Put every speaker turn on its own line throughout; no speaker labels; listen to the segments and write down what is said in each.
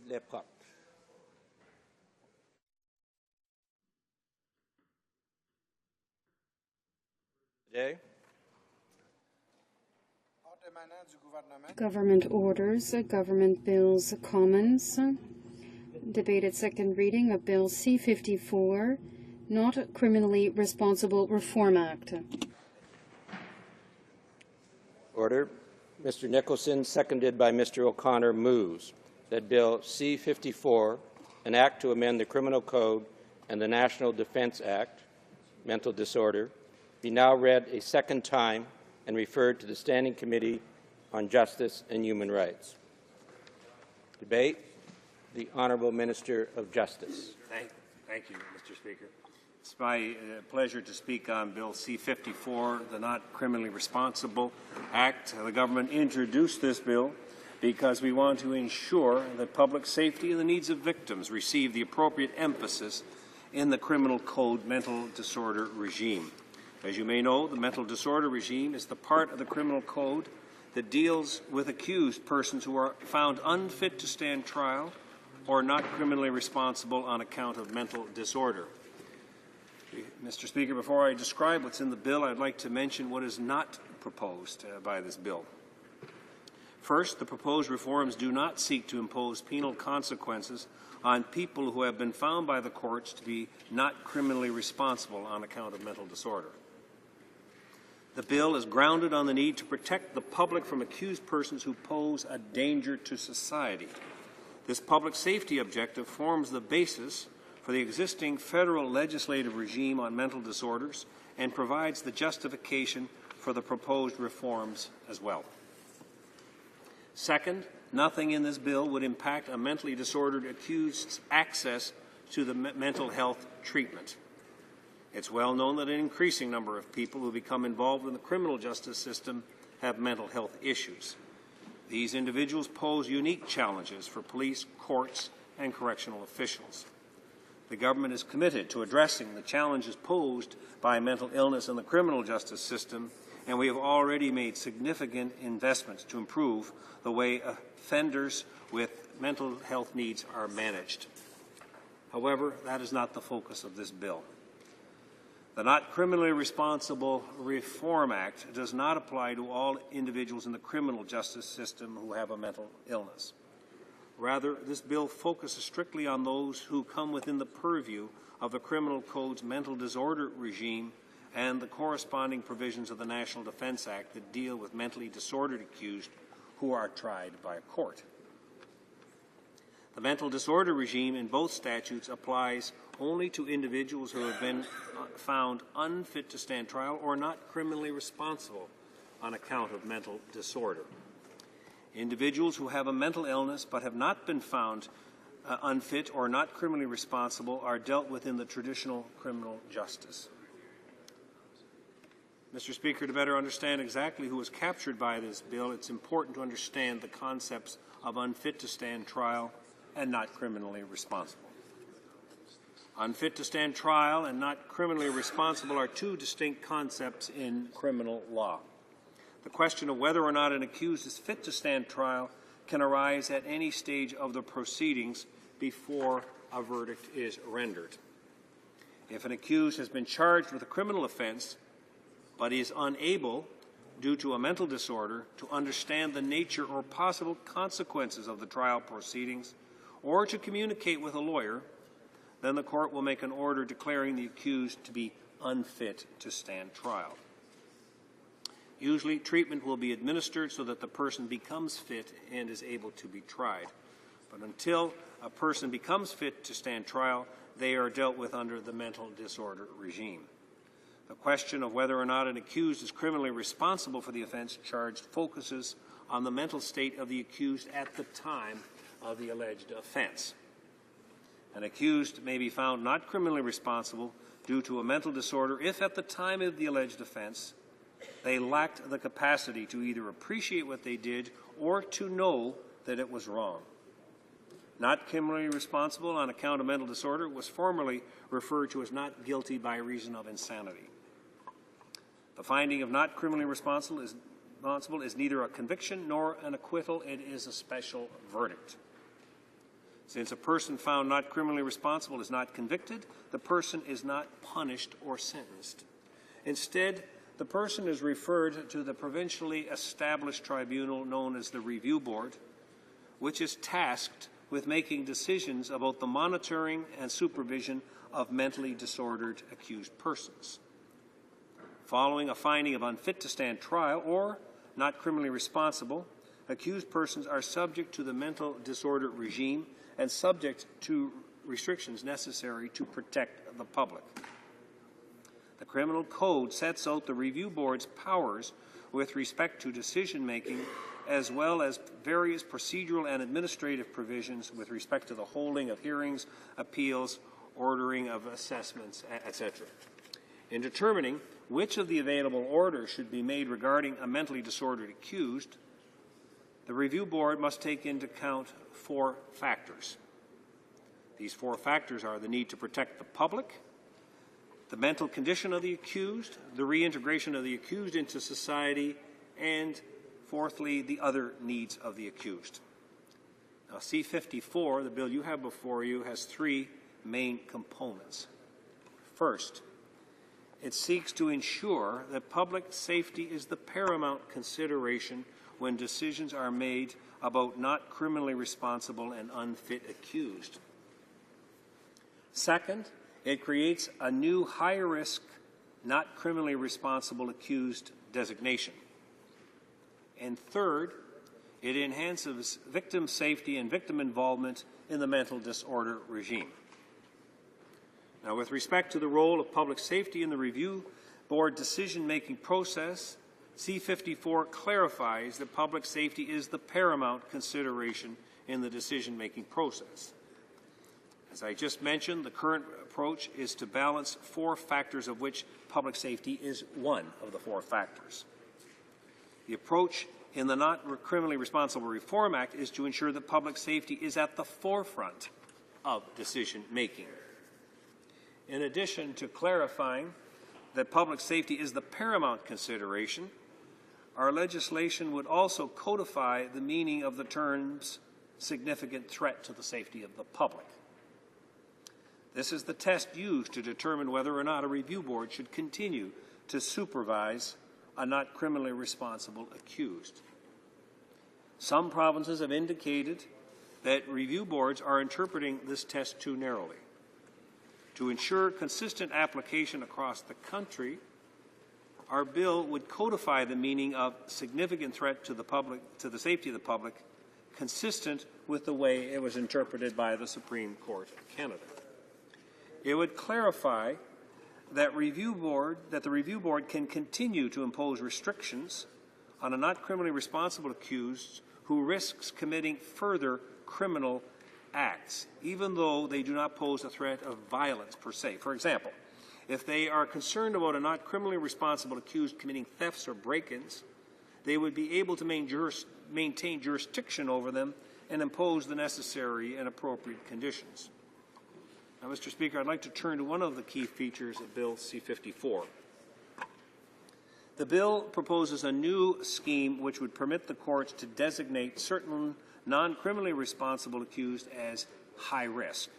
les portes. Today,
Government orders, government bills, commons. Debated second reading of Bill C-54, Not Criminally Responsible Reform Act.
Order. Mr. Nicholson, seconded by Mr. O'Connor, moves that Bill C-54, an act to amend the Criminal Code and the National Defence Act, mental disorder, be now read a second time and referred to the Standing Committee on Justice and Human Rights. Debate. The Honourable Minister of Justice.
Thank you, Mr. Speaker. It's my pleasure to speak on Bill C-54, the Not Criminally Responsible Act. The government introduced this bill because we want to ensure that public safety and the needs of victims receive the appropriate emphasis in the Criminal Code mental disorder regime. As you may know, the mental disorder regime is the part of the Criminal Code that deals with accused persons who are found unfit to stand trial or not criminally responsible on account of mental disorder. Mr. Speaker, before I describe what's in the bill, I'd like to mention what is not proposed by this bill. First, the proposed reforms do not seek to impose penal consequences on people who have been found by the courts to be not criminally responsible on account of mental disorder. The bill is grounded on the need to protect the public from accused persons who pose a danger to society. This public safety objective forms the basis for the existing federal legislative regime on mental disorders and provides the justification for the proposed reforms as well. Second, nothing in this bill would impact a mentally disordered accused's access to the mental health treatment. It's well known that an increasing number of people who become involved in the criminal justice system have mental health issues. These individuals pose unique challenges for police, courts, and correctional officials. The government is committed to addressing the challenges posed by mental illness in the criminal justice system, and we have already made significant investments to improve the way offenders with mental health needs are managed. However, that is not the focus of this bill. The Not Criminally Responsible Reform Act does not apply to all individuals in the criminal justice system who have a mental illness. Rather, this bill focuses strictly on those who come within the purview of the Criminal Code's mental disorder regime and the corresponding provisions of the National Defense Act that deal with mentally disordered accused who are tried by a court. The mental disorder regime in both statutes applies only to individuals who have been found unfit to stand trial or not criminally responsible on account of mental disorder. Individuals who have a mental illness but have not been found unfit or not criminally responsible are dealt with in the traditional criminal justice. Mr. Speaker, to better understand exactly who is captured by this bill, it's important to understand the concepts of unfit to stand trial and not criminally responsible. Unfit to stand trial and not criminally responsible are two distinct concepts in criminal law. The question of whether or not an accused is fit to stand trial can arise at any stage of the proceedings before a verdict is rendered. If an accused has been charged with a criminal offense but is unable, due to a mental disorder, to understand the nature or possible consequences of the trial proceedings or to communicate with a lawyer, then the court will make an order declaring the accused to be unfit to stand trial. Usually, treatment will be administered so that the person becomes fit and is able to be tried. But until a person becomes fit to stand trial, they are dealt with under the mental disorder regime. The question of whether or not an accused is criminally responsible for the offense charged focuses on the mental state of the accused at the time of the alleged offense. An accused may be found not criminally responsible due to a mental disorder if at the time of the alleged offense they lacked the capacity to either appreciate what they did or to know that it was wrong. Not criminally responsible on account of mental disorder was formerly referred to as not guilty by reason of insanity. The finding of not criminally responsible is neither a conviction nor an acquittal. It is a special verdict. Since a person found not criminally responsible is not convicted, the person is not punished or sentenced. Instead, the person is referred to the provincially established tribunal known as the Review Board, which is tasked with making decisions about the monitoring and supervision of mentally disordered accused persons. Following a finding of unfit to stand trial or not criminally responsible, accused persons are subject to the mental disorder regime and subject to restrictions necessary to protect the public. The Criminal Code sets out the Review Board's powers with respect to decision-making, as well as various procedural and administrative provisions with respect to the holding of hearings, appeals, ordering of assessments, etc. In determining which of the available orders should be made regarding a mentally disordered accused, the Review Board must take into account 4 factors. These 4 factors are the need to protect the public, the mental condition of the accused, the reintegration of the accused into society, and Fourthly, the other needs of the accused. Now, C-54, the bill you have before you, has three main components. First, it seeks to ensure that public safety is the paramount consideration when decisions are made about not criminally responsible and unfit accused. Second, it creates a new high-risk, not criminally responsible accused designation. And third, it enhances victim safety and victim involvement in the mental disorder regime. Now, with respect to the role of public safety in the review board decision-making process, C-54 clarifies that public safety is the paramount consideration in the decision-making process. As I just mentioned, the current approach is to balance four factors, of which public safety is one of the four factors. The approach in the Not Criminally Responsible Reform Act is to ensure that public safety is at the forefront of decision-making. In addition to clarifying that public safety is the paramount consideration, our legislation would also codify the meaning of the terms significant threat to the safety of the public. This is the test used to determine whether or not a review board should continue to supervise a not criminally responsible accused. Some provinces have indicated that review boards are interpreting this test too narrowly. To ensure consistent application across the country, our bill would codify the meaning of significant threat to the public, to the safety of the public, consistent with the way it was interpreted by the Supreme Court of Canada. It would clarify that the review board can continue to impose restrictions on a not criminally responsible accused who risks committing further criminal acts, even though they do not pose a threat of violence per se. For example, if they are concerned about a not criminally responsible accused committing thefts or break-ins, they would be able to maintain jurisdiction over them and impose the necessary and appropriate conditions. Now, Mr. Speaker, I'd like to turn to one of the key features of Bill C-54. The bill proposes a new scheme which would permit the courts to designate certain non-criminally responsible accused as high risk.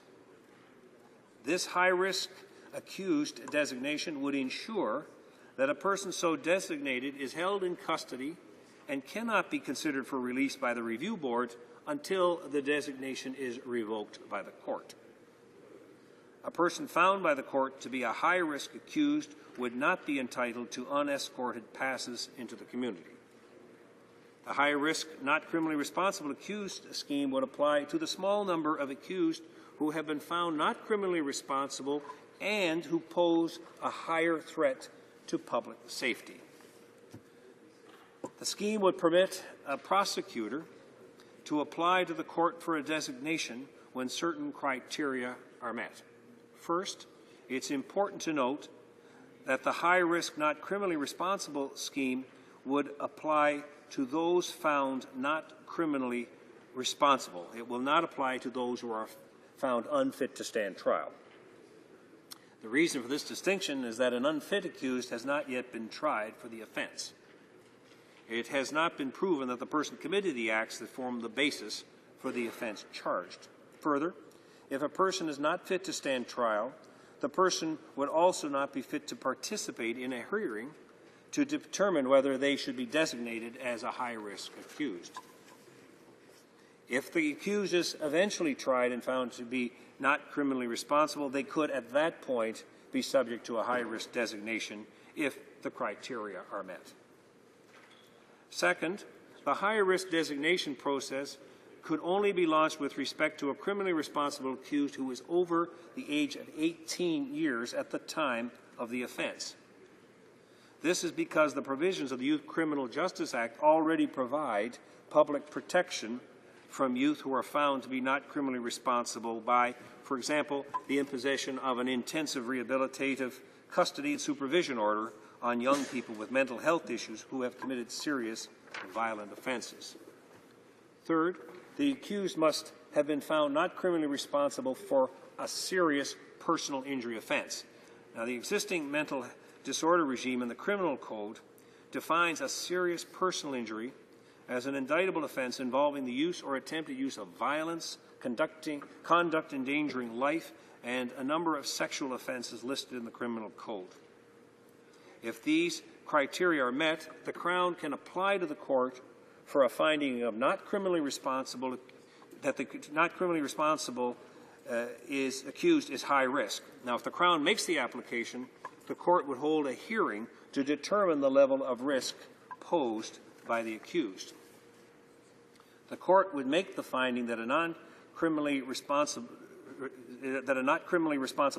This high-risk accused designation would ensure that a person so designated is held in custody and cannot be considered for release by the review board until the designation is revoked by the court. A person found by the court to be a high-risk accused would not be entitled to unescorted passes into the community. The high-risk, not criminally responsible accused scheme would apply to the small number of accused who have been found not criminally responsible and who pose a higher threat to public safety. The scheme would permit a prosecutor to apply to the court for a designation when certain criteria are met. First, it's important to note that the high-risk, not criminally responsible scheme would apply to those found not criminally responsible. It will not apply to those who are found unfit to stand trial. The reason for this distinction is that an unfit accused has not yet been tried for the offense. It has not been proven that the person committed the acts that form the basis for the offense charged. Further, if a person is not fit to stand trial, the person would also not be fit to participate in a hearing to determine whether they should be designated as a high-risk accused. If the accused is eventually tried and found to be not criminally responsible, they could at that point be subject to a high-risk designation if the criteria are met. Second, the high-risk designation process could only be launched with respect to a criminally responsible accused who is over the age of 18 years at the time of the offense. This is because the provisions of the Youth Criminal Justice Act already provide public protection from youth who are found to be not criminally responsible by, for example, the imposition of an intensive rehabilitative custody and supervision order on young people with mental health issues who have committed serious and violent offenses. Third, the accused must have been found not criminally responsible for a serious personal injury offense. Now, the existing mental disorder regime in the criminal code defines a serious personal injury as an indictable offense involving the use or attempted use of violence, conduct endangering life, and a number of sexual offenses listed in the criminal code. If these criteria are met, the Crown can apply to the court for a finding of not criminally responsible, that the not criminally responsible is accused is high risk. Now, if the Crown makes the application, the court would hold a hearing to determine the level of risk posed by the accused. The court would make the finding that a not criminally responsible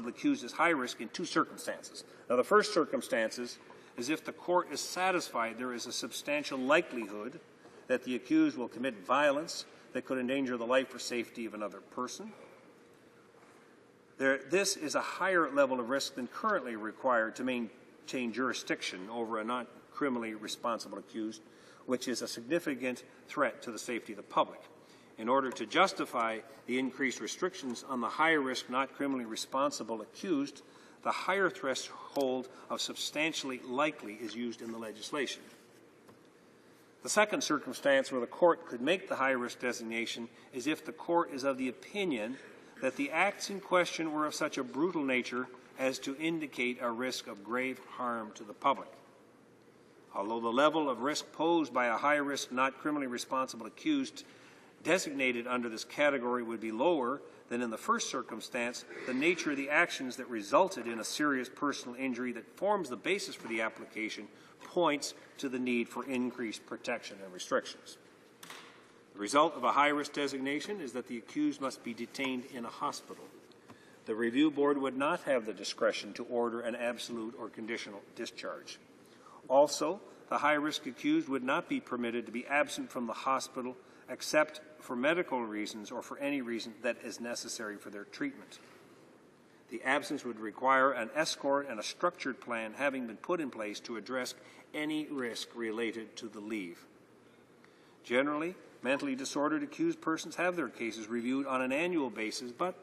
accused is high risk in two circumstances. Now, the first circumstance is if the court is satisfied there is a substantial likelihood that the accused will commit violence that could endanger the life or safety of another person. This is a higher level of risk than currently required to maintain jurisdiction over a not criminally responsible accused, which is a significant threat to the safety of the public. In order to justify the increased restrictions on the high-risk, not criminally responsible accused, the higher threshold of substantially likely is used in the legislation. The second circumstance where the court could make the high-risk designation is if the court is of the opinion that the acts in question were of such a brutal nature as to indicate a risk of grave harm to the public. Although the level of risk posed by a high-risk, not criminally responsible accused designated under this category would be lower than in the first circumstance, the nature of the actions that resulted in a serious personal injury that forms the basis for the application points to the need for increased protection and restrictions. The result of a high-risk designation is that the accused must be detained in a hospital. The review board would not have the discretion to order an absolute or conditional discharge. Also, the high-risk accused would not be permitted to be absent from the hospital except for medical reasons or for any reason that is necessary for their treatment. The absence would require an escort and a structured plan having been put in place to address any risk related to the leave. Generally, mentally disordered accused persons have their cases reviewed on an annual basis, but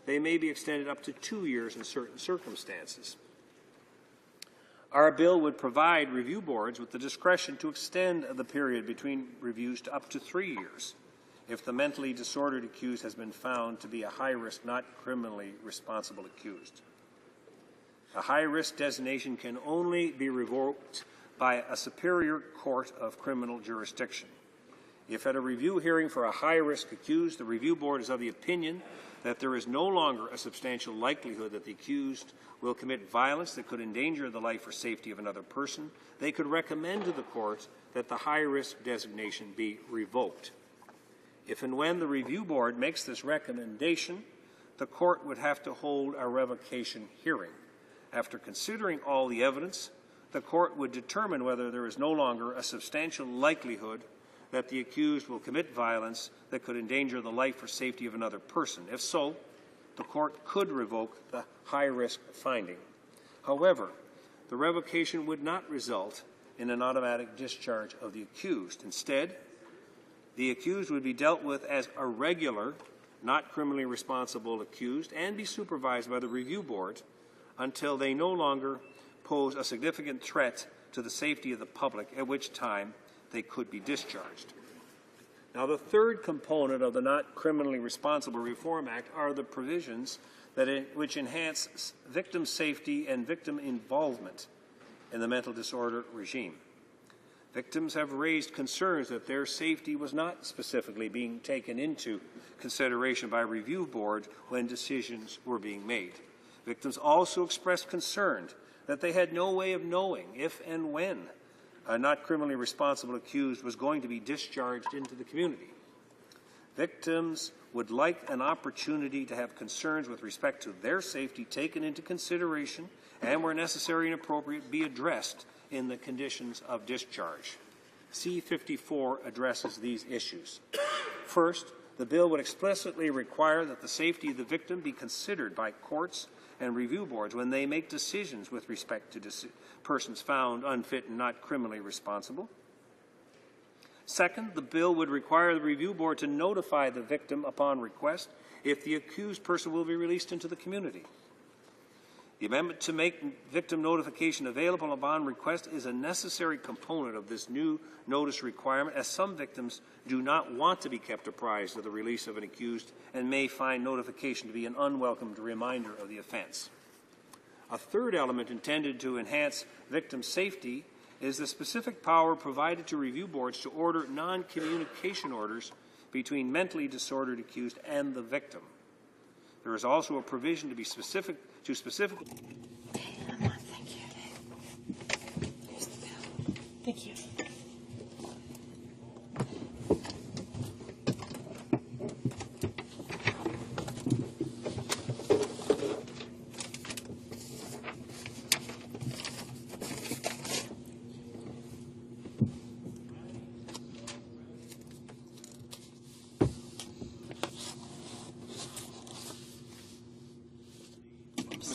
they may be extended up to 2 years in certain circumstances. Our bill would provide review boards with the discretion to extend the period between reviews to up to 3 years if the mentally disordered accused has been found to be a high-risk, not criminally responsible accused. A high-risk designation can only be revoked by a superior court of criminal jurisdiction. If at a review hearing for a high-risk accused, the review board is of the opinion that there is no longer a substantial likelihood that the accused will commit violence that could endanger the life or safety of another person, they could recommend to the court that the high-risk designation be revoked. If and when the review board makes this recommendation, the court would have to hold a revocation hearing. After considering all the evidence, the court would determine whether there is no longer a substantial likelihood that the accused will commit violence that could endanger the life or safety of another person. If so, the court could revoke the high-risk finding. However, the revocation would not result in an automatic discharge of the accused. Instead, the accused would be dealt with as a regular, not criminally responsible accused and be supervised by the review board until they no longer pose a significant threat to the safety of the public, at which time they could be discharged. Now, the third component of the Not Criminally Responsible Reform Act are the provisions which enhance victim safety and victim involvement in the mental disorder regime. Victims have raised concerns that their safety was not specifically being taken into consideration by a review board when decisions were being made. Victims also expressed concern that they had no way of knowing if and when a not criminally responsible accused was going to be discharged into the community. Victims would like an opportunity to have concerns with respect to their safety taken into consideration and, where necessary and appropriate, be addressed in the conditions of discharge. C-54 addresses these issues. First, the bill would explicitly require that the safety of the victim be considered by courts and review boards when they make decisions with respect to persons found unfit and not criminally responsible. Second, the bill would require the review board to notify the victim upon request if the accused person will be released into the community. The amendment to make victim notification available upon request is a necessary component of this new notice requirement, as some victims do not want to be kept apprised of the release of an accused and may find notification to be an unwelcomed reminder of the offense. A third element intended to enhance victim safety is the specific power provided to review boards to order non-communication orders between mentally disordered accused and the victim. There is also a provision to specific.
Okay, I'm on. Thank you. Here's the bill. Thank you.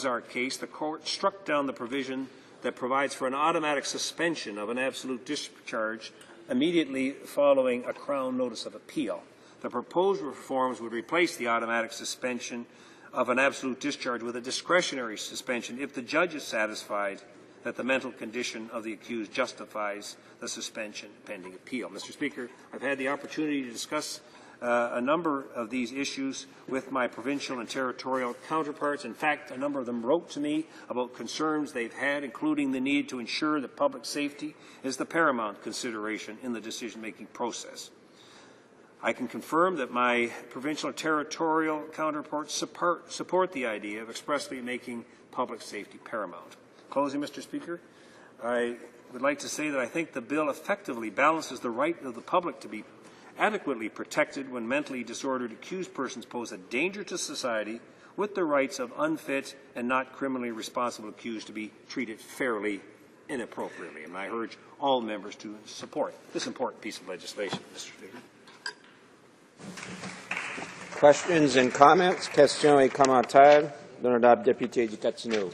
Our case, the court struck down the provision that provides for an automatic suspension of an absolute discharge immediately following a Crown notice of appeal. The proposed reforms would replace the automatic suspension of an absolute discharge with a discretionary suspension if the judge is satisfied that the mental condition of the accused justifies the suspension pending appeal. Mr. Speaker, I've had the opportunity to discuss a number of these issues with my provincial and territorial counterparts. In fact, a number of them wrote to me about concerns they've had, including the need to ensure that public safety is the paramount consideration in the decision-making process. I can confirm that my provincial and territorial counterparts support the idea of expressly making public safety paramount. Closing, Mr. Speaker, I would like to say that I think the bill effectively balances the right of the public to be adequately protected when mentally disordered accused persons pose a danger to society, with the rights of unfit and not criminally responsible accused to be treated fairly and appropriately. And I urge all members to support this important piece of legislation, Mr. Speaker.
Questions and comments? Question et commentaire. L'honorable député du Gatineau.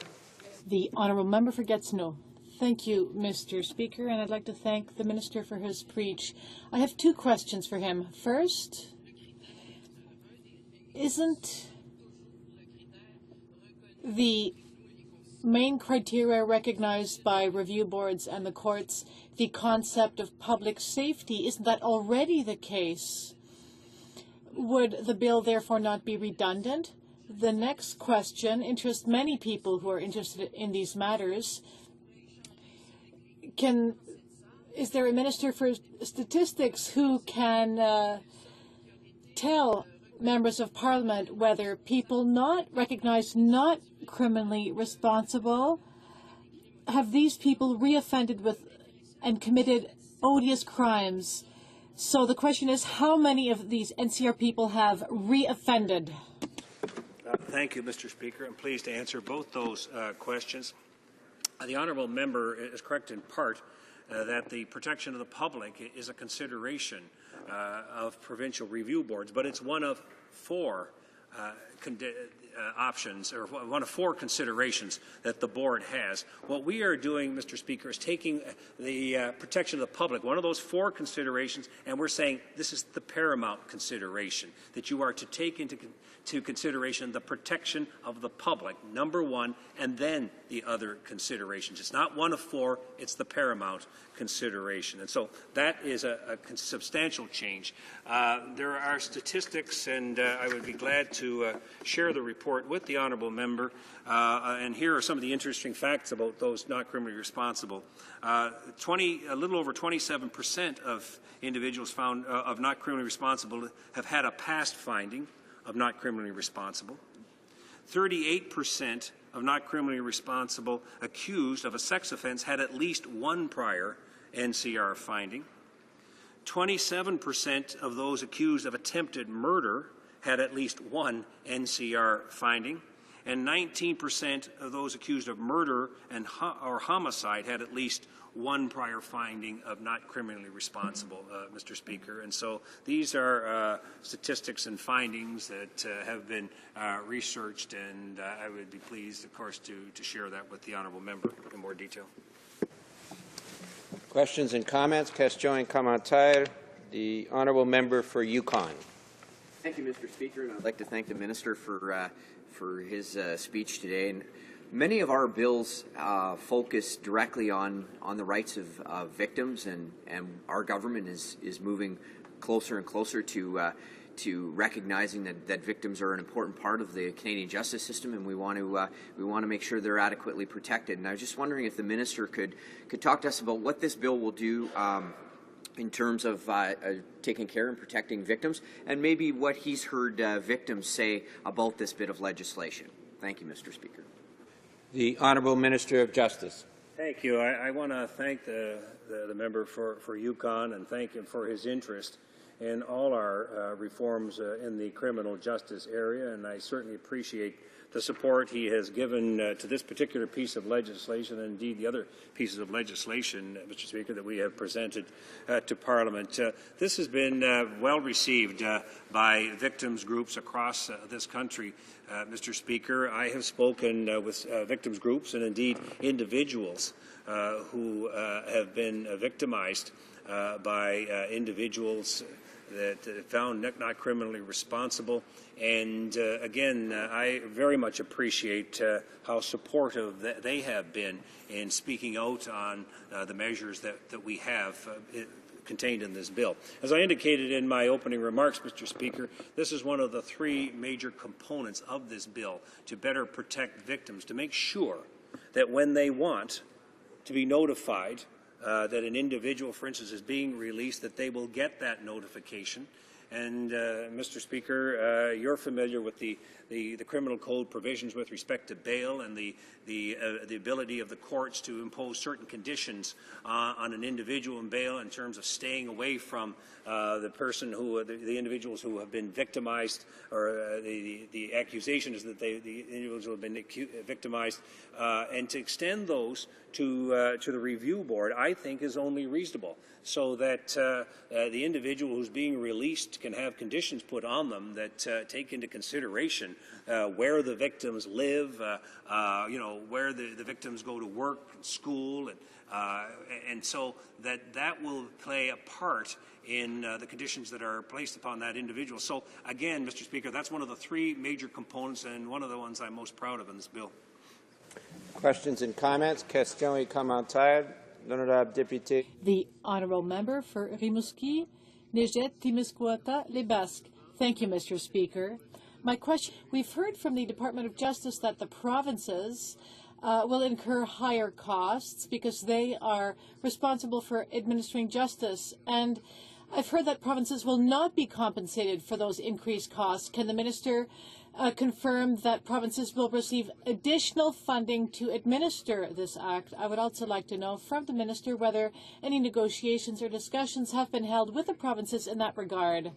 The honourable member for Gatineau. Thank you, Mr. Speaker, and I'd like to thank the Minister for his speech. I have two questions for him. First, isn't the main criteria recognized by review boards and the courts the concept of public safety? Isn't that already the case? Would the bill therefore not be redundant? The next question interests many people who are interested in these matters. Is there a Minister for Statistics who can tell members of Parliament whether people not recognized not criminally responsible, have these people reoffended with and committed odious crimes? So the question is, how many of these NCR people have reoffended?
Thank you, Mr. Speaker. I'm pleased to answer both those questions. The honourable member is correct in part that the protection of the public is a consideration of provincial review boards, but it's one of four options, or one of four considerations that the board has. What we are doing, Mr. Speaker, is taking the protection of the public, one of those four considerations, and we're saying this is the paramount consideration, that you are to take into consideration the protection of the public, number one, and then the other considerations. It's not one of four, it's the paramount consideration. And so that is a substantial change. There are statistics, and I would be glad to share the report with the honourable member. And here are some of the interesting facts about those not criminally responsible. A little over 27% of individuals found of not criminally responsible have had a past finding of not criminally responsible. 38% of not criminally responsible accused of a sex offence had at least one prior NCR finding. 27% of those accused of attempted murder had at least one NCR finding, and 19% of those accused of murder or homicide had at least one prior finding of not criminally responsible, Mr. Speaker. And so these are statistics and findings that have been researched, and I would be pleased, of course, to share that with the honourable member in more detail.
Questions and comments? Question and commentaire. The honourable member for Yukon.
Thank you, Mr. Speaker, and I'd like to thank the Minister for his speech today. And Many of our bills focus directly on the rights of victims, and our government is moving closer and closer to recognizing that victims are an important part of the Canadian justice system, and we want to make sure they're adequately protected. And I was just wondering if the minister could talk to us about what this bill will do in terms of taking care and protecting victims, and maybe what he's heard victims say about this bit of legislation. Thank you, Mr. Speaker.
The Honourable Minister of Justice.
Thank you. I want to thank the member for Yukon and thank him for his interest in all our reforms in the criminal justice area, and I certainly appreciate the support he has given to this particular piece of legislation, and indeed the other pieces of legislation, Mr. Speaker, that we have presented to Parliament. This has been well received by victims groups across this country, Mr. Speaker. I have spoken with victims groups and indeed individuals who have been victimized by individuals that found not criminally responsible. And again, I very much appreciate how supportive they have been in speaking out on the measures that we have contained in this bill. As I indicated in my opening remarks, Mr. Speaker, this is one of the three major components of this bill to better protect victims, to make sure that when they want to be notified that an individual, for instance, is being released, that they will get that notification. And, Mr. Speaker, you're familiar with the criminal code provisions with respect to bail and the ability of the courts to impose certain conditions on an individual in bail in terms of staying away from the person who, the individuals who have been victimized, or the accusation is that the individuals who have been victimized, and to extend those to the review board, I think, is only reasonable, so that the individual who's being released can have conditions put on them that take into consideration where the victims live, where the victims go to work, school, and so that will play a part in the conditions that are placed upon that individual. So again, Mr. Speaker, that's one of the three major components and one of the ones I'm most proud of in this bill.
Questions and comments? Questions et commentaires. L'honorable député.
The honourable member for Rimouski, Nejet-Témiscouata, Les Basques. Thank you, Mr. Speaker. My question, we've heard from the Department of Justice that the provinces will incur higher costs because they are responsible for administering justice, and I've heard that provinces will not be compensated for those increased costs. Can the minister confirm that provinces will receive additional funding to administer this act? I would also like to know from the minister whether any negotiations or discussions have been held with the provinces in that regard.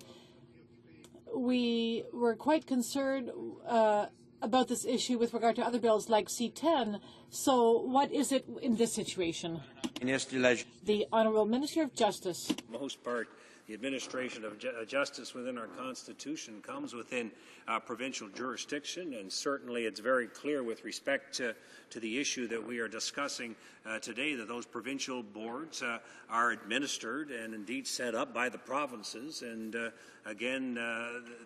We were quite concerned about this issue with regard to other bills like C-10. So what is it in this situation? The Honourable Minister of Justice.
For the most part, the administration of justice within our Constitution comes within provincial jurisdiction, and certainly it's very clear with respect to the issue that we are discussing today that those provincial boards are administered and indeed set up by the provinces. And again,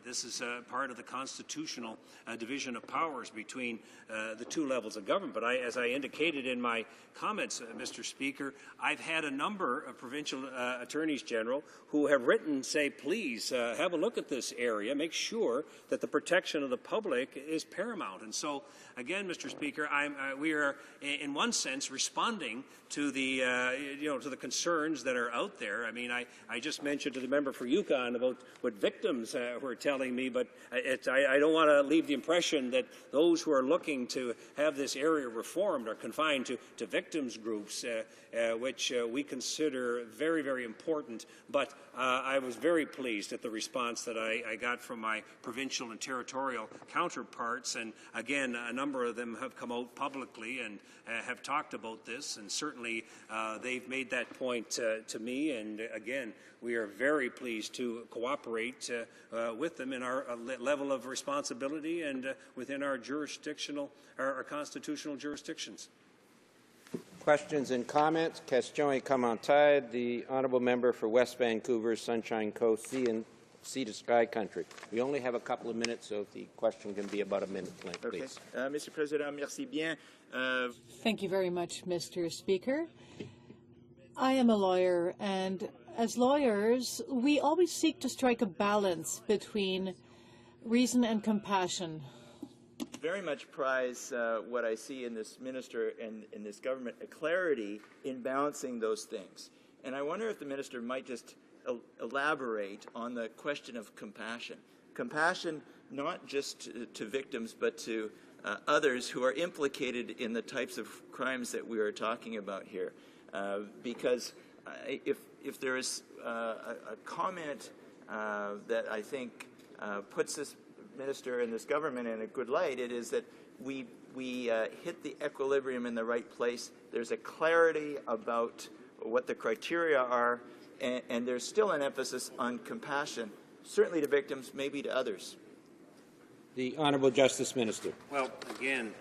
this is part of the constitutional division of powers between the two levels of government. But as I indicated in my comments, Mr. Speaker, I've had a number of provincial attorneys general who have written, say, please have a look at this area, make sure that the protection of the public is paramount. And so, again, Mr. Speaker, we are, in one sense, responding to the, to the concerns that are out there. I mean, I just mentioned to the member for Yukon about what victims were telling me, but I don't want to leave the impression that those who are looking to have this area reformed are confined to victims groups, which we consider very, very important. But I was very pleased at the response that I got from my provincial and territorial counterparts, and again, a number of them have come out publicly and have talked about this, and certainly they've made that point to me, and again, we are very pleased to cooperate with them in our level of responsibility and within our our constitutional jurisdictions.
Questions and comments? Questions et commentaires. The honourable member for West Vancouver, Sunshine Coast, C and sea to sky country. We only have a couple of minutes, so if the question can be about a minute length, please.
Monsieur le Président, merci bien.
Thank you very much, Mr. Speaker. I am a lawyer, and as lawyers, we always seek to strike a balance between reason and compassion.
Very much prize what I see in this minister and in this government, a clarity in balancing those things. And I wonder if the minister might just elaborate on the question of compassion. Compassion not just to victims, but to others who are implicated in the types of crimes that we are talking about here. Because if there is a comment that I think puts this minister and this government in a good light, it is that we hit the equilibrium in the right place. There's a clarity about what the criteria are, and there's still an emphasis on compassion, certainly to victims, maybe to others.
The Honourable Justice Minister.
Well, again,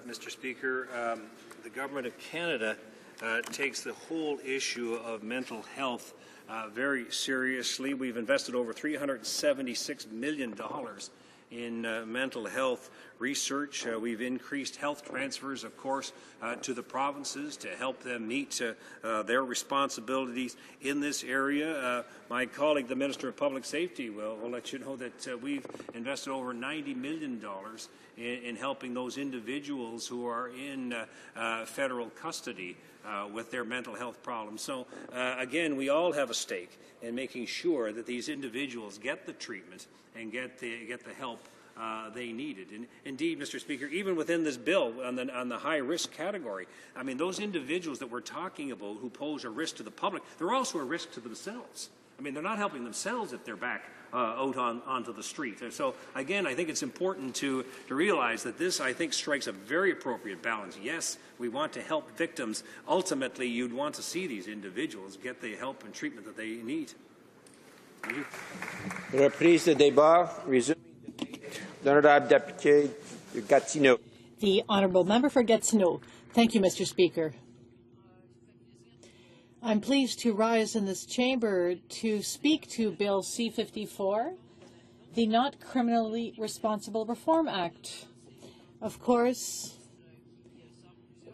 Mr. Speaker, the Government of Canada takes the whole issue of mental health very seriously. We've invested over $376 million in mental health research. We've increased health transfers, of course, to the provinces to help them meet their responsibilities in this area. My colleague, the Minister of Public Safety, will let you know that we've invested over $90 million in helping those individuals who are in federal custody with their mental health problems. So, again, we all have a stake in making sure that these individuals get the treatment and get the help they needed. And indeed, Mr. Speaker, even within this bill on the high-risk category, I mean, those individuals that we're talking about who pose a risk to the public, they're also a risk to themselves. I mean, they're not helping themselves if they're back out onto the street. So, again, I think it's important to realize that this, I think, strikes a very appropriate balance. Yes, we want to help victims. Ultimately, you'd want to see these individuals get the help and treatment that they need. Thank you.
Reprise de débat. Resuming debate. L'honorable député de Gatineau.
The Honourable Member for Gatineau. Thank you, Mr. Speaker. I'm pleased to rise in this chamber to speak to Bill C-54, the Not Criminally Responsible Reform Act. Of course,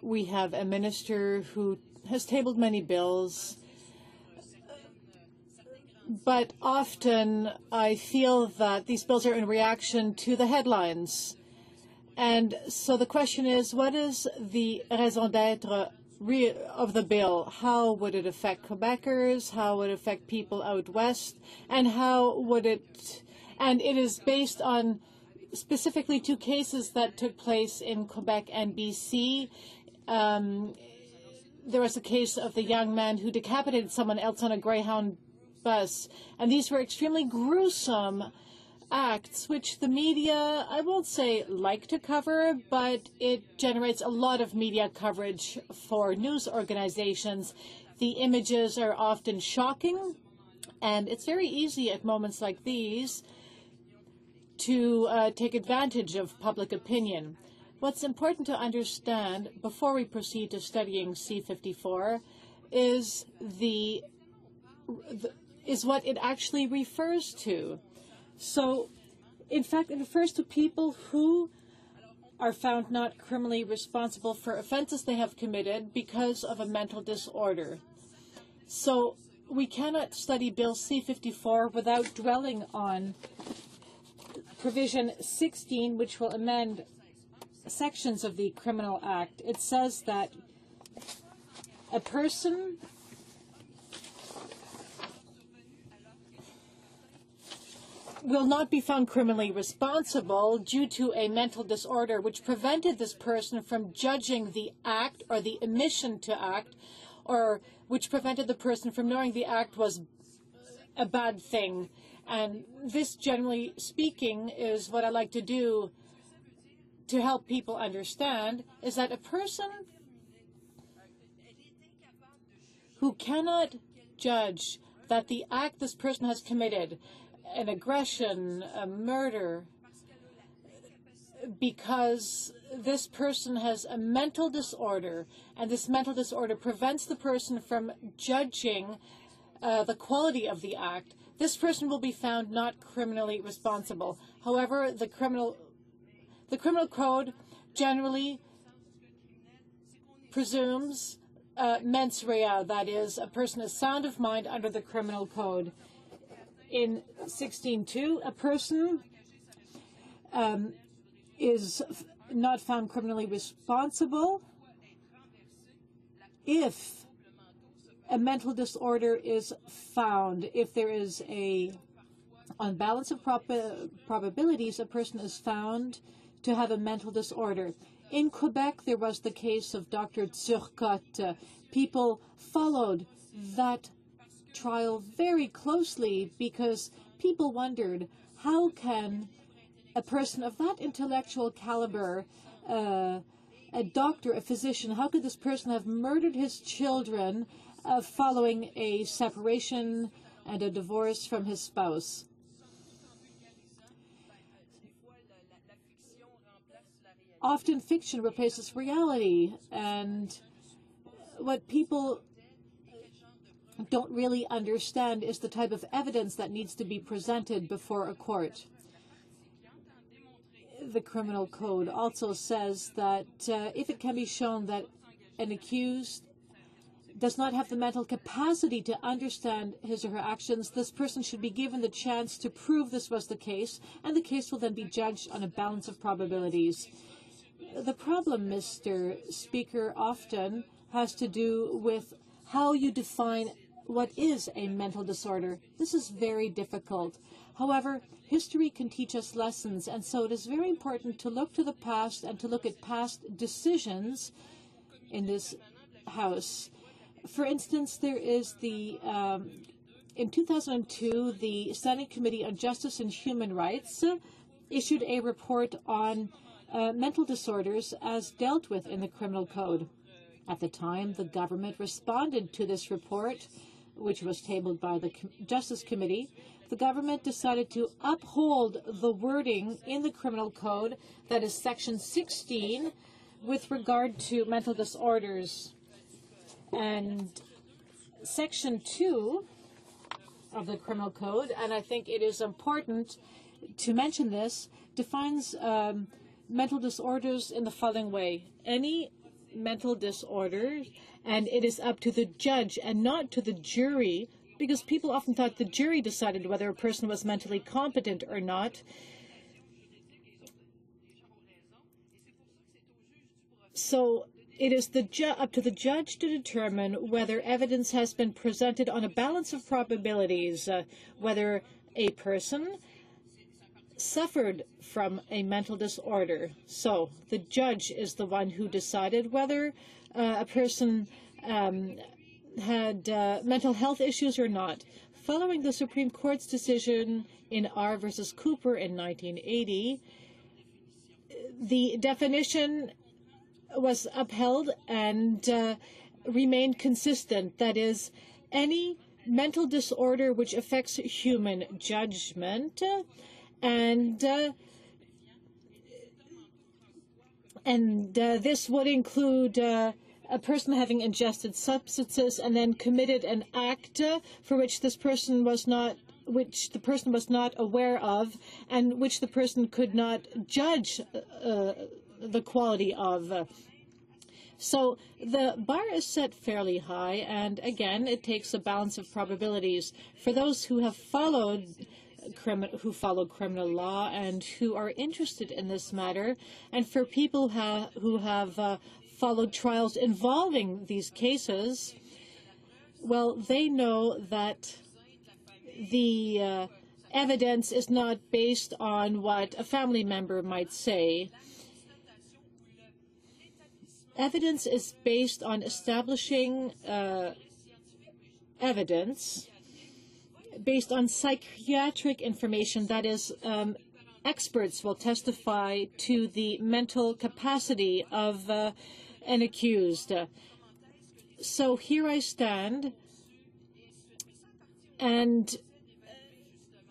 we have a minister who has tabled many bills, but often I feel that these bills are in reaction to the headlines. And so the question is, what is the raison d'être of the bill? How would it affect Quebecers? How would it affect people out west? And how would it, and it is based on specifically two cases that took place in Quebec and BC. There was a case of the young man who decapitated someone else on a Greyhound bus. And these were extremely gruesome acts, which the media, I won't say like to cover, but it generates a lot of media coverage for news organizations. The images are often shocking, and it's very easy at moments like these to take advantage of public opinion. What's important to understand before we proceed to studying C-54 is is what it actually refers to. So, in fact, it refers to people who are found not criminally responsible for offenses they have committed because of a mental disorder. So, we cannot study Bill C-54 without dwelling on Provision 16, which will amend sections of the Criminal Act. It says that a person will not be found criminally responsible due to a mental disorder which prevented this person from judging the act or the omission to act, or which prevented the person from knowing the act was a bad thing. And this, generally speaking, is what I like to do to help people understand, is that a person who cannot judge that the act this person has committed, an aggression, a murder, because this person has a mental disorder, and this mental disorder prevents the person from judging the quality of the act. this person will be found not criminally responsible. However, the criminal code generally presumes mens rea, that is, a person is sound of mind under the criminal code. In 16.2, a person is not found criminally responsible if a mental disorder is found. If there is on balance of probabilities, a person is found to have a mental disorder. In Quebec, there was the case of Dr. Turcotte. People followed that trial very closely because people wondered, how can a person of that intellectual caliber, a doctor, a physician, how could this person have murdered his children following a separation and a divorce from his spouse? Often fiction replaces reality, and what people don't really understand is the type of evidence that needs to be presented before a court. The criminal code also says that if it can be shown that an accused does not have the mental capacity to understand his or her actions, this person should be given the chance to prove this was the case, and the case will then be judged on a balance of probabilities. The problem, Mr. Speaker, often has to do with how you define what is a mental disorder. This is very difficult. However, history can teach us lessons, and so it is very important to look to the past and to look at past decisions in this House. For instance, there is in 2002, the Standing Committee on Justice and Human Rights issued a report on mental disorders as dealt with in the criminal code. At the time, the government responded to this report, which was tabled by the Justice Committee. The government decided to uphold the wording in the criminal code, that is Section 16, with regard to mental disorders. And Section 2 of the criminal code, and I think it is important to mention this, defines mental disorders in the following way. Any mental disorder, and it is up to the judge and not to the jury, because people often thought the jury decided whether a person was mentally competent or not. So it is up to the judge to determine whether evidence has been presented on a balance of probabilities, whether a person suffered from a mental disorder. So the judge is the one who decided whether a person had mental health issues or not. Following the Supreme Court's decision in R versus Cooper in 1980, the definition was upheld and remained consistent. That is, any mental disorder which affects human judgment and this would include a person having ingested substances and then committed an act for which the person was not aware of, and which the person could not judge the quality of. So the bar is set fairly high, and again, it takes a balance of probabilities. For those who have follow criminal law and who are interested in this matter, and for people who have followed trials involving these cases, well, they know that the evidence is not based on what a family member might say. Evidence is based on establishing evidence based on psychiatric information. That is, experts will testify to the mental capacity of an accused. So here I stand, and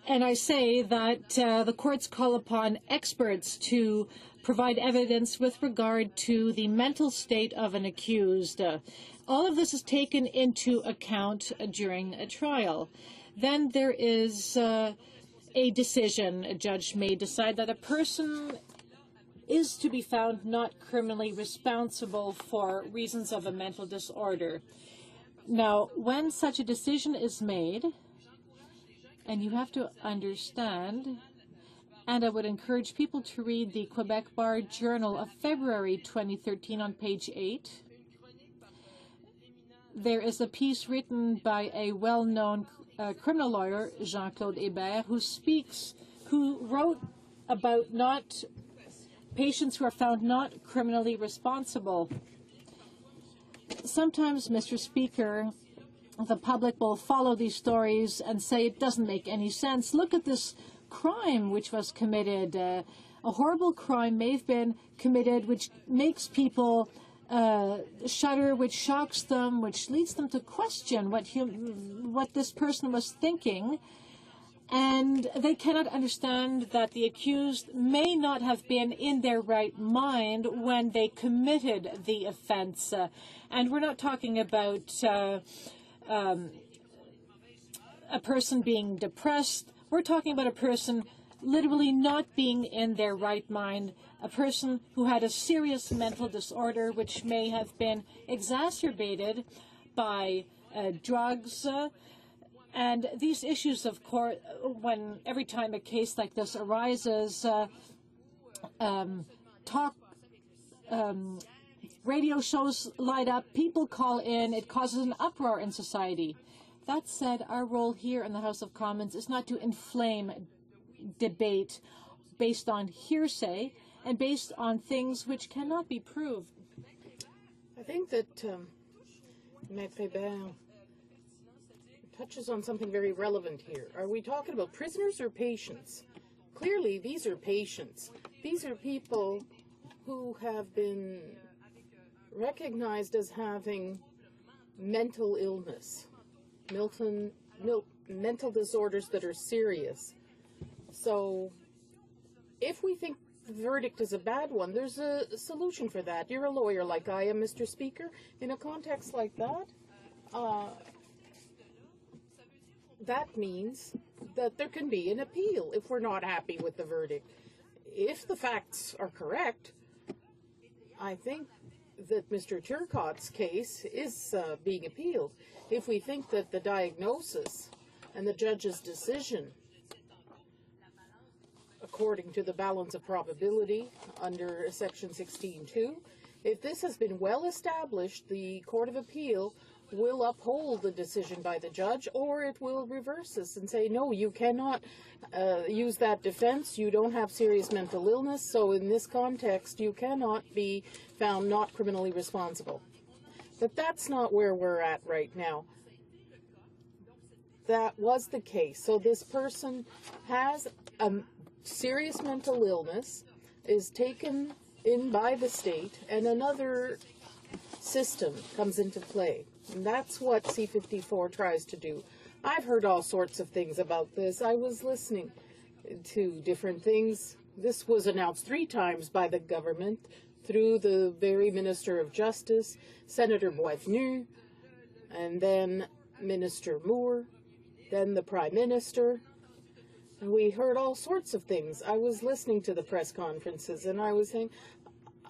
I say that the courts call upon experts to provide evidence with regard to the mental state of an accused. All of this is taken into account during a trial. then there is a decision. A judge may decide that a person is to be found not criminally responsible for reasons of a mental disorder. Now, when such a decision is made, and you have to understand, and I would encourage people to read the Quebec Bar Journal of February 2013 on page 8. There is a piece written by a well-known criminal lawyer, Jean-Claude Hébert, who wrote about patients who are found not criminally responsible. Sometimes, Mr. Speaker, the public will follow these stories and say it doesn't make any sense. Look at this crime which was committed. A horrible crime may have been committed which makes people shudder, which shocks them, which leads them to question what this person was thinking. And they cannot understand that the accused may not have been in their right mind when they committed the offense. And we're not talking about a person being depressed. We're talking about a person literally not being in their right mind, a person who had a serious mental disorder which may have been exacerbated by drugs. And these issues, of course, every time a case like this arises, radio shows light up, people call in, it causes an uproar in society. That said, our role here in the House of Commons is not to inflame debate based on hearsay and based on things which cannot be proved.
I think that Maître Hébert touches on something very relevant here. Are we talking about prisoners or patients? Clearly, these are patients. These are people who have been recognized as having mental illness, mental disorders that are serious. So if we think the verdict is a bad one, there's a solution for that. You're a lawyer like I am, Mr. Speaker. In a context like that, that means that there can be an appeal if we're not happy with the verdict. If the facts are correct, I think that Mr. Turcotte's case is being appealed. If we think that the diagnosis and the judge's decision, according to the balance of probability under Section 16.2, if this has been well established, the Court of Appeal will uphold the decision by the judge, or it will reverse this and say, no, you cannot use that defense. You don't have serious mental illness, so in this context, you cannot be found not criminally responsible. But that's not where we're at right now. That was the case. So this person has a serious mental illness, is taken in by the state, and another system comes into play. And that's what C-54 tries to do. I've heard all sorts of things about this. I was listening to different things. This was announced 3 times by the government through the very Minister of Justice, Senator Boisvenu, and then Minister Moore, then the Prime Minister. And we heard all sorts of things. I was listening to the press conferences, and I was saying,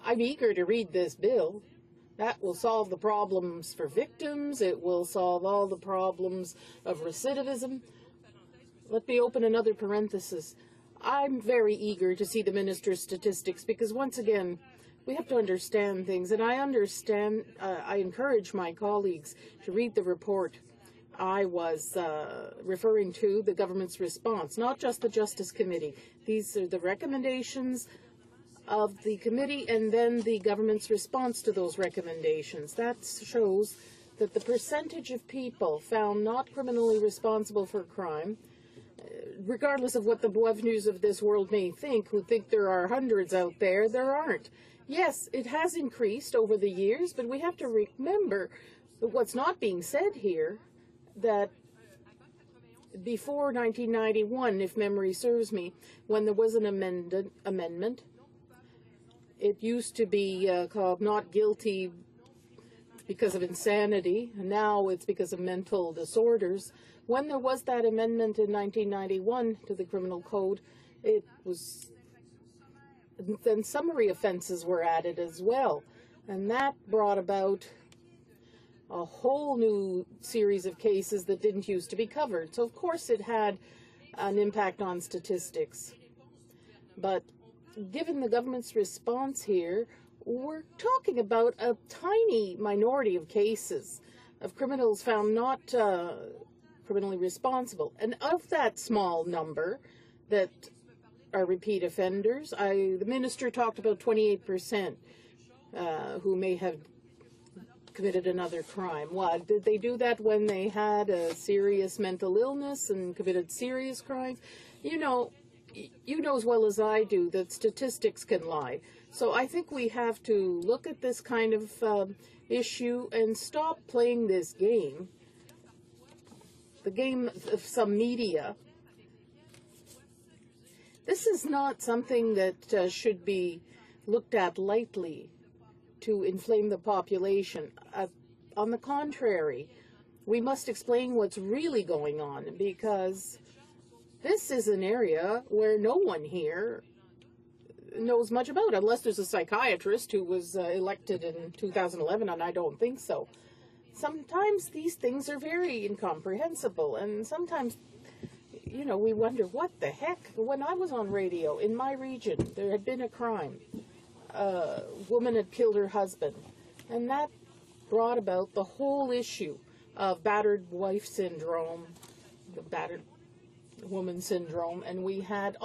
I'm eager to read this bill. That will solve the problems for victims. It will solve all the problems of recidivism. Let me open another parenthesis. I'm very eager to see the minister's statistics because, once again, we have to understand things. And I encourage my colleagues to read the report. I was referring to the government's response, not just the Justice Committee. These are the recommendations of the committee and then the government's response to those recommendations. That shows that the percentage of people found not criminally responsible for crime, regardless of what the Boisvenus of this world may think, who think there are hundreds out there, there aren't. Yes, it has increased over the years, but we have to remember that what's not being said here, that before 1991, if memory serves me, when there was an amendment, it used to be called not guilty because of insanity, and now it's because of mental disorders. When there was that amendment in 1991 to the criminal code, it was then summary offenses were added as well, and that brought about a whole new series of cases that didn't used to be covered. So of course it had an impact on statistics. But given the government's response here, we're talking about a tiny minority of cases of criminals found not criminally responsible. And of that small number that are repeat offenders, the minister talked about 28% who may have committed another crime. Why? Did they do that when they had a serious mental illness and committed serious crimes? You know as well as I do that statistics can lie. So I think we have to look at this kind of issue and stop playing this game, the game of some media. This is not something that should be looked at lightly to inflame the population. On the contrary, we must explain what's really going on, because this is an area where no one here knows much about, unless there's a psychiatrist who was elected in 2011, and I don't think so. Sometimes these things are very incomprehensible, and sometimes, we wonder, what the heck? When I was on radio in my region, there had been a crime. A woman had killed her husband, and that brought about the whole issue of battered wife syndrome, the battered woman syndrome, and we had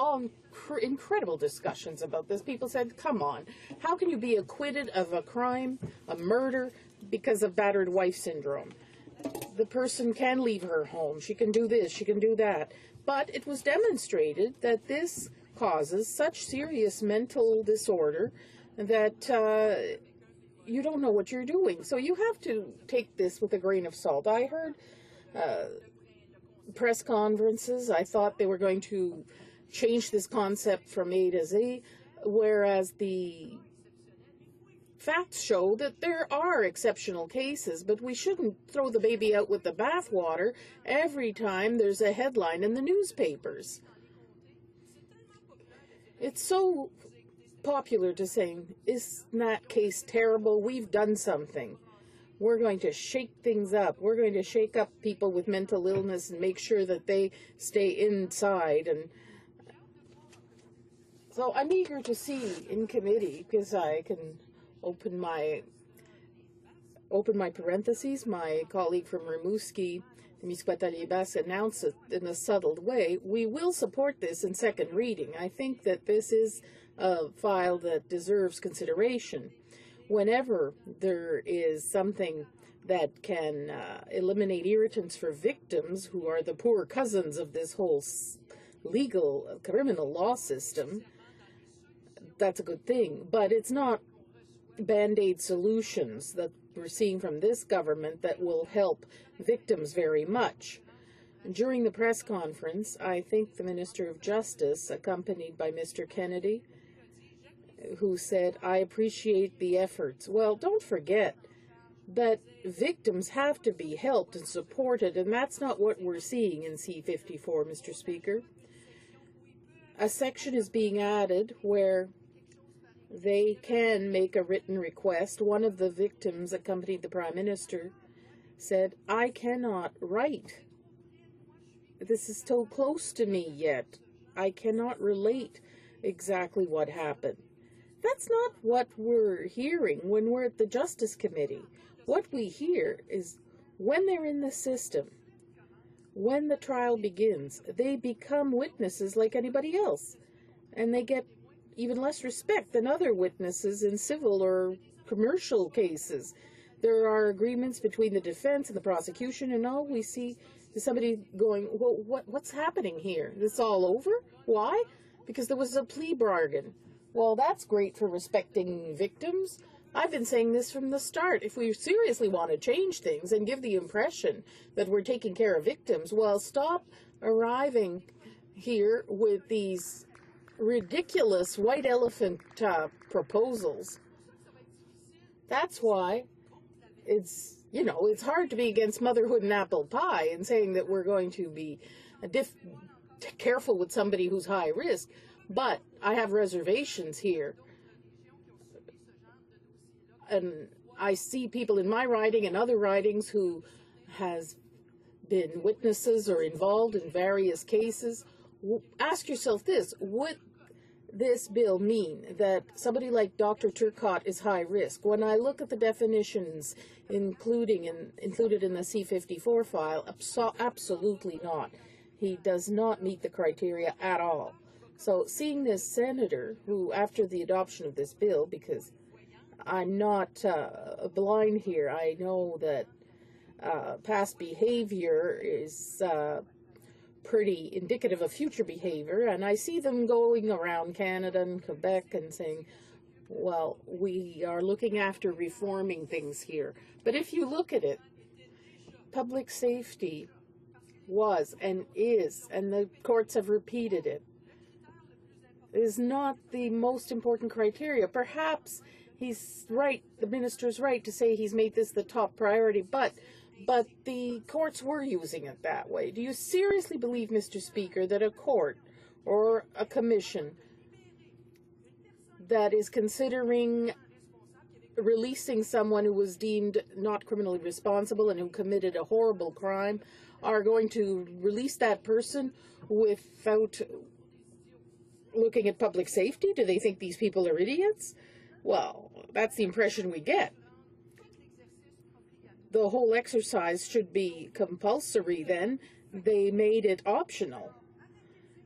incredible discussions about this. People said, come on, how can you be acquitted of a crime, a murder, because of battered wife syndrome? The person can leave her home, she can do this, she can do that, but it was demonstrated that this causes such serious mental disorder that you don't know what you're doing. So you have to take this with a grain of salt. I heard press conferences. I thought they were going to change this concept from A to Z, whereas the facts show that there are exceptional cases, but we shouldn't throw the baby out with the bathwater every time there's a headline in the newspapers. It's so popular to say, isn't that case terrible? We've done something. We're going to shake things up. We're going to shake up people with mental illness and make sure that they stay inside. And so I'm eager to see in committee, because I can open my parentheses. My colleague from Rimouski, Témiscouata-Libas, announced it in a subtle way. We will support this in second reading. I think that this is a file that deserves consideration. Whenever there is something that can eliminate irritants for victims, who are the poor cousins of this whole legal criminal law system, that's a good thing. But it's not Band-Aid solutions that we're seeing from this government that will help victims very much. During the press conference, I think the Minister of Justice, accompanied by Mr. Kennedy, who said, I appreciate the efforts. Well, don't forget that victims have to be helped and supported, and that's not what we're seeing in C-54, Mr. Speaker. A section is being added where they can make a written request. One of the victims, accompanied the Prime Minister, said, I cannot write. This is so close to me yet. I cannot relate exactly what happened. That's not what we're hearing when we're at the Justice Committee. What we hear is when they're in the system, when the trial begins, they become witnesses like anybody else, and they get even less respect than other witnesses in civil or commercial cases. There are agreements between the defense and the prosecution, and all we see is somebody going, well, what's happening here? Is this all over? Why? Because there was a plea bargain. Well, that's great for respecting victims. I've been saying this from the start. If we seriously want to change things and give the impression that we're taking care of victims, well, stop arriving here with these ridiculous white elephant proposals. That's why it's, you know, it's hard to be against motherhood and apple pie and saying that we're going to be careful with somebody who's high risk, but I have reservations here. And I see people in my riding and other ridings who has been witnesses or involved in various cases. Ask yourself this: would this bill mean that somebody like Dr. Turcotte is high risk? When I look at the definitions included in the C-54 file, absolutely not. He does not meet the criteria at all. So seeing this senator who, after the adoption of this bill, because I'm not blind here, I know that past behavior is pretty indicative of future behavior, and I see them going around Canada and Quebec and saying, well, we are looking after reforming things here. But if you look at it, public safety was and is, and the courts have repeated it, is not the most important criteria. Perhaps he's right, the minister's right to say he's made this the top priority, but the courts were using it that way. Do you seriously believe, Mr. Speaker, that a court or a commission that is considering releasing someone who was deemed not criminally responsible and who committed a horrible crime are going to release that person without looking at public safety? Do they think these people are idiots? Well, that's the impression we get. The whole exercise should be compulsory then. They made it optional.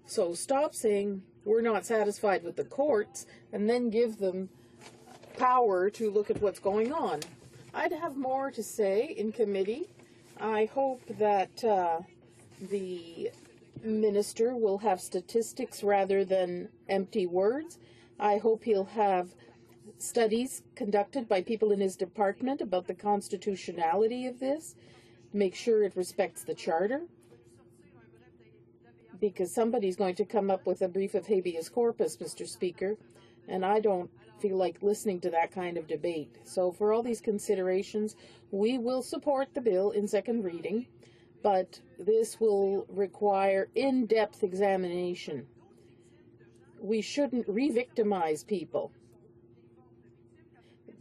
So stop saying we're not satisfied with the courts and then give them power to look at what's going on. I'd have more to say in committee. I hope that the minister will have statistics rather than empty words. I hope he'll have studies conducted by people in his department about the constitutionality of this, make sure it respects the charter, because somebody's going to come up with a brief of habeas corpus, Mr. Speaker, and I don't feel like listening to that kind of debate. So for all these considerations, we will support the bill in second reading, but this will require in-depth examination. We shouldn't re-victimize people,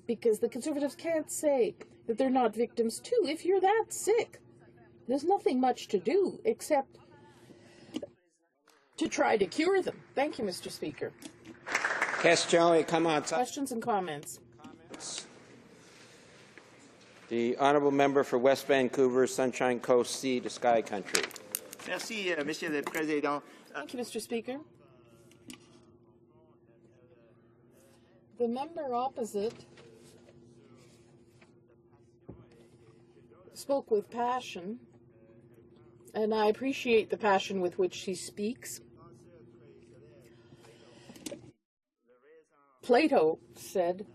because the Conservatives can't say that they're not victims too. If you're that sick, there's nothing much to do except to try to cure them. Thank you, Mr. Speaker. Questions and comments?
The honourable member for West Vancouver, Sunshine Coast Sea to Sky Country.
Merci, Monsieur le Président.
Thank you, Mr. Speaker. The member opposite spoke with passion, and I appreciate the passion with which she speaks. Plato said,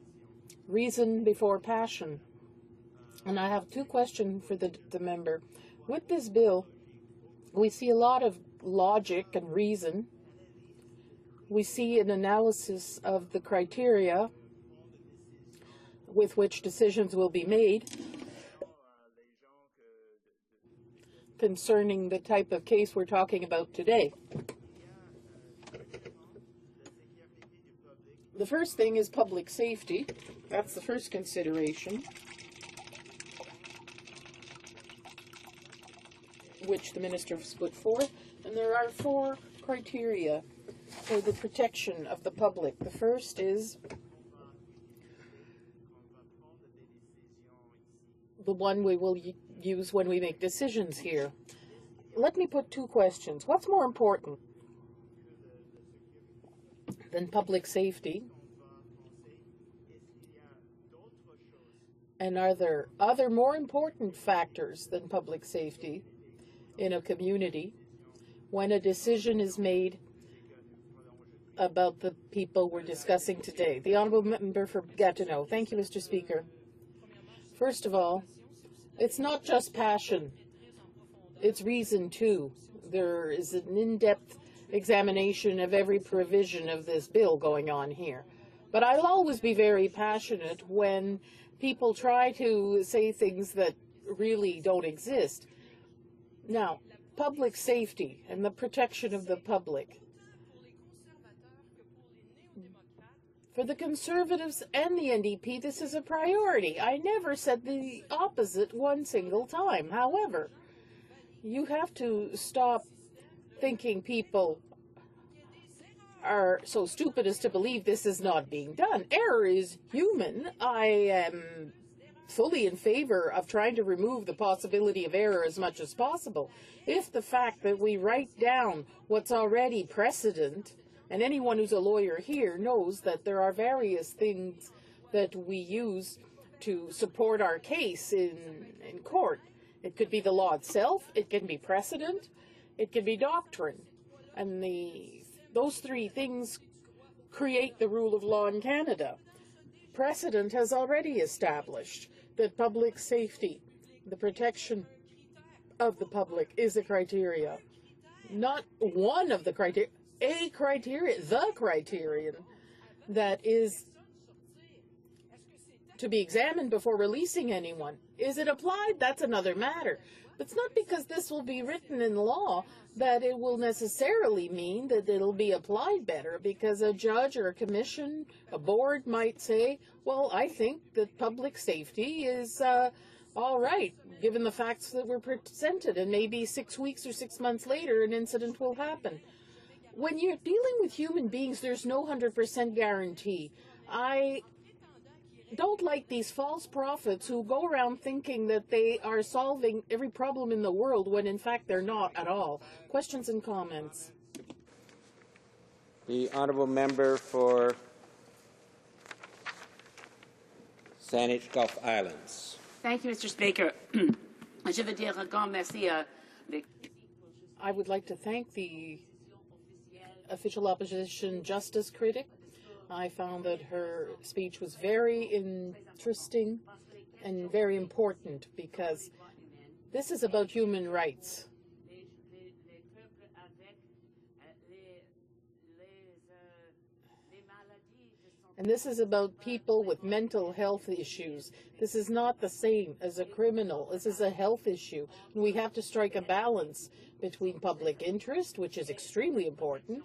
reason before passion. And I have two questions for the member. With this bill, we see a lot of logic and reason. We see an analysis of the criteria with which decisions will be made concerning the type of case we're talking about today. The first thing is public safety. That's the first consideration, which the minister has put forth. And there are 4 criteria for the protection of the public. The first is the one we will use when we make decisions here. Let me put 2 questions. What's more important than public safety? And are there other more important factors than public safety in a community when a decision is made about the people we're discussing today? The honourable member for Gatineau. Thank you, Mr. Speaker. First of all, it's not just passion. It's reason, too. There is an in-depth examination of every provision of this bill going on here. But I'll always be very passionate when people try to say things that really don't exist. Now, public safety and the protection of the public. For the Conservatives and the NDP, this is a priority. I never said the opposite one single time. However, you have to stop thinking people are so stupid as to believe this is not being done. Error is human. I am fully in favor of trying to remove the possibility of error as much as possible. If the fact that we write down what's already precedent, and anyone who's a lawyer here knows that there are various things that we use to support our case in court. It could be the law itself, it can be precedent, it can be doctrine. And those three things create the rule of law in Canada. Precedent has already established that public safety, the protection of the public, is a criteria. Not one of the criteria, a criteria, the criterion that is to be examined before releasing anyone. Is it applied? That's another matter. But it's not because this will be written in law that it will necessarily mean that it'll be applied better, because a judge or a commission, a board might say, well, I think that public safety is all right, given the facts that were presented, and maybe 6 weeks or 6 months later an incident will happen. When you're dealing with human beings, there's no 100% guarantee. I don't like these false prophets who go around thinking that they are solving every problem in the world when in fact they're not at all. Questions and comments?
The honourable member for Saanich Gulf Islands.
Thank you, Mr. Speaker. Je veux dire un grand merci à
I would like to thank the official opposition justice critic. I found that her speech was very interesting and very important, because this is about human rights. And this is about people with mental health issues. This is not the same as a criminal. This is a health issue. And we have to strike a balance between public interest, which is extremely important,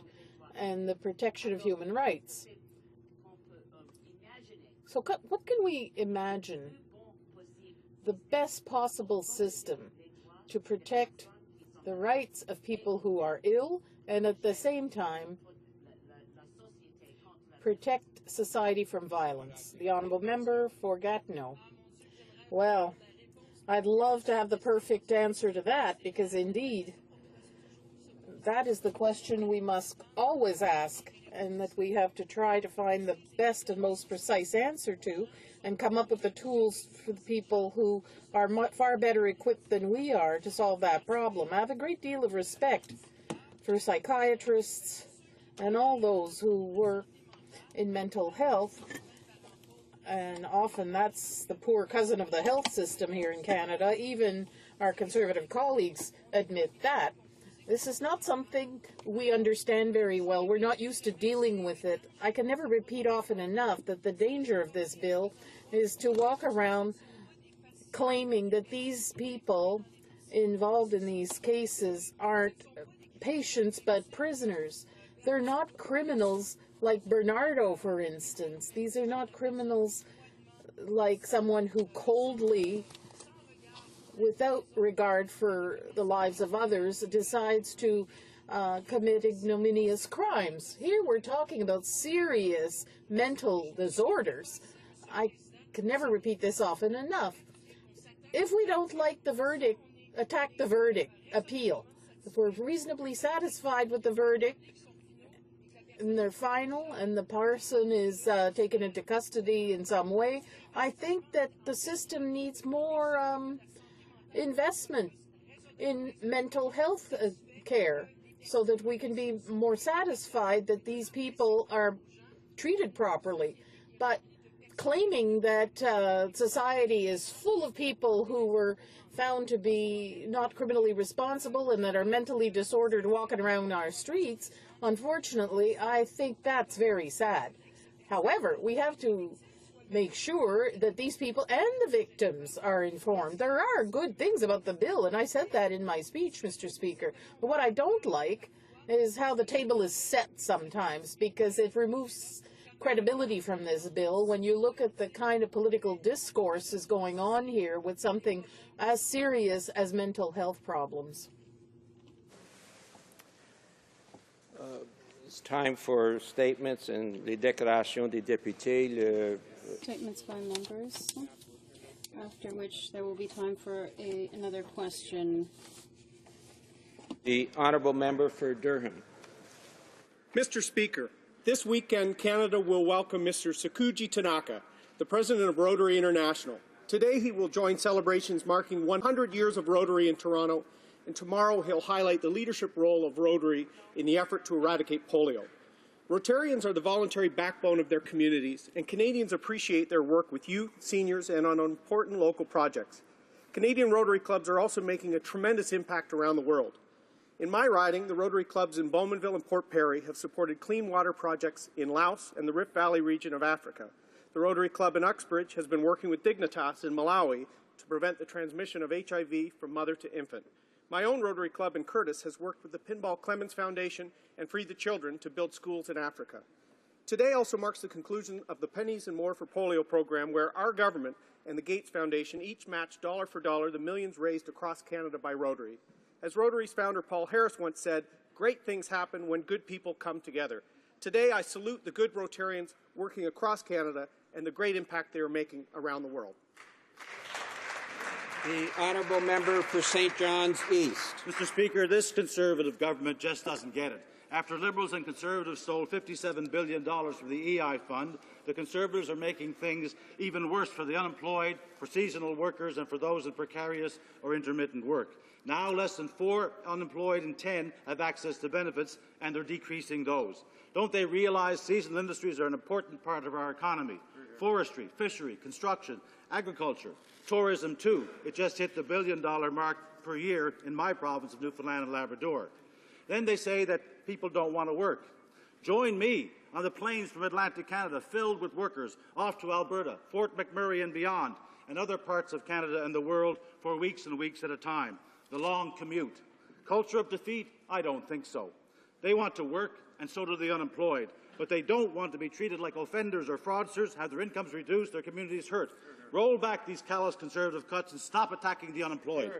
and the protection of human rights. So what can we imagine the best possible system to protect the rights of people who are ill and at the same time protect society from violence? The honourable member for Gatineau. Well, I'd love to have the perfect answer to that, because indeed that is the question we must always ask, and that we have to try to find the best and most precise answer to, and come up with the tools for the people who are far better equipped than we are to solve that problem. I have a great deal of respect for psychiatrists and all those who work in mental health, and often that's the poor cousin of the health system here in Canada. Even our Conservative colleagues admit that. This is not something we understand very well. We're not used to dealing with it. I can never repeat often enough that the danger of this bill is to walk around claiming that these people involved in these cases aren't patients but prisoners. They're not criminals like Bernardo, for instance. These are not criminals like someone who coldly, without regard for the lives of others, decides to commit ignominious crimes. Here we're talking about serious mental disorders. I can never repeat this often enough. If we don't like the verdict, attack the verdict, appeal. If we're reasonably satisfied with the verdict and they're final and the person is taken into custody in some way, I think that the system needs more investment in mental health care, so that we can be more satisfied that these people are treated properly. But claiming that society is full of people who were found to be not criminally responsible and that are mentally disordered walking around our streets, unfortunately, I think that's very sad. However, we have to make sure that these people and the victims are informed. There are good things about the bill, and I said that in my speech, Mr. Speaker. But what I don't like is how the table is set sometimes, because it removes credibility from this bill when you look at the kind of political discourse is going on here with something as serious as mental health problems.
It's time for statements and les déclarations des députés.
Statements by members, after which there will be time for another question.
The honourable member for Durham.
Mr. Speaker, this weekend Canada will welcome Mr. Sakuji Tanaka, the President of Rotary International. Today he will join celebrations marking 100 years of Rotary in Toronto, and tomorrow he'll highlight the leadership role of Rotary in the effort to eradicate polio. Rotarians are the voluntary backbone of their communities, and Canadians appreciate their work with youth, seniors, and on important local projects. Canadian Rotary clubs are also making a tremendous impact around the world. In my riding, the Rotary clubs in Bowmanville and Port Perry have supported clean water projects in Laos and the Rift Valley region of Africa. The Rotary Club in Uxbridge has been working with Dignitas in Malawi to prevent the transmission of HIV from mother to infant. My own Rotary Club in Curtis has worked with the Pinball Clemens Foundation and Free the Children to build schools in Africa. Today also marks the conclusion of the Pennies and More for Polio program, where our government and the Gates Foundation each matched dollar for dollar the millions raised across Canada by Rotary. As Rotary's founder Paul Harris once said, "Great things happen when good people come together." Today I salute the good Rotarians working across Canada and the great impact they are making around the world.
The honourable member for St. John's East.
Mr. Speaker, this Conservative government just doesn't get it. After Liberals and Conservatives stole $57 billion from the EI fund, the Conservatives are making things even worse for the unemployed, for seasonal workers, and for those in precarious or intermittent work. Now less than 4 unemployed in 10 have access to benefits, and they're decreasing those. Don't they realize seasonal industries are an important part of our economy? Forestry, fishery, construction, agriculture, tourism too. It just hit the $1 billion mark per year in my province of Newfoundland and Labrador. Then they say that people don't want to work. Join me on the plains from Atlantic Canada filled with workers off to Alberta, Fort McMurray and beyond, and other parts of Canada and the world for weeks and weeks at a time. The long commute. Culture of defeat? I don't think so. They want to work, and so do the unemployed. But they don't want to be treated like offenders or fraudsters, have their incomes reduced, their communities hurt. Roll back these callous Conservative cuts and stop attacking the unemployed.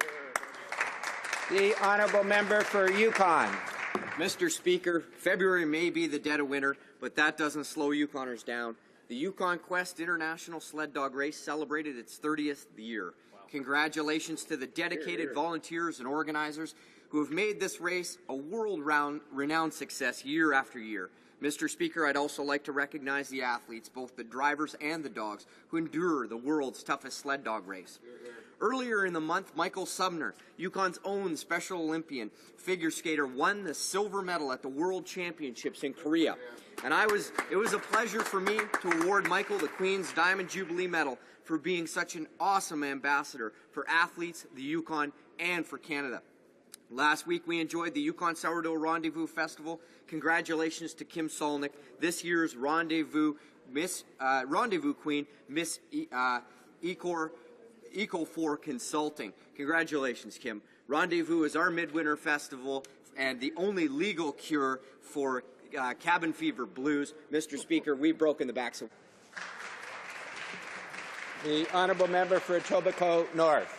The honourable member for Yukon.
Mr. Speaker, February may be the dead of winter, but that doesn't slow Yukoners down. The Yukon Quest International Sled Dog Race celebrated its 30th year. Wow. Congratulations to the dedicated volunteers and organizers who have made this race a world-renowned success year after year. Mr. Speaker, I'd also like to recognize the athletes, both the drivers and the dogs, who endure the world's toughest sled dog race. Earlier in the month, Michael Sumner, Yukon's own Special Olympian figure skater, won the silver medal at the World Championships in Korea. And it was a pleasure for me to award Michael the Queen's Diamond Jubilee Medal for being such an awesome ambassador for athletes, the Yukon, and for Canada. Last week, we enjoyed the Yukon Sourdough Rendezvous Festival. Congratulations to Kim Solnick, this year's Rendezvous Queen, Miss Eco4 Consulting. Congratulations, Kim. Rendezvous is our midwinter festival and the only legal cure for cabin fever blues. Mr. Speaker, we've broken the backs of...
The honourable member for Etobicoke North.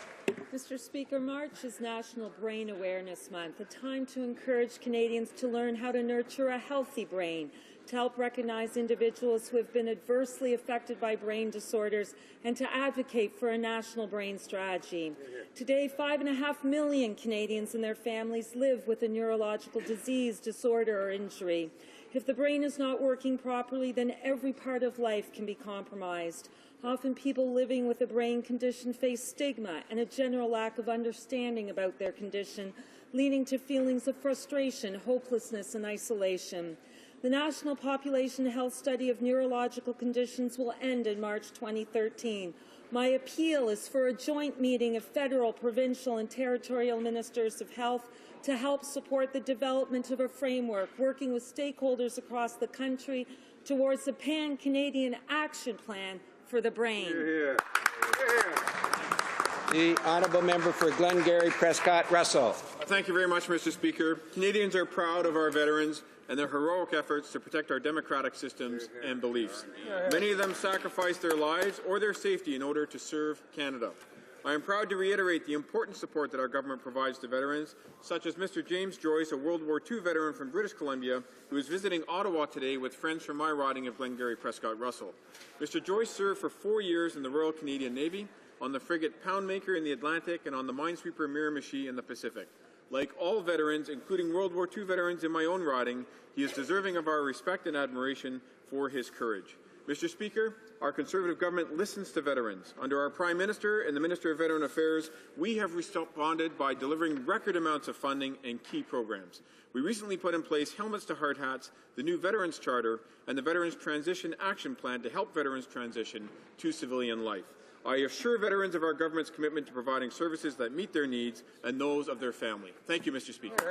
Mr. Speaker, March is National Brain Awareness Month, a time to encourage Canadians to learn how to nurture a healthy brain, to help recognize individuals who have been adversely affected by brain disorders, and to advocate for a national brain strategy. Today, 5.5 million Canadians and their families live with a neurological disease, disorder, or injury. If the brain is not working properly, then every part of life can be compromised. Often people living with a brain condition face stigma and a general lack of understanding about their condition, leading to feelings of frustration, hopelessness, and isolation. The National Population Health Study of Neurological Conditions will end in March 2013. My appeal is for a joint meeting of federal, provincial, and territorial ministers of health to help support the development of a framework working with stakeholders across the country towards a pan-Canadian action plan for the brain.
The honourable member for Glengarry Prescott Russell.
Thank you very much, Mr. Speaker. Canadians are proud of our veterans and their heroic efforts to protect our democratic systems and beliefs. Many of them sacrificed their lives or their safety in order to serve Canada. I am proud to reiterate the important support that our government provides to veterans, such as Mr. James Joyce, a World War II veteran from British Columbia, who is visiting Ottawa today with friends from my riding of Glengarry Prescott Russell. Mr. Joyce served for 4 years in the Royal Canadian Navy, on the frigate Poundmaker in the Atlantic, and on the minesweeper Miramichi in the Pacific. Like all veterans, including World War II veterans in my own riding, he is deserving of our respect and admiration for his courage. Mr. Speaker, our Conservative government listens to veterans. Under our Prime Minister and the Minister of Veteran Affairs, we have responded by delivering record amounts of funding and key programs. We recently put in place Helmets to Hard Hats, the new Veterans Charter, and the Veterans Transition Action Plan to help veterans transition to civilian life. I assure veterans of our government's commitment to providing services that meet their needs and those of their family. Thank you, Mr. Speaker.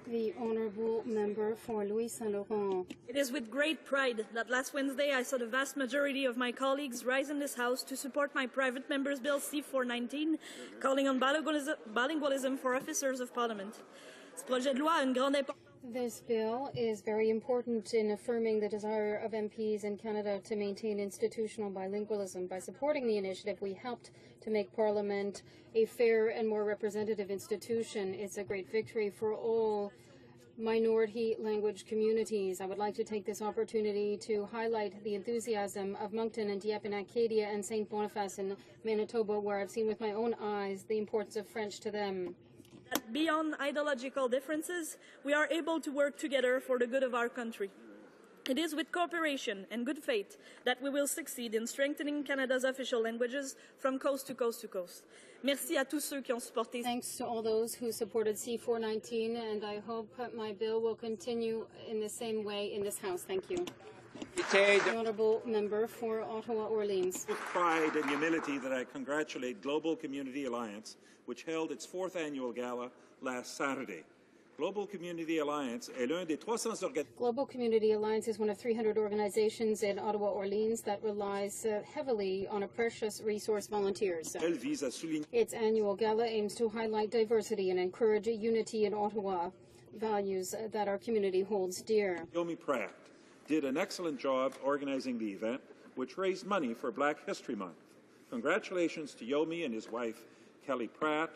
The honourable member for Louis Saint Laurent.
It is with great pride that last Wednesday I saw the vast majority of my colleagues rise in this House to support my private member's bill C-419, calling on bilingualism for officers of Parliament. Ce projet de loi a une grande importance.
This bill is very important in affirming the desire of MPs in Canada to maintain institutional bilingualism. By supporting the initiative, we helped to make Parliament a fair and more representative institution. It's a great victory for all minority language communities. I would like to take this opportunity to highlight the enthusiasm of Moncton and Dieppe in Acadia and St. Boniface in Manitoba, where I've seen with my own eyes the importance of French to them.
Beyond ideological differences, we are able to work together for the good of our country. It is with cooperation and good faith that we will succeed in strengthening Canada's official languages from coast to coast to coast. Merci à tous ceux qui ont supporté.
Thanks to all those who supported C-419, and I hope my bill will continue in the same way in this House. Thank you. The honourable member for Ottawa-Orleans.
With pride and humility that I congratulate Global Community Alliance, which held its 4th annual gala last Saturday. Global Community Alliance est l'un des 300
Global Community Alliance is one of 300 organizations in Ottawa-Orleans that relies heavily on a precious resource, volunteers. Its annual gala aims to highlight diversity and encourage unity in Ottawa, values that our community holds dear.
Yomi Pratt did an excellent job organizing the event, which raised money for Black History Month. Congratulations to Yomi and his wife, Kelly Pratt,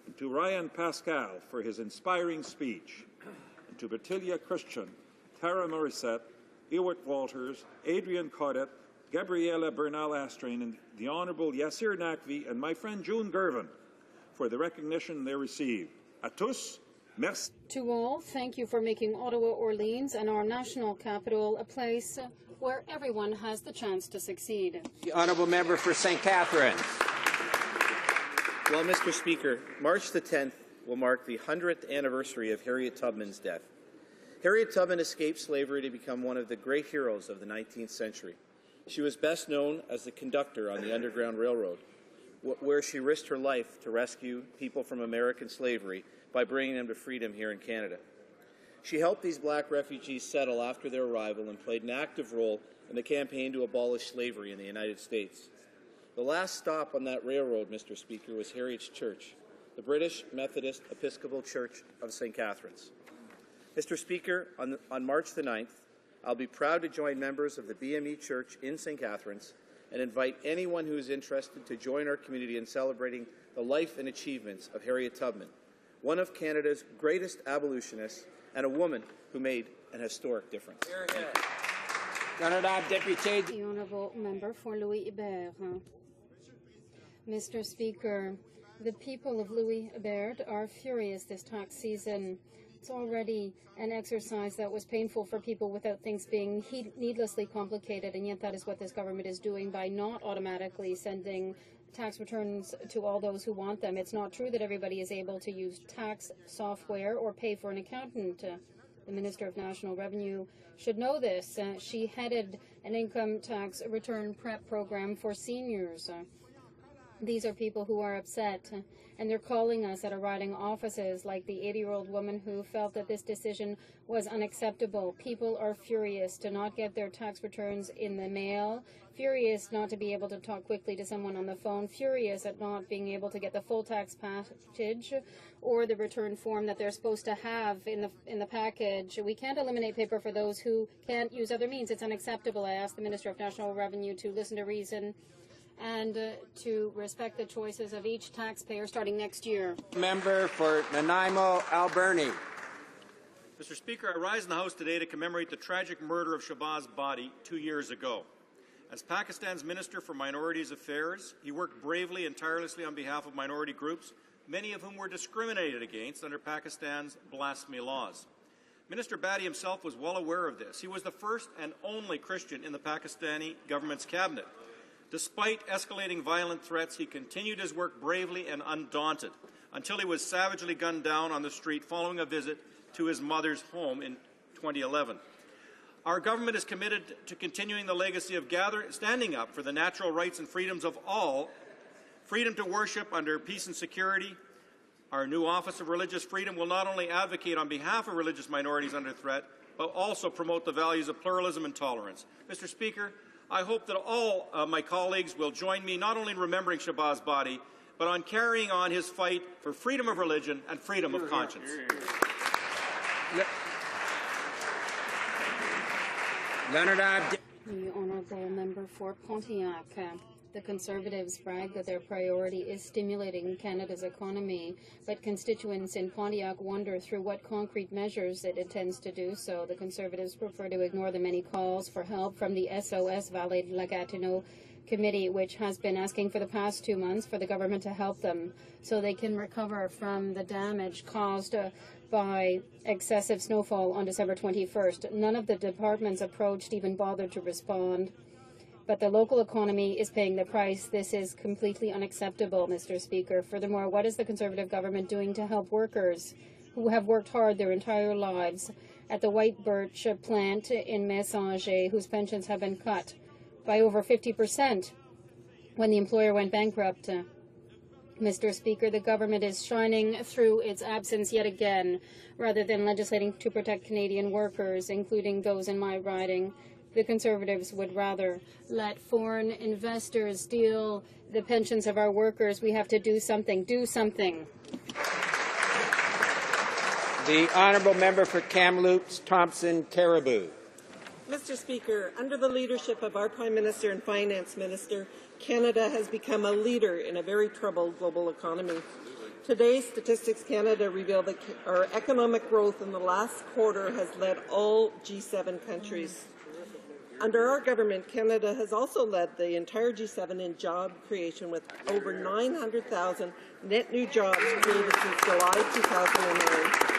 and to Ryan Pascal for his inspiring speech, and to Bertilia Christian, Tara Morissette, Ewart Walters, Adrian Codet, Gabriela Bernal-Astrain, and the Honourable Yassir Naqvi and my friend June Gervin for the recognition they received. À tous, merci.
To all, thank you for making Ottawa-Orleans and our national capital a place where everyone has the chance to succeed.
The honourable member for St. Catharines.
Well, Mr. Speaker, March the 10th will mark the 100th anniversary of Harriet Tubman's death. Harriet Tubman escaped slavery to become one of the great heroes of the 19th century. She was best known as the conductor on the Underground Railroad, where she risked her life to rescue people from American slavery by bringing them to freedom here in Canada. She helped these black refugees settle after their arrival and played an active role in the campaign to abolish slavery in the United States. The last stop on that railroad, Mr. Speaker, was Harriet's church, the British Methodist Episcopal Church of St. Catharines. Mr. Speaker, on March the 9th, I'll be proud to join members of the BME Church in St. Catharines and invite anyone who is interested to join our community in celebrating the life and achievements of Harriet Tubman, one of Canada's greatest abolitionists and a woman who made an historic difference.
The honourable member for Louis-Hébert. Mr. Speaker, the people of Louis-Hébert are furious this tax season. It's already an exercise that was painful for people without things being needlessly complicated, and yet that is what this government is doing by not automatically sending tax returns to all those who want them. It's not true that everybody is able to use tax software or pay for an accountant. The Minister of National Revenue should know this. She headed an income tax return prep program for seniors. These are people who are upset, and they're calling us at our riding offices, like the 80-year-old woman who felt that this decision was unacceptable. People are furious to not get their tax returns in the mail, furious not to be able to talk quickly to someone on the phone, furious at not being able to get the full tax package or the return form that they're supposed to have in the package. We can't eliminate paper for those who can't use other means. It's unacceptable. I ask the Minister of National Revenue to listen to reason and to respect the choices of each taxpayer starting next year.
Member for Nanaimo, Alberni.
Mr. Speaker, I rise in the House today to commemorate the tragic murder of Shahbaz Bhatti 2 years ago. As Pakistan's Minister for Minorities Affairs, he worked bravely and tirelessly on behalf of minority groups, many of whom were discriminated against under Pakistan's blasphemy laws. Minister Bhatti himself was well aware of this. He was the first and only Christian in the Pakistani government's cabinet. Despite escalating violent threats, he continued his work bravely and undaunted until he was savagely gunned down on the street following a visit to his mother's home in 2011. Our government is committed to continuing the legacy of standing up for the natural rights and freedoms of all, freedom to worship under peace and security. Our new Office of Religious Freedom will not only advocate on behalf of religious minorities under threat, but also promote the values of pluralism and tolerance. Mr. Speaker, I hope that all my colleagues will join me not only in remembering Shahbaz Bhatti, but on carrying on his fight for freedom of religion and freedom of conscience.
Leonard Abd.
The honourable member for Pontiac. The Conservatives brag that their priority is stimulating Canada's economy, but constituents in Pontiac wonder through what concrete measures it intends to do so. The Conservatives prefer to ignore the many calls for help from the SOS Vallée de la Gatineau committee, which has been asking for the past 2 months for the government to help them so they can recover from the damage caused by excessive snowfall on December 21st. None of the departments approached even bothered to respond. But the local economy is paying the price. This is completely unacceptable, Mr. Speaker. Furthermore, what is the Conservative government doing to help workers who have worked hard their entire lives at the White Birch plant in Messanger, whose pensions have been cut by over 50% when the employer went bankrupt? Mr. Speaker, the government is shining through its absence yet again, rather than legislating to protect Canadian workers, including those in my riding. The Conservatives would rather let foreign investors steal the pensions of our workers. We have to do something. Do something.
The honourable member for Kamloops, Thompson, Caribou.
Mr. Speaker, under the leadership of our Prime Minister and Finance Minister, Canada has become a leader in a very troubled global economy. Today, Statistics Canada revealed that our economic growth in the last quarter has led all G7 countries. Under our government, Canada has also led the entire G7 in job creation, with over 900,000 net new jobs created since July 2009.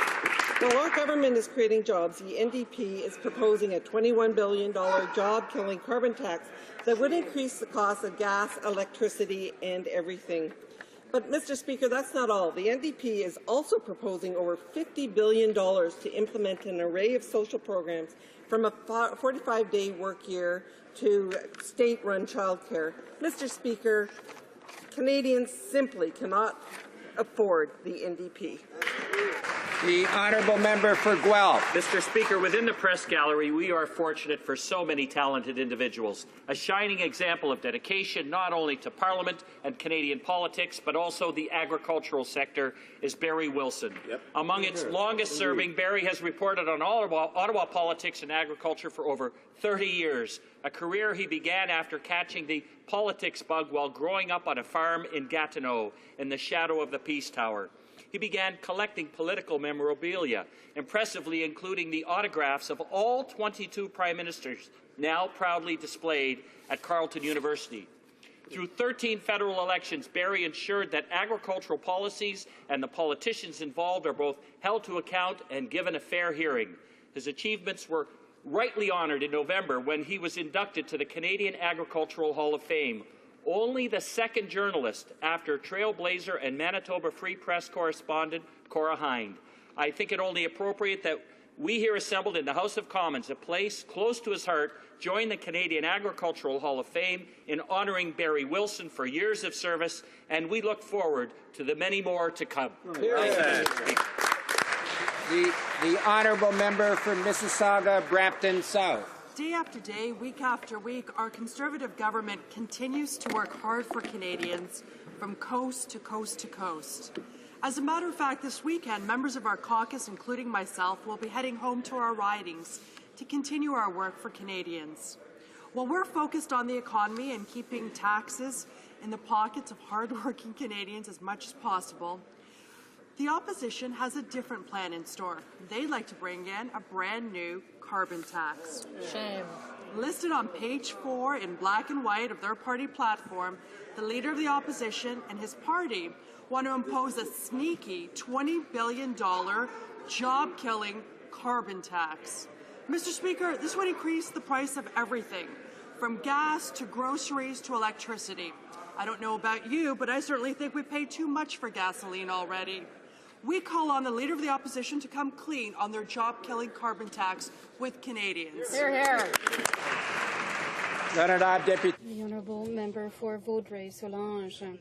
While our government is creating jobs, the NDP is proposing a $21 billion job-killing carbon tax that would increase the cost of gas, electricity, and everything. But, Mr. Speaker, that's not all. The NDP is also proposing over $50 billion to implement an array of social programs, from a 45-day work year to state-run childcare. Mr. Speaker, Canadians simply cannot afford the NDP.
The honourable member for Guelph.
Mr. Speaker, within the press gallery, we are fortunate for so many talented individuals. A shining example of dedication not only to Parliament and Canadian politics, but also the agricultural sector is Barry Wilson. Among its longest-serving, Barry has reported on Ottawa politics and agriculture for over 30 years, a career he began after catching the politics bug while growing up on a farm in Gatineau in the shadow of the Peace Tower. He began collecting political memorabilia, impressively including the autographs of all 22 prime ministers, now proudly displayed at Carleton University. Through 13 federal elections, Barry ensured that agricultural policies and the politicians involved are both held to account and given a fair hearing. His achievements were rightly honoured in November when he was inducted to the Canadian Agricultural Hall of Fame, only the second journalist after trailblazer and Manitoba Free Press correspondent Cora Hind. I think it only appropriate that we here assembled in the House of Commons, a place close to his heart, join the Canadian Agricultural Hall of Fame in honouring Barry Wilson for years of service, and we look forward to the many more to come.
The honourable member for Mississauga, Brampton South.
Day after day, week after week, our Conservative government continues to work hard for Canadians from coast to coast to coast. As a matter of fact, this weekend, members of our caucus, including myself, will be heading home to our ridings to continue our work for Canadians. While we're focused on the economy and keeping taxes in the pockets of hard-working Canadians as much as possible, the opposition has a different plan in store. They'd like to bring in a brand new carbon tax.
Shame.
Listed on page 4 in black and white of their party platform, the Leader of the Opposition and his party want to impose a sneaky $20 billion job-killing carbon tax. Mr. Speaker, this would increase the price of everything, from gas to groceries to electricity. I don't know about you, but I certainly think we pay too much for gasoline already. We call on the Leader of the Opposition to come clean on their job-killing carbon tax with Canadians.
Hear, hear.
The honourable member for Vaudreuil-Soulanges.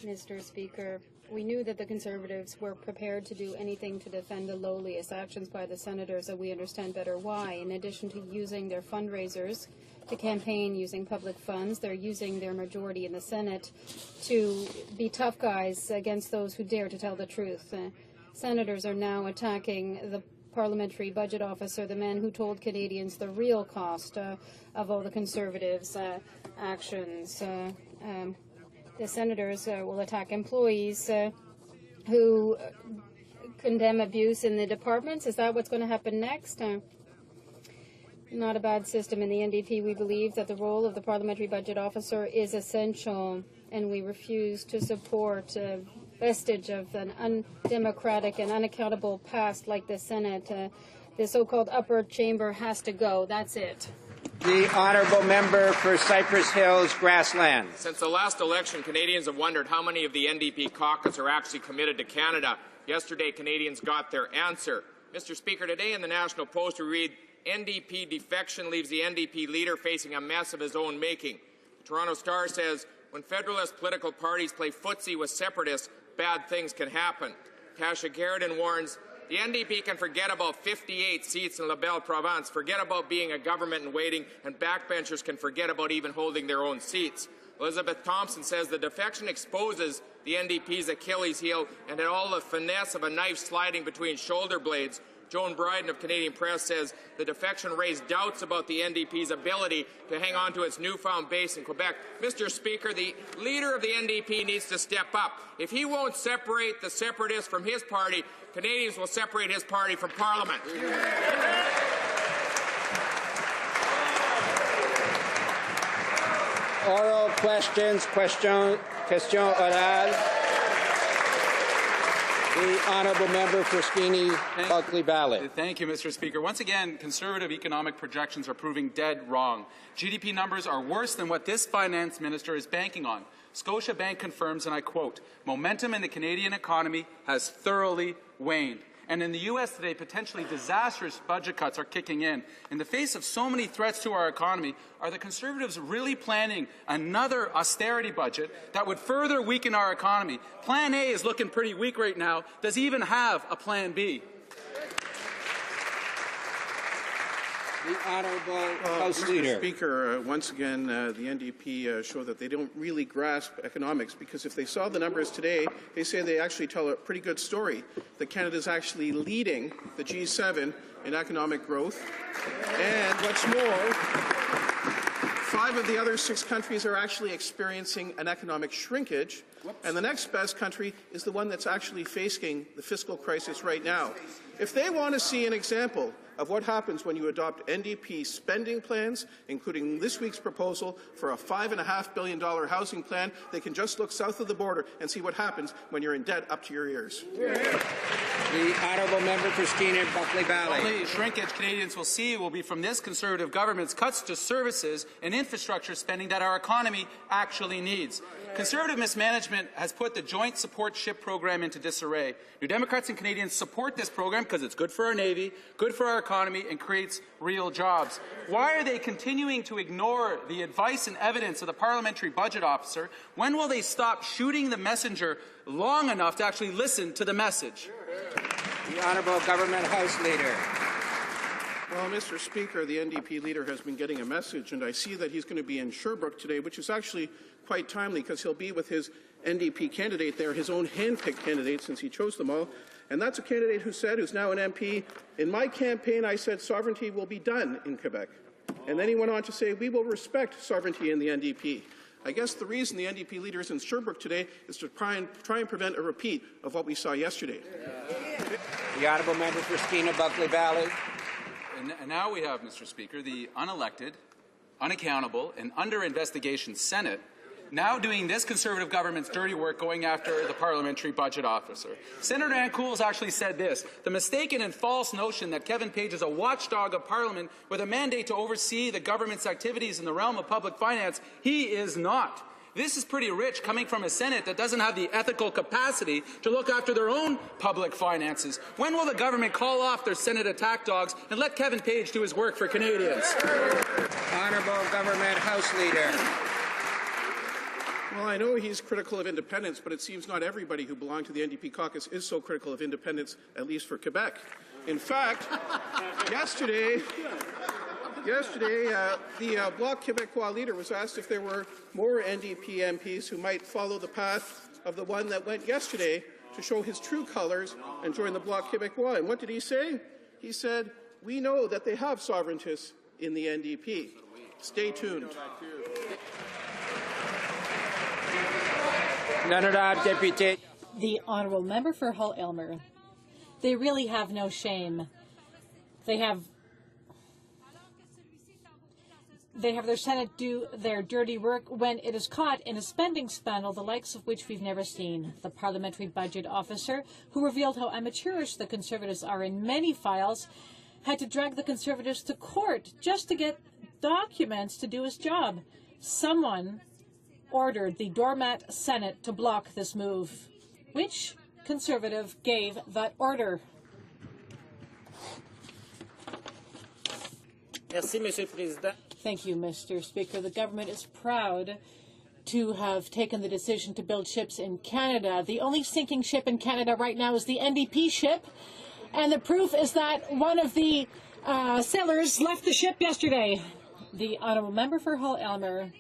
Mr. Speaker, we knew that the Conservatives were prepared to do anything to defend the lowliest actions by the senators, and we understand better why. In addition to using their fundraisers to campaign using public funds, they're using their majority in the Senate to be tough guys against those who dare to tell the truth. Senators are now attacking the parliamentary budget officer, the man who told Canadians the real cost of all the Conservatives' actions. The senators will attack employees who condemn abuse in the departments. Is that what's going to happen next? Not a bad system. In the NDP, we believe that the role of the parliamentary budget officer is essential, and we refuse to support a vestige of an undemocratic and unaccountable past like the Senate. The so-called upper chamber has to go. That's it.
The honourable member for Cypress Hills, Grassland.
Since the last election, Canadians have wondered how many of the NDP caucus are actually committed to Canada. Yesterday, Canadians got their answer. Mr. Speaker, today in the National Post we read, NDP defection leaves the NDP leader facing a mess of his own making. The Toronto Star says, when Federalist political parties play footsie with separatists, bad things can happen. Tasha Garrison warns, the NDP can forget about 58 seats in La Belle Province, forget about being a government in waiting, and backbenchers can forget about even holding their own seats. Elizabeth Thompson says the defection exposes the NDP's Achilles heel and had all the finesse of a knife sliding between shoulder blades. Joan Bryden of Canadian Press says the defection raised doubts about the NDP's ability to hang on to its newfound base in Quebec. Mr. Speaker, the leader of the NDP needs to step up. If he won't separate the separatists from his party, Canadians will separate his party from Parliament.
Oral questions, question orale. The honourable member for Skeena Bulkley Valley.
Thank you, Mr. Speaker. Once again, Conservative economic projections are proving dead wrong. GDP numbers are worse than what this finance minister is banking on. Scotiabank confirms, and I quote, momentum in the Canadian economy has thoroughly waned. And in the U.S. today, potentially disastrous budget cuts are kicking in. In the face of so many threats to our economy, are the Conservatives really planning another austerity budget that would further weaken our economy? Plan A is looking pretty weak right now. Does he even have a Plan B?
The Honourable House Leader.
Mr. Speaker, once again, the NDP show that they don't really grasp economics, because if they saw the numbers today, they say they actually tell a pretty good story, that Canada is actually leading the G7 in economic growth. And what's more, 5 of the other 6 countries are actually experiencing an economic shrinkage, and the next best country is the one that's actually facing the fiscal crisis right now. If they want to see an example of what happens when you adopt NDP spending plans, including this week's proposal for a $5.5 billion housing plan, they can just look south of the border and see what happens when you're in debt up to your ears.
The honourable member for Skeena Bulkley Valley.
The only shrinkage Canadians will see will be from this Conservative government's cuts to services and infrastructure spending that our economy actually needs. Conservative mismanagement has put the Joint Support Ship program into disarray. New Democrats and Canadians support this program because it's good for our Navy, good for our economy, and creates real jobs. Why are they continuing to ignore the advice and evidence of the Parliamentary Budget Officer? When will they stop shooting the messenger long enough to actually listen to the message?
The Honourable Government House Leader.
Well, Mr. Speaker, the NDP leader has been getting a message, and I see that he's going to be in Sherbrooke today, which is actually quite timely because he'll be with his NDP candidate there, his own hand-picked candidate since he chose them all. And that's a candidate who's now an MP, in my campaign I said sovereignty will be done in Quebec. And then he went on to say we will respect sovereignty in the NDP. I guess the reason the NDP leader is in Sherbrooke today is to try and prevent a repeat of what we saw yesterday.
The Honourable Member for Skeena Buckley Valley.
And now we have, Mr. Speaker, the unelected, unaccountable, and under investigation Senate now doing this Conservative government's dirty work going after the Parliamentary Budget Officer. Senator Ann Cools actually said this: the mistaken and false notion that Kevin Page is a watchdog of Parliament with a mandate to oversee the government's activities in the realm of public finance, he is not. This is pretty rich coming from a Senate that doesn't have the ethical capacity to look after their own public finances. When will the government call off their Senate attack dogs and let Kevin Page do his work for Canadians?
Honourable Government House Leader.
Well, I know he's critical of independence, but it seems not everybody who belonged to the NDP caucus is so critical of independence, at least for Quebec. In fact, yesterday, the Bloc Québécois leader was asked if there were more NDP MPs who might follow the path of the one that went yesterday to show his true colours and join the Bloc Québécois. And what did he say? He said, "We know that they have sovereigntists in the NDP. Stay tuned."
The Honourable Member for Hull-Aylmer. They really have no shame. They have their Senate do their dirty work when it is caught in a spending scandal the likes of which we've never seen. The Parliamentary Budget Officer, who revealed how amateurish the Conservatives are in many files, had to drag the Conservatives to court just to get documents to do his job. Someone ordered the doormat Senate to block this move. Which Conservative gave that order? Thank you, Mr. Speaker. The government is proud to have taken the decision to build ships in Canada. The only sinking ship in Canada right now is the NDP ship, and the proof is that one of the sailors left the ship yesterday. The Honourable Member for Hull-Aylmer.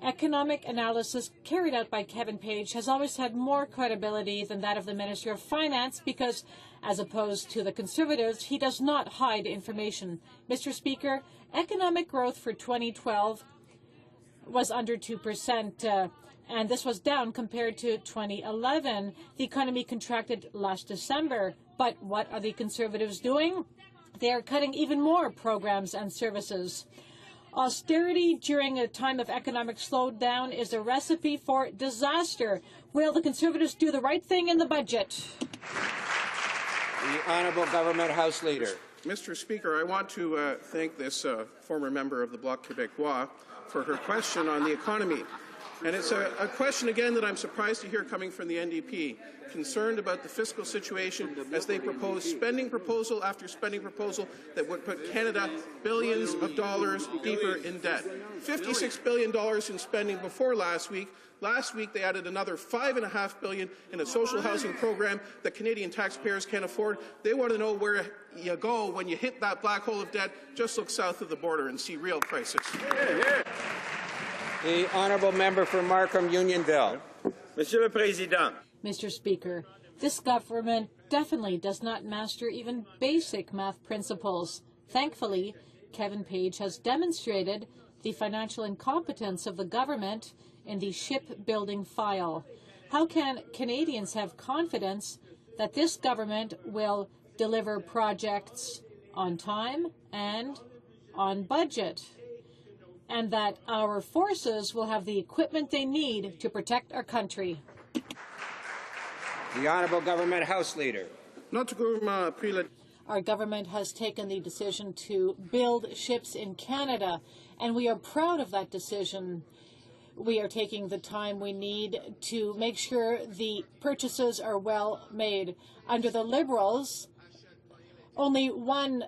Economic analysis carried out by Kevin Page has always had more credibility than that of the Minister of Finance because, as opposed to the Conservatives, he does not hide information. Mr. Speaker, economic growth for 2012 was under 2%, and this was down compared to 2011. The economy contracted last December. But what are the Conservatives doing? They are cutting even more programs and services. Austerity during a time of economic slowdown is a recipe for disaster. Will the Conservatives do the right thing in the budget?
The Honourable Government House Leader.
Mr. Speaker, I want to thank this former member of the Bloc Québécois for her question on the economy. And it's a question, again, that I'm surprised to hear coming from the NDP, concerned about the fiscal situation as they propose spending proposal after spending proposal that would put Canada billions of dollars deeper in debt. $56 billion in spending before last week. Last week, they added another $5.5 billion in a social housing program that Canadian taxpayers can't afford. They want to know where you go when you hit that black hole of debt. Just look south of the border and see real crisis.
The Honourable Member for Markham Unionville.
Monsieur le Président.
Mr. Speaker, this government definitely does not master even basic math principles. Thankfully, Kevin Page has demonstrated the financial incompetence of the government in the shipbuilding file. How can Canadians have confidence that this government will deliver projects on time and on budget, and that our forces will have the equipment they need to protect our country?
The Honourable Government House Leader.
Our government has taken the decision to build ships in Canada, and we are proud of that decision. We are taking the time we need to make sure the purchases are well made. Under the Liberals, only one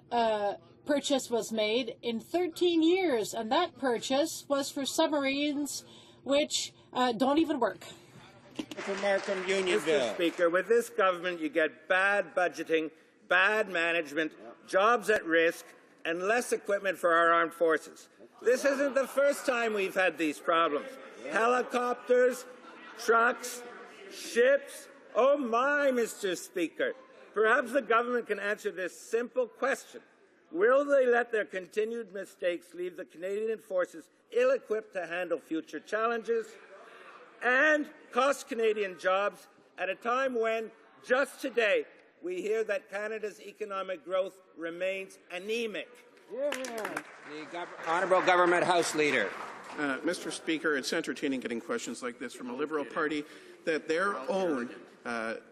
purchase was made in 13 years, and that purchase was for submarines which don't even work.
Mr. Speaker, with this government you get bad budgeting, bad management, jobs at risk, and less equipment for our armed forces. This isn't the first time we've had these problems. Helicopters, trucks, ships. Oh my, Mr. Speaker. Perhaps the government can answer this simple question. Will they let their continued mistakes leave the Canadian forces ill-equipped to handle future challenges and cost Canadian jobs at a time when, just today, we hear that Canada's economic growth remains anemic?
The Honourable Government House Leader.
Mr. Speaker, it's entertaining getting questions like this from a Liberal Party that their own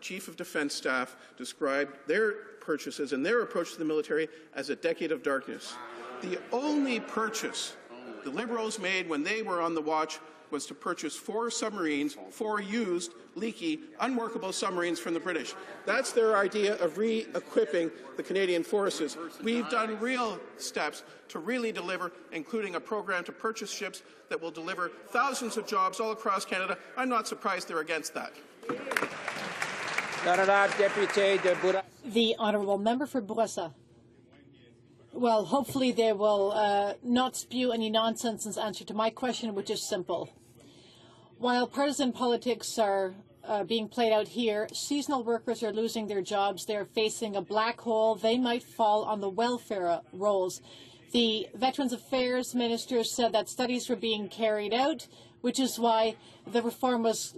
Chief of Defence Staff described their purchases and their approach to the military as a decade of darkness. The only purchase the Liberals made when they were on the watch was to purchase 4 submarines, 4 used, leaky, unworkable submarines from the British. That's their idea of re-equipping the Canadian forces. We've done real steps to really deliver, including a program to purchase ships that will deliver thousands of jobs all across Canada. I'm not surprised they're against that.
The Honourable Member for Bourassa. Well, hopefully they will not spew any nonsense in answer to my question, which is simple. While partisan politics are being played out here, seasonal workers are losing their jobs. They're facing a black hole. They might fall on the welfare rolls. The Veterans Affairs Minister said that studies were being carried out, which is why the reform is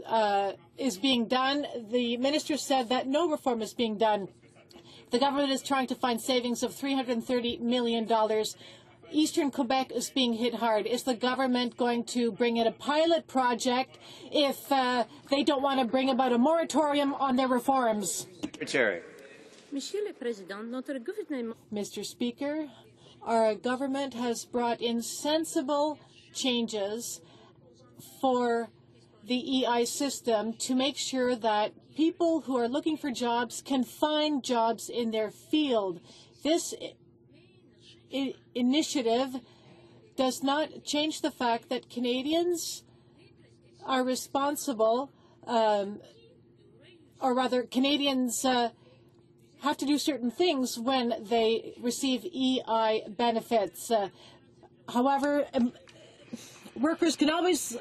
being done. The minister said that no reform is being done. The government is trying to find savings of $330 million. Eastern Quebec is being hit hard. Is the government going to bring in a pilot project if they don't want to bring about a moratorium on their reforms?
Secretary.
Mr. Speaker, our government has brought in sensible changes for the EI system to make sure that people who are looking for jobs can find jobs in their field. This initiative does not change the fact that Canadians are responsible, or rather Canadians have to do certain things when they receive EI benefits. However, workers can always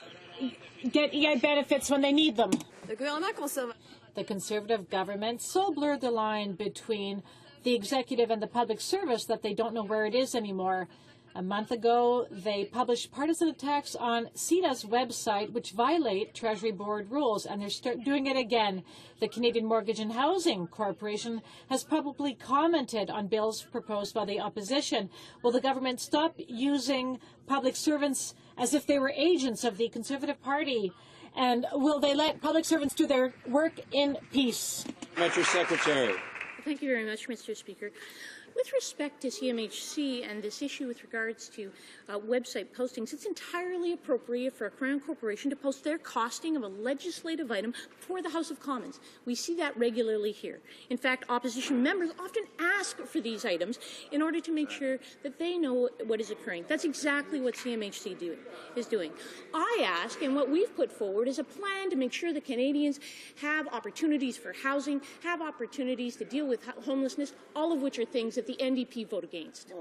get EI benefits when they need them. The Conservative government so blurred the line between the executive and the public service that they don't know where it is anymore. A month ago, they published partisan attacks on CEDA's website, which violate Treasury Board rules, and they're doing it again. The Canadian Mortgage and Housing Corporation has publicly commented on bills proposed by the opposition. Will the government stop using public servants as if they were agents of the Conservative Party? And will they let public servants do their work in peace?
Mr. Secretary.
Thank you very much, Mr. Speaker. With respect to CMHC and this issue with regards to website postings, it's entirely appropriate for a Crown Corporation to post their costing of a legislative item for the House of Commons. We see that regularly here. In fact, opposition members often ask for these items in order to make sure that they know what is occurring. That's exactly what CMHC is doing. I ask, and what we've put forward is a plan to make sure that Canadians have opportunities for housing, have opportunities to deal with homelessness, all of which are things that the NDP vote against.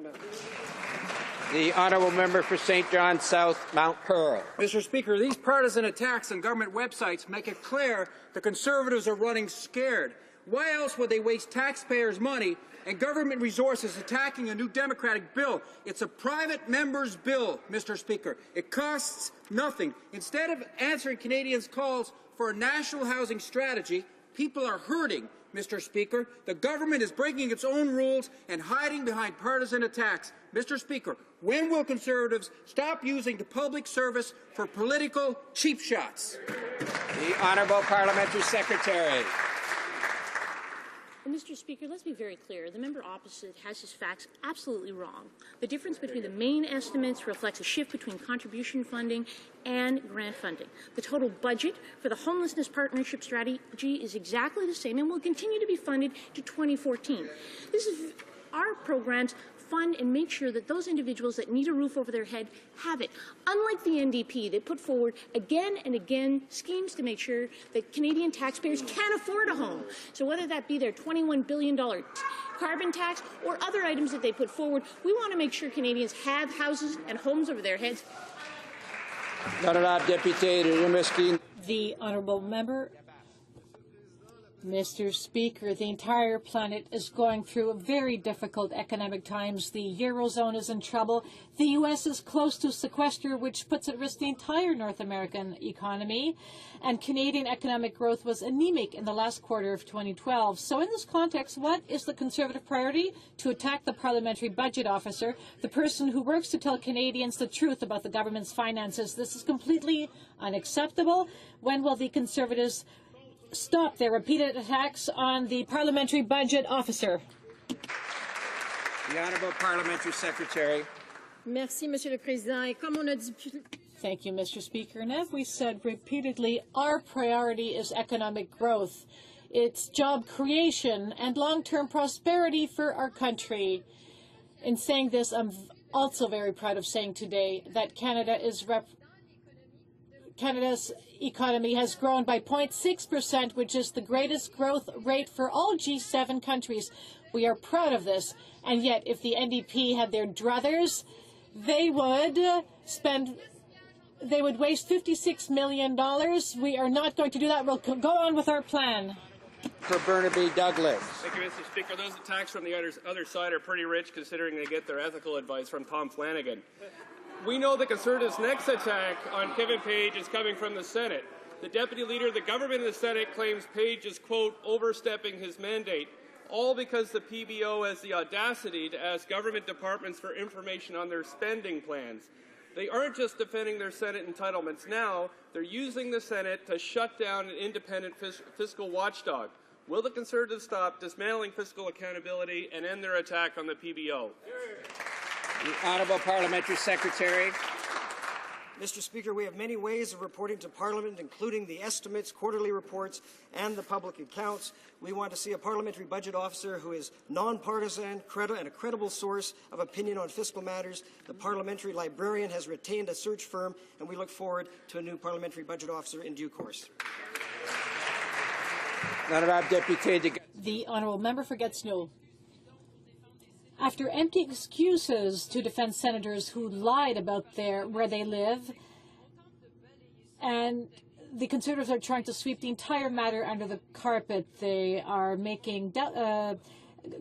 The Honourable Member for St. John South, Mount Pearl.
Mr. Speaker, these partisan attacks on government websites make it clear the Conservatives are running scared. Why else would they waste taxpayers' money and government resources attacking a new Democratic bill? It's a private member's bill, Mr. Speaker. It costs nothing. Instead of answering Canadians' calls for a national housing strategy, people are hurting. Mr. Speaker, the government is breaking its own rules and hiding behind partisan attacks. Mr. Speaker, when will Conservatives stop using the public service for political cheap shots?
The Honourable Parliamentary Secretary.
Mr. Speaker, let's be very clear. The member opposite has his facts absolutely wrong. The difference between the main estimates reflects a shift between contribution funding and grant funding. The total budget for the Homelessness Partnership Strategy is exactly the same and will continue to be funded to 2014. This is our programs fund and make sure that those individuals that need a roof over their head have it. Unlike the NDP, they put forward again and again schemes to make sure that Canadian taxpayers can afford a home. So whether that be their $21 billion carbon tax or other items that they put forward, we want to make sure Canadians have houses and homes over their heads.
The honourable member. Mr. Speaker, the entire planet is going through very difficult economic times. The Eurozone is in trouble. The U.S. is close to sequester, which puts at risk the entire North American economy. And Canadian economic growth was anemic in the last quarter of 2012. So in this context, what is the Conservative priority? To attack the parliamentary budget officer, the person who works to tell Canadians the truth about the government's finances. This is completely unacceptable. When will the Conservatives stop their repeated attacks on the parliamentary budget officer?
The Honourable Parliamentary Secretary.
Merci, Monsieur le Président. Et comme on a dit...
Thank you, Mr. Speaker. And as we said repeatedly, our priority is economic growth. It's job creation and long-term prosperity for our country. In saying this, I'm also very proud of saying today that Canada's economy has grown by 0.6%, which is the greatest growth rate for all G7 countries. We are proud of this. And yet, if the NDP had their druthers, they would waste $56 million. We are not going to do that. We'll go on with our plan.
For Burnaby Douglas.
Thank you, Mr. Speaker. Those attacks from the other side are pretty rich, considering they get their ethical advice from Tom Flanagan. We know the Conservatives' next attack on Kevin Page is coming from the Senate. The Deputy Leader of the Government in the Senate claims Page is, quote, overstepping his mandate, all because the PBO has the audacity to ask government departments for information on their spending plans. They aren't just defending their Senate entitlements now, they're using the Senate to shut down an independent fiscal watchdog. Will the Conservatives stop dismantling fiscal accountability and end their attack on the PBO?
The Honourable Parliamentary Secretary.
Mr. Speaker, we have many ways of reporting to Parliament, including the estimates, quarterly reports, and the public accounts. We want to see a parliamentary budget officer who is non-partisan and a credible source of opinion on fiscal matters. The parliamentary librarian has retained a search firm, and we look forward to a new parliamentary budget officer in due course.
The honourable member for Gatineau. After empty excuses to defend senators who lied about where they live, and the Conservatives are trying to sweep the entire matter under the carpet. They are making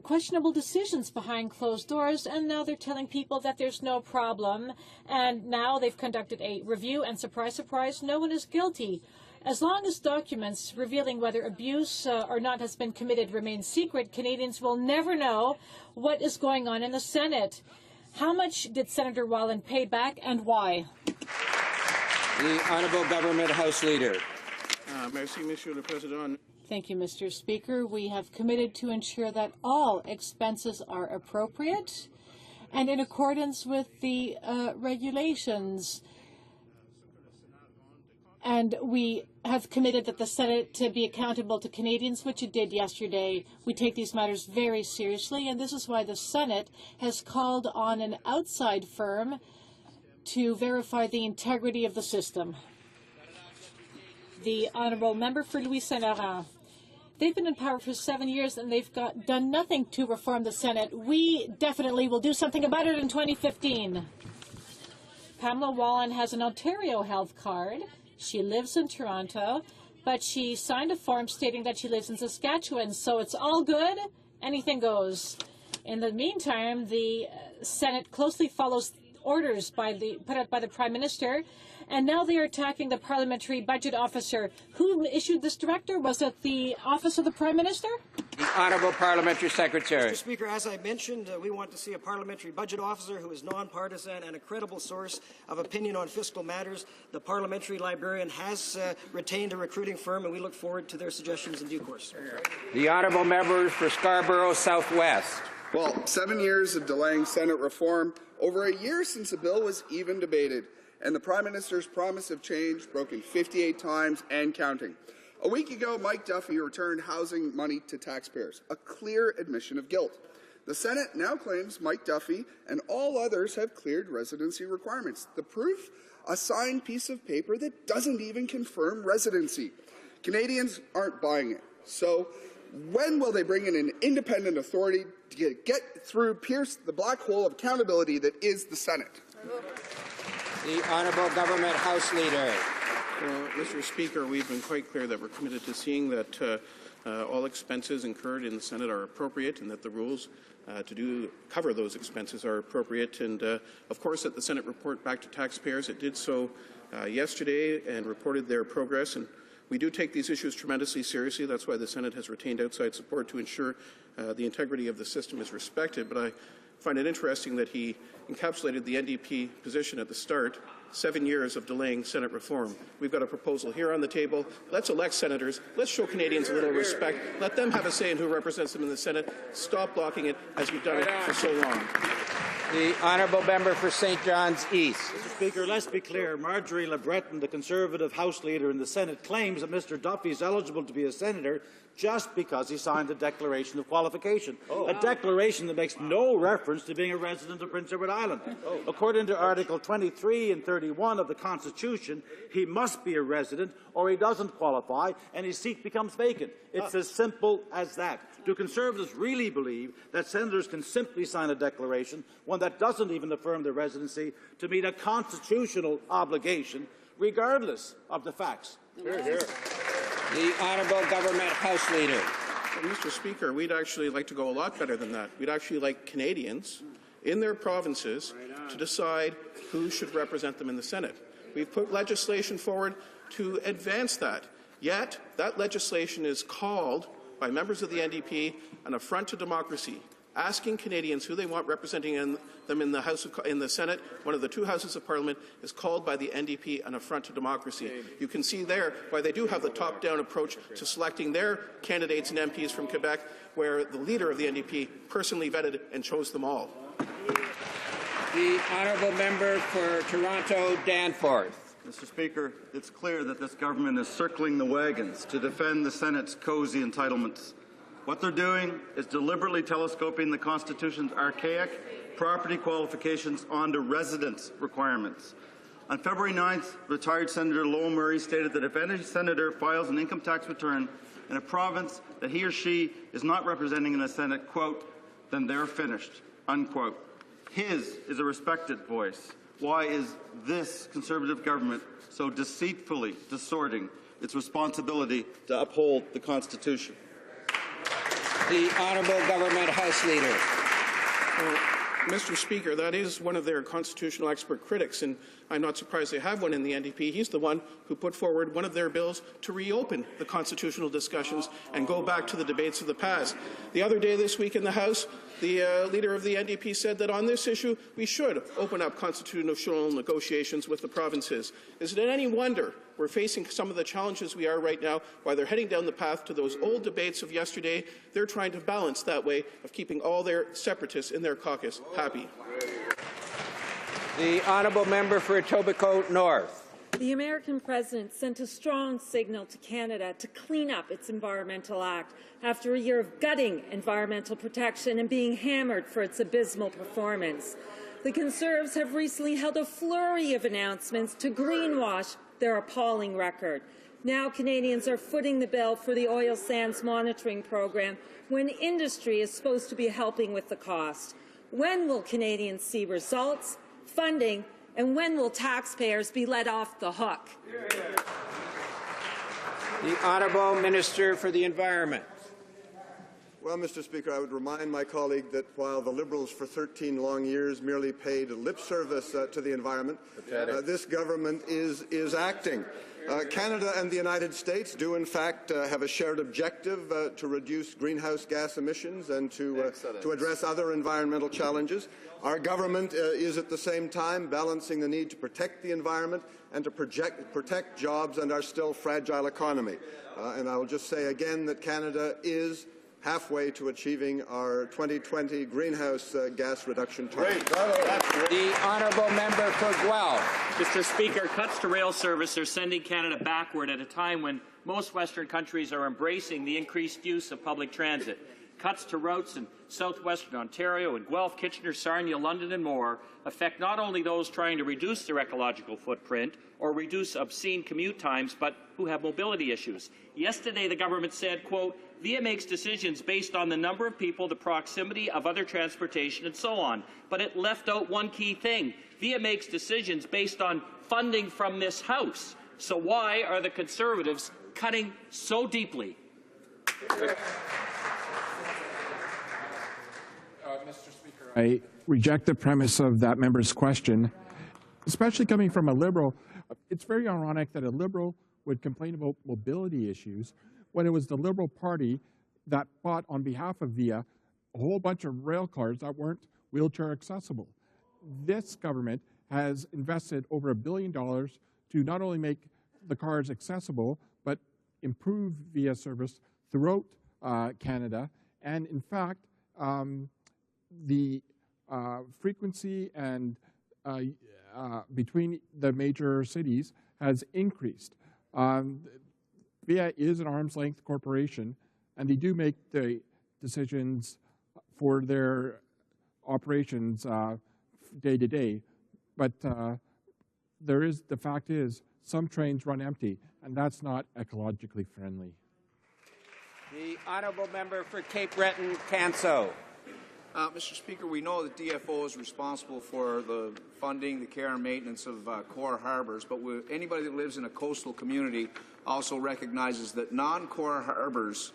questionable decisions behind closed doors, and now they're telling people that there's no problem. And now they've conducted a review, and surprise, surprise, no one is guilty. As long as documents revealing whether abuse or not has been committed remain secret, Canadians will never know what is going on in the Senate. How much did Senator Wallin pay back, and why?
The Honourable Government House Leader.
Merci, Monsieur le Président.
Thank you, Mr. Speaker. We have committed to ensure that all expenses are appropriate and in accordance with the regulations. And we have committed that the Senate to be accountable to Canadians, which it did yesterday. We take these matters very seriously, and this is why the Senate has called on an outside firm to verify the integrity of the system. The honourable member for Louis Saint-Laurent. They've been in power for 7 years, and they've done nothing to reform the Senate. We definitely will do something about it in 2015. Pamela Wallin has an Ontario health card. She lives in Toronto, but she signed a form stating that she lives in Saskatchewan, so it's all good. Anything goes. In the meantime, the Senate closely follows orders put out by the Prime Minister, and now they are attacking the parliamentary budget officer. Who issued this directive? Was it the Office of the Prime Minister?
The Honourable Parliamentary Secretary.
Mr. Speaker, as I mentioned, we want to see a parliamentary budget officer who is non-partisan and a credible source of opinion on fiscal matters. The parliamentary librarian has retained a recruiting firm, and we look forward to their suggestions in due course.
The Honourable Members for Scarborough Southwest.
Well, 7 years of delaying Senate reform, over a year since the bill was even debated, and the Prime Minister's promise of change broken 58 times and counting. A week ago, Mike Duffy returned housing money to taxpayers, a clear admission of guilt. The Senate now claims Mike Duffy and all others have cleared residency requirements. The proof? A signed piece of paper that doesn't even confirm residency. Canadians aren't buying it. So when will they bring in an independent authority to pierce the black hole of accountability that is the Senate?
The Honourable Government House Leader.
Well, Mr. Speaker, we've been quite clear that we're committed to seeing that all expenses incurred in the Senate are appropriate and that the rules to cover those expenses are appropriate. And, of course, at the Senate report back to taxpayers, it did so yesterday and reported their progress. And we do take these issues tremendously seriously. That's why the Senate has retained outside support to ensure the integrity of the system is respected. But I find it interesting that he encapsulated the NDP position at the start, 7 years of delaying Senate reform. We've got a proposal here on the table. Let's elect senators. Let's show Canadians a little respect. Let them have a say in who represents them in the Senate. Stop blocking it as you've done it for so long.
The Honourable Member for St. John's East.
Mr. Speaker, let's be clear. Marjorie Le Breton, the Conservative House Leader in the Senate, claims that Mr. Duffy is eligible to be a senator just because he signed a declaration of qualification. A declaration that makes no reference to being a resident of Prince Edward Island. According to Article 23 and 31 of the Constitution, he must be a resident or he doesn't qualify and his seat becomes vacant. It's as simple as that. Do Conservatives really believe that senators can simply sign a declaration, one that doesn't even affirm their residency, to meet a constitutional obligation, regardless of the facts?
Hear, hear. The Honourable Government House Leader.
Well, Mr. Speaker, we'd actually like to go a lot better than that. We'd actually like Canadians in their provinces to decide who should represent them in the Senate. We've put legislation forward to advance that. Yet, that legislation is called by members of the NDP an affront to democracy, asking Canadians who they want representing them in the Senate, one of the two houses of Parliament, is called by the NDP an affront to democracy. You can see there why they do have the top-down approach to selecting their candidates and MPs from Quebec, where the leader of the NDP personally vetted and chose them all.
The Honourable Member for Toronto Danforth.
Mr. Speaker, it's clear that this government is circling the wagons to defend the Senate's cozy entitlements. What they're doing is deliberately telescoping the Constitution's archaic property qualifications onto residence requirements. On February 9th, retired Senator Lowell Murray stated that if any senator files an income tax return in a province that he or she is not representing in the Senate, quote, then they're finished, unquote. His is a respected voice. Why is this Conservative government so deceitfully distorting its responsibility to uphold the Constitution?
The Honourable Government House Leader.
Well, Mr. Speaker, that is one of their constitutional expert critics, and I'm not surprised they have one in the NDP. He's the one who put forward one of their bills to reopen the constitutional discussions and go back to the debates of the past. The other day this week in the House, the leader of the NDP said that on this issue we should open up constitutional negotiations with the provinces. Is it any wonder we're facing some of the challenges we are right now while they're heading down the path to those old debates of yesterday? They're trying to balance that way of keeping all their separatists in their caucus happy.
The Honourable Member for Etobicoke North.
The American president sent a strong signal to Canada to clean up its Environmental Act after a year of gutting environmental protection and being hammered for its abysmal performance. The Conservatives have recently held a flurry of announcements to greenwash their appalling record. Now Canadians are footing the bill for the oil sands monitoring program when industry is supposed to be helping with the cost. When will Canadians see results, funding, and when will taxpayers be let off the hook?
The Honourable Minister for the Environment.
Well, Mr. Speaker, I would remind my colleague that while the Liberals for 13 long years merely paid lip service to the environment, this government is acting. Canada and the United States do, in fact, have a shared objective to reduce greenhouse gas emissions and to address other environmental challenges. Our government is at the same time balancing the need to protect the environment and to protect jobs and our still fragile economy. And I will just say again that Canada is halfway to achieving our 2020 greenhouse gas reduction target.
The Honourable Member for Guelph.
Mr. Speaker, cuts to rail service are sending Canada backward at a time when most Western countries are embracing the increased use of public transit. Cuts to routes and southwestern Ontario, and Guelph, Kitchener, Sarnia, London, and more affect not only those trying to reduce their ecological footprint or reduce obscene commute times, but who have mobility issues. Yesterday, the government said, quote, VIA makes decisions based on the number of people, the proximity of other transportation, and so on. But it left out one key thing. VIA makes decisions based on funding from this House. So why are the Conservatives cutting so deeply?
Mr. Speaker, I reject the premise of that member's question, especially coming from a Liberal. It's very ironic that a Liberal would complain about mobility issues when it was the Liberal Party that bought, on behalf of VIA, a whole bunch of rail cars that weren't wheelchair accessible. This government has invested over $1 billion to not only make the cars accessible, but improve VIA service throughout Canada. And in fact, the frequency and between the major cities has increased. VIA is an arm's length corporation, and they do make the decisions for their operations day to day. But the fact is, some trains run empty, and that's not ecologically friendly.
The honourable member for Cape Breton, Canso.
Mr. Speaker, we know that DFO is responsible for the funding, the care and maintenance of core harbours, but anybody that lives in a coastal community also recognizes that non-core harbours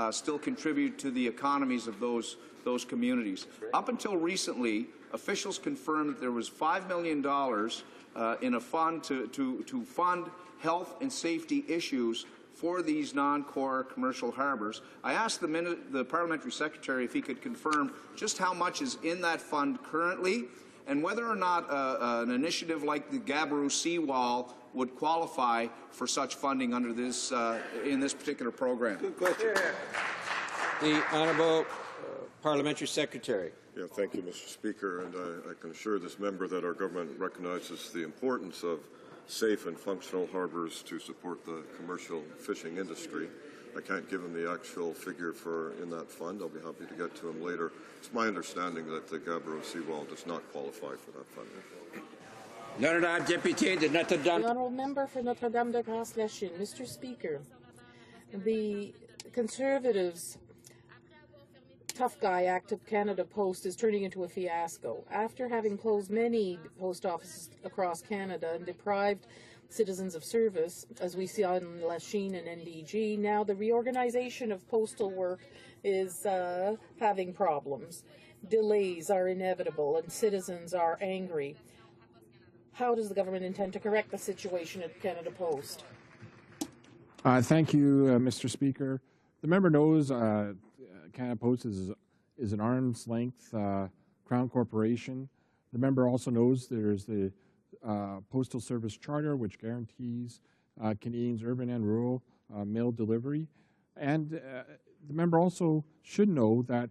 still contribute to the economies of those communities. Up until recently, officials confirmed that there was $5 million in a fund to fund health and safety issues for these non-core commercial harbours. I asked the Parliamentary Secretary if he could confirm just how much is in that fund currently and whether or not an initiative like the Gabarou seawall would qualify for such funding under this in this particular program.
Good question. The honourable Parliamentary Secretary.
Yeah, thank you, Mr. Speaker, and I can assure this member that our government recognizes the importance of safe and functional harbours to support the commercial fishing industry. I can't give him the actual figure in that fund. I'll be happy to get to him later. It's my understanding that the Gabarou seawall does not qualify for that funding.
The honourable member for Notre-Dame-de-Grâce-Lachine. Mr. Speaker, the Conservatives' Tough Guy Act of Canada Post is turning into a fiasco. After having closed many post offices across Canada and deprived citizens of service, as we see on Lachine and NDG, now the reorganization of postal work is having problems. Delays are inevitable and citizens are angry. How does the government intend to correct the situation at Canada Post?
Thank you, Mr. Speaker. The member knows Canada Post is an arm's length Crown corporation. The member also knows there's the Postal Service Charter, which guarantees Canadians' urban and rural mail delivery. And the member also should know that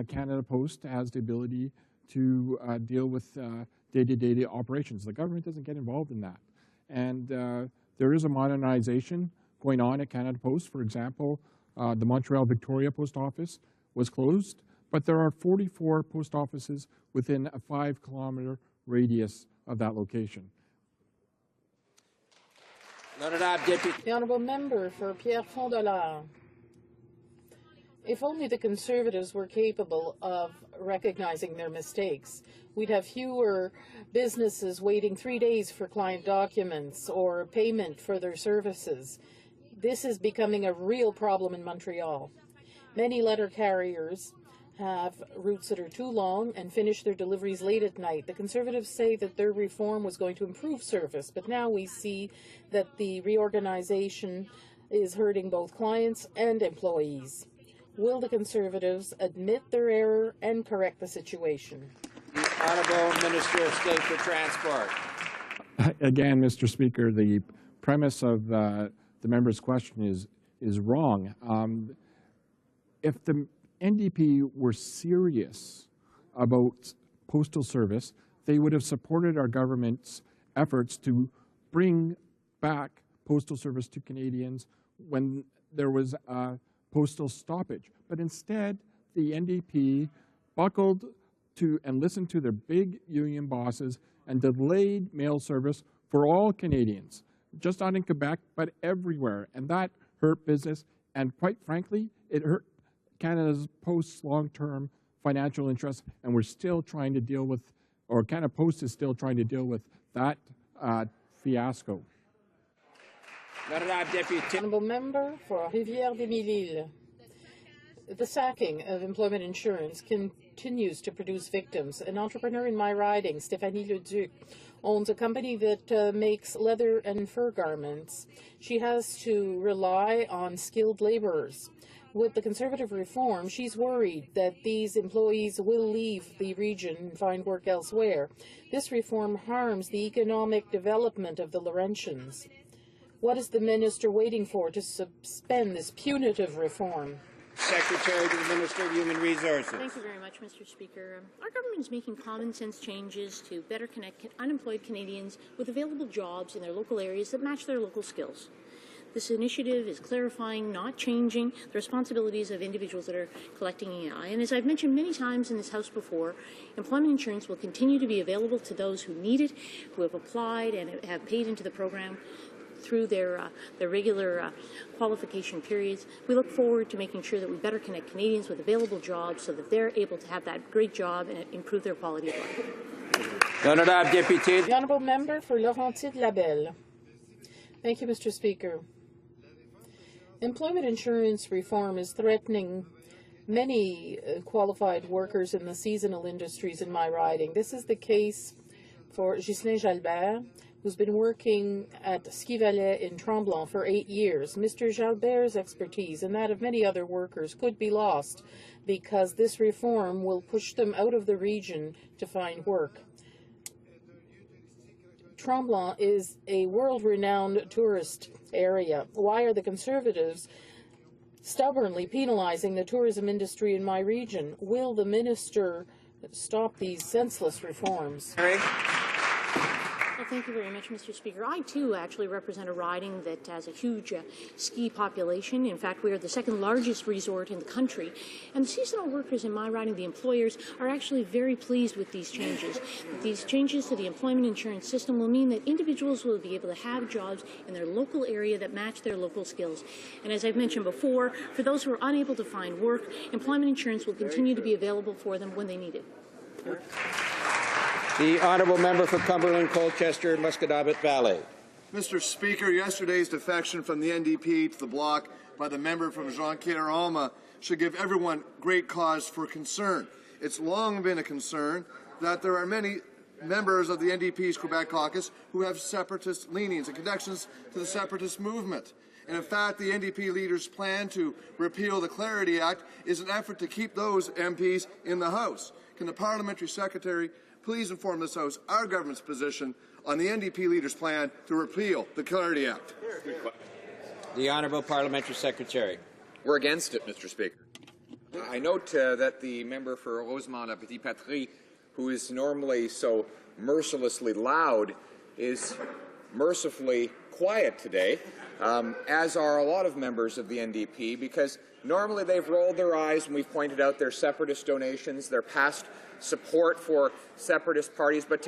Canada Post has the ability to deal with day-to-day operations. The government doesn't get involved in that. And there is a modernization going on at Canada Post. For example, the Montreal Victoria Post Office was closed, but there are 44 post offices within a 5-kilometer radius of that location.
The honourable member for Pierrefonds-Dollard. If only the Conservatives were capable of recognizing their mistakes, we'd have fewer businesses waiting 3 days for client documents or payment for their services. This is becoming a real problem in Montreal. Many letter carriers have routes that are too long and finish their deliveries late at night. The Conservatives say that their reform was going to improve service, but now we see that the reorganization is hurting both clients and employees. Will the Conservatives admit their error and correct the situation?
The Honourable Minister of State for Transport.
Again, Mr. Speaker, the premise of the member's question is wrong. If the NDP were serious about postal service, they would have supported our government's efforts to bring back postal service to Canadians when there was a postal stoppage. But instead, the NDP buckled to and listened to their big union bosses and delayed mail service for all Canadians, just not in Quebec, but everywhere. And that hurt business, and quite frankly, it hurt Canada Post's long-term financial interests, and we're still trying to deal with, or Canada Post is still trying to deal with that fiasco.
Honourable member for Rivière-des-Mille-Îles. The sacking of employment insurance continues to produce victims. An entrepreneur in my riding, Stéphanie Leduc, owns a company that makes leather and fur garments. She has to rely on skilled laborers. With the Conservative reform, she's worried that these employees will leave the region and find work elsewhere. This reform harms the economic development of the Laurentians. What is the minister waiting for to suspend this punitive reform?
Secretary to the Minister of Human Resources.
Thank you very much, Mr. Speaker. Our government is making common sense changes to better connect unemployed Canadians with available jobs in their local areas that match their local skills. This initiative is clarifying, not changing, the responsibilities of individuals that are collecting EI. And as I've mentioned many times in this House before, employment insurance will continue to be available to those who need it, who have applied and have paid into the program through their regular qualification periods. We look forward to making sure that we better connect Canadians with available jobs so that they're able to have that great job and improve their quality of life.
The Honourable Member for Laurentides-Labelle. Thank you, Mr. Speaker. Employment insurance reform is threatening many qualified workers in the seasonal industries in my riding. This is the case for Ghislain Jalbert, who's been working at Ski Valais in Tremblant for 8 years. Mr. Jalbert's expertise and that of many other workers could be lost because this reform will push them out of the region to find work. Tremblant is a world-renowned tourist area. Why are the Conservatives stubbornly penalizing the tourism industry in my region? Will the minister stop these senseless reforms?
Well, thank you very much, Mr. Speaker. I, too, actually represent a riding that has a huge ski population. In fact, we are the second largest resort in the country. And the seasonal workers in my riding, the employers, are actually very pleased with these changes. These changes to the employment insurance system will mean that individuals will be able to have jobs in their local area that match their local skills. And as I've mentioned before, for those who are unable to find work, employment insurance will continue to be available for them when they need it.
The honourable member for Cumberland, Colchester, Musquodoboit Valley.
Mr. Speaker, yesterday's defection from the NDP to the Bloc by the member from Jonquière-Alma should give everyone great cause for concern. It's long been a concern that there are many members of the NDP's Quebec caucus who have separatist leanings and connections to the separatist movement. And in fact, the NDP leaders' plan to repeal the Clarity Act is an effort to keep those MPs in the House. Can the Parliamentary Secretary please inform this House our government's position on the NDP leaders' plan to repeal the Clarity Act?
The Honourable Parliamentary Secretary.
We're against it, Mr. Speaker. I note that the member for Rosemont-la-Petite-Patrie, who is normally so mercilessly loud, is mercifully quiet today, as are a lot of members of the NDP, because normally they've rolled their eyes when we've pointed out their separatist donations, their past support for separatist parties, but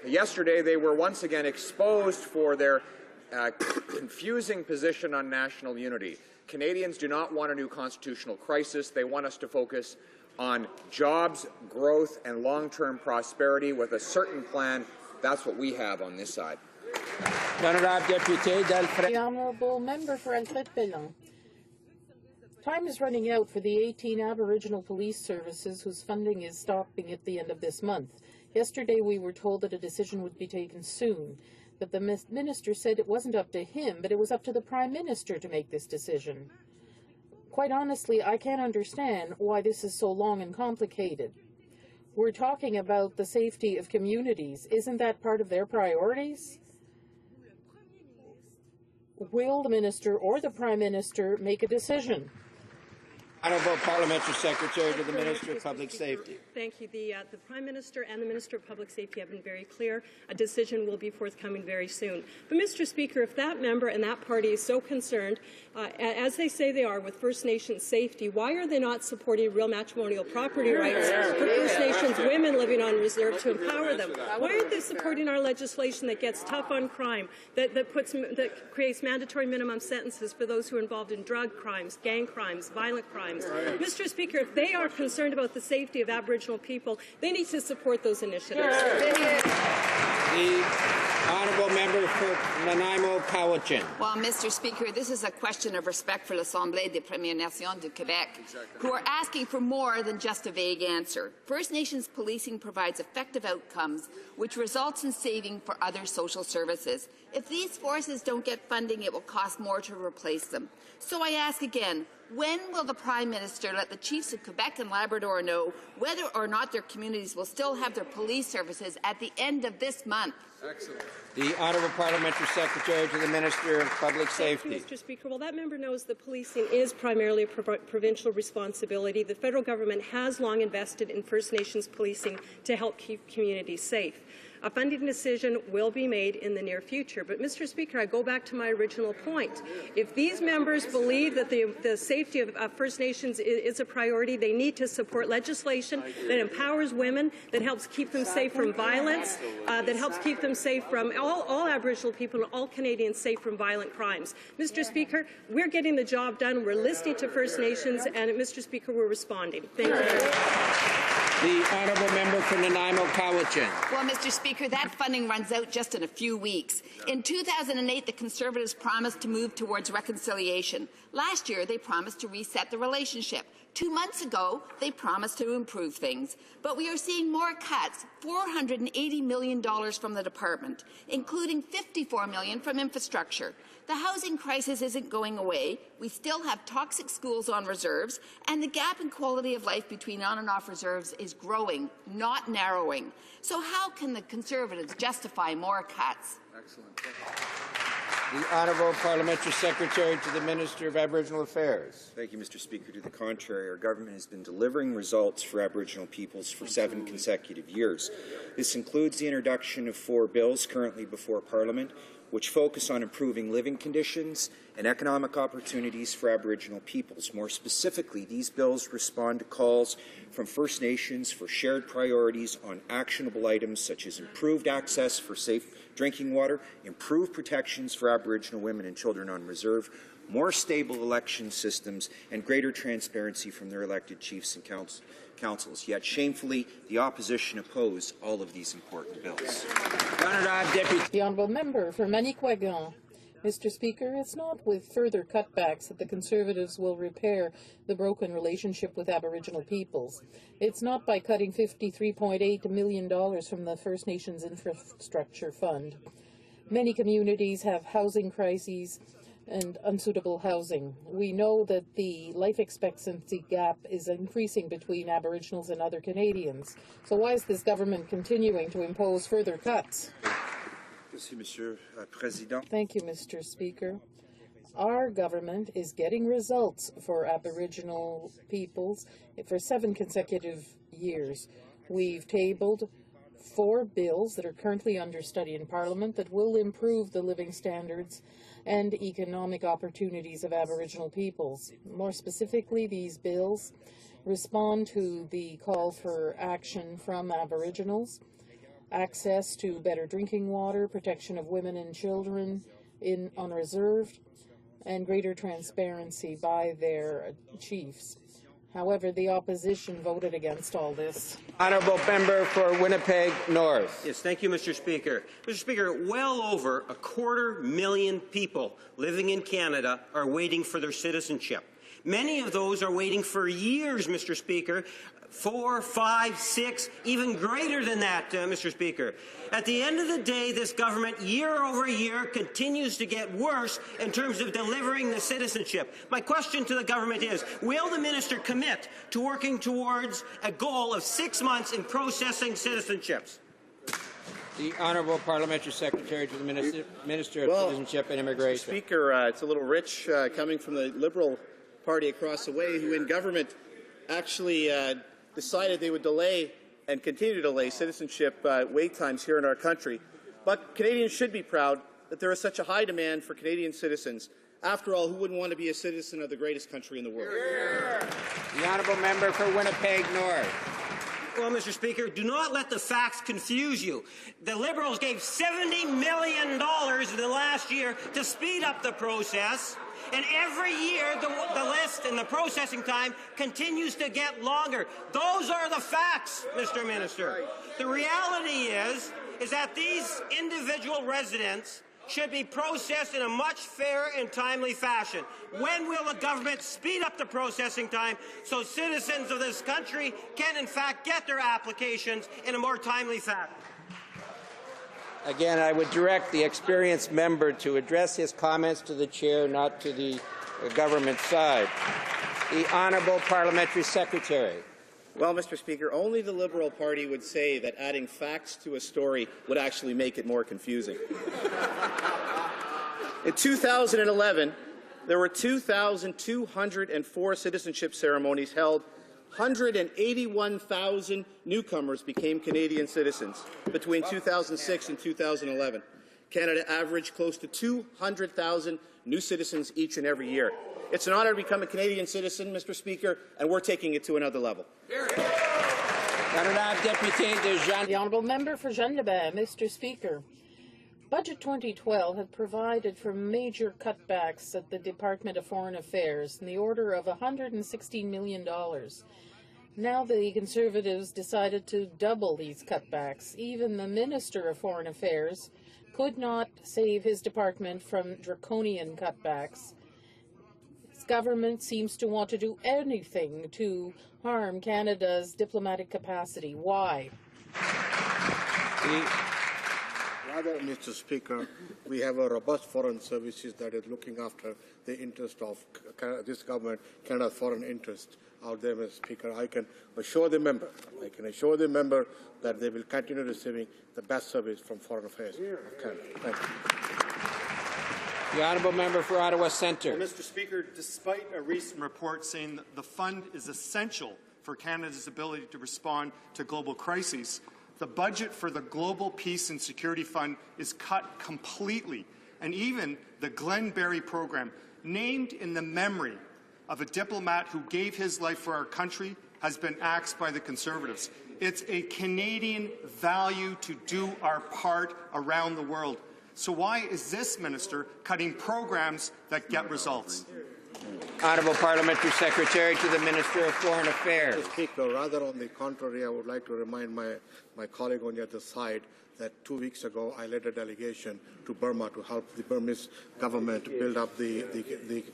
yesterday, they were once again exposed for their confusing position on national unity. Canadians do not want a new constitutional crisis. They want us to focus on jobs, growth, and long-term prosperity with a certain plan. That's what we have on this side.
The Honourable Member for Alfred Bellon. Time is running out for the 18 Aboriginal police services whose funding is stopping at the end of this month. Yesterday we were told that a decision would be taken soon, but the minister said it wasn't up to him, but it was up to the Prime Minister to make this decision. Quite honestly, I can't understand why this is so long and complicated. We're talking about the safety of communities. Isn't that part of their priorities? Will the minister or the Prime Minister make a decision?
Honourable Parliamentary Secretary to the Minister of Public Safety.
Thank you. The Prime Minister and the Minister of Public Safety have been very clear. A decision will be forthcoming very soon. But, Mr. Speaker, if that member and that party is so concerned, as they say they are, with First Nations safety, why are they not supporting real matrimonial property rights for First Nations women living on reserve to empower them? Why aren't they supporting our legislation that gets tough on crime, that creates mandatory minimum sentences for those who are involved in drug crimes, gang crimes, violent crimes? Mr. Speaker, if they are concerned about the safety of Aboriginal people, they need to support those initiatives.
The honourable member for Nanaimo Cowichan.
Well, Mr. Speaker, this is a question of respect for l'Assemblée des Premières Nations du Québec, who are asking for more than just a vague answer. First Nations policing provides effective outcomes, which results in saving for other social services. If these forces don't get funding, it will cost more to replace them. So I ask again, when will the Prime Minister let the chiefs of Quebec and Labrador know whether or not their communities will still have their police services at the end of this month?
Excellent. The Honourable Parliamentary Secretary to the Minister of Public Safety.
Thank you, Mr. Speaker. Well, that member knows that policing is primarily a provincial responsibility. The federal government has long invested in First Nations policing to help keep communities safe. A funding decision will be made in the near future. But, Mr. Speaker, I go back to my original point. If these members believe that the safety of First Nations is a priority, they need to support legislation that empowers women, that helps keep them safe from violence, that helps keep them safe from all Aboriginal people and all Canadians safe from violent crimes. Mr. Speaker, we're getting the job done. We're listening to First Nations, and, Mr. Speaker, we're responding. Thank you.
The honourable member for Nanaimo Cowichan.
Well, Mr. Speaker, that funding runs out just in a few weeks. In 2008, the Conservatives promised to move towards reconciliation. Last year, they promised to reset the relationship. 2 months ago, they promised to improve things. But we are seeing more cuts, $480 million from the department, including $54 million from infrastructure. The housing crisis isn't going away. We still have toxic schools on reserves, and the gap in quality of life between on and off reserves is growing, not narrowing. So how can the Conservatives justify more cuts?
Excellent. The Honourable Parliamentary Secretary to the Minister of Aboriginal Affairs.
Thank you, Mr. Speaker. To the contrary, our government has been delivering results for Aboriginal peoples for 7 consecutive years. This includes the introduction of 4 bills currently before Parliament, which focus on improving living conditions and economic opportunities for Aboriginal peoples. More specifically, these bills respond to calls from First Nations for shared priorities on actionable items such as improved access for safe drinking water, improved protections for Aboriginal women and children on reserve, more stable election systems, and greater transparency from their elected chiefs and councils. Yet, shamefully, the opposition oppose all of these important bills.
The honourable member for Manicouagan. Mr. Speaker, it's not with further cutbacks that the Conservatives will repair the broken relationship with Aboriginal peoples. It's not by cutting $53.8 million from the First Nations Infrastructure Fund. Many communities have housing crises and unsuitable housing. We know that the life expectancy gap is increasing between Aboriginals and other Canadians. So why is this government continuing to impose further cuts? Thank you, Mr. Speaker. Our government is getting results for Aboriginal peoples for 7 consecutive years. We've tabled 4 bills that are currently under study in Parliament that will improve the living standards and economic opportunities of Aboriginal peoples. More specifically, these bills respond to the call for action from Aboriginals, access to better drinking water, protection of women and children on reserve, and greater transparency by their chiefs. However, the opposition voted against all this.
Honourable member for Winnipeg North.
Yes, thank you, Mr. Speaker. Mr. Speaker, well over 250,000 people living in Canada are waiting for their citizenship. Many of those are waiting for years, Mr. Speaker, 4, 5, 6, even greater than that, Mr. Speaker. At the end of the day, this government, year over year, continues to get worse in terms of delivering the citizenship. My question to the government is, will the minister commit to working towards a goal of 6 months in processing citizenships?
The Honourable Parliamentary Secretary to the Minister of Citizenship and Immigration.
Speaker, it's a little rich coming from the Liberal
party across the way, who in government actually decided they would delay and continue to delay citizenship wait times here in our country. But Canadians should be proud that there is such a high demand for Canadian citizens. After all, who wouldn't want to be a citizen of the greatest country in the world?
The honourable member for Winnipeg North.
Well, Mr. Speaker, do not let the facts confuse you. The Liberals gave $70 million in the last year to speed up the process, and every year the list and the processing time continues to get longer. Those are the facts, Mr. Minister. The reality is that these individual residents should be processed in a much fairer and timely fashion. When will the government speed up the processing time so citizens of this country can, in fact, get their applications in a more timely fashion?
Again, I would direct the experienced member to address his comments to the chair, not to the government side. The Honourable Parliamentary Secretary.
Well, Mr. Speaker, only the Liberal Party would say that adding facts to a story would actually make it more confusing. In 2011, there were 2,204 citizenship ceremonies held. 181,000 newcomers became Canadian citizens between 2006 and 2011. Canada averaged close to 200,000 new citizens each and every year. It's an honour to become a Canadian citizen, Mr. Speaker, and we're taking it to another level.
The honourable member for Jeanne-de-Bain. Mr. Speaker, Budget 2012 had provided for major cutbacks at the Department of Foreign Affairs in the order of $116 million. Now the Conservatives decided to double these cutbacks. Even the Minister of Foreign Affairs could not save his department from draconian cutbacks. His government seems to want to do anything to harm Canada's diplomatic capacity. Why?
Rather, Mr. Speaker, we have a robust foreign services that is looking after the interest of this government, Canada's foreign interest out there, Mr. Speaker. I can assure the member that they will continue receiving the best service from Foreign Affairs of Canada. Thank you.
The honourable member for Ottawa Centre.
Well, Mr. Speaker, despite a recent report saying that the fund is essential for Canada's ability to respond to global crises, the budget for the Global Peace and Security Fund is cut completely, and even the Glenn Berry program, named in the memory of a diplomat who gave his life for our country, has been axed by the Conservatives. It's a Canadian value to do our part around the world. So why is this minister cutting programs that get results?
Honourable Parliamentary Secretary to the Minister of Foreign Affairs.
Mr. Speaker, rather on the contrary, I would like to remind my colleague on the other side that 2 weeks ago I led a delegation to Burma to help the Burmese government build up the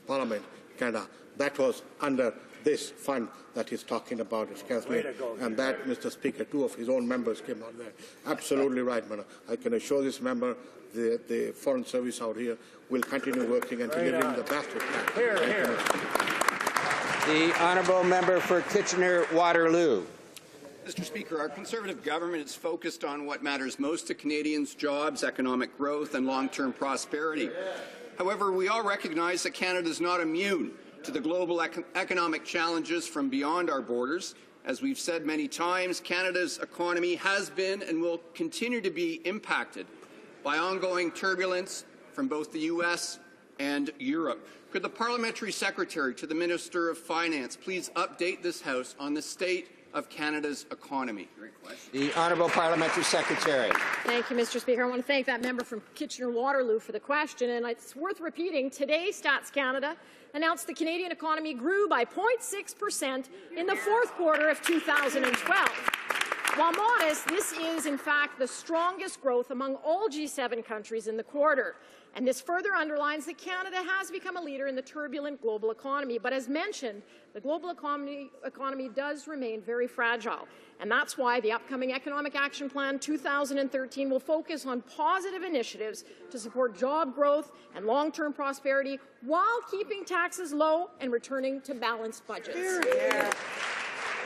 parliament in Canada. That was under this fund that he's talking about, excuse me, and that, Mr. Speaker, 2 of his own members came out there. Absolutely right, man. I can assure this member the Foreign Service out here will continue working and delivering the best it can.
The honourable member for Kitchener-Waterloo.
Mr. Speaker, our Conservative government is focused on what matters most to Canadians: jobs, economic growth, and long-term prosperity. However, we all recognize that Canada is not immune to the global economic challenges from beyond our borders. As we've said many times, Canada's economy has been and will continue to be impacted by ongoing turbulence from both the U.S. and Europe. Could the Parliamentary Secretary to the Minister of Finance please update this House on the state of Canada's economy?
The Honourable Parliamentary Secretary.
Thank you, Mr. Speaker. I want to thank that member from Kitchener-Waterloo for the question, and it's worth repeating. Today, Stats Canada announced the Canadian economy grew by 0.6% in the fourth quarter of 2012. While modest, this is, in fact, the strongest growth among all G7 countries in the quarter. And this further underlines that Canada has become a leader in the turbulent global economy. But as mentioned, the global economy does remain very fragile. And that's why the upcoming Economic Action Plan 2013 will focus on positive initiatives to support job growth and long-term prosperity while keeping taxes low and returning to balanced budgets.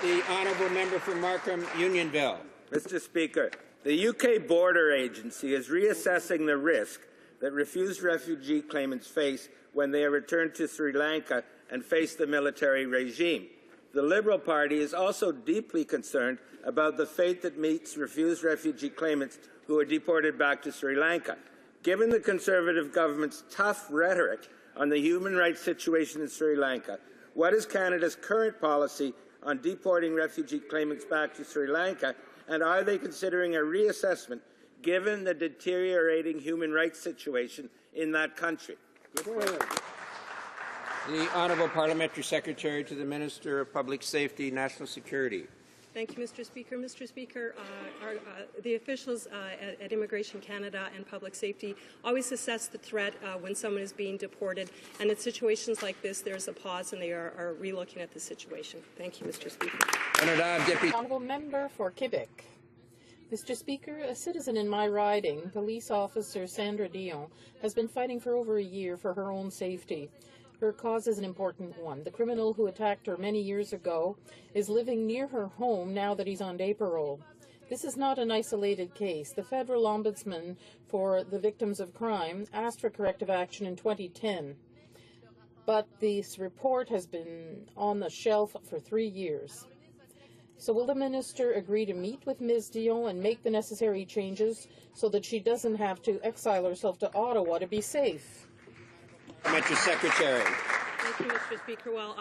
The honourable member for Markham Unionville.
Mr. Speaker, the UK Border Agency is reassessing the risk that refused refugee claimants face when they are returned to Sri Lanka and face the military regime. The Liberal Party is also deeply concerned about the fate that meets refused refugee claimants who are deported back to Sri Lanka. Given the Conservative government's tough rhetoric on the human rights situation in Sri Lanka, what is Canada's current policy on deporting refugee claimants back to Sri Lanka, and are they considering a reassessment given the deteriorating human rights situation in that country?
The Honourable Parliamentary Secretary to the Minister of Public Safety, National Security.
Thank you, Mr. Speaker. Mr. Speaker, the officials at Immigration Canada and Public Safety always assess the threat when someone is being deported, and in situations like this, there's a pause and they are relooking at the situation. Thank you, Mr. Speaker.
Honourable Member for Quebec. Mr. Speaker, a citizen in my riding, police officer Sandra Dion, has been fighting for over a year for her own safety. Her cause is an important one. The criminal who attacked her many years ago is living near her home now that he's on day parole. This is not an isolated case. The federal ombudsman for the victims of crime asked for corrective action in 2010, but this report has been on the shelf for 3 years. So will the minister agree to meet with Ms. Dion and make the necessary changes so that she doesn't have to exile herself to Ottawa to be safe?
Parliamentary Secretary.
Thank you, Mr. Speaker. Well,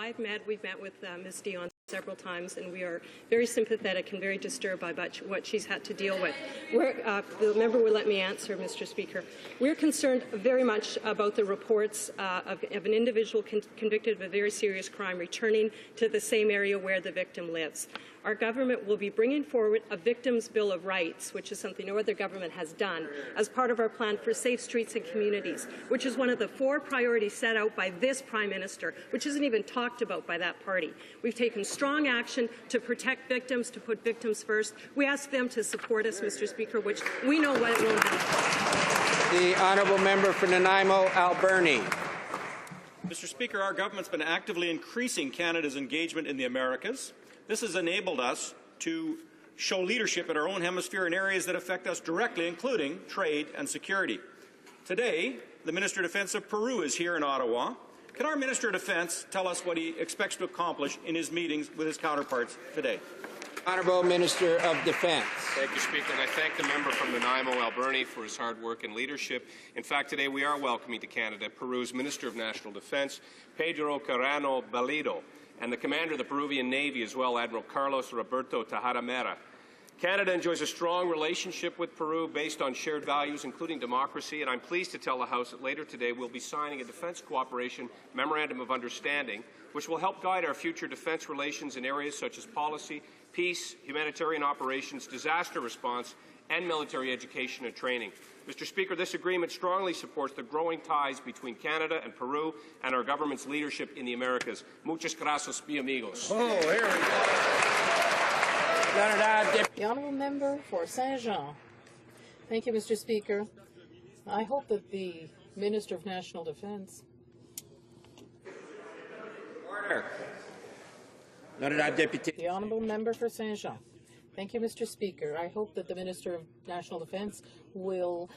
we've met with Ms. Dion several times, and we are very sympathetic and very disturbed by what she's had to deal with. The member will let me answer, Mr. Speaker. We're concerned very much about the reports of an individual convicted of a very serious crime returning to the same area where the victim lives. Our government will be bringing forward a Victims' Bill of Rights, which is something no other government has done, as part of our plan for safe streets and communities, which is one of the 4 priorities set out by this Prime Minister, which isn't even talked about by that party. We've taken strong action to protect victims, to put victims first. We ask them to support us, Mr. Speaker, which we know what it won't happen.
The Honourable Member for Nanaimo, Alberni.
Mr. Speaker, our government's been actively increasing Canada's engagement in the Americas. This has enabled us to show leadership in our own hemisphere in areas that affect us directly, including trade and security. Today, the Minister of Defence of Peru is here in Ottawa. Can our Minister of Defence tell us what he expects to accomplish in his meetings with his counterparts today?
Honourable Minister of Defence.
Thank you, Speaker, and I thank the member from Nanaimo, Alberni, for his hard work and leadership. In fact, today we are welcoming to Canada Peru's Minister of National Defence, Pedro Carrano Balido, and the commander of the Peruvian Navy as well, Admiral Carlos Roberto Tejada Mera. Canada enjoys a strong relationship with Peru based on shared values, including democracy, and I'm pleased to tell the House that later today we'll be signing a defence cooperation memorandum of understanding, which will help guide our future defence relations in areas such as policy, peace, humanitarian operations, disaster response, and military education and training. Mr. Speaker, this agreement strongly supports the growing ties between Canada and Peru and our government's leadership in the Americas. Muchas gracias, mi amigos.
Oh, here we go. The Honourable Member for Saint-Jean. Thank you, Mr. Speaker. I hope that the Minister of National Defence.
Order.
The Honourable Member for Saint-Jean. Thank you, Mr. Speaker. I hope that the Minister of National Defence will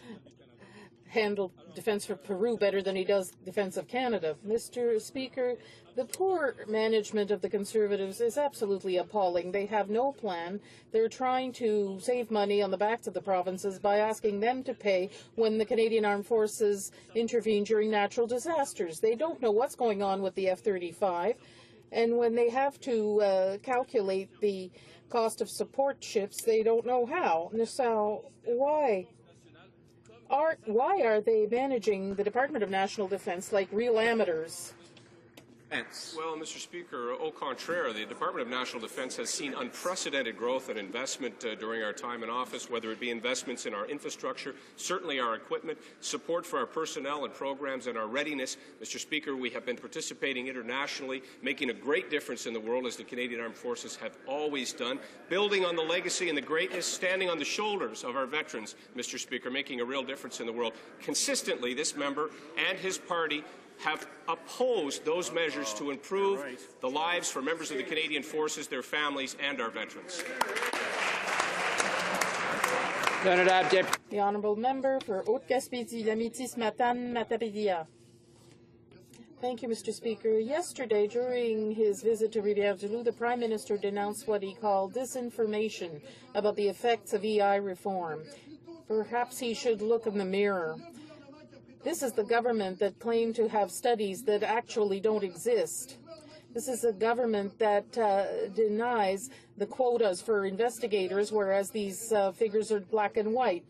handle defence for Peru better than he does defence of Canada. Mr. Speaker, the poor management of the Conservatives is absolutely appalling. They have no plan. They're trying to save money on the backs of the provinces by asking them to pay when the Canadian Armed Forces intervene during natural disasters. They don't know what's going on with the F-35, and when they have to calculate the cost of support ships, they don't know how. So why are they managing the Department of National Defence like real amateurs?
Well, Mr. Speaker, au contraire, the Department of National Defence has seen unprecedented growth and investment during our time in office, whether it be investments in our infrastructure, certainly our equipment, support for our personnel and programs, and our readiness. Mr. Speaker, we have been participating internationally, making a great difference in the world, as the Canadian Armed Forces have always done, building on the legacy and the greatness, standing on the shoulders of our veterans, Mr. Speaker, making a real difference in the world. Consistently, this member and his party have opposed those measures to improve the lives for members of the Canadian Forces, their families, and our veterans.
The honourable member for Haute-Gaspésie, Lamitis, Matane, Matapédia. Thank you, Mr. Speaker. Yesterday, during his visit to Rivière-du-Loup, the Prime Minister denounced what he called disinformation about the effects of EI reform. Perhaps he should look in the mirror. This is the government that claimed to have studies that actually don't exist. This is a government that denies the quotas for investigators, whereas these figures are black and white.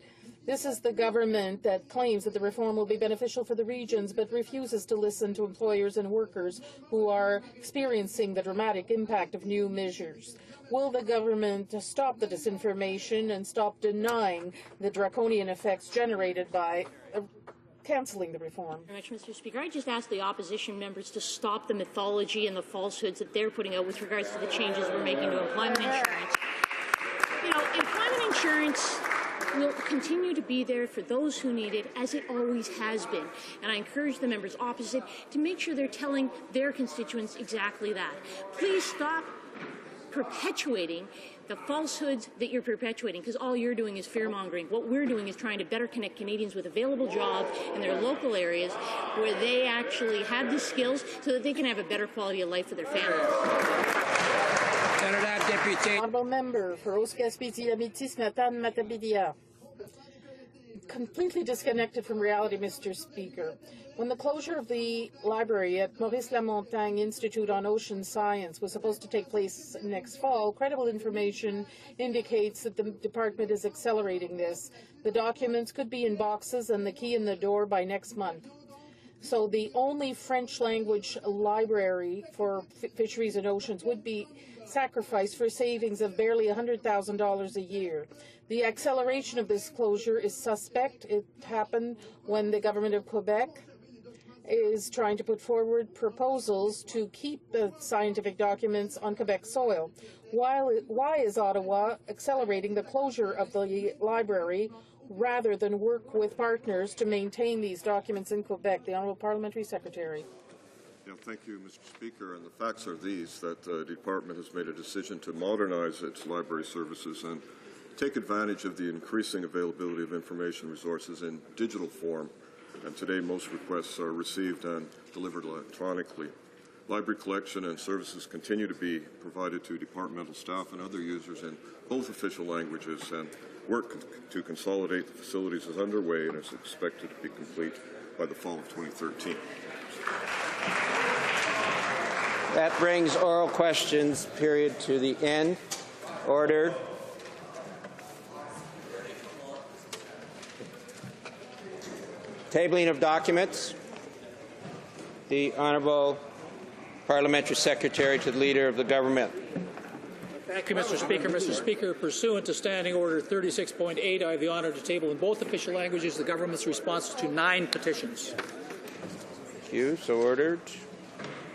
This is the government that claims that the reform will be beneficial for the regions, but refuses to listen to employers and workers who are experiencing the dramatic impact of new measures. Will the government stop the disinformation and stop denying the draconian effects generated by cancelling the reform?
Very much, Mr. Speaker. I just ask the opposition members to stop the mythology and the falsehoods that they're putting out with regards to the changes we're making to employment insurance. You know, employment insurance will continue to be there for those who need it, as it always has been. And I encourage the members opposite to make sure they're telling their constituents exactly that. Please stop perpetuating the falsehoods that you're perpetuating, because all you're doing is fear-mongering. What we're doing is trying to better connect Canadians with available jobs in their local areas where they actually have the skills so that they can have a better quality of life for their families.
Honourable member for HoC-Gaspésie, Lamitis, Matane, Matapédia. Completely disconnected from reality, Mr. Speaker. When the closure of the library at Maurice Lamontagne Institute on Ocean Science was supposed to take place next fall, credible information indicates that the department is accelerating this. The documents could be in boxes and the key in the door by next month. So the only French language library for fisheries and oceans would be sacrificed for savings of barely $100,000 a year. The acceleration of this closure is suspect. It happened when the government of Quebec is trying to put forward proposals to keep the scientific documents on Quebec soil. Why is Ottawa accelerating the closure of the library rather than work with partners to maintain these documents in Quebec? The Honourable Parliamentary Secretary.
Yeah, thank you, Mr. Speaker. And the facts are these, that the department has made a decision to modernize its library services and take advantage of the increasing availability of information resources in digital form. And today, most requests are received and delivered electronically. Library collection and services continue to be provided to departmental staff and other users in both official languages, and work to consolidate the facilities is underway and is expected to be complete by the fall of 2013.
That brings oral questions period to the end. Order. Tabling of documents. The Honourable Parliamentary Secretary to the Leader of the Government.
Thank you, Mr. Speaker. Mr. Speaker, pursuant to Standing Order 36.8, I have the honour to table in both official languages the government's response to 9 petitions.
Thank you. So ordered.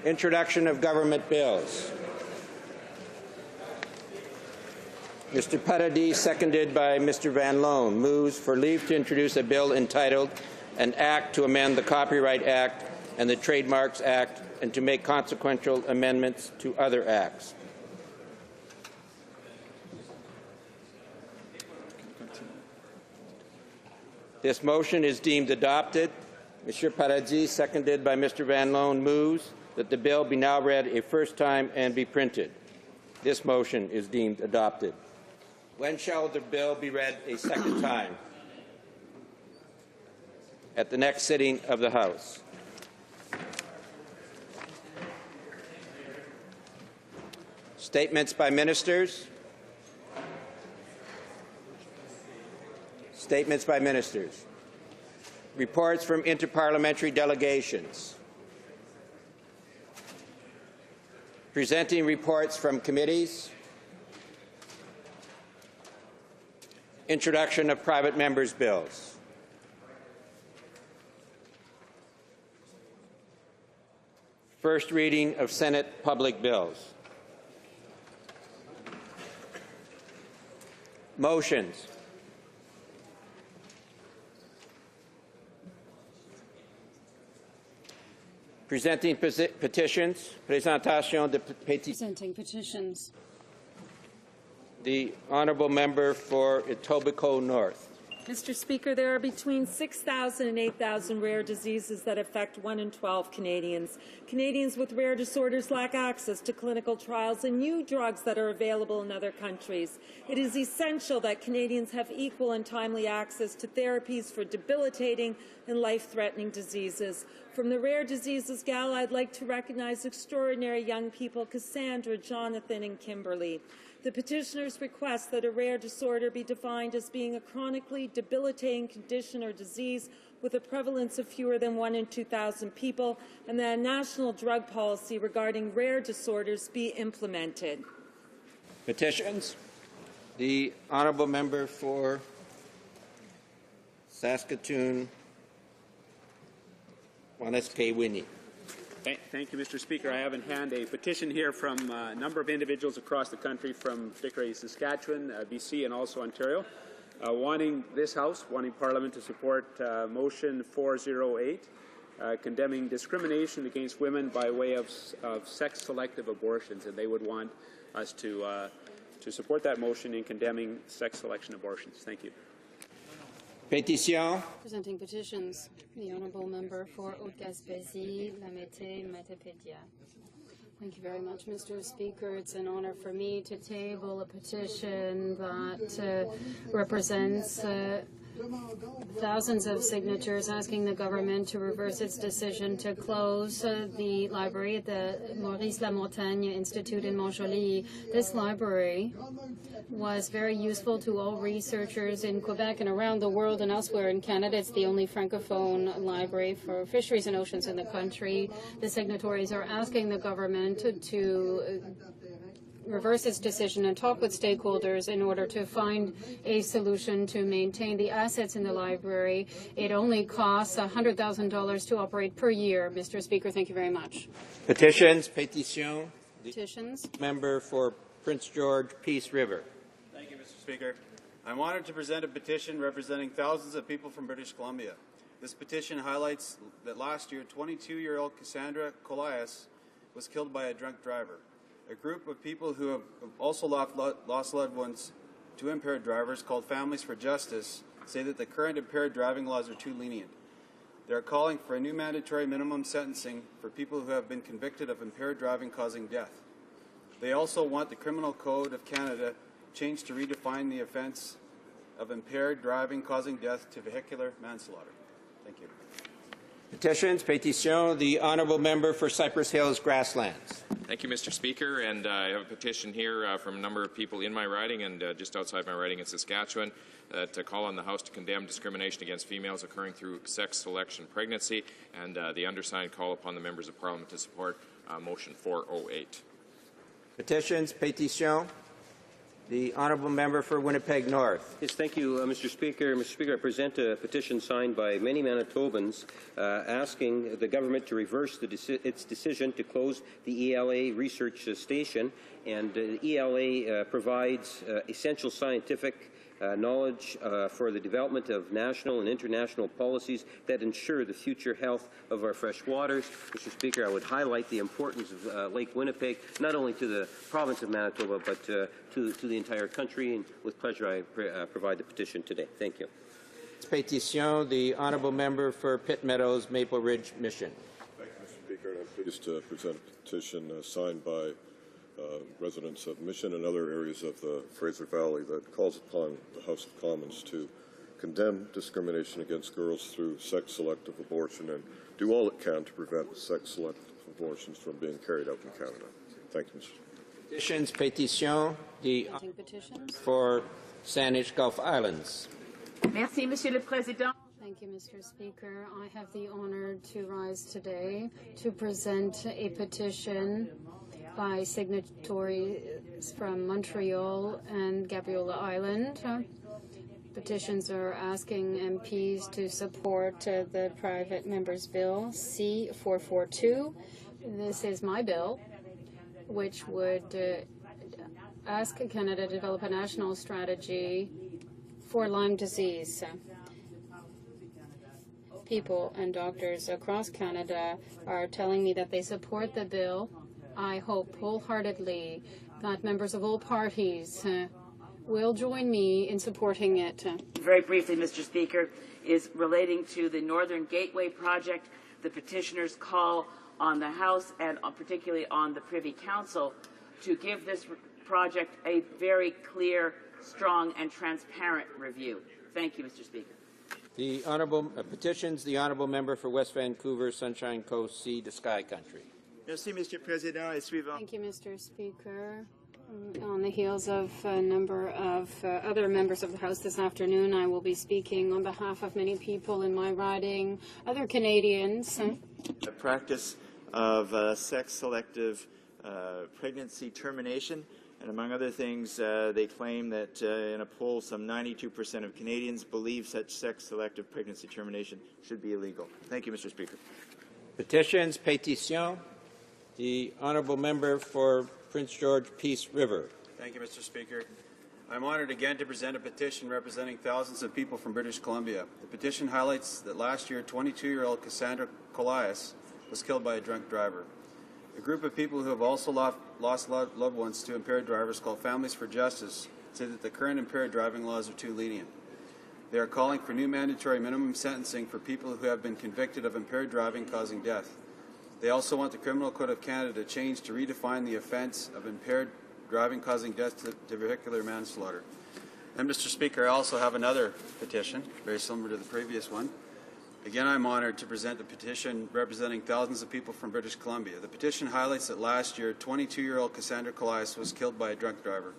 Introduction of government bills. Mr. Paradis, seconded by Mr. Van Loan, moves for leave to introduce a bill entitled An Act to Amend the Copyright Act and the Trademarks Act and to make consequential amendments to other acts. This motion is deemed adopted. Mr. Paradis, seconded by Mr. Van Loan, moves that the bill be now read a first time and be printed. This motion is deemed adopted. When shall the bill be read a second time? At the next sitting of the House. Statements by ministers. Statements by ministers. Reports from interparliamentary delegations. Presenting reports from committees. Introduction of private members' bills. First reading of Senate public bills. Motions. Presenting petitions. Présentation de pétitions.
Presenting petitions.
The honourable member for Etobicoke North.
Mr. Speaker, there are between 6,000 and 8,000 rare diseases that affect 1 in 12 Canadians. Canadians with rare disorders lack access to clinical trials and new drugs that are available in other countries. It is essential that Canadians have equal and timely access to therapies for debilitating and life-threatening diseases. From the Rare Diseases Gala, I'd like to recognize extraordinary young people Cassandra, Jonathan, and Kimberly. The petitioners request that a rare disorder be defined as being a chronically debilitating condition or disease with a prevalence of fewer than 1 in 2,000 people, and that a national drug policy regarding rare disorders be implemented.
Petitions. The honourable member for Saskatoon, Wanuskewini.
Thank you, Mr. Speaker. I have in hand a petition here from a number of individuals across the country, from particularly Saskatchewan, BC, and also Ontario, wanting Parliament to support Motion 408, condemning discrimination against women by way of sex-selective abortions, and they would want us to support that motion in condemning sex selection abortions. Thank you.
Petition.
Presenting petitions, the Honourable Member for Haute-Gaspésie, La Mété, Matapédia. Thank you very much, Mr. Speaker. It's an honour for me to table a petition that represents thousands of signatures asking the government to reverse its decision to close the library at the Maurice Lamontagne Institute in Montjoly. This library was very useful to all researchers in Quebec and around the world and elsewhere in Canada. It's the only francophone library for fisheries and oceans in the country. The signatories are asking the government to reverse its decision and talk with stakeholders in order to find a solution to maintain the assets in the library. It only costs $100,000 to operate per year. Mr. Speaker, thank you very much.
Petitions. Petition.
Petitions.
Member for Prince George, Peace River.
Thank you, Mr. Speaker. I'm honored to present a petition representing thousands of people from British Columbia. This petition highlights that last year, 22-year-old Cassandra Colias was killed by a drunk driver. A group of people who have also lost loved ones to impaired drivers, called Families for Justice, say that the current impaired driving laws are too lenient. They are calling for a new mandatory minimum sentencing for people who have been convicted of impaired driving causing death. They also want the Criminal Code of Canada changed to redefine the offence of impaired driving causing death to vehicular manslaughter. Thank you.
Petitions. Petition. The honourable member for Cypress Hills Grasslands.
Thank you, Mr. Speaker. And I have a petition here from a number of people in my riding and just outside my riding in Saskatchewan to call on the House to condemn discrimination against females occurring through sex selection pregnancy. And the undersigned call upon the members of Parliament to support Motion 408.
Petitions. Petition. The honourable member for Winnipeg North.
Yes, thank you, Mr. Speaker. Mr. Speaker, I present a petition signed by many Manitobans asking the government to reverse its decision to close the ELA research station. And the ELA provides essential scientific knowledge for the development of national and international policies that ensure the future health of our fresh waters. Mr. Speaker, I would highlight the importance of Lake Winnipeg, not only to the province of Manitoba, but to the entire country. And with pleasure, I provide the petition today. Thank you.
Petition. The honourable member for Pitt Meadows, Maple Ridge Mission.
Thank you, Mr. Speaker. I'm pleased to present a petition signed by residents of Mission and other areas of the Fraser Valley that calls upon the House of Commons to condemn discrimination against girls through sex-selective abortion and do all it can to prevent sex-selective abortions from being carried out in Canada. Thank you, Mr.
Petitions. Petition. The for Saanich Gulf Islands.
Merci, Monsieur le Président. Thank you, Mr. Speaker. I have the honour to rise today to present a petition by signatories from Montreal and Gabriola Island. Petitions are asking MPs to support the private member's bill C-442. This is my bill, which would ask Canada to develop a national strategy for Lyme disease. People and doctors across Canada are telling me that they support the bill. I hope wholeheartedly that members of all parties will join me in supporting it.
Very briefly, Mr. Speaker, is relating to the Northern Gateway project. The petitioners call on the House and particularly on the Privy Council to give this project a very clear, strong and transparent review. Thank you, Mr. Speaker.
The honourable petitions. The honourable member for West Vancouver, Sunshine Coast, Sea to Sky Country.
Merci, Mr. Président. Et suivant.
Thank you, Mr. Speaker. On the heels of a number of other members of the House this afternoon, I will be speaking on behalf of many people in my riding, other Canadians.
The practice of sex-selective pregnancy termination, and among other things, they claim that in a poll, some 92% of Canadians believe such sex-selective pregnancy termination should be illegal. Thank you, Mr. Speaker.
Petitions, pétitions. The honourable member for Prince George Peace River.
Thank you, Mr. Speaker. I'm honoured again to present a petition representing thousands of people from British Columbia. The petition highlights that last year, 22-year-old Cassandra Colias was killed by a drunk driver. A group of people who have also lost loved ones to impaired drivers called Families for Justice say that the current impaired driving laws are too lenient. They are calling for new mandatory minimum sentencing for people who have been convicted of impaired driving causing death. They also want the Criminal Code of Canada changed to redefine the offence of impaired driving causing death to vehicular manslaughter. And, Mr. Speaker, I also have another petition, very similar to the previous one. Again, I'm honoured to present the petition representing thousands of people from British Columbia. The petition highlights that last year, 22-year-old Cassandra Colias was killed by a drunk driver.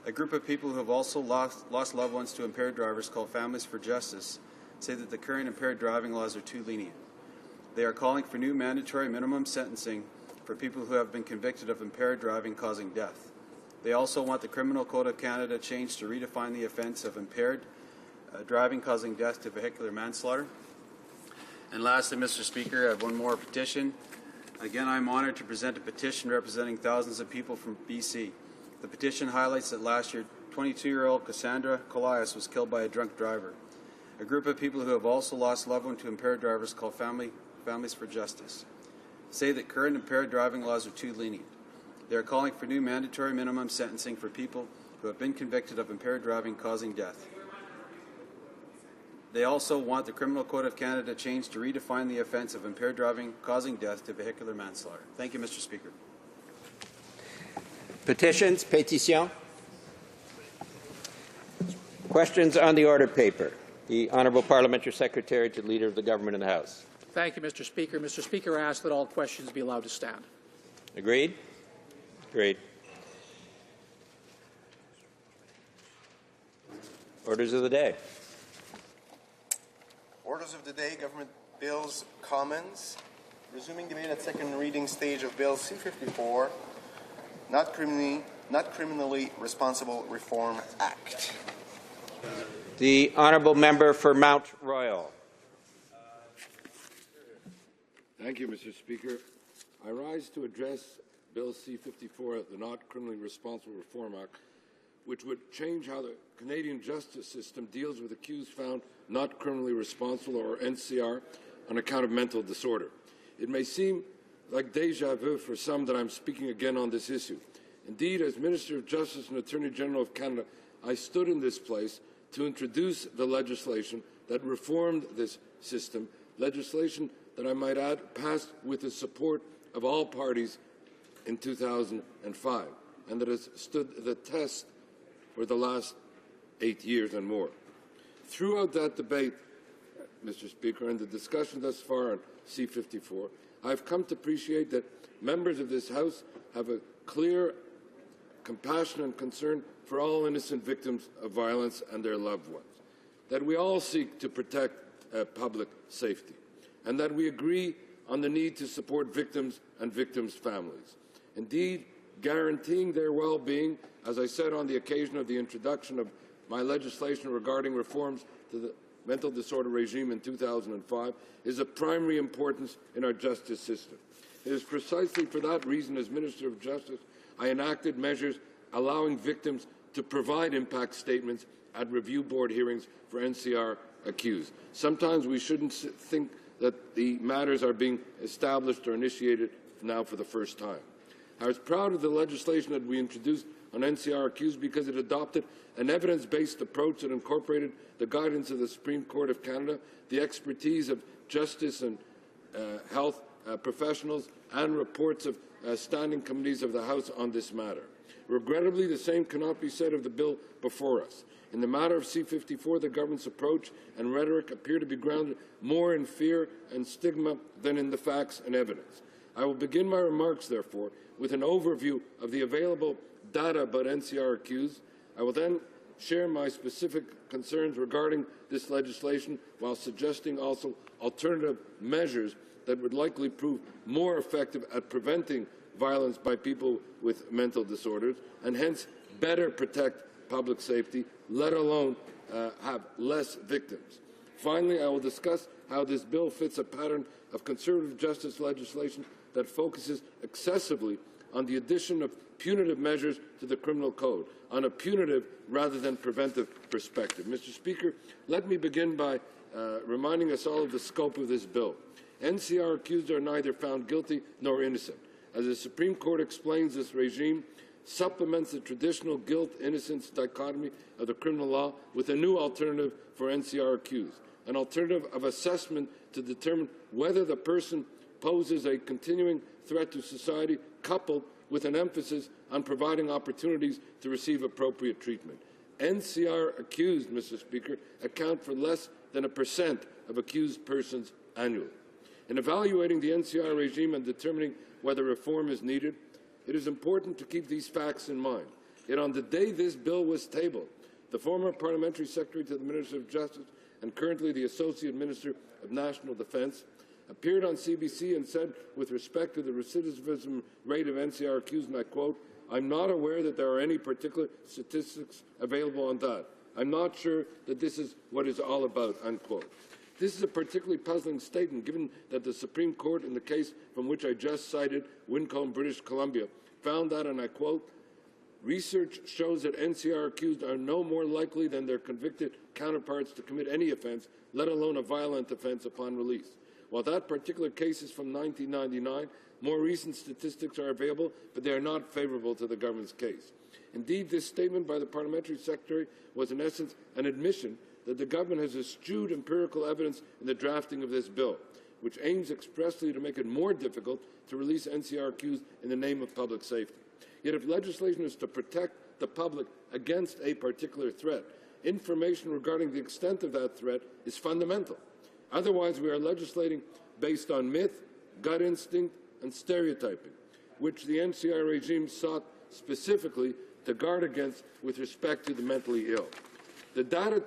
A group of people who have also lost loved ones to impaired drivers called Families for Justice say that the current impaired driving laws are too lenient. They are calling for new mandatory minimum sentencing for people who have been convicted of impaired driving causing death. They also want the Criminal Code of Canada changed to redefine the offence of impaired driving causing death to vehicular manslaughter. And lastly, Mr. Speaker, I have one more petition. Again, I'm honoured to present a petition representing thousands of people from BC. The petition highlights that last year, 22-year-old Cassandra Colias was killed by a drunk driver. A group of people who have also lost loved ones to impaired drivers called Families for Justice say that current impaired driving laws are too lenient. They are calling for new mandatory minimum sentencing for people who have been convicted of impaired driving causing death. They also want the Criminal Code of Canada changed to redefine the offence of impaired driving causing death to vehicular manslaughter. Thank you, Mr. Speaker.
Petitions, pétitions. Questions on the order paper. The Honourable Parliamentary Secretary to the Leader of the Government in the House.
Thank you, Mr. Speaker. Mr. Speaker, I ask that all questions be allowed to stand.
Agreed? Agreed. Orders of the day.
Orders of the day, Government Bills Commons. Resuming debate at second reading stage of Bill C-54, Not Criminally Responsible Reform Act.
The Honourable Member for Mount Royal.
Thank you, Mr. Speaker. I rise to address Bill C-54, the Not Criminally Responsible Reform Act, which would change how the Canadian justice system deals with accused found not criminally responsible, or NCR, on account of mental disorder. It may seem like déjà vu for some that I'm speaking again on this issue. Indeed, as Minister of Justice and Attorney General of Canada, I stood in this place to introduce the legislation that reformed this system, legislation that I might add passed with the support of all parties in 2005, and that has stood the test for the last 8 years and more. Throughout that debate, Mr. Speaker, and the discussion thus far on C-54, I've come to appreciate that members of this House have a clear compassion and concern for all innocent victims of violence and their loved ones, that we all seek to protect public safety, and that we agree on the need to support victims and victims' families. Indeed, guaranteeing their well-being, as I said on the occasion of the introduction of my legislation regarding reforms to the mental disorder regime in 2005, is of primary importance in our justice system. It is precisely for that reason, as Minister of Justice, I enacted measures allowing victims to provide impact statements at review board hearings for NCR accused. Sometimes we shouldn't think that the matters are being established or initiated now for the first time. I was proud of the legislation that we introduced on NCR accused because it adopted an evidence-based approach that incorporated the guidance of the Supreme Court of Canada, the expertise of justice and health professionals, and reports of standing committees of the House on this matter. Regrettably, the same cannot be said of the bill before us. In the matter of C-54, the government's approach and rhetoric appear to be grounded more in fear and stigma than in the facts and evidence. I will begin my remarks, therefore, with an overview of the available data about NCR accused. I will then share my specific concerns regarding this legislation while suggesting also alternative measures that would likely prove more effective at preventing violence by people with mental disorders and hence better protect public safety, let alone have less victims. Finally, I will discuss how this bill fits a pattern of conservative justice legislation that focuses excessively on the addition of punitive measures to the criminal code, on a punitive rather than preventive perspective. Mr. Speaker, let me begin by reminding us all of the scope of this bill. NCR accused are neither found guilty nor innocent. As the Supreme Court explains, this regime supplements the traditional guilt-innocence dichotomy of the criminal law with a new alternative for NCR accused, an alternative of assessment to determine whether the person poses a continuing threat to society, coupled with an emphasis on providing opportunities to receive appropriate treatment. NCR accused, Mr. Speaker, account for less than 1% of accused persons annually. In evaluating the NCR regime and determining whether reform is needed, it is important to keep these facts in mind. Yet on the day this bill was tabled, the former Parliamentary Secretary to the Minister of Justice and currently the Associate Minister of National Defence appeared on CBC and said, with respect to the recidivism rate of NCR accused, and I quote, "I'm not aware that there are any particular statistics available on that. I'm not sure that this is what it's all about," unquote. This is a particularly puzzling statement, given that the Supreme Court, in the case from which I just cited, Wincombe, British Columbia, found that, and I quote, "Research shows that NCR accused are no more likely than their convicted counterparts to commit any offence, let alone a violent offence, upon release." While that particular case is from 1999, more recent statistics are available, but they are not favourable to the government's case. Indeed, this statement by the Parliamentary Secretary was in essence an admission that the government has eschewed empirical evidence in the drafting of this bill, which aims expressly to make it more difficult to release NCR accused in the name of public safety. Yet if legislation is to protect the public against a particular threat, information regarding the extent of that threat is fundamental. Otherwise, we are legislating based on myth, gut instinct, and stereotyping, which the NCR regime sought specifically to guard against with respect to the mentally ill. The data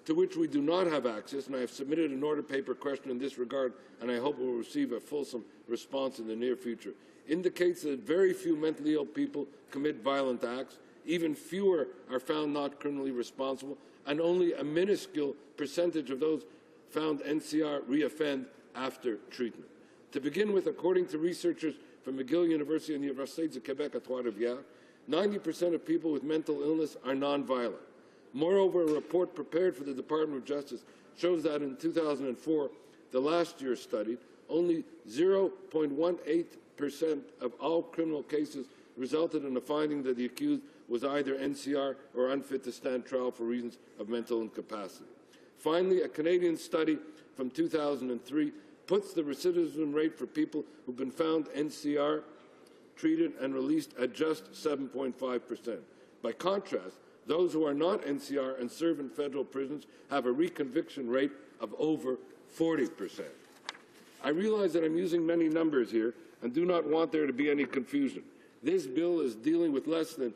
to which we do not have access, and I have submitted an order paper question in this regard, and I hope we will receive a fulsome response in the near future, indicates that very few mentally ill people commit violent acts, even fewer are found not criminally responsible, and only a minuscule percentage of those found NCR reoffend after treatment. To begin with, according to researchers from McGill University and the Université du Québec at Trois-Rivières, 90% of people with mental illness are nonviolent. Moreover, a report prepared for the Department of Justice shows that in 2004, the last year's study, only 0.18% of all criminal cases resulted in a finding that the accused was either NCR or unfit to stand trial for reasons of mental incapacity. Finally, a Canadian study from 2003 puts the recidivism rate for people who've been found NCR, treated and released at just 7.5%. By contrast, those who are not NCR and serve in federal prisons have a reconviction rate of over 40%. I realize that I'm using many numbers here and do not want there to be any confusion. This bill is dealing with less than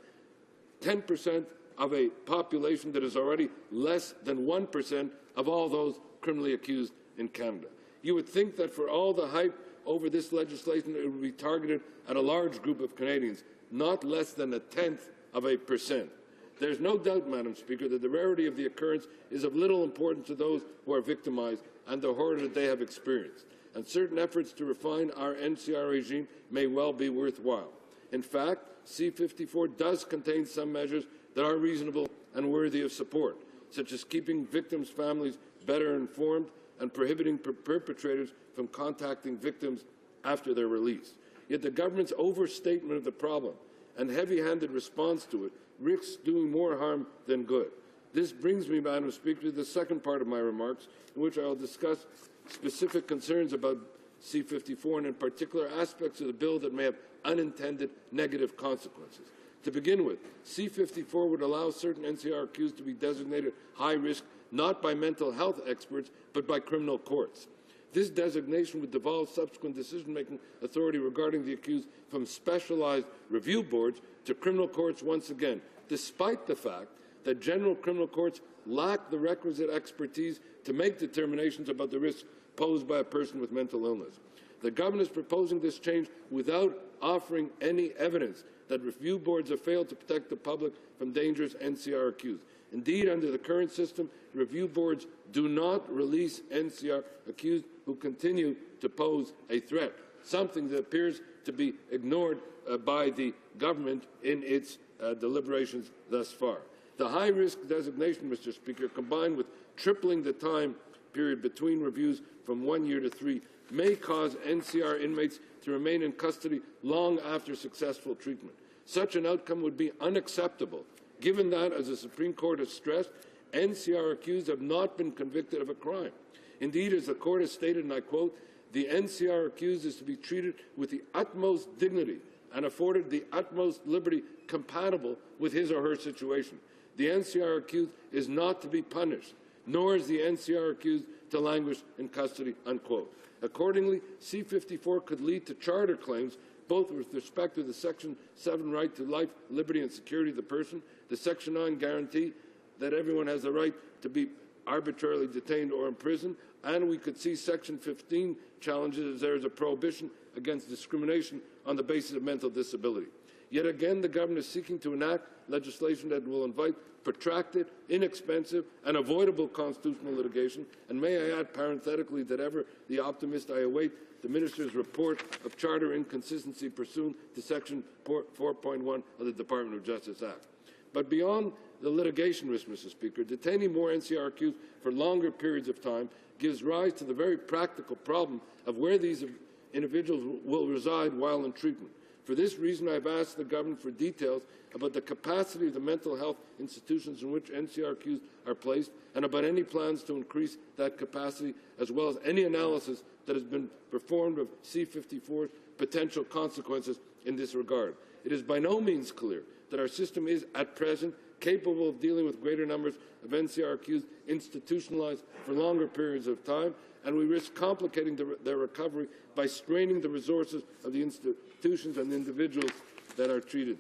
10% of a population that is already less than 1% of all those criminally accused in Canada. You would think that for all the hype over this legislation, it would be targeted at a large group of Canadians, not less than 0.1%. There is no doubt, Madam Speaker, that the rarity of the occurrence is of little importance to those who are victimized and the horror that they have experienced, and certain efforts to refine our NCR regime may well be worthwhile. In fact, C-54 does contain some measures that are reasonable and worthy of support, such as keeping victims' families better informed and prohibiting perpetrators from contacting victims after their release. Yet the government's overstatement of the problem and heavy-handed response to it risks doing more harm than good. This brings me, Madam Speaker, to the second part of my remarks, in which I will discuss specific concerns about C-54 and in particular aspects of the bill that may have unintended negative consequences. To begin with, C-54 would allow certain NCR-accused to be designated high risk not by mental health experts but by criminal courts. This designation would devolve subsequent decision-making authority regarding the accused from specialized review boards to criminal courts once again, despite the fact that general criminal courts lack the requisite expertise to make determinations about the risks posed by a person with mental illness. The government is proposing this change without offering any evidence that review boards have failed to protect the public from dangerous NCR accused. Indeed, under the current system, review boards do not release NCR accused who continue to pose a threat, something that appears to be ignored by the government in its deliberations thus far. The high-risk designation, Mr. Speaker, combined with tripling the time period between reviews from 1 year to 3, may cause NCR inmates to remain in custody long after successful treatment. Such an outcome would be unacceptable, given that, as the Supreme Court has stressed, NCR accused have not been convicted of a crime. Indeed, as the Court has stated, and I quote, "The NCR accused is to be treated with the utmost dignity and afforded the utmost liberty compatible with his or her situation. The NCR accused is not to be punished, nor is the NCR accused to languish in custody," unquote. Accordingly, C-54 could lead to charter claims both with respect to the Section 7 right to life, liberty and security of the person, the Section 9 guarantee that everyone has the right to be arbitrarily detained or imprisoned, and we could see Section 15 challenges as there is a prohibition against discrimination on the basis of mental disability. Yet again, the government is seeking to enact legislation that will invite protracted, inexpensive, and avoidable constitutional litigation. And may I add parenthetically that ever the optimist, I await the Minister's report of charter inconsistency pursuant to Section 4.1 of the Department of Justice Act. But beyond the litigation risk, Mr. Speaker, detaining more NCR accused for longer periods of time gives rise to the very practical problem of where these individuals will reside while in treatment. For this reason, I have asked the government for details about the capacity of the mental health institutions in which NCR accused are placed and about any plans to increase that capacity, as well as any analysis that has been performed of C-54's potential consequences in this regard. It is by no means clear that our system is, at present, capable of dealing with greater numbers of NCR accused institutionalized for longer periods of time, and we risk complicating their recovery by straining the resources of the institutions and individuals that are treated.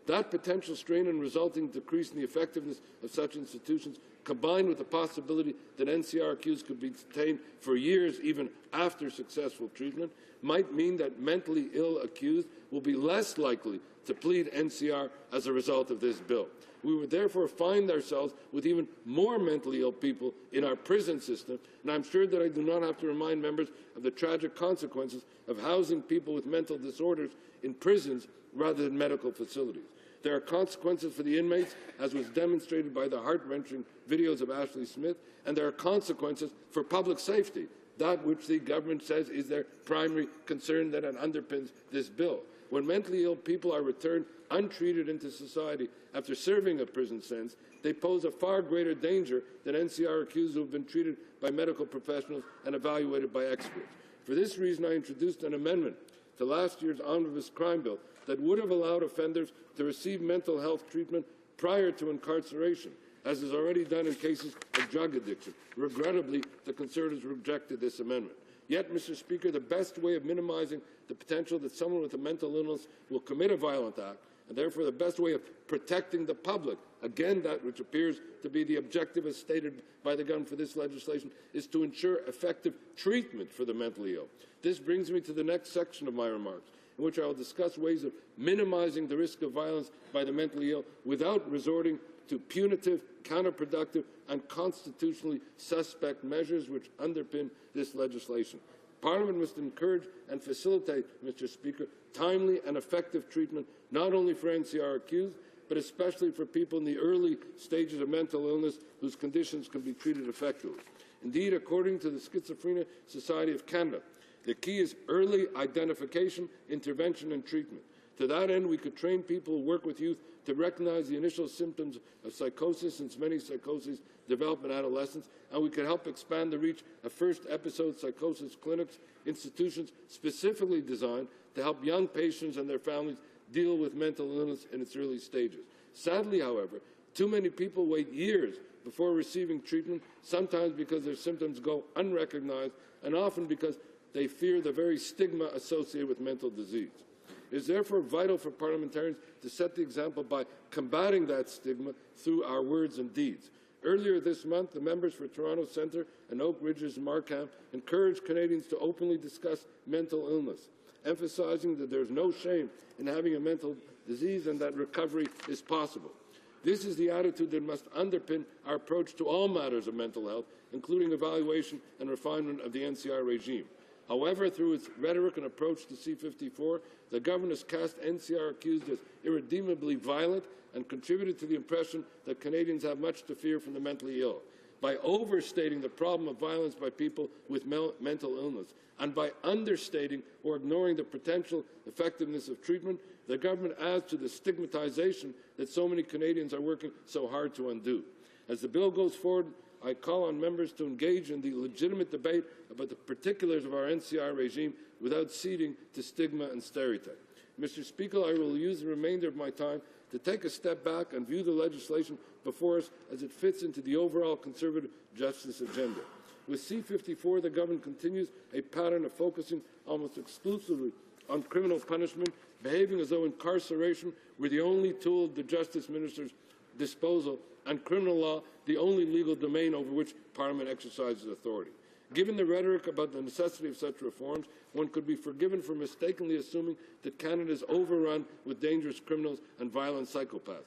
That potential strain and resulting decrease in the effectiveness of such institutions, combined with the possibility that NCR accused could be detained for years even after successful treatment, might mean that mentally ill accused will be less likely to plead NCR as a result of this bill. We would therefore find ourselves with even more mentally ill people in our prison system, and I'm sure that I do not have to remind members of the tragic consequences of housing people with mental disorders in prisons rather than medical facilities. There are consequences for the inmates, as was demonstrated by the heart-wrenching videos of Ashley Smith, and there are consequences for public safety, that which the government says is their primary concern that underpins this bill. When mentally ill people are returned untreated into society after serving a prison sentence, they pose a far greater danger than NCR accused who have been treated by medical professionals and evaluated by experts. For this reason, I introduced an amendment to last year's omnibus crime bill that would have allowed offenders to receive mental health treatment prior to incarceration, as is already done in cases of drug addiction. Regrettably, the Conservatives rejected this amendment. Yet, Mr. Speaker, the best way of minimizing the potential that someone with a mental illness will commit a violent act, and therefore the best way of protecting the public, again that which appears to be the objective as stated by the government for this legislation, is to ensure effective treatment for the mentally ill. This brings me to the next section of my remarks, in which I will discuss ways of minimizing the risk of violence by the mentally ill without resorting to punitive, counterproductive, and constitutionally suspect measures which underpin this legislation. Parliament must encourage and facilitate, Mr. Speaker, timely and effective treatment not only for NCR accused, but especially for people in the early stages of mental illness whose conditions can be treated effectively. Indeed, according to the Schizophrenia Society of Canada, the key is early identification, intervention and treatment. To that end, we could train people who work with youth to recognize the initial symptoms of psychosis, since many psychoses develop in adolescence, and we could help expand the reach of first episode psychosis clinics, institutions specifically designed to help young patients and their families deal with mental illness in its early stages. Sadly, however, too many people wait years before receiving treatment, sometimes because their symptoms go unrecognized, and often because they fear the very stigma associated with mental disease. It is therefore vital for parliamentarians to set the example by combating that stigma through our words and deeds. Earlier this month, the members for Toronto Centre and Oak Ridges Markham encouraged Canadians to openly discuss mental illness, emphasizing that there is no shame in having a mental disease and that recovery is possible. This is the attitude that must underpin our approach to all matters of mental health, including evaluation and refinement of the NCR regime. However, through its rhetoric and approach to C-54, the government has cast NCR accused as irredeemably violent and contributed to the impression that Canadians have much to fear from the mentally ill. By overstating the problem of violence by people with mental illness, and by understating or ignoring the potential effectiveness of treatment, the government adds to the stigmatization that so many Canadians are working so hard to undo. As the bill goes forward, I call on members to engage in the legitimate debate about the particulars of our NCR regime without ceding to stigma and stereotype. Mr. Speaker, I will use the remainder of my time to take a step back and view the legislation before us as it fits into the overall Conservative justice agenda. With C-54, the government continues a pattern of focusing almost exclusively on criminal punishment, behaving as though incarceration were the only tool at the Justice Minister's disposal, and criminal law the only legal domain over which Parliament exercises authority. Given the rhetoric about the necessity of such reforms, one could be forgiven for mistakenly assuming that Canada is overrun with dangerous criminals and violent psychopaths,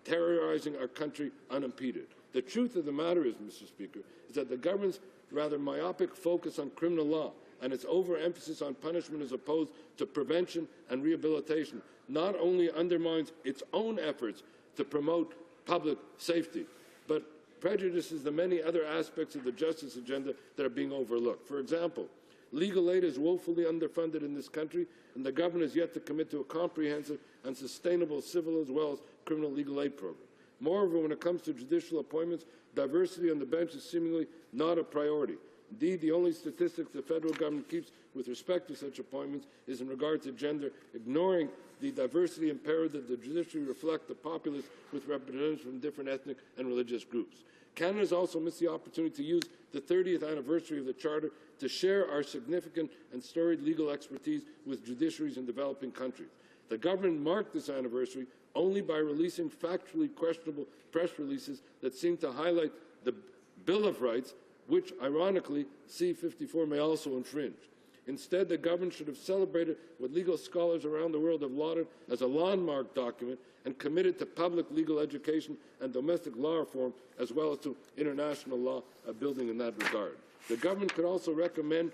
terrorizing our country unimpeded. The truth of the matter is, Mr. Speaker, is that the government's rather myopic focus on criminal law and its overemphasis on punishment as opposed to prevention and rehabilitation not only undermines its own efforts to promote public safety, but prejudices the many other aspects of the justice agenda that are being overlooked. For example, legal aid is woefully underfunded in this country, and the government has yet to commit to a comprehensive and sustainable civil as well as criminal legal aid program. Moreover, when it comes to judicial appointments, diversity on the bench is seemingly not a priority. Indeed, the only statistics the federal government keeps with respect to such appointments is in regard to gender, ignoring the diversity imperative that the judiciary reflect the populace with representatives from different ethnic and religious groups. Canada has also missed the opportunity to use the 30th anniversary of the Charter to share our significant and storied legal expertise with judiciaries in developing countries. The government marked this anniversary only by releasing factually questionable press releases that seem to highlight the Bill of Rights, which, ironically, C-54 may also infringe. Instead, the government should have celebrated what legal scholars around the world have lauded as a landmark document and committed to public legal education and domestic law reform, as well as to international law building in that regard. The government could also recommit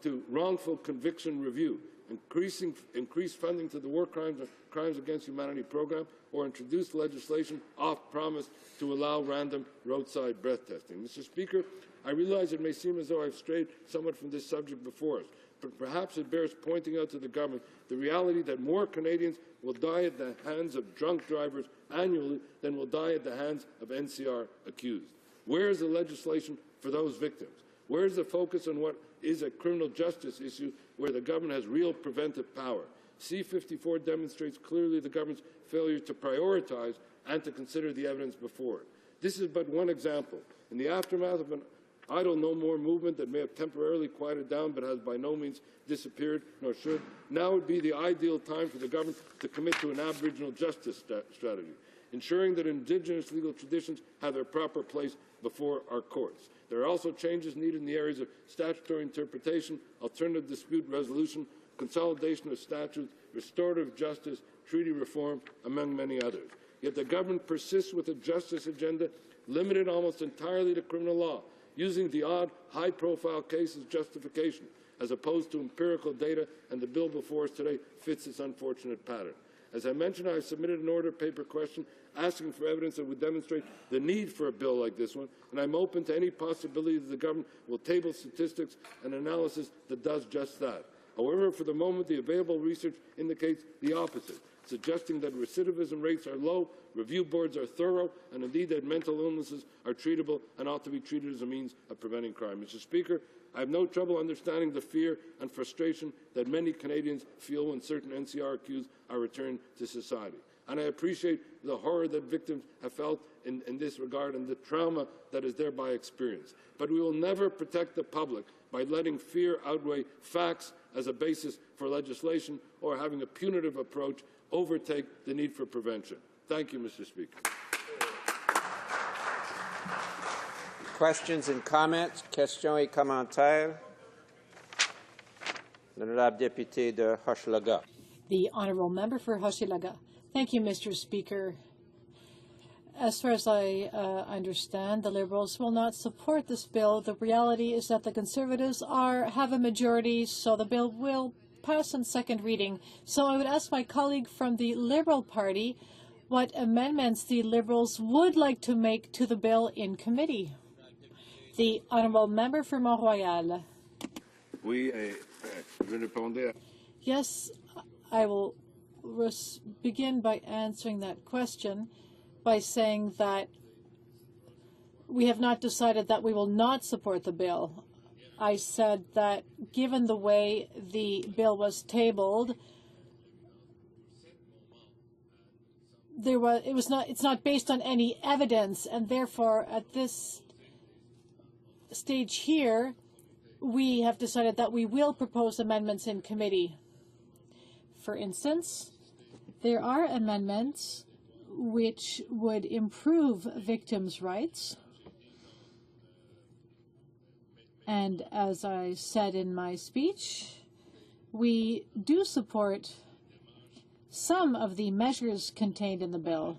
to wrongful conviction review, increase funding to the War Crimes Against Humanity program, or introduce legislation off-promise to allow random roadside breath testing. Mr. Speaker, I realize it may seem as though I've strayed somewhat from this subject before us, but perhaps it bears pointing out to the government the reality that more Canadians will die at the hands of drunk drivers annually than will die at the hands of NCR accused. Where is the legislation for those victims? Where is the focus on what is a criminal justice issue where the government has real preventive power? C-54 demonstrates clearly the government's failure to prioritize and to consider the evidence before it. This is but one example. In the aftermath of an idle no more movement that may have temporarily quieted down but has by no means disappeared, nor should, now would be the ideal time for the government to commit to an Aboriginal justice strategy, ensuring that Indigenous legal traditions have their proper place before our courts. There are also changes needed in the areas of statutory interpretation, alternative dispute resolution, consolidation of statutes, restorative justice, treaty reform, among many others. Yet the government persists with a justice agenda limited almost entirely to criminal law, using the odd high-profile case as justification, as opposed to empirical data, and the bill before us today fits this unfortunate pattern. As I mentioned, I have submitted an order paper question asking for evidence that would demonstrate the need for a bill like this one, and I'm open to any possibility that the government will table statistics and analysis that does just that. However, for the moment, the available research indicates the opposite, suggesting that recidivism rates are low, review boards are thorough, and indeed that mental illnesses are treatable and ought to be treated as a means of preventing crime. Mr. Speaker, I have no trouble understanding the fear and frustration that many Canadians feel when certain NCR accused are returned to society. And I appreciate the horror that victims have felt in this regard and the trauma that is thereby experienced. But we will never protect the public by letting fear outweigh facts as a basis for legislation or having a punitive approach overtake the need for prevention. Thank you, Mr. Speaker.
Questions and comments? Questions et commentaires? L'honorable député de Hochelaga.
The honourable member for Hochelaga. Thank you, Mr. Speaker. As far as I understand, the Liberals will not support this bill. The reality is that the Conservatives have a majority, so the bill will pass on second reading. So I would ask my colleague from the Liberal Party what amendments the Liberals would like to make to the bill in committee. The honourable member for Mont-Royal. Yes, I will begin by answering that question by saying that we have not decided that we will not support the bill. I said that given the way the bill was tabled, it's not based on any evidence, and therefore at this stage here, we have decided that we will propose amendments in committee. For instance, there are amendments which would improve victims' rights. And as I said in my speech, we do support some of the measures contained in the bill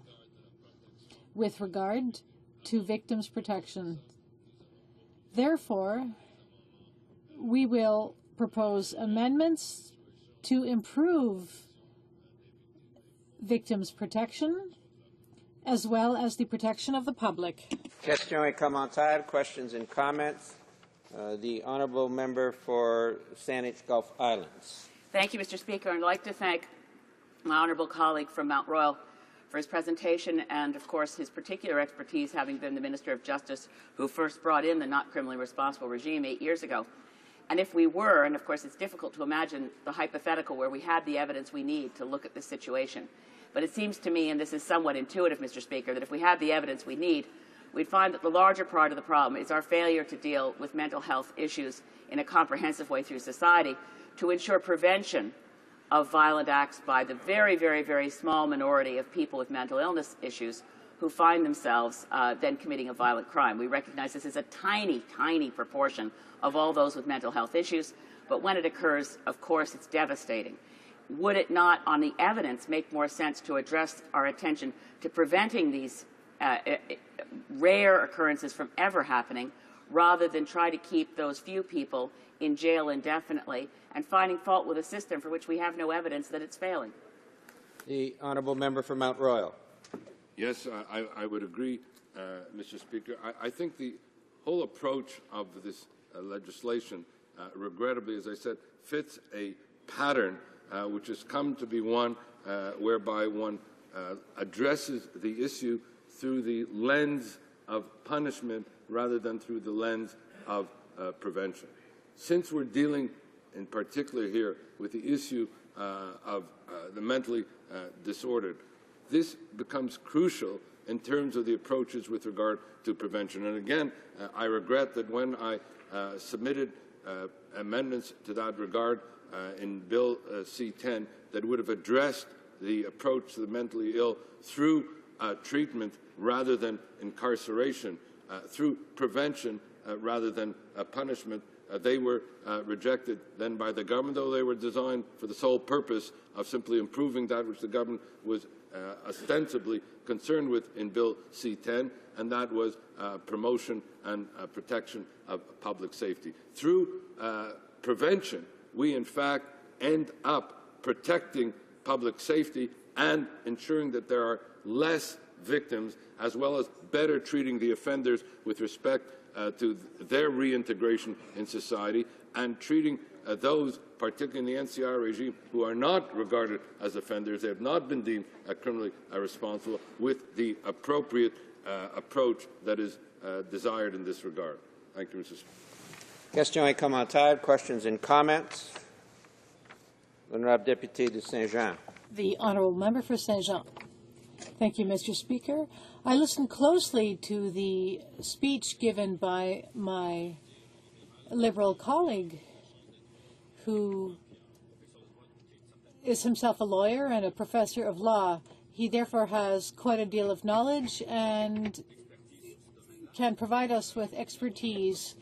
with regard to victims' protection. Therefore, we will propose amendments to improve victims' protection as well as the protection of the public.
Questions et commentaires, questions and comments. The honourable member for Saanich Gulf Islands.
Thank you, Mr. Speaker. I'd like to thank my honourable colleague from Mount Royal for his presentation and, of course, his particular expertise, having been the Minister of Justice who first brought in the not criminally responsible regime 8 years ago. And if we were, and of course it's difficult to imagine the hypothetical where we had the evidence we need to look at this situation, but it seems to me, and this is somewhat intuitive, Mr. Speaker, that if we had the evidence we need, we'd find that the larger part of the problem is our failure to deal with mental health issues in a comprehensive way through society to ensure prevention of violent acts by the very, very, very small minority of people with mental illness issues who find themselves then committing a violent crime. We recognize this is a tiny, tiny proportion of all those with mental health issues, but when it occurs, of course, it's devastating. Would it not, on the evidence, make more sense to address our attention to preventing these rare occurrences from ever happening, rather than try to keep those few people in jail indefinitely and finding fault with a system for which we have no evidence that it's failing?
The honourable member for Mount Royal.
Yes, I would agree, Mr. Speaker. I think the whole approach of this legislation, regrettably, as I said, fits a pattern which has come to be one whereby one addresses the issue through the lens of punishment rather than through the lens of prevention. Since we're dealing in particular here with the issue of the mentally disordered, this becomes crucial in terms of the approaches with regard to prevention. And again, I regret that when I submitted amendments to that regard in Bill C-10 that would have addressed the approach to the mentally ill through treatment rather than incarceration, through prevention rather than punishment, they were rejected then by the government, though they were designed for the sole purpose of simply improving that which the government was ostensibly concerned with in Bill C-10, and that was promotion and protection of public safety. Through prevention, we in fact end up protecting public safety and ensuring that there are less victims, as well as better treating the offenders with respect to their reintegration in society, and treating those, particularly in the NCR regime, who are not regarded as offenders, they have not been deemed criminally responsible, with the appropriate approach that is desired in this regard. Thank you, Mr. Speaker.
Question incommentale. Questions and comments? Honorable Député de Saint-Jean.
The honourable member for Saint-Jean. Thank you, Mr. Speaker. I listened closely to the speech given by my Liberal colleague, who is himself a lawyer and a professor of law. He therefore has quite a deal of knowledge and can provide us with expertise.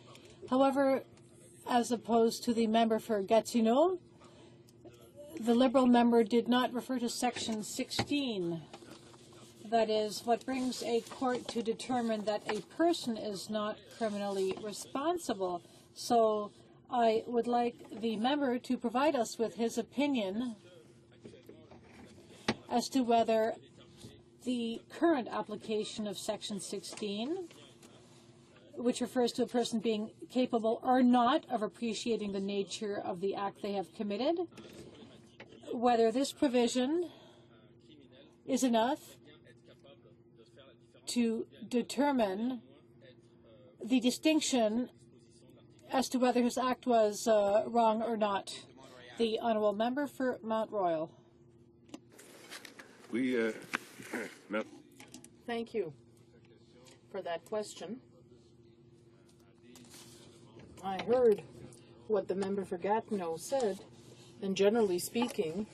However, as opposed to the member for Gatineau, the Liberal member did not refer to Section 16. That is, what brings a court to determine that a person is not criminally responsible. So I would like the member to provide us with his opinion as to whether the current application of Section 16, which refers to a person being capable or not of appreciating the nature of the act they have committed, whether this provision is enough to determine the distinction as to whether his act was wrong or not. The honourable member for Mount Royal.
Thank you for that question. I heard what the member for Gatineau said, and generally speaking,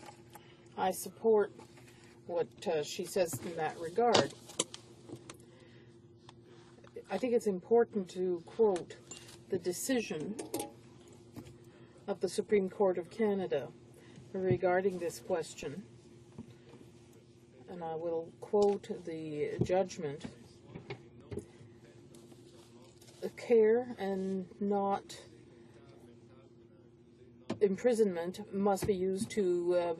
I support what she says in that regard. I think it's important to quote the decision of the Supreme Court of Canada regarding this question, and I will quote the judgment. Care and not imprisonment must be used to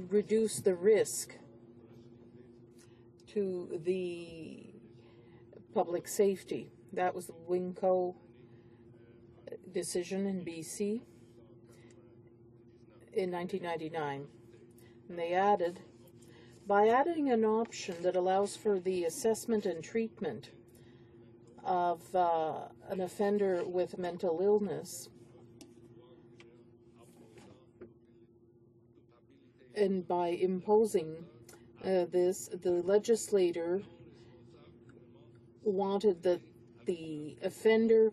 reduce the risk to the public safety. That was the Winco decision in BC in 1999. And they added, by adding an option that allows for the assessment and treatment of an offender with mental illness, and by imposing this, the legislator wanted that the offender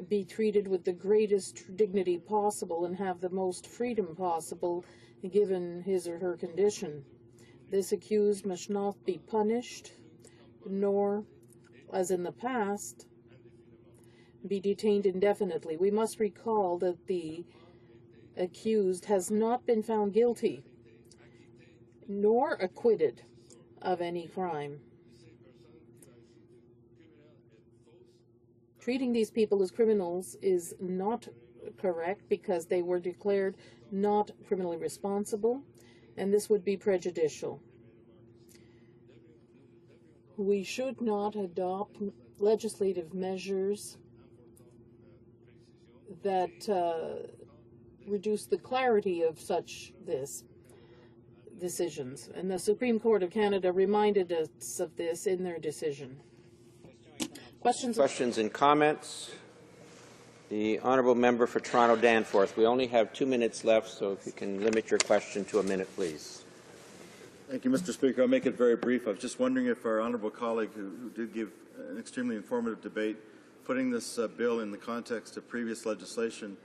be treated with the greatest dignity possible and have the most freedom possible given his or her condition. This accused must not be punished, nor, as in the past, be detained indefinitely. We must recall that the accused has not been found guilty nor acquitted of any crime. Treating these people as criminals is not correct because they were declared not criminally responsible, and this would be prejudicial. We should not adopt legislative measures that reduce the clarity of such decisions. And the Supreme Court of Canada reminded us of this in their decision.
Questions and comments? The honourable member for Toronto Danforth. We only have 2 minutes left, so if you can limit your question to a minute, please.
Thank you, Mr. Speaker. I'll make it very brief. I was just wondering if our honourable colleague, who did give an extremely informative debate, putting this bill in the context of previous legislation,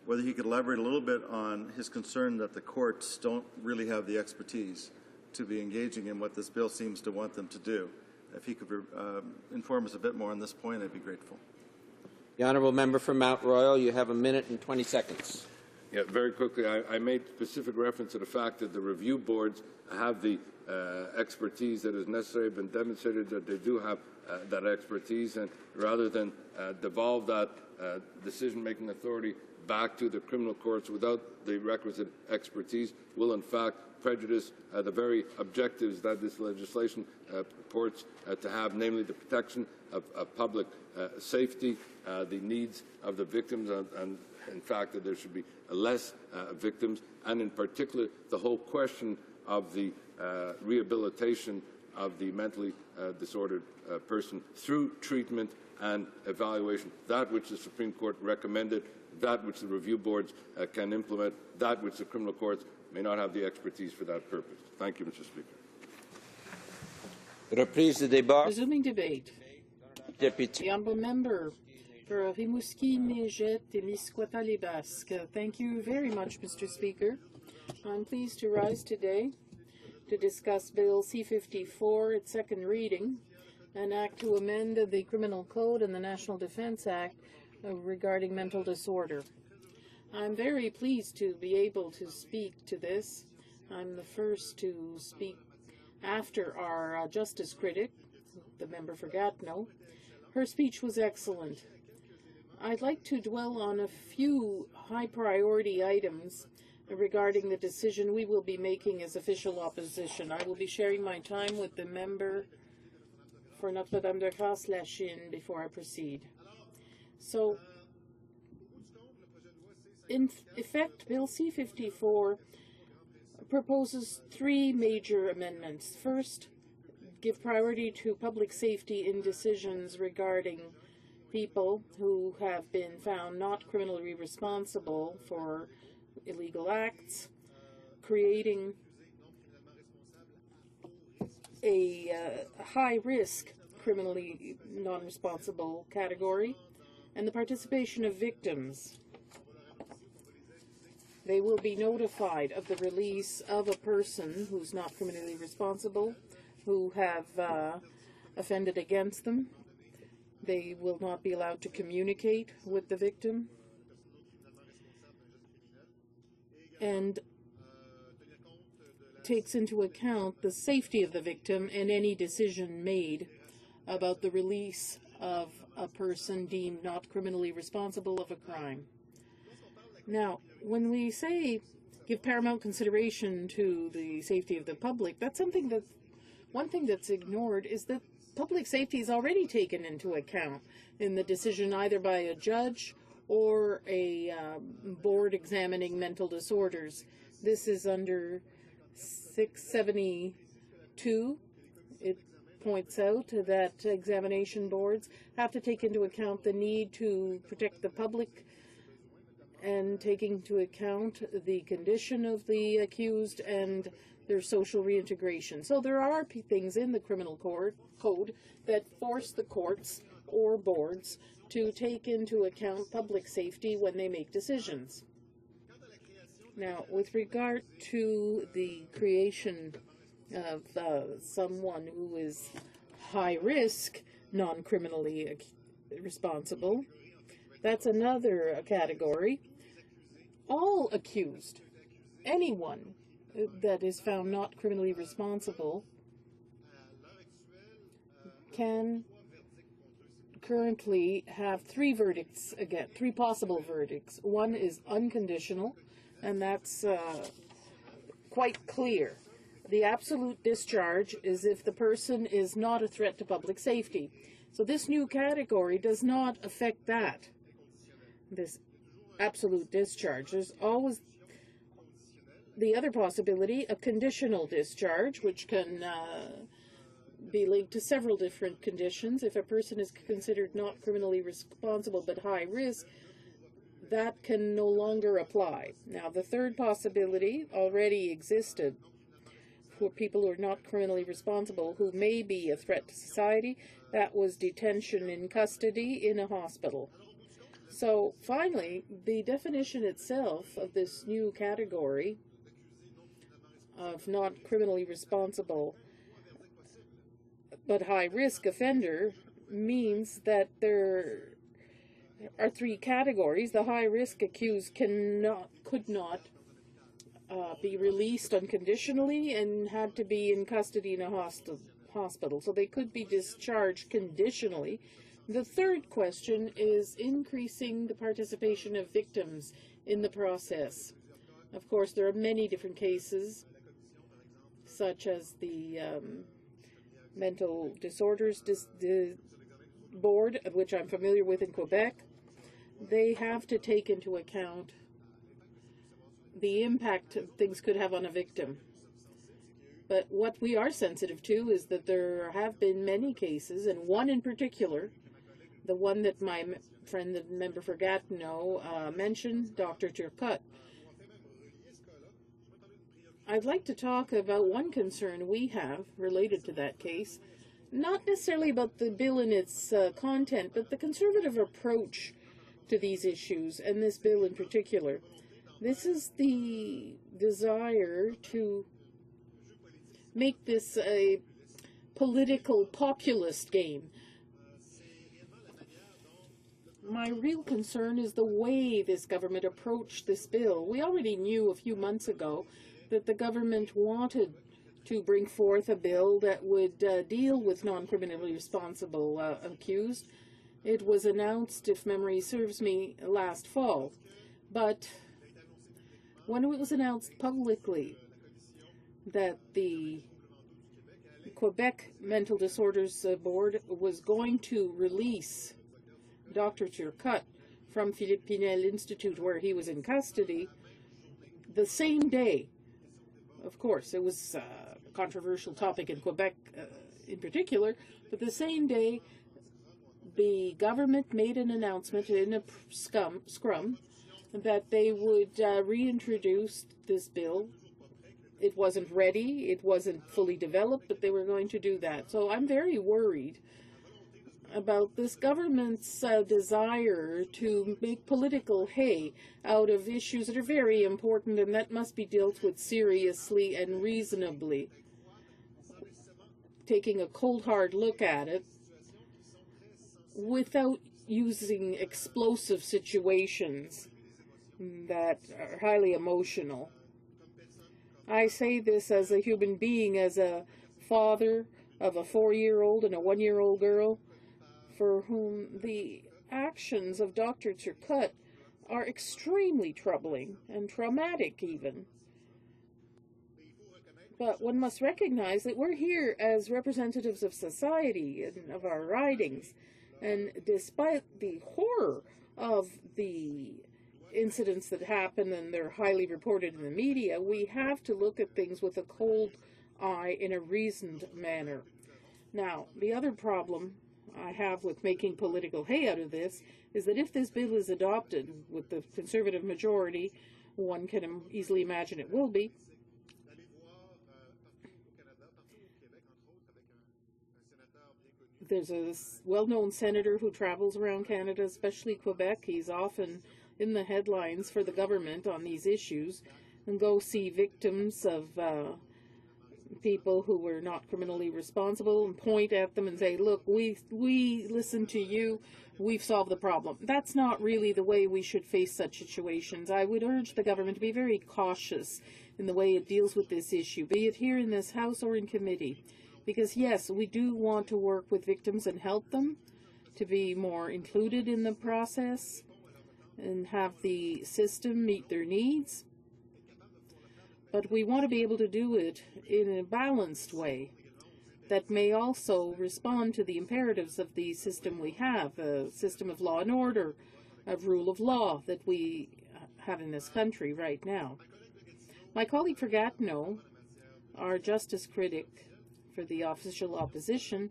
whether he could elaborate a little bit on his concern that the courts don't really have the expertise to be engaging in what this bill seems to want them to do. If he could inform us a bit more on this point, I'd be grateful.
The honourable member for Mount Royal, you have 1 minute and 20 seconds.
Yeah, very quickly, I made specific reference to the fact that the review boards have the expertise that is necessary, been demonstrated that they do have that expertise, and rather than devolve that decision-making authority back to the criminal courts without the requisite expertise will in fact prejudice the very objectives that this legislation purports to have, namely the protection of public safety, the needs of the victims, and in fact that there should be less victims, and in particular the whole question of the rehabilitation of the mentally disordered person through treatment and evaluation, that which the Supreme Court recommended, that which the review boards can implement, that which the criminal courts may not have the expertise for that purpose. Thank you, Mr. Speaker.
Reprise du débat.
Resuming debate.
Deputy.
The honourable member for Rimouski, Mégette, et Misquata-les-Basques. Thank you very much, Mr. Speaker. I'm pleased to rise today to discuss Bill C-54, its second reading, an act to amend the Criminal Code and the National Defence Act regarding mental disorder. I'm very pleased to be able to speak to this. I'm the first to speak after our justice critic, the member for Gatineau. Her speech was excellent. I'd like to dwell on a few high-priority items regarding the decision we will be making as official opposition. I will be sharing my time with the member for Notre-Dame-de-Grâce-la-Chine before I proceed. So, in effect, Bill C-54 proposes three major amendments. First, give priority to public safety in decisions regarding people who have been found not criminally responsible for illegal acts, creating a high-risk criminally non-responsible category, and the participation of victims. They will be notified of the release of a person who's not criminally responsible, who have offended against them. They will not be allowed to communicate with the victim. And takes into account the safety of the victim and any decision made about the release of a person deemed not criminally responsible of a crime. Now, when we say give paramount consideration to the safety of the public, that's something that, one thing that's ignored is that public safety is already taken into account in the decision either by a judge or a board examining mental disorders. This is under 672. It points out that examination boards have to take into account the need to protect the public and taking into account the condition of the accused and their social reintegration. So there are things in the criminal code that force the courts or boards to take into account public safety when they make decisions. Now, with regard to the creation of someone who is high risk, non-criminally responsible, that's another category. All accused, anyone that is found not criminally responsible, can currently have three verdicts again, three possible verdicts. One is unconditional, and that's quite clear. The absolute discharge is if the person is not a threat to public safety. So this new category does not affect that, this absolute discharge. There's always the other possibility, a conditional discharge, which can be linked to several different conditions. If a person is considered not criminally responsible but high risk, that can no longer apply. Now, the third possibility already existed for people who are not criminally responsible who may be a threat to society. That was detention in custody in a hospital. So, finally, the definition itself of this new category of not criminally responsible but high-risk offender means that there are three categories. The high-risk accused could not be released unconditionally and had to be in custody in a hospital. So they could be discharged conditionally. The third question is increasing the participation of victims in the process. Of course, there are many different cases, such as the Mental Disorders Board, of which I'm familiar with in Quebec. They have to take into account the impact things could have on a victim. But what we are sensitive to is that there have been many cases, and one in particular, the one that my friend, the member for Gatineau, mentioned, Dr. Turcotte. I'd like to talk about one concern we have related to that case, not necessarily about the bill and its content, but the conservative approach to these issues, and this bill in particular. This is the desire to make this a political populist game. My real concern is the way this government approached this bill. We already knew a few months ago that the government wanted to bring forth a bill that would deal with non-criminally responsible accused. It was announced, if memory serves me, last fall. But when it was announced publicly that the Quebec Mental Disorders Board was going to release Dr. Turcotte from Philippe Pinel Institute, where he was in custody, the same day, of course, it was a controversial topic in Quebec in particular, but the same day, the government made an announcement in a scrum that they would reintroduce this bill. It wasn't ready, it wasn't fully developed, but they were going to do that. So I'm very worried about this government's desire to make political hay out of issues that are very important and that must be dealt with seriously and reasonably. Taking a cold, hard look at it without using explosive situations that are highly emotional. I say this as a human being, as a father of a 4-year-old and a 1-year-old girl, for whom the actions of Dr. Turcotte are extremely troubling and traumatic even. But one must recognize that we're here as representatives of society and of our ridings, and despite the horror of the incidents that happen, and they're highly reported in the media, we have to look at things with a cold eye in a reasoned manner. Now, the other problem I have with making political hay out of this is that if this bill is adopted with the Conservative majority, one can easily imagine it will be, there's a well-known senator who travels around Canada, especially Quebec. He's often in the headlines for the government on these issues, and go see victims of people who were not criminally responsible and point at them and say, look, we listen to you, we've solved the problem. That's not really the way we should face such situations. I would urge the government to be very cautious in the way it deals with this issue, be it here in this House or in committee. Because yes, we do want to work with victims and help them to be more included in the process and have the system meet their needs. But we want to be able to do it in a balanced way that may also respond to the imperatives of the system we have, a system of law and order, of rule of law that we have in this country right now. My colleague for Gatineau, our justice critic for the official opposition,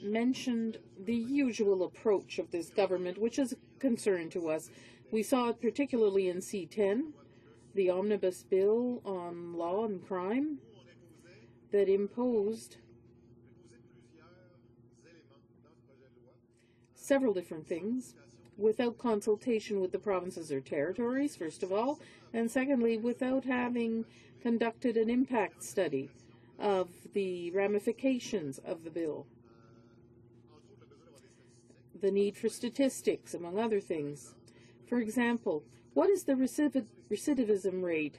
mentioned the usual approach of this government, which is a concern to us. We saw it particularly in C-10, the omnibus bill on law and crime that imposed several different things without consultation with the provinces or territories, first of all, and secondly, without having conducted an impact study of the ramifications of the bill. The need for statistics, among other things. For example, what is the recidivism rate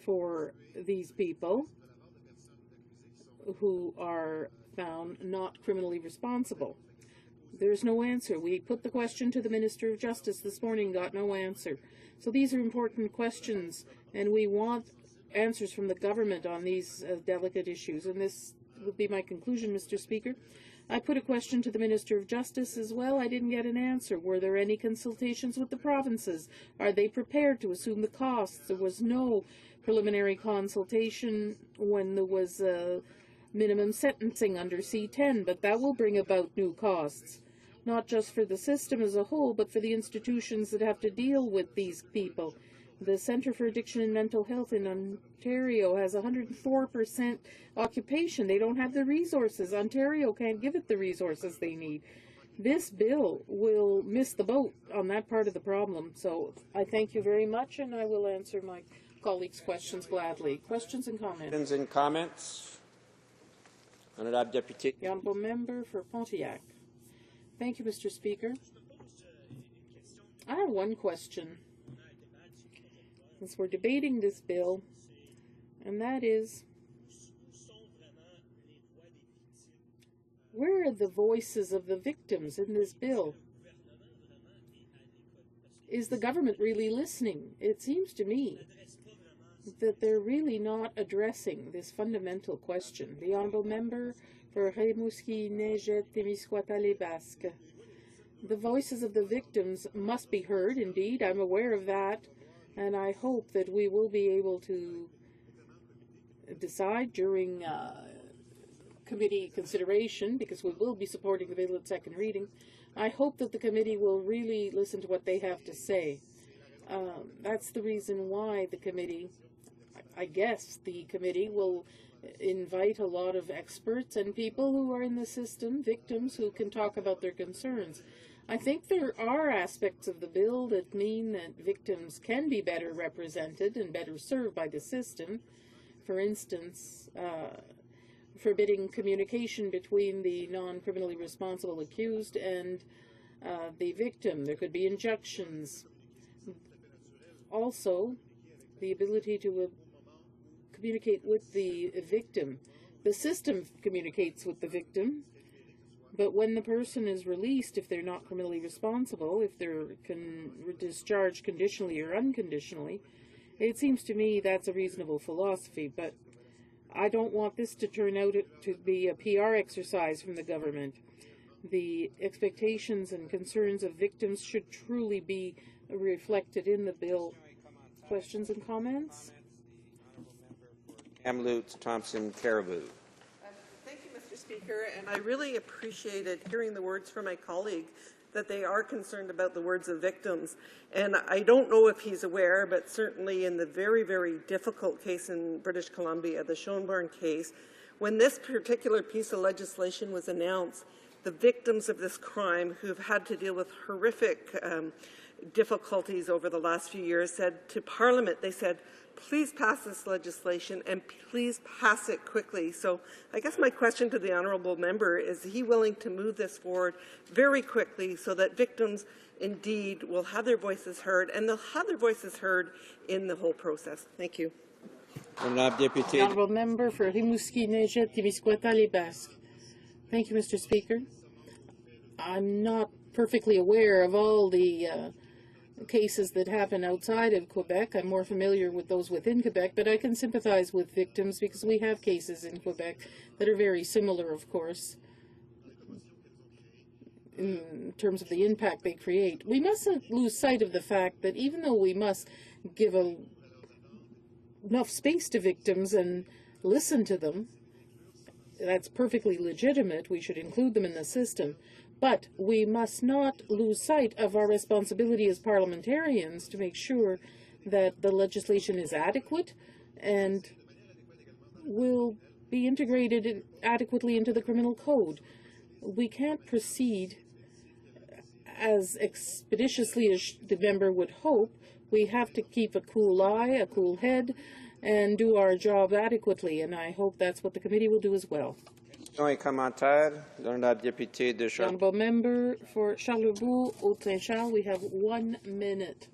for these people who are found not criminally responsible? There's no answer. We put the question to the Minister of Justice this morning, got no answer. So these are important questions, and we want answers from the government on these delicate issues. And this would be my conclusion, Mr. Speaker. I put a question to the Minister of Justice as well. I didn't get an answer. Were there any consultations with the provinces? Are they prepared to assume the costs? There was no preliminary consultation when there was minimum sentencing under C-10, but that will bring about new costs, not just for the system as a whole, but for the institutions that have to deal with these people. The Centre for Addiction and Mental Health in Ontario has 104% occupation. They don't have the resources. Ontario can't give it the resources they need. This bill will miss the boat on that part of the problem. So I thank you very much, and I will answer my colleagues' questions gladly. Questions and comments?
Questions and comments? Honourable Deputy.
The Honourable Member for Pontiac. Thank you, Mr. Speaker. I have one question. Since we're debating this bill, and that is, where are the voices of the victims in this bill? Is the government really listening? It seems to me that they're really not addressing this fundamental question. The Honourable Member for Rimouski, Nejet, Témiscouata-les-Basques. The voices of the victims must be heard, indeed, I'm aware of that. And I hope that we will be able to decide during committee consideration, because we will be supporting the bill at second reading. I hope that the committee will really listen to what they have to say. That's the reason why the committee, I guess the committee will invite a lot of experts and people who are in the system, victims who can talk about their concerns. I think there are aspects of the bill that mean that victims can be better represented and better served by the system. For instance, forbidding communication between the non-criminally responsible accused and the victim. There could be injunctions. Also, the ability to communicate with the victim. The system communicates with the victim. But when the person is released, if they're not criminally responsible, if they're discharged conditionally or unconditionally, it seems to me that's a reasonable philosophy. But I don't want this to turn out to be a PR exercise from the government. The expectations and concerns of victims should truly be reflected in the bill. Questions and comments?
Kamloops, Thompson, Caribou.
Speaker, and I really appreciated hearing the words from my colleague that they are concerned about the words of victims. And I don't know if he's aware, but certainly in the very, very difficult case in British Columbia, the Schonborn case, when this particular piece of legislation was announced, the victims of this crime who've had to deal with horrific difficulties over the last few years said to Parliament, they said, please pass this legislation and please pass it quickly. So I guess my question to the honourable member is he willing to move this forward very quickly so that victims indeed will have their voices heard, and they'll have their voices heard in the whole process. Thank you.
Honourable Member for Rimouski, Nejet, Témiscouata-les-Basques. Thank you, Mr. Speaker. I'm not perfectly aware of all the cases that happen outside of Quebec. I'm more familiar with those within Quebec, but I can sympathize with victims because we have cases in Quebec that are very similar, of course, in terms of the impact they create. We mustn't lose sight of the fact that even though we must give enough space to victims and listen to them, that's perfectly legitimate. We should include them in the system. But we must not lose sight of our responsibility as parliamentarians to make sure that the legislation is adequate and will be integrated adequately into the criminal code. We can't proceed as expeditiously as the member would hope. We have to keep a cool eye, a cool head, and do our job adequately, and I hope that's what the committee will do as well.
The
Honourable Member for Charlebourg-Haute-Saint-Charles, we have 1 minute.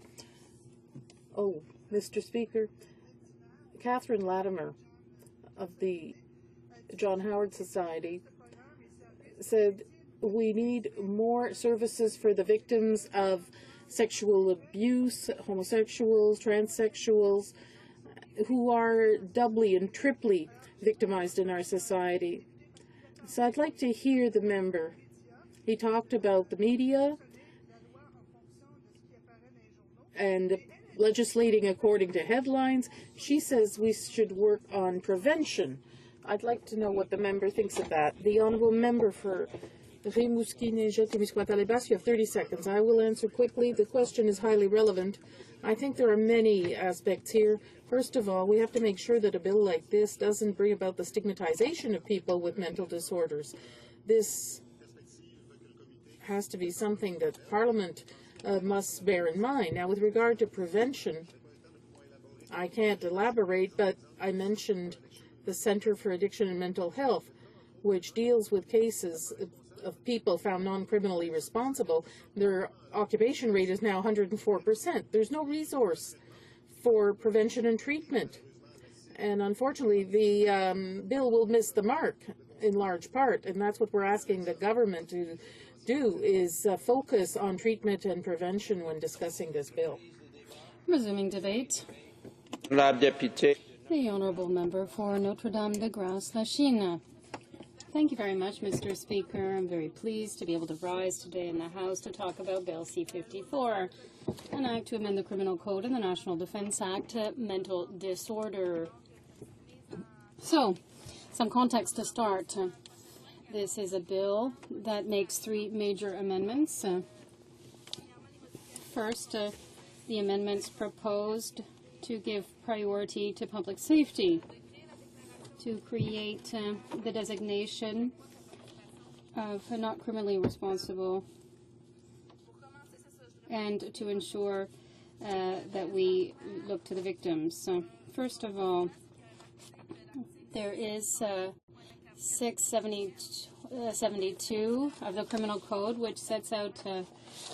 Oh, Mr. Speaker, Catherine Latimer of the John Howard Society said we need more services for the victims of sexual abuse, homosexuals, transsexuals, who are doubly and triply victimized in our society. So I'd like to hear the member. He talked about the media and legislating according to headlines. She says we should work on prevention. I'd like to know what the member thinks of that. The honourable member for Rimouski-Neigette-Témiscouata-Lébasse, you have 30 seconds. I will answer quickly. The question is highly relevant. I think there are many aspects here. First of all, we have to make sure that a bill like this doesn't bring about the stigmatization of people with mental disorders. This has to be something that Parliament must bear in mind. Now, with regard to prevention, I can't elaborate, but I mentioned the Centre for Addiction and Mental Health, which deals with cases of people found non-criminally responsible. Their occupation rate is now 104%. There's no resource for prevention and treatment. And unfortunately, the bill will miss the mark in large part, and that's what we're asking the government to do, is focus on treatment and prevention when discussing this bill.
Resuming debate.
La députée.
The honourable member for Notre-Dame-de-Grâce-Lachine. Thank you very much, Mr. Speaker. I'm very pleased to be able to rise today in the House to talk about Bill C-54, an act to amend the Criminal Code and the National Defence Act, mental disorder. So, some context to start. This is a bill that makes three major amendments. First, the amendments proposed to give priority to public safety, to create the designation of not criminally responsible, and to ensure that we look to the victims. So, first of all, there is 672 of the Criminal Code, which sets out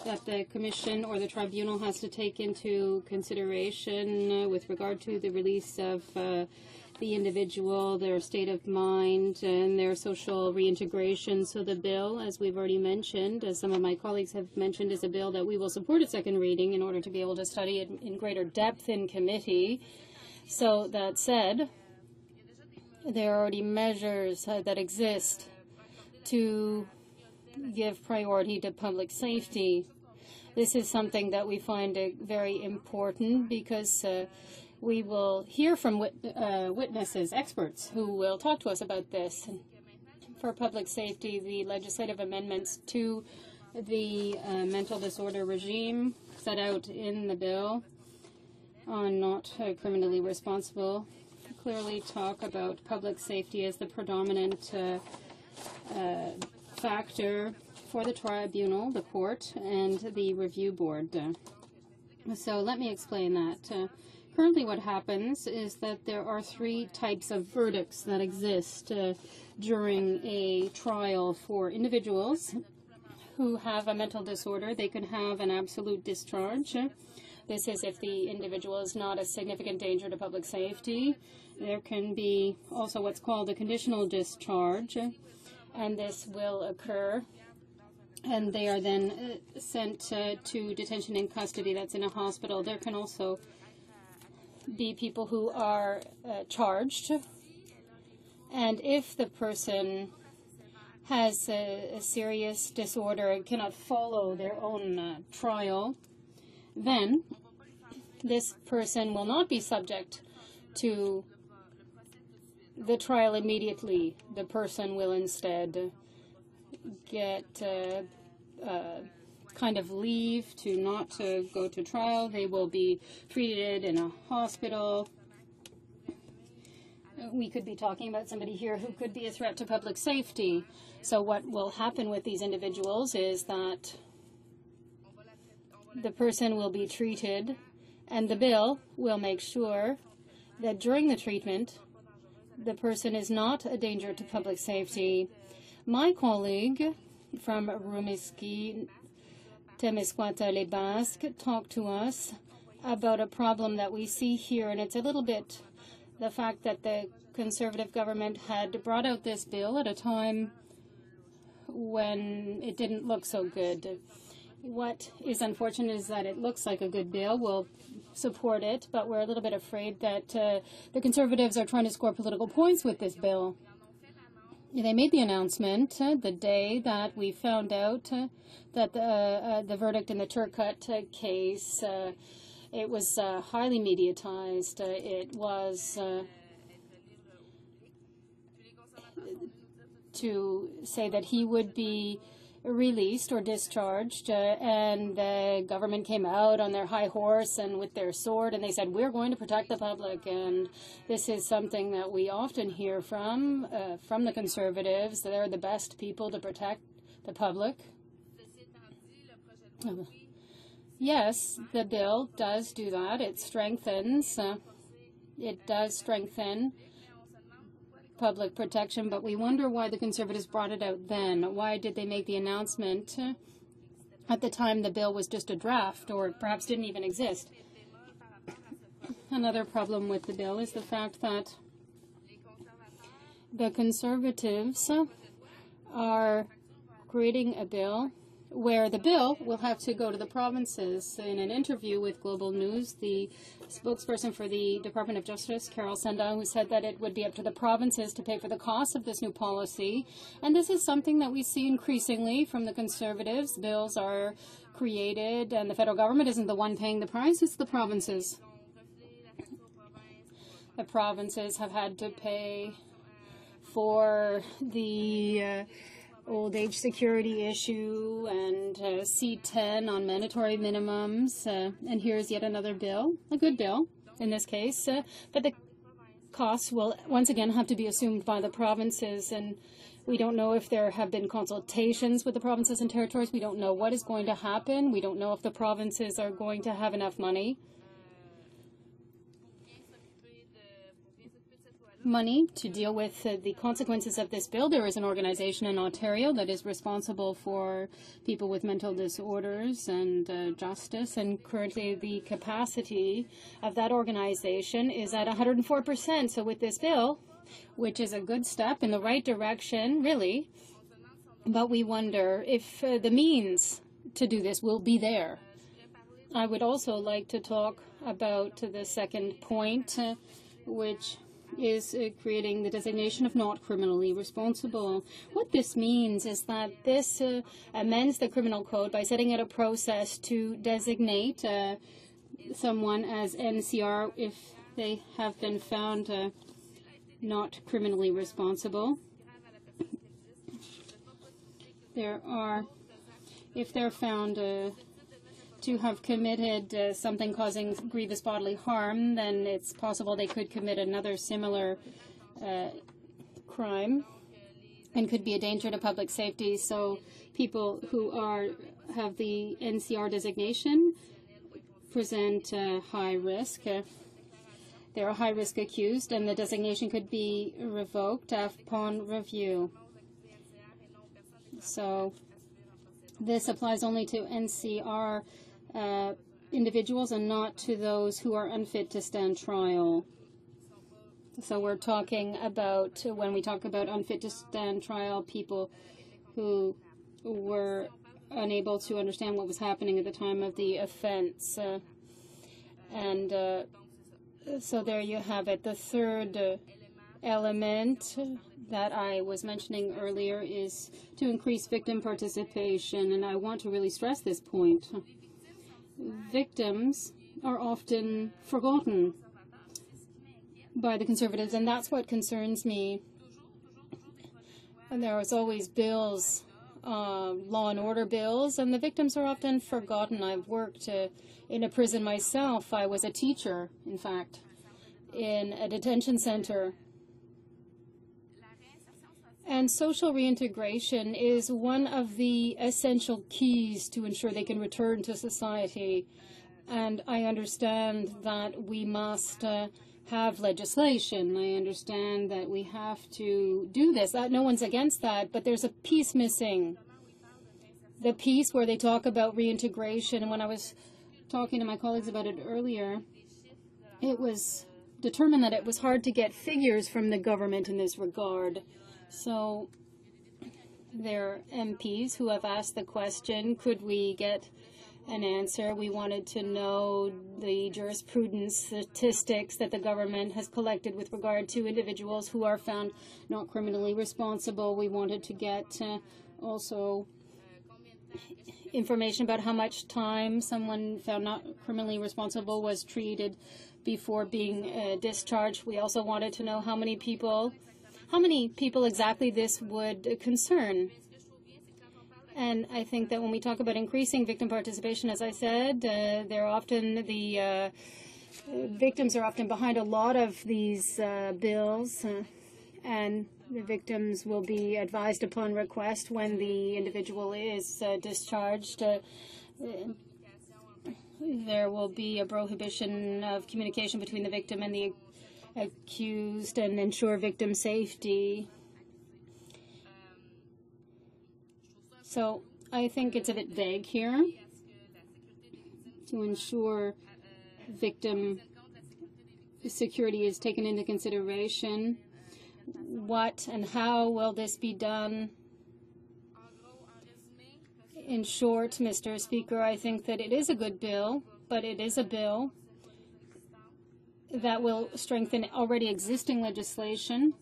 that the Commission or the Tribunal has to take into consideration with regard to the release of the individual, their state of mind, and their social reintegration. So the bill, as we've already mentioned, as some of my colleagues have mentioned, is a bill that we will support at second reading in order to be able to study it in greater depth in committee. So that said, there are already measures that exist to give priority to public safety. This is something that we find very important because we will hear from witnesses, experts, who will talk to us about this. For public safety, the legislative amendments to the mental disorder regime set out in the bill on not criminally responsible clearly talk about public safety as the predominant factor for the tribunal, the court, and the review board. So let me explain that. Currently what happens is that there are three types of verdicts that exist during a trial for individuals who have a mental disorder. They can have an absolute discharge. This is if the individual is not a significant danger to public safety. There can be also what's called a conditional discharge, and this will occur, and they are then sent to detention in custody. That's in a hospital. There can also be people who are charged, and if the person has a serious disorder and cannot follow their own trial, then this person will not be subject to the trial immediately. The person will instead get kind of leave to not go to trial. They will be treated in a hospital. We could be talking about somebody here who could be a threat to public safety. So what will happen with these individuals is that the person will be treated, and the bill will make sure that during the treatment, the person is not a danger to public safety. My colleague from Rimouski-Témiscouata-Lébasse talked to us about a problem that we see here, and it's a little bit the fact that the Conservative government had brought out this bill at a time
when it didn't look so good. What is unfortunate is that it looks like a good bill. We'll support it, but we're a little bit afraid that the Conservatives are trying to score political points with this bill. They made the announcement the day that we found out that the verdict in the Turcotte case, it was highly mediatized. It was to say that he would be released or discharged, and the government came out on their high horse and with their sword, and they said, we're going to protect the public. And this is something that we often hear from the Conservatives. They're the best people to protect the public. Yes, the bill does do that. It strengthens, it does strengthen public protection, but we wonder why the Conservatives brought it out then. Why did they make the announcement at the time the bill was just a draft or perhaps didn't even exist? Another problem with the bill is the fact that the Conservatives are creating a bill where the bill will have to go to the provinces. In an interview with Global News, the spokesperson for the Department of Justice, Carol Senda, who said that it would be up to the provinces to pay for the cost of this new policy. And this is something that we see increasingly from the Conservatives. Bills are created, and the federal government isn't the one paying the price, it's the provinces. The provinces have had to pay for the old age security issue and C10 on mandatory minimums. And here's yet another bill, a good bill in this case, but the costs will once again have to be assumed by the provinces. And we don't know if there have been consultations with the provinces and territories. We don't know what is going to happen. We don't know if the provinces are going to have enough money to deal with the consequences of this bill. There is an organization in Ontario that is responsible for people with mental disorders and justice, and currently the capacity of that organization is at 104%. So with this bill, which is a good step in the right direction, really, but we wonder if the means to do this will be there. I would also like to talk about the second point, which is creating the designation of not criminally responsible. What this means is that this amends the criminal code by setting out a process to designate someone as NCR if they have been found not criminally responsible. If they're found to have committed something causing grievous bodily harm, then it's possible they could commit another similar crime and could be a danger to public safety. So people who have the NCR designation present high risk. They're a high-risk accused, and the designation could be revoked upon review. So this applies only to NCR individuals and not to those who are unfit to stand trial. So we're talking about, when we talk about unfit to stand trial, people who were unable to understand what was happening at the time of the offense. So there you have it. The third element that I was mentioning earlier is to increase victim participation, and I want to really stress this point. Victims are often forgotten by the Conservatives, and that's what concerns me. And there is always bills, law and order bills, and the victims are often forgotten. I've worked in a prison myself. I was a teacher, in fact, in a detention center. And social reintegration is one of the essential keys to ensure they can return to society. And I understand that we must have legislation. I understand that we have to do this. No one's against that, but there's a piece missing. The piece where they talk about reintegration. And when I was talking to my colleagues about it earlier, it was determined that it was hard to get figures from the government in this regard. So There are MPs who have asked the question, could we get an answer? We wanted to know the jurisprudence statistics that the government has collected with regard to individuals who are found not criminally responsible. We wanted to get also information about how much time someone found not criminally responsible was treated before being discharged. We also wanted to know how many people exactly this would concern. And I think that when we talk about increasing victim participation, as I said, victims are often behind a lot of these bills, and the victims will be advised upon request when the individual is discharged. There will be a prohibition of communication between the victim and the accused and ensure victim safety. So I think it's a bit vague here to ensure victim security is taken into consideration. What and how will this be done? In short, Mr. Speaker, I think that it is a good bill, but it is a bill that will strengthen already existing legislation.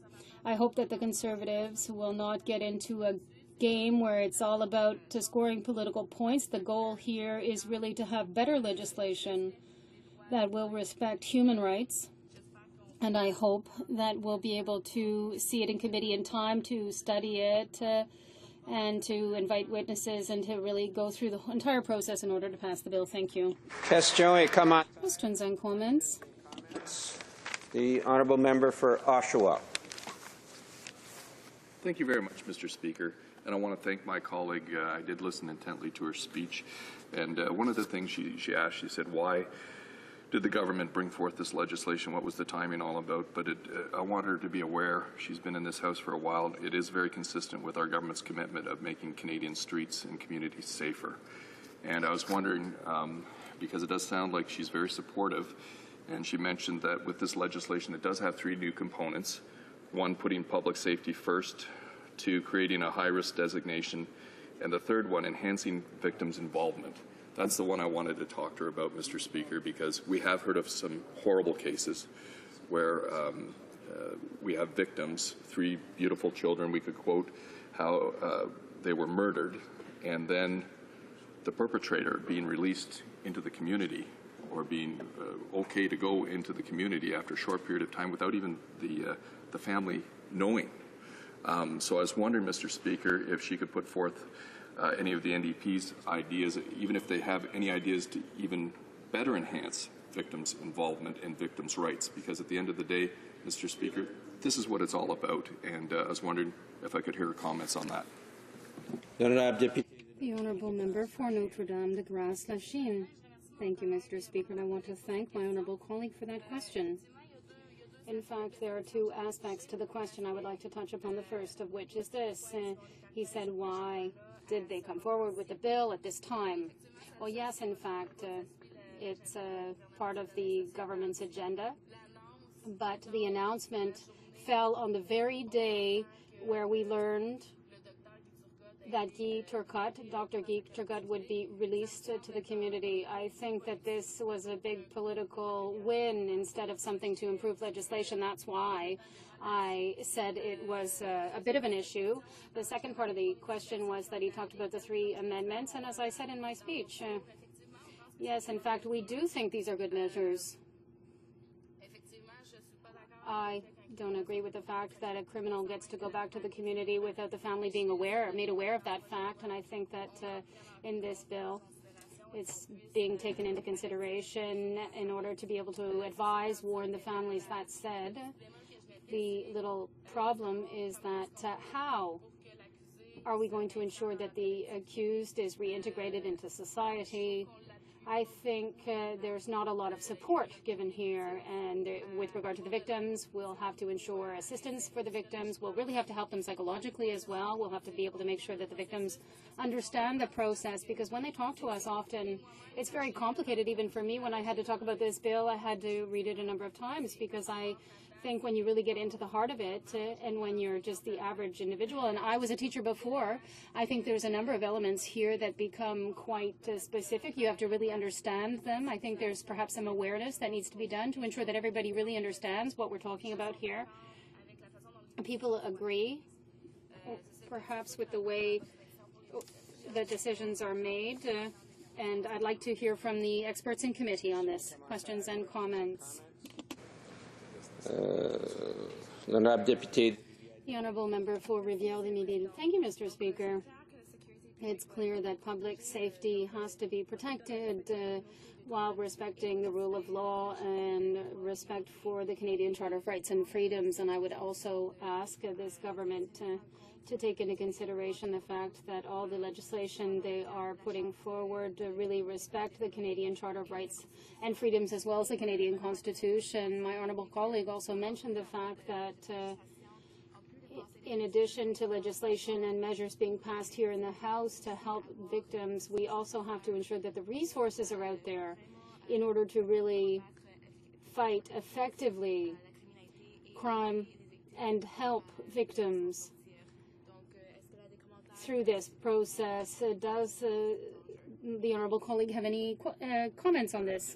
I hope that the Conservatives will not get into a game where it's all about scoring political points. The goal here is really to have better legislation that will respect human rights, and I hope that we'll be able to see it in committee in time to study it and to invite witnesses and to really go through the entire process in order to pass the bill. Thank you. Questions and comments?
The honourable member for Oshawa.
Thank you very much, Mr. Speaker. And I want to thank my colleague. I did listen intently to her speech. And one of the things she asked, she said, why did the government bring forth this legislation? What was the timing all about? But I want her to be aware, she's been in this House for a while, it is very consistent with our government's commitment of making Canadian streets and communities safer. And I was wondering, because it does sound like she's very supportive, and she mentioned that with this legislation it does have 3 new components. 1, putting public safety first, 2, creating a high-risk designation, and the 3rd one, enhancing victims' involvement. That's the one I wanted to talk to her about, Mr. Speaker, because we have heard of some horrible cases where we have victims, 3 beautiful children, we could quote how they were murdered, and then the perpetrator being released into the community or being okay to go into the community after a short period of time without even the family knowing. So I was wondering, Mr. Speaker, if she could put forth any of the NDP's ideas, even if they have any ideas to even better enhance victims' involvement and victims' rights, because at the end of the day, Mr. Speaker, this is what it's all about, and I was wondering if I could hear her comments on that.
The Honourable Member for Notre-Dame de Grace-Lachine. Thank you, Mr. Speaker, and I want to thank my honourable colleague for that question. In fact, there are 2 aspects to the question I would like to touch upon, the first of which is this. He said, why did they come forward with the bill at this time? Well, yes, in fact, it's part of the government's agenda, but the announcement fell on the very day where we learned that Dr. Guy Turcotte would be released to the community. I think that this was a big political win instead of something to improve legislation. That's why I said it was a bit of an issue. The second part of the question was that he talked about the 3 amendments, and as I said in my speech, yes, in fact, we do think these are good measures. I don't agree with the fact that a criminal gets to go back to the community without the family being made aware of that fact, and I think that in this bill it's being taken into consideration in order to be able to advise, warn the families. That said, the little problem is that how are we going to ensure that the accused is reintegrated into society? I think there's not a lot of support given here, and with regard to the victims, we'll have to ensure assistance for the victims. We'll really have to help them psychologically as well. We'll have to be able to make sure that the victims understand the process, because when they talk to us often, it's very complicated. Even for me, when I had to talk about this bill, I had to read it a number of times, because I think when you really get into the heart of it, and when you're just the average individual, and I was a teacher before, I think there's a number of elements here that become quite specific. You have to really understand them. I think there's perhaps some awareness that needs to be done to ensure that everybody really understands what we're talking about here. People agree, perhaps, with the way the decisions are made, and I'd like to hear from the experts in committee on this. Questions and comments.
The
Honourable Member for Rivière-des-Midi. Thank you, Mr. Speaker. It's clear that public safety has to be protected while respecting the rule of law and respect for the Canadian Charter of Rights and Freedoms. And I would also ask this government to take into consideration the fact that all the legislation they are putting forward really respect the Canadian Charter of Rights and Freedoms as well as the Canadian Constitution. My honourable colleague also mentioned the fact that in addition to legislation and measures being passed here in the House to help victims, we also have to ensure that the resources are out there in order to really fight effectively crime and help victims through this process. Does the honourable colleague have any comments on this?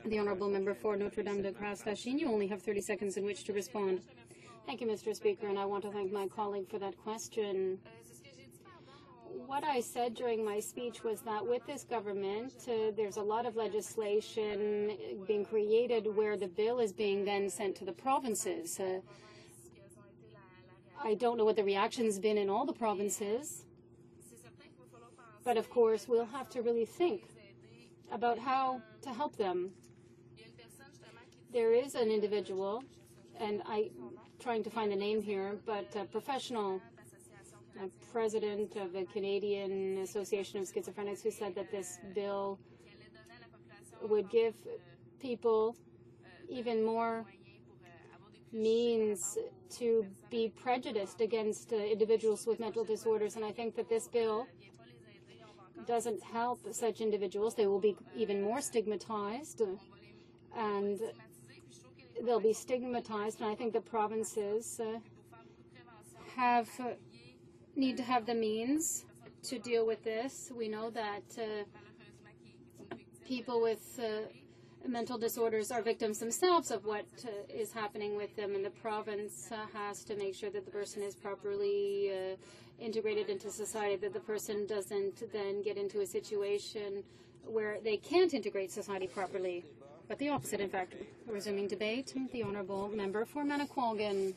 The honourable member for Notre-Dame-de-Grâce-Lachine, you only have 30 seconds in which to respond. Thank you, Mr. Speaker, and I want to thank my colleague for that question. What I said during my speech was that with this government, there's a lot of legislation being created where the bill is being then sent to the provinces. I don't know what the reaction's been in all the provinces, but of course we'll have to really think about how to help them. There is an individual, and I'm trying to find the name here, but a professional president of the Canadian Association of Schizophrenics, who said that this bill would give people even more means to be prejudiced against individuals with mental disorders. And I think that this bill doesn't help such individuals. They will be even more stigmatized, and they'll be stigmatized. And I think the provinces need to have the means to deal with this. We know that people with mental disorders are victims themselves of what is happening with them, and the province has to make sure that the person is properly integrated into society, that the person doesn't then get into a situation where they can't integrate society properly, but the opposite, in fact. Resuming debate, the honourable member for Manicouagan.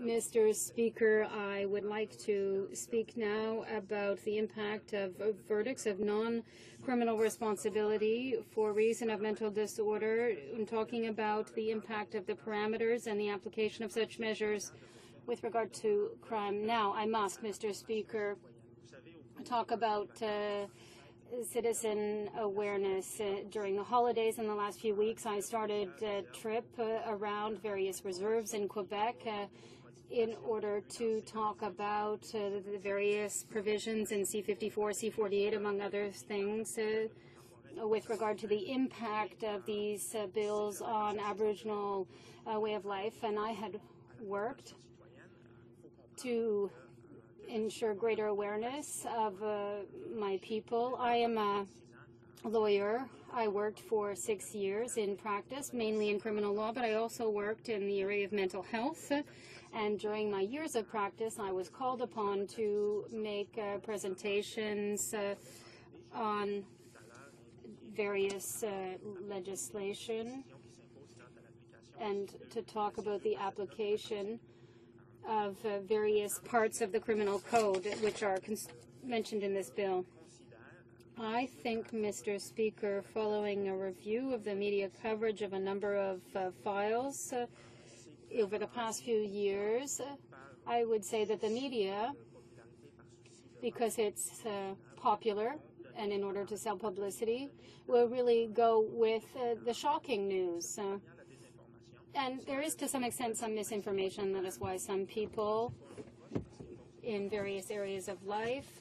Mr. Speaker, I would like to speak now about the impact of verdicts of non-criminal responsibility for reason of mental disorder. I'm talking about the impact of the parameters and the application of such measures with regard to crime. Now, I must, Mr. Speaker, talk about citizen awareness. During the holidays in the last few weeks, I started a trip around various reserves in Quebec in order to talk about the various provisions in C-54, C-48, among other things, with regard to the impact of these bills on Aboriginal way of life. And I had worked to ensure greater awareness of my people. I am a lawyer. I worked for 6 years in practice, mainly in criminal law, but I also worked in the area of mental health. And during my years of practice, I was called upon to make presentations on various legislation and to talk about the application of various parts of the criminal code which are mentioned in this bill. I think, Mr. Speaker, following a review of the media coverage of a number of files over the past few years, I would say that the media, because it's popular and in order to sell publicity, will really go with the shocking news. And there is, to some extent, some misinformation. That is why some people in various areas of life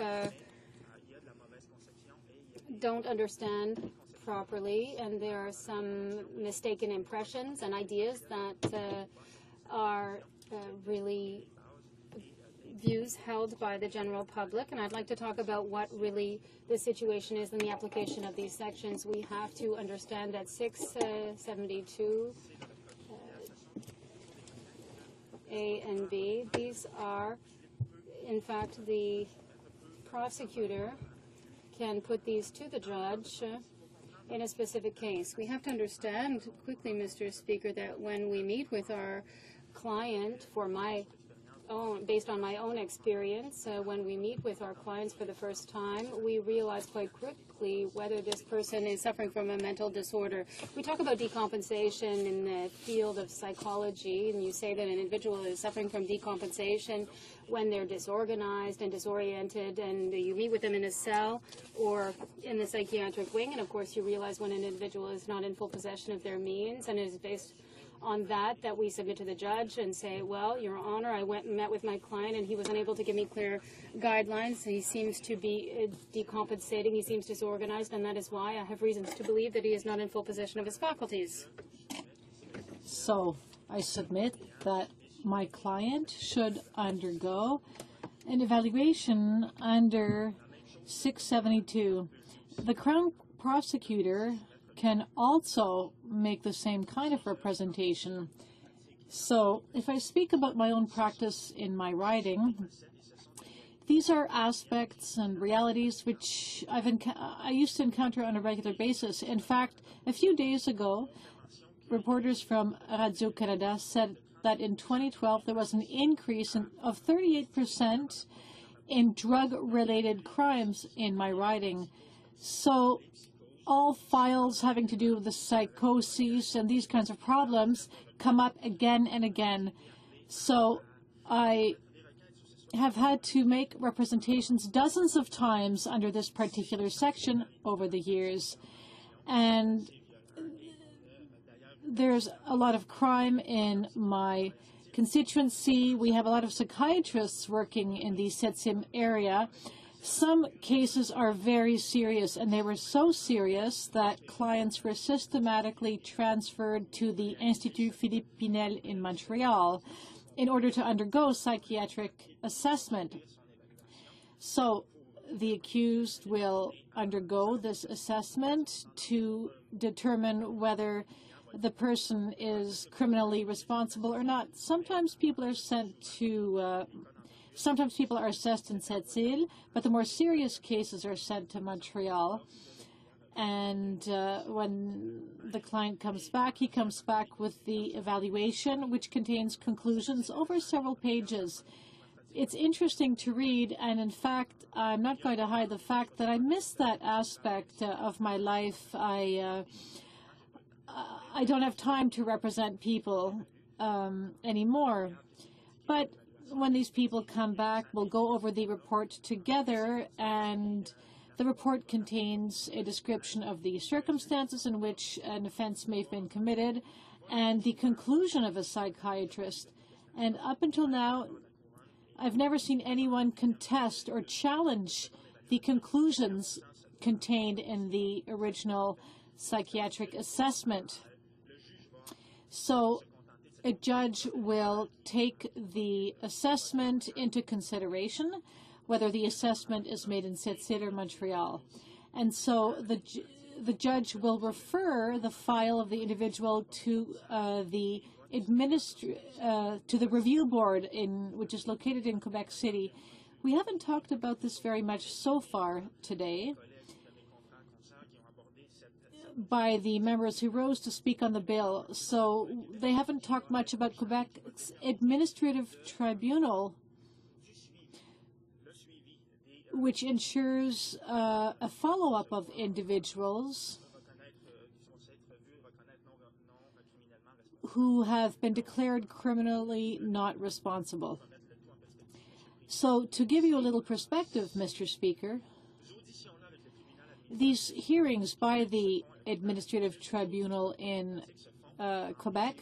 don't understand properly, and there are some mistaken impressions and ideas that are really views held by the general public. And I'd like to talk about what really the situation is in the application of these sections. We have to understand that 672 A and B, these are, in fact, the prosecutor can put these to the judge in a specific case. We have to understand quickly, Mr. Speaker, that when we meet with our client, based on my own experience, when we meet with our clients for the first time, we realize quite quickly whether this person is suffering from a mental disorder. We talk about decompensation in the field of psychology, and you say that an individual is suffering from decompensation when they're disorganized and disoriented, and you meet with them in a cell or in the psychiatric wing, and of course you realize when an individual is not in full possession of their means, and it is based on that we submit to the judge and say, well, Your Honor, I went and met with my client and he was unable to give me clear guidelines. He seems to be decompensating, he seems disorganized, and that is why I have reasons to believe that he is not in full possession of his faculties.
So I submit that my client should undergo an evaluation under 672. The Crown prosecutor can also make the same kind of representation. So if I speak about my own practice in my writing, these are aspects and realities which I used to encounter on a regular basis. In fact, a few days ago, reporters from Radio-Canada said that in 2012 there was an increase of 38% in drug-related crimes in my writing. So all files having to do with the psychoses and these kinds of problems come up again and again. So I have had to make representations dozens of times under this particular section over the years. And there's a lot of crime in my constituency. We have a lot of psychiatrists working in the Septime area. Some cases are very serious, and they were so serious that clients were systematically transferred to the Institut Philippe Pinel in Montreal in order to undergo psychiatric assessment. So the accused will undergo this assessment to determine whether the person is criminally responsible or not. Sometimes people are sent to sometimes people are assessed in Sept-Îles, but the more serious cases are sent to Montreal. And when the client comes back, he comes back with the evaluation, which contains conclusions over several pages. It's interesting to read, and in fact, I'm not going to hide the fact that I miss that aspect of my life. I don't have time to represent people anymore. But when these people come back, we'll go over the report together, and the report contains a description of the circumstances in which an offense may have been committed and the conclusion of a psychiatrist. And up until now, I've never seen anyone contest or challenge the conclusions contained in the original psychiatric assessment. So a judge will take the assessment into consideration, whether the assessment is made in Sept-Îles or Montreal. And so the judge will refer the file of the individual to the review board which is located in Quebec City. We haven't talked about this very much so far today by the members who rose to speak on the bill. So they haven't talked much about Quebec's administrative tribunal, which ensures a follow-up of individuals who have been declared criminally not responsible. So to give you a little perspective, Mr. Speaker, These hearings by the Administrative Tribunal in Quebec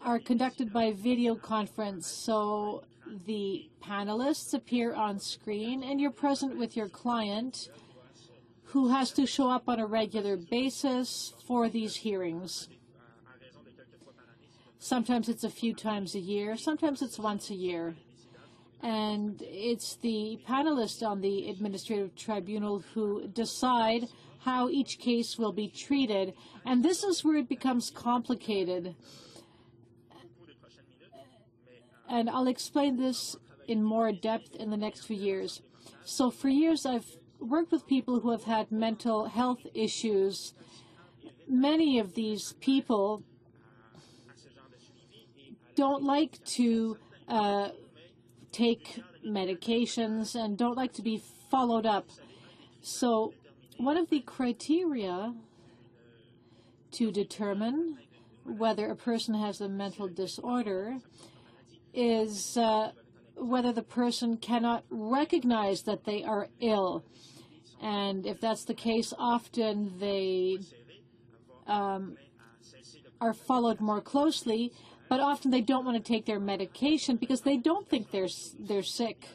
are conducted by video conference, so the panelists appear on screen and you're present with your client who has to show up on a regular basis for these hearings. Sometimes it's a few times a year, sometimes it's once a year. And it's the panelists on the Administrative Tribunal who decide how each case will be treated. And this is where it becomes complicated. And I'll explain this in more depth in the next few years. So for years, I've worked with people who have had mental health issues. Many of these people don't like to take medications and don't like to be followed up. So one of the criteria to determine whether a person has a mental disorder is whether the person cannot recognize that they are ill. And if that's the case, often they are followed more closely, but often they don't want to take their medication because they don't think they're sick.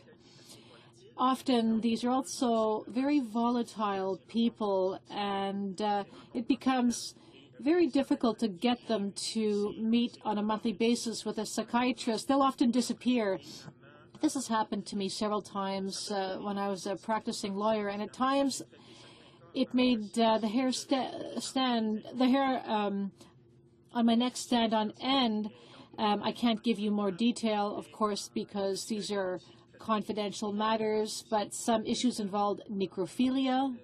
Often these are also very volatile people, and it becomes very difficult to get them to meet on a monthly basis with a psychiatrist. They'll often disappear. This has happened to me several times when I was a practicing lawyer, and at times it made the hair on my neck stand on end. I can't give you more detail, of course, because these are confidential matters, but some issues involved necrophilia,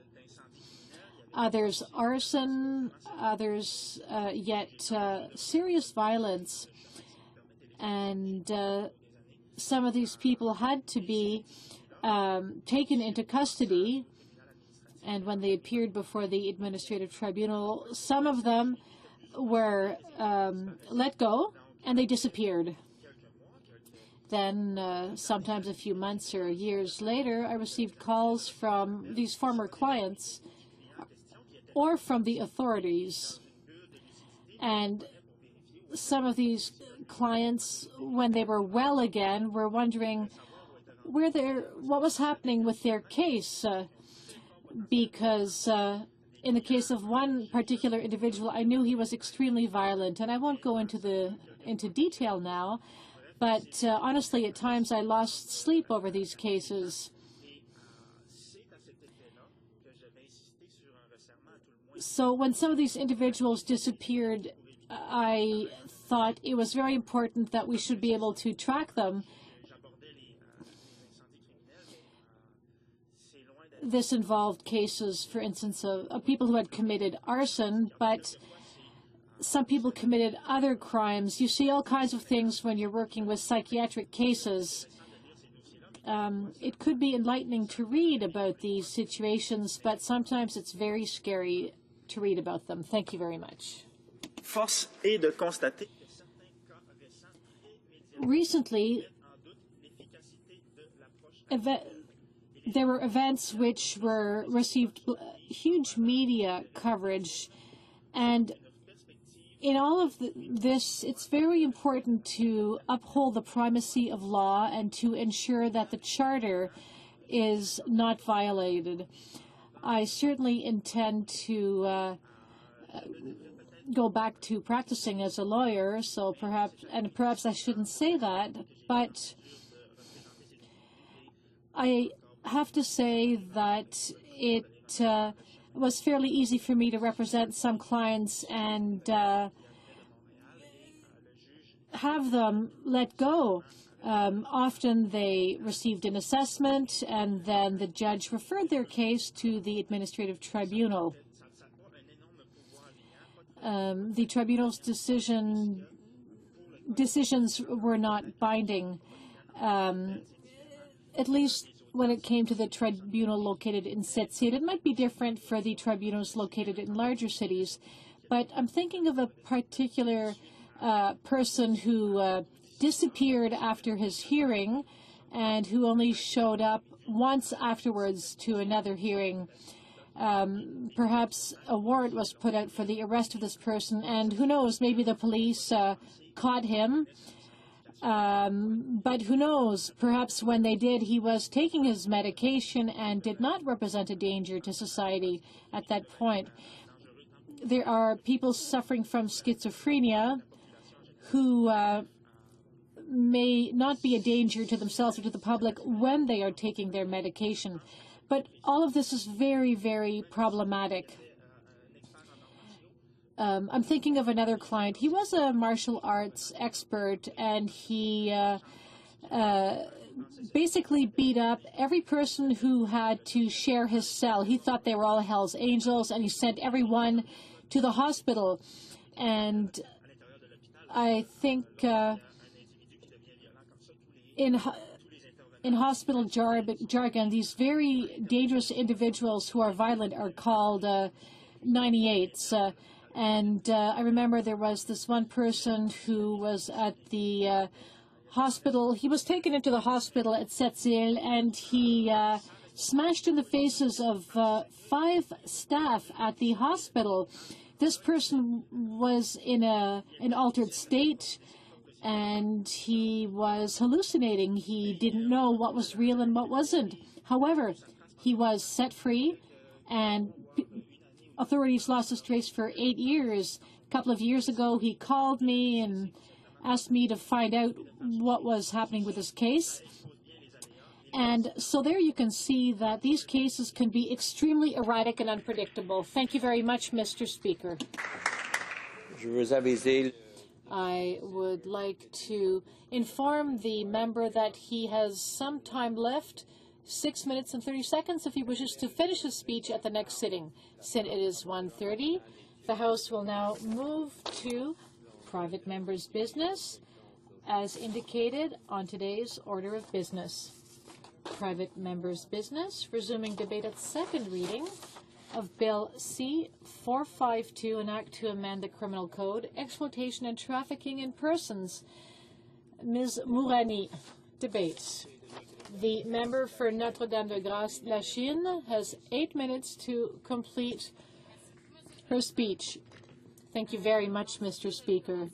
others arson, others yet serious violence. And some of these people had to be taken into custody, and when they appeared before the Administrative Tribunal, some of them were let go and they disappeared. Then sometimes a few months or years later, I received calls from these former clients or from the authorities. And some of these clients, when they were well again, were wondering what was happening with their case, because in the case of one particular individual, I knew he was extremely violent, and I won't go into detail now, but honestly, at times I lost sleep over these cases. So when some of these individuals disappeared, I thought it was very important that we should be able to track them. This involved cases, for instance, of people who had committed arson, but some people committed other crimes. You see all kinds of things when you're working with psychiatric cases. It could be enlightening to read about these situations, but sometimes it's very scary to read about them. Thank you very much. Recently, there were events which received huge media coverage, and in all of this, it's very important to uphold the primacy of law and to ensure that the Charter is not violated. I certainly intend to go back to practicing as a lawyer, so perhaps I shouldn't say that, but I have to say that it was fairly easy for me to represent some clients and have them let go. Often they received an assessment, and then the judge referred their case to the Administrative Tribunal. The tribunal's decisions were not binding, at least when it came to the tribunal located in Sept-Îles. It might be different for the tribunals located in larger cities, but I'm thinking of a particular person who disappeared after his hearing and who only showed up once afterwards to another hearing. Perhaps a warrant was put out for the arrest of this person, and who knows, maybe the police caught him. But who knows, perhaps when they did, he was taking his medication and did not represent a danger to society at that point. There are people suffering from schizophrenia who may not be a danger to themselves or to the public when they are taking their medication. But all of this is very, very problematic. I'm thinking of another client. He was a martial arts expert, and he basically beat up every person who had to share his cell. He thought they were all Hell's Angels, and he sent everyone to the hospital. And I think in hospital jargon, these very dangerous individuals who are violent are called 98s. I remember there was this one person who was at the hospital. He was taken into the hospital at Sept-Îles, and he smashed in the faces of 5 staff at the hospital. This person was in an altered state, and he was hallucinating. He didn't know what was real and what wasn't. However, he was set free, and authorities lost his trace for 8 years. A couple of years ago, he called me and asked me to find out what was happening with his case. And so there you can see that these cases can be extremely erratic and unpredictable. Thank you very much, Mr. Speaker. I would like to inform the member that he has some time left, 6 minutes and 30 seconds, if he wishes to finish his speech at the next sitting. Since it is 1:30, the House will now move to private members' business, as indicated on today's order of business. Private members' business, resuming debate at second reading of Bill C-452, an act to amend the Criminal Code, exploitation and trafficking in persons. Ms. Mourani debates. The member for Notre-Dame-de-Grâce-Lachine has 8 minutes to complete her speech. Thank you very much, Mr. Speaker.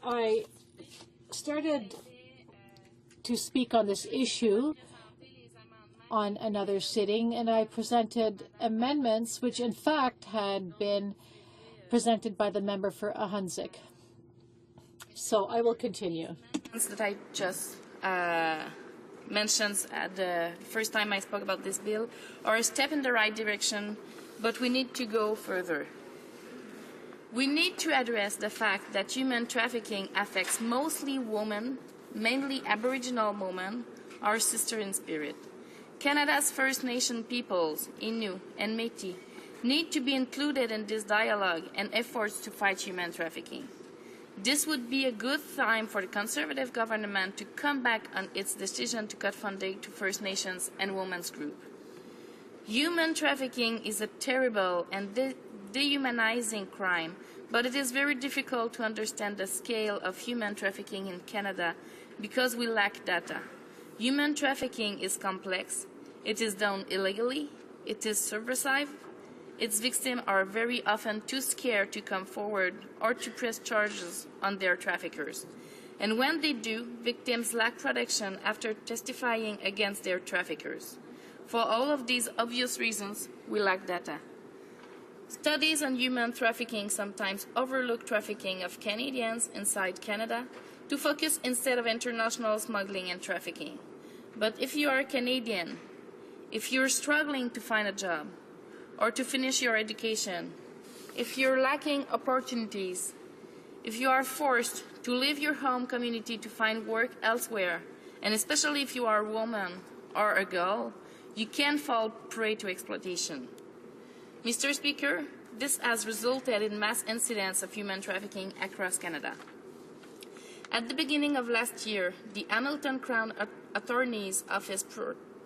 I started to speak on this issue on another sitting, and I presented amendments which in fact had been presented by the member for Ahuntsic. So I will continue.
That I just mentioned at the first time I spoke about this bill are a step in the right direction, but we need to go further. We need to address the fact that human trafficking affects mostly women, mainly Aboriginal women, our sister in spirit. Canada's First Nation peoples, Innu and Métis, need to be included in this dialogue and efforts to fight human trafficking. This would be a good time for the Conservative government to come back on its decision to cut funding to First Nations and women's groups. Human trafficking is a terrible and dehumanizing crime, but it is very difficult to understand the scale of human trafficking in Canada because we lack data. Human trafficking is complex. It is done illegally. It is subversive. Its victims are very often too scared to come forward or to press charges on their traffickers. And when they do, victims lack protection after testifying against their traffickers. For all of these obvious reasons, we lack data. Studies on human trafficking sometimes overlook trafficking of Canadians inside Canada to focus instead of international smuggling and trafficking. But if you are a Canadian, if you're struggling to find a job or to finish your education, if you're lacking opportunities, if you are forced to leave your home community to find work elsewhere, and especially if you are a woman or a girl, you can fall prey to exploitation. Mr. Speaker, this has resulted in mass incidents of human trafficking across Canada. At the beginning of last year, the Hamilton Crown Attorney's Office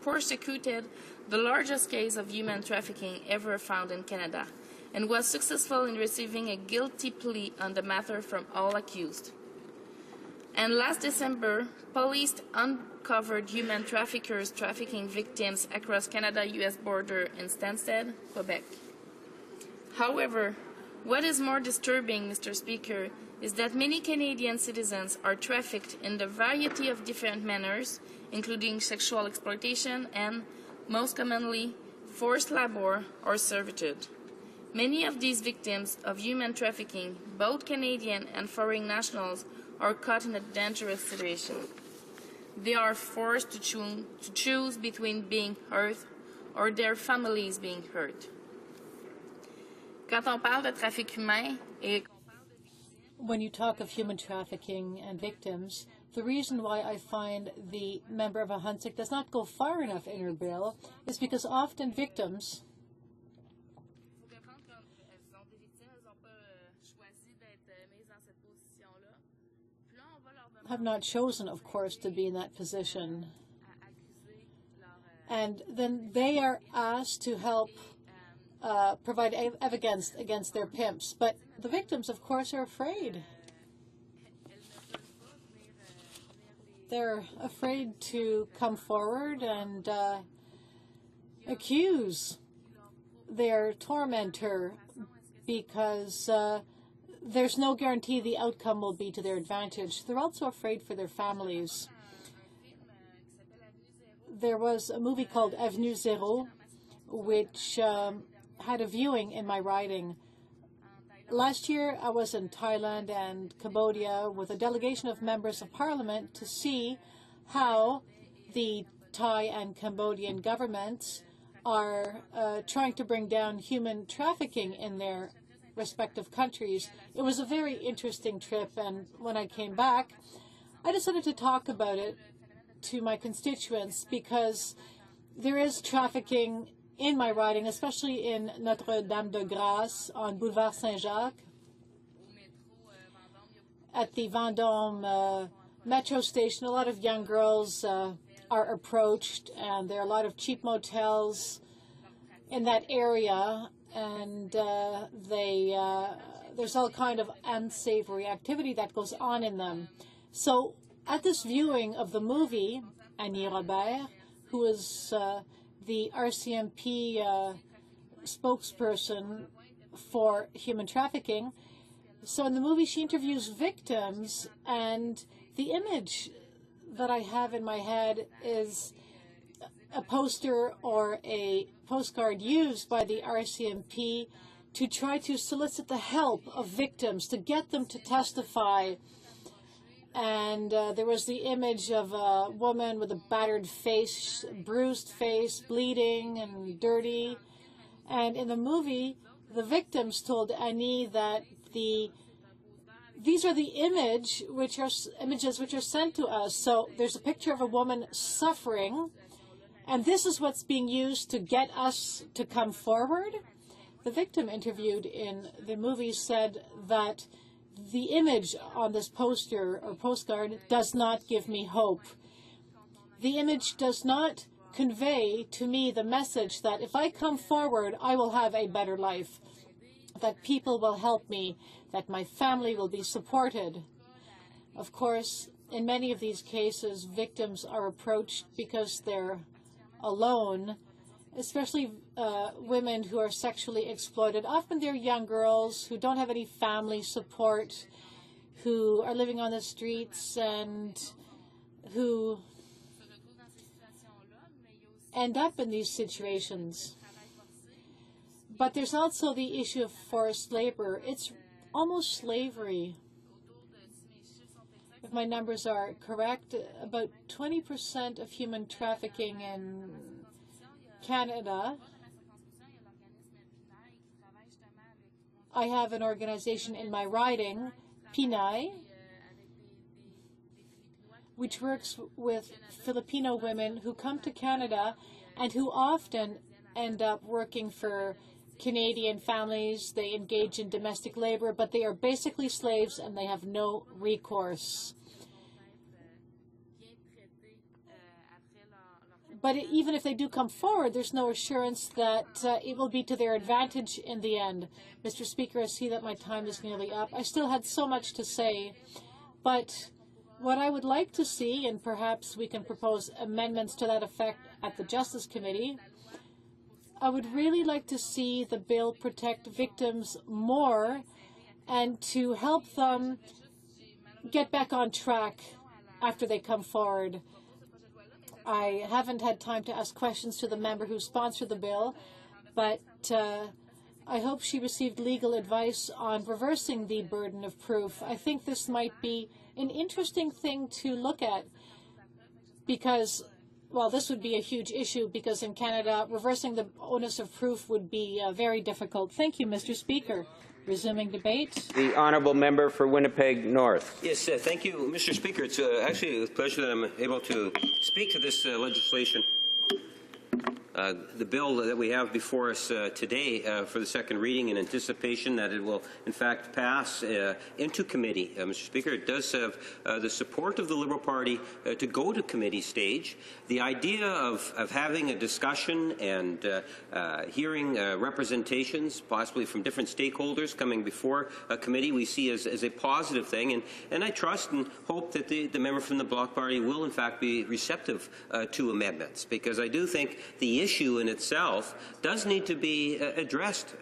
prosecuted the largest case of human trafficking ever found in Canada and was successful in receiving a guilty plea on the matter from all accused. And last December, police uncovered human traffickers trafficking victims across Canada-US border in Stansted, Quebec. However, what is more disturbing, Mr. Speaker, is that many Canadian citizens are trafficked in a variety of different manners, including sexual exploitation and, most commonly, forced labor or servitude. Many of these victims of human trafficking, both Canadian and foreign nationals, are caught in a dangerous situation. They are forced to choose between being hurt or their families being hurt. Quand on parle de trafic humain et
When you talk of human trafficking and victims, the reason why I find the member of a HoC does not go far enough in her bill is because often victims have not chosen, of course, to be in that position. And then they are asked to help provide evidence against their pimps. But the victims, of course, are afraid. They're afraid to come forward and accuse their tormentor because there's no guarantee the outcome will be to their advantage. They're also afraid for their families. There was a movie called Avenue Zéro, which had a viewing in my riding. Last year, I was in Thailand and Cambodia with a delegation of members of parliament to see how the Thai and Cambodian governments are trying to bring down human trafficking in their respective countries. It was a very interesting trip, and when I came back, I decided to talk about it to my constituents because there is trafficking in my riding, especially in Notre-Dame-de-Grâce on Boulevard Saint-Jacques. At the Vendôme metro station, a lot of young girls are approached, and there are a lot of cheap motels in that area, and there's all kind of unsavory activity that goes on in them. So at this viewing of the movie, Annie Robert, who is the RCMP spokesperson for human trafficking, so in the movie she interviews victims, and the image that I have in my head is a poster or a postcard used by the RCMP to try to solicit the help of victims, to get them to testify. And there was the image of a woman with a battered face, bruised face, bleeding and dirty. And in the movie, the victims told Annie that these are the images which are sent to us. So there's a picture of a woman suffering, and this is what's being used to get us to come forward. The victim interviewed in the movie said that the image on this poster or postcard does not give me hope. The image does not convey to me the message that if I come forward, I will have a better life, that people will help me, that my family will be supported. Of course, in many of these cases, victims are approached because they're alone, especially women who are sexually exploited. Often they're young girls who don't have any family support, who are living on the streets and who end up in these situations. But there's also the issue of forced labor. It's almost slavery. If my numbers are correct, about 20% of human trafficking in Canada. I have an organization in my riding, PNAI, which works with Filipino women who come to Canada and who often end up working for Canadian families. They engage in domestic labor, but they are basically slaves and they have no recourse. But even if they do come forward, there's no assurance that it will be to their advantage in the end. Mr. Speaker, I see that my time is nearly up. I still had so much to say, but What I would like to see, and perhaps we can propose amendments to that effect at the Justice Committee, I would really like to see the bill protect victims more and to help them get back on track after they come forward. I haven't had time to ask questions to the member who sponsored the bill, but I hope she received legal advice on reversing the burden of proof. I think this might be an interesting thing to look at because, well, this would be a huge issue because in Canada, reversing the onus of proof would be very difficult. Thank you, Mr. Speaker. Resuming debate.
The honourable member for Winnipeg North.
Yes, thank you, Mr. Speaker. It's actually a pleasure that I'm able to speak to this legislation. The bill that we have before us today for the second reading in anticipation that it will, in fact, pass into committee. Mr. Speaker, it does have the support of the Liberal Party to go to committee stage. The idea of having a discussion and hearing representations, possibly from different stakeholders coming before a committee, we see as a positive thing. And I trust and hope that the member from the Bloc Party will, in fact, be receptive to amendments, because I do think the issue in itself does need to be addressed.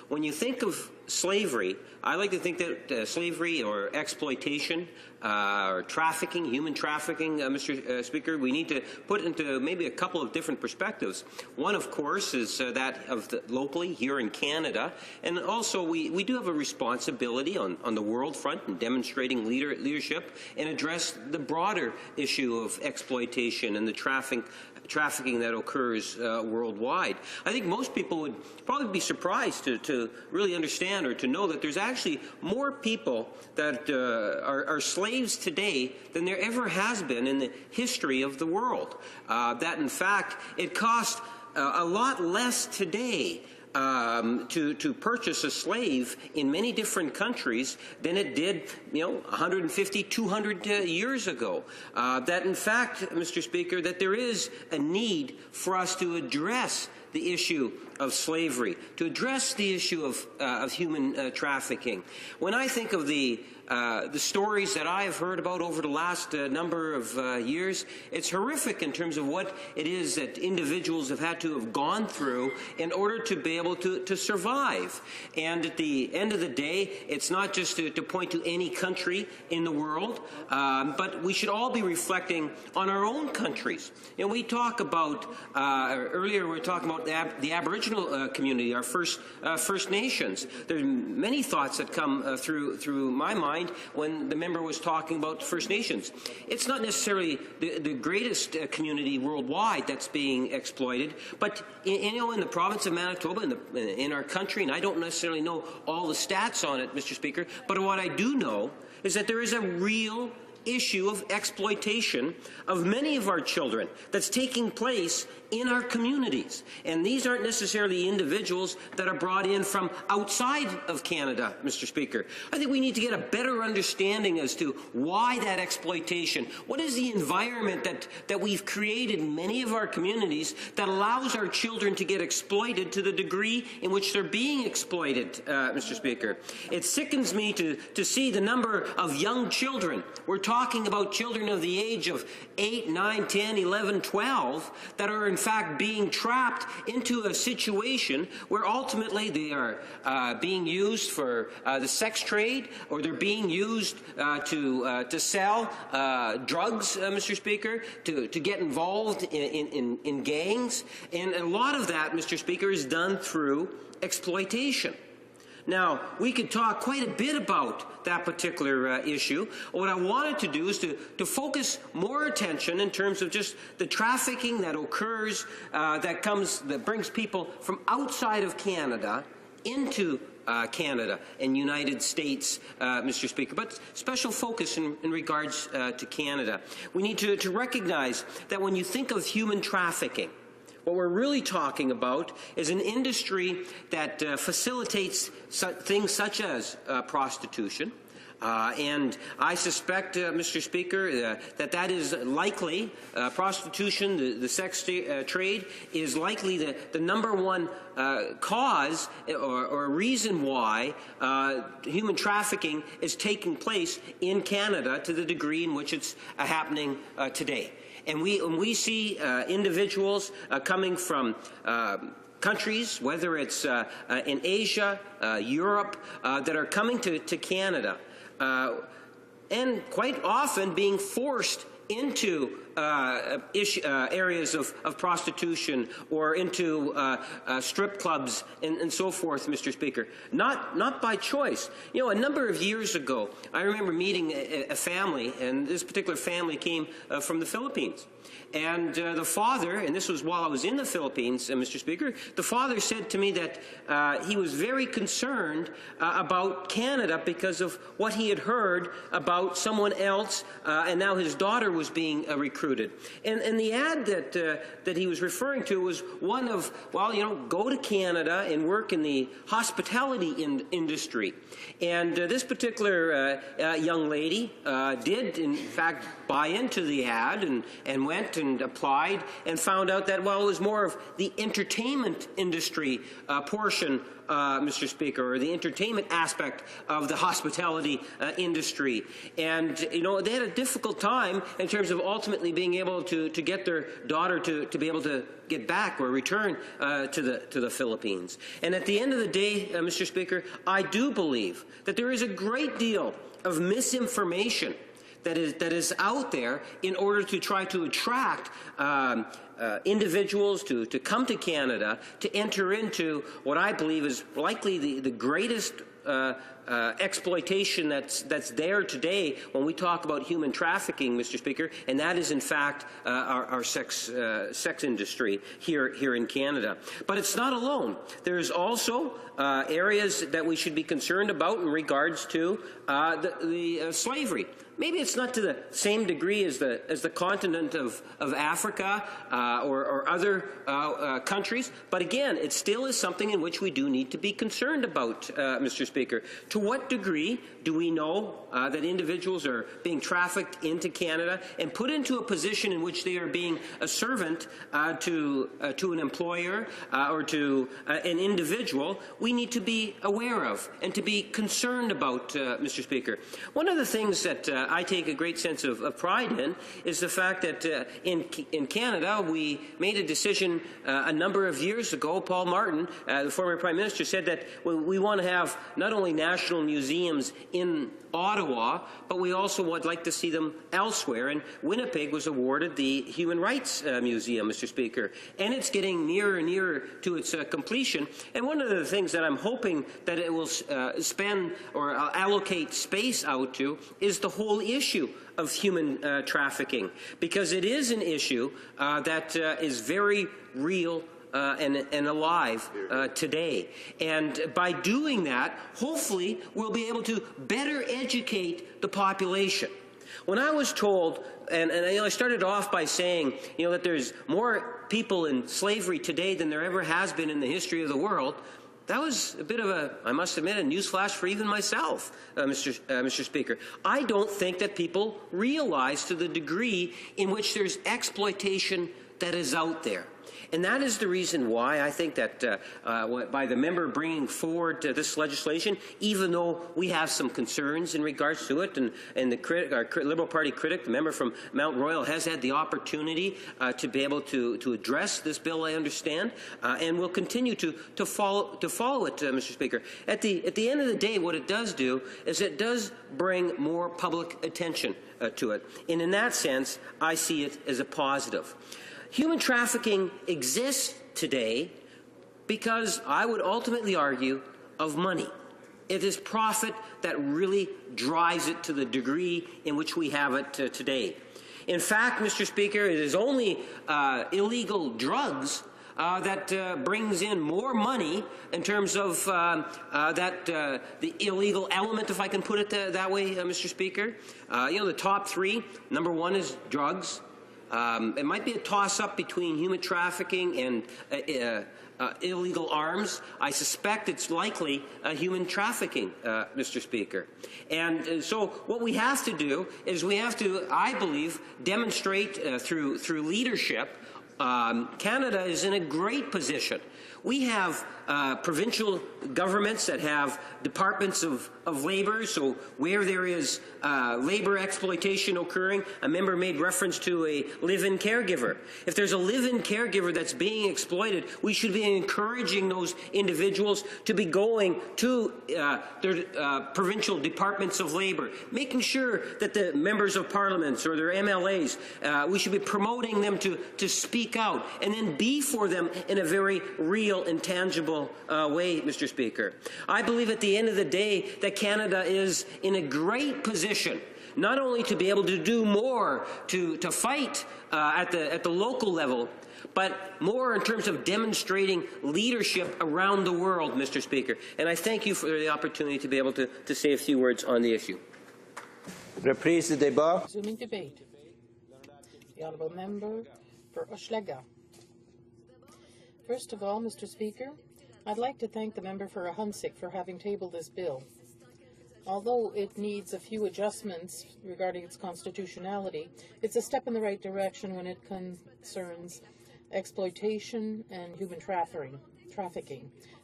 When you think of slavery, I like to think that slavery or exploitation or trafficking, human trafficking, Mr. Speaker, we need to put into maybe a couple of different perspectives. One, of course, is that of locally here in Canada, and also we do have a responsibility on the world front in demonstrating leadership and address the broader issue of exploitation and the trafficking that occurs worldwide. I think most people would probably be surprised to really understand or to know that there's actually more people that are slaves today than there ever has been in the history of the world. That, in fact, it costs a lot less today to purchase a slave in many different countries than it did, 150, 200 years ago. That, in fact, Mr. Speaker, that there is a need for us to address the issue of slavery, to address the issue of human trafficking. When I think of the stories that I have heard about over the last number of years, it's horrific in terms of what it is that individuals have had to have gone through in order to be able to survive. And at the end of the day, it's not just to point to any country in the world, but we should all be reflecting on our own countries. We talk about, earlier we were talking about the Aboriginal community, our First Nations. There's many thoughts that come through my mind when the member was talking about First Nations. It's not necessarily the greatest community worldwide that's being exploited, but in the province of Manitoba, in our country, and I don't necessarily know all the stats on it, Mr. Speaker, but what I do know is that there is a real issue of exploitation of many of our children that's taking place in our communities. And these aren't necessarily individuals that are brought in from outside of Canada, Mr. Speaker. I think we need to get a better understanding as to why that exploitation, what is the environment that we've created in many of our communities that allows our children to get exploited to the degree in which they're being exploited, Mr. Speaker. It sickens me to see the number of young children. We're talking about children of the age of 8, 9, 10, 11, 12 that are in fact being trapped into a situation where ultimately they are being used for the sex trade, or they're being used to sell drugs, Mr. Speaker, to get involved in gangs. And a lot of that, Mr. Speaker, is done through exploitation. Now, we could talk quite a bit about that particular issue. What I wanted to do is to focus more attention in terms of just the trafficking that occurs, that brings people from outside of Canada into Canada and United States, Mr. Speaker, but special focus in regards to Canada. We need to recognize that when you think of human trafficking, what we're really talking about is an industry that facilitates things such as prostitution, And I suspect, Mr. Speaker, that is likely, prostitution, the sex trade, is likely the number one cause or reason why human trafficking is taking place in Canada to the degree in which it's happening today. And we see individuals coming from countries, whether it's in Asia, Europe, that are coming to Canada, and quite often being forced into areas of prostitution or into strip clubs and so forth, Mr. Speaker. Not by choice. You know, a number of years ago, I remember meeting a family, and this particular family came from the Philippines. And the father, and this was while I was in the Philippines, Mr. Speaker, the father said to me that he was very concerned about Canada because of what he had heard about someone else, and now his daughter was being recruited. And the ad that he was referring to was one of, well, you know, go to Canada and work in the hospitality industry. And this particular young lady did, in fact, buy into the ad and went and applied and found out that, well, it was more of the entertainment industry portion, Mr. Speaker, or the entertainment aspect of the hospitality industry. And, you know, they had a difficult time in terms of ultimately being able to get their daughter to be able to get back or return to the Philippines. And at the end of the day, Mr. Speaker, I do believe that there is a great deal of misinformation that is out there in order to try to attract individuals to come to Canada to enter into what I believe is likely the greatest exploitation that's there today when we talk about human trafficking, Mr. Speaker, and that is in fact our sex industry here in Canada. But it's not alone. There's also areas that we should be concerned about in regards to the slavery. Maybe it's not to the same degree as the continent of Africa or other countries, but again, it still is something in which we do need to be concerned about, Mr. Speaker. To what degree do we know that individuals are being trafficked into Canada and put into a position in which they are being a servant to an employer or to an individual? We need to be aware of and to be concerned about, Mr. Speaker. One of the things that I take a great sense of pride in is the fact that in Canada we made a decision a number of years ago. Paul Martin, the former Prime Minister, said that we want to have not only national museums in Ottawa, but we also would like to see them elsewhere. And Winnipeg was awarded the Human Rights Museum, Mr. Speaker, and it's getting nearer and nearer to its completion. And one of the things that I'm hoping that it will spend or allocate space out to is the whole issue of human trafficking, because it is an issue that is very real and alive today. And by doing that, hopefully we'll be able to better educate the population. When I was told, and I started off by saying, you know, that there's more people in slavery today than there ever has been in the history of the world, that was a bit of a, I must admit, a newsflash for even myself, Mr. Speaker. I don't think that people realize to the degree in which there's exploitation that is out there. And that is the reason why I think that by the member bringing forward this legislation, even though we have some concerns in regards to it, and our Liberal Party critic, the member from Mount Royal, has had the opportunity to be able to address this bill, I understand, and will continue to follow it, Mr. Speaker. At the end of the day, what it does do is it does bring more public attention to it. And in that sense, I see it as a positive. Human trafficking exists today because, I would ultimately argue, of money. It is profit that really drives it to the degree in which we have it today. In fact, Mr. Speaker, it is only illegal drugs that brings in more money in terms of the illegal element, if I can put it that way, Mr. Speaker. You know, the top three, number one is drugs. It might be a toss-up between human trafficking and illegal arms. I suspect it's likely human trafficking, Mr. Speaker. And so what we have to do is we have to, I believe, demonstrate through leadership. Canada is in a great position. We have provincial governments that have departments of labor, so where there is labor exploitation occurring, a member made reference to a live-in caregiver. If there's a live-in caregiver that's being exploited, we should be encouraging those individuals to be going to their provincial departments of labor, making sure that the members of parliaments or their MLAs, we should be promoting them to speak out and then be for them in a very real and tangible way, Mr. Speaker. I believe at the end of the day that Canada is in a great position not only to be able to do more to fight at the local level, but more in terms of demonstrating leadership around the world, Mr. Speaker. And I thank you for the opportunity to be able to say a few words on the issue.
Reprise du débat.
Resuming debate. The honourable member for Hochelaga. First of all, Mr. Speaker, I'd like to thank the member for HoC for having tabled this bill. Although it needs a few adjustments regarding its constitutionality, it's a step in the right direction when it concerns exploitation and human trafficking.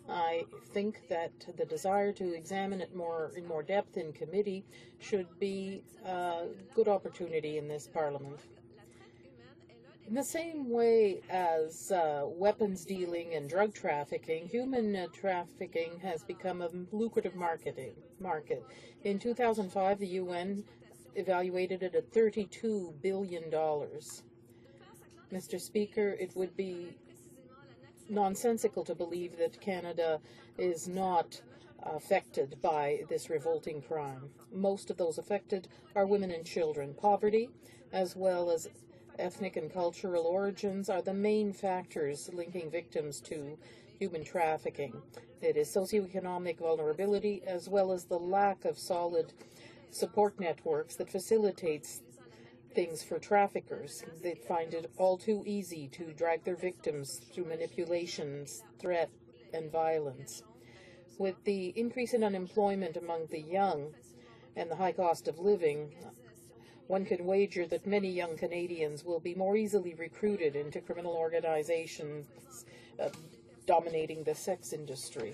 I think that the desire to examine it in more depth in committee should be a good opportunity in this Parliament. In the same way as weapons dealing and drug trafficking, human trafficking has become a lucrative market. In 2005, the UN evaluated it at $32 billion. Mr. Speaker, it would be nonsensical to believe that Canada is not affected by this revolting crime. Most of those affected are women and children. Poverty, as well as ethnic and cultural origins, are the main factors linking victims to human trafficking. It is socioeconomic vulnerability, as well as the lack of solid support networks that facilitates things for traffickers. They find it all too easy to drag their victims through manipulations, threat, and violence. With the increase in unemployment among the young and the high cost of living, one can wager that many young Canadians will be more easily recruited into criminal organizations dominating the sex industry.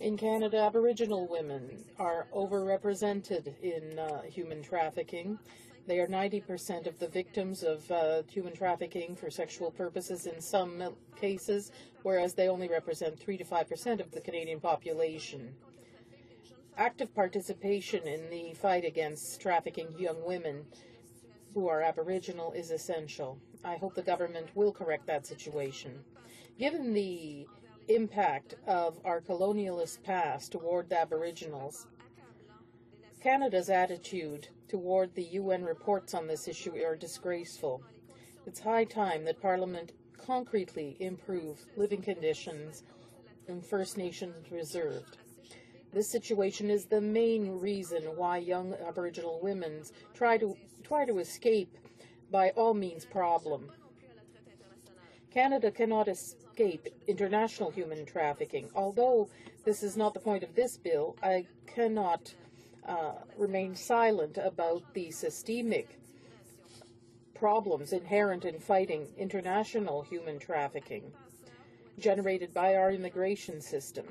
In Canada, Aboriginal women are overrepresented in human trafficking. They are 90% of the victims of human trafficking for sexual purposes in some cases, whereas they only represent 3 to 5% of the Canadian population. Active participation in the fight against trafficking young women who are Aboriginal is essential. I hope the government will correct that situation. Given the impact of our colonialist past toward the Aboriginals, Canada's attitude toward the UN reports on this issue are disgraceful. It's high time that Parliament concretely improve living conditions in First Nations reserved. This situation is the main reason why young Aboriginal women try to escape by all means problem. Canada cannot escape international human trafficking. Although this is not the point of this bill, I cannot remain silent about the systemic problems inherent in fighting international human trafficking generated by our immigration system.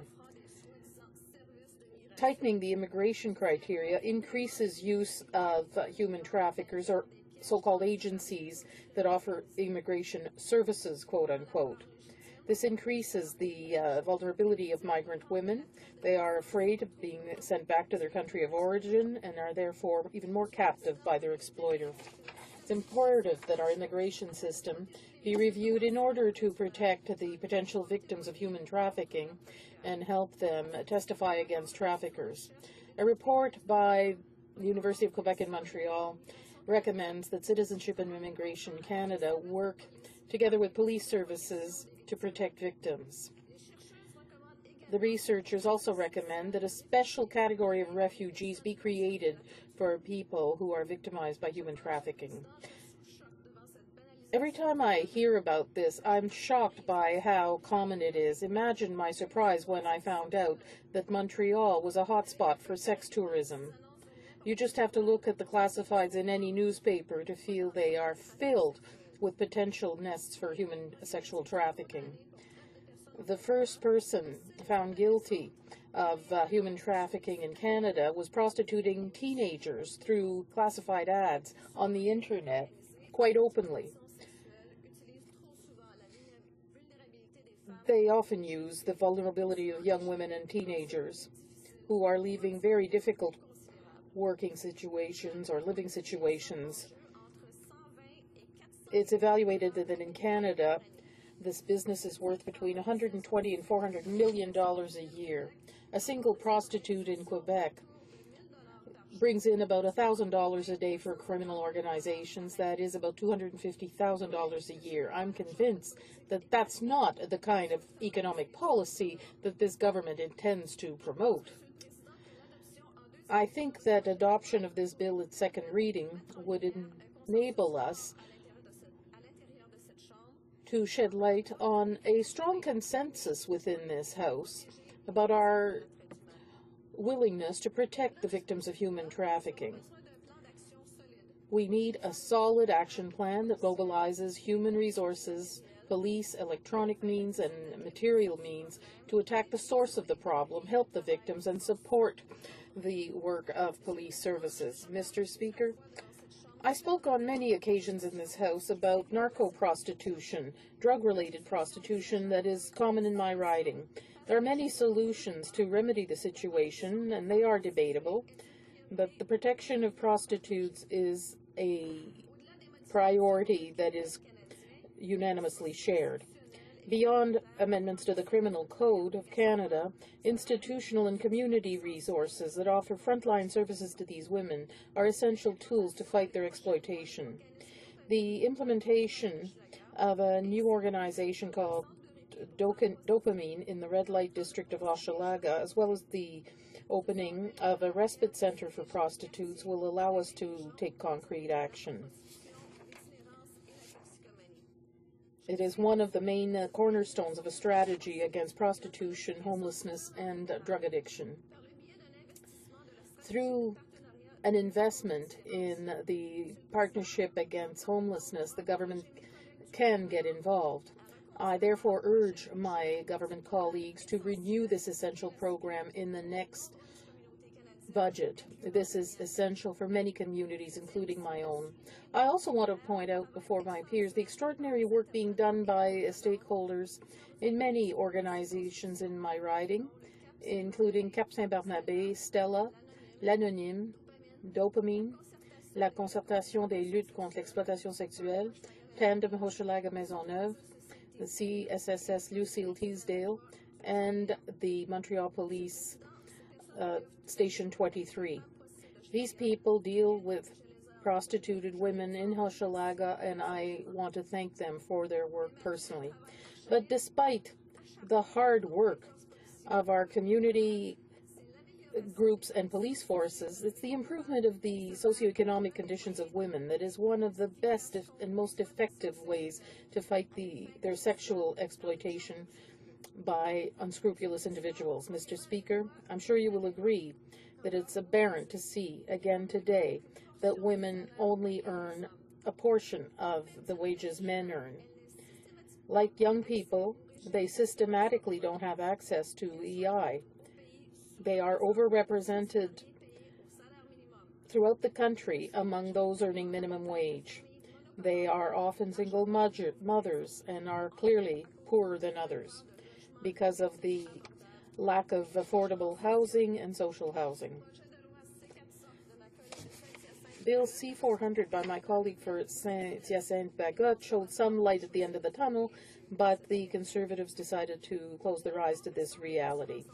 Tightening the immigration criteria increases use of human traffickers, or so-called agencies that offer immigration services, quote-unquote. This increases the vulnerability of migrant women. They are afraid of being sent back to their country of origin and are therefore even more captive by their exploiter. It's imperative that our immigration system be reviewed in order to protect the potential victims of human trafficking and help them testify against traffickers. A report by the University of Quebec in Montreal recommends that Citizenship and Immigration Canada work together with police services to protect victims. The researchers also recommend that a special category of refugees be created for people who are victimized by human trafficking. Every time I hear about this, I'm shocked by how common it is. Imagine my surprise when I found out that Montreal was a hotspot for sex tourism. You just have to look at the classifieds in any newspaper to feel they are filled with potential nests for human sexual trafficking. The first person found guilty of human trafficking in Canada was prostituting teenagers through classified ads on the internet quite openly. They often use the vulnerability of young women and teenagers who are leaving very difficult working situations or living situations. It's evaluated that in Canada, this business is worth between $120 and $400 million a year. A single prostitute in Quebec brings in about $1,000 a day for criminal organizations. That is about $250,000 a year. I'm convinced that that's not the kind of economic policy that this government intends to promote. I think that adoption of this bill at second reading would enable us to shed light on a strong consensus within this House about our willingness to protect the victims of human trafficking. We need a solid action plan that mobilizes human resources, police, electronic means, and material means to attack the source of the problem, help the victims, and support the work of police services. Mr. Speaker, I spoke on many occasions in this House about narco-prostitution, drug-related prostitution that is common in my riding. There are many solutions to remedy the situation, and they are debatable, but the protection of prostitutes is a priority that is unanimously shared. Beyond amendments to the Criminal Code of Canada, institutional and community resources that offer frontline services to these women are essential tools to fight their exploitation. The implementation of a new organization called Dopamine in the red light district of Hochelaga, as well as the opening of a respite center for prostitutes, will allow us to take concrete action. It is one of the main cornerstones of a strategy against prostitution, homelessness, and drug addiction. Through an investment in the Partnership Against Homelessness, the government can get involved. I therefore urge my government colleagues to renew this essential program in the next budget. This is essential for many communities, including my own. I also want to point out before my peers the extraordinary work being done by stakeholders in many organizations in my riding, including Cap Saint-Barnabé, Stella, l'Anonyme, Dopamine, la Concertation des luttes contre l'exploitation sexuelle, Tandem Hochelaga Maisonneuve, the CSSS Lucille Teasdale, and the Montreal Police Station 23. These people deal with prostituted women in Hochelaga, and I want to thank them for their work personally. But despite the hard work of our community groups and police forces, it's the improvement of the socioeconomic conditions of women that is one of the best and most effective ways to fight their sexual exploitation by unscrupulous individuals. Mr. Speaker, I'm sure you will agree that it's aberrant to see again today that women only earn a portion of the wages men earn. Like young people, they systematically don't have access to EI. They are overrepresented throughout the country among those earning minimum wage. They are often single mothers and are clearly poorer than others because of the lack of affordable housing and social housing. Bill C-400 by my colleague for Saint-Hyacinthe-Bagotte showed some light at the end of the tunnel, but the Conservatives decided to close their eyes to this reality.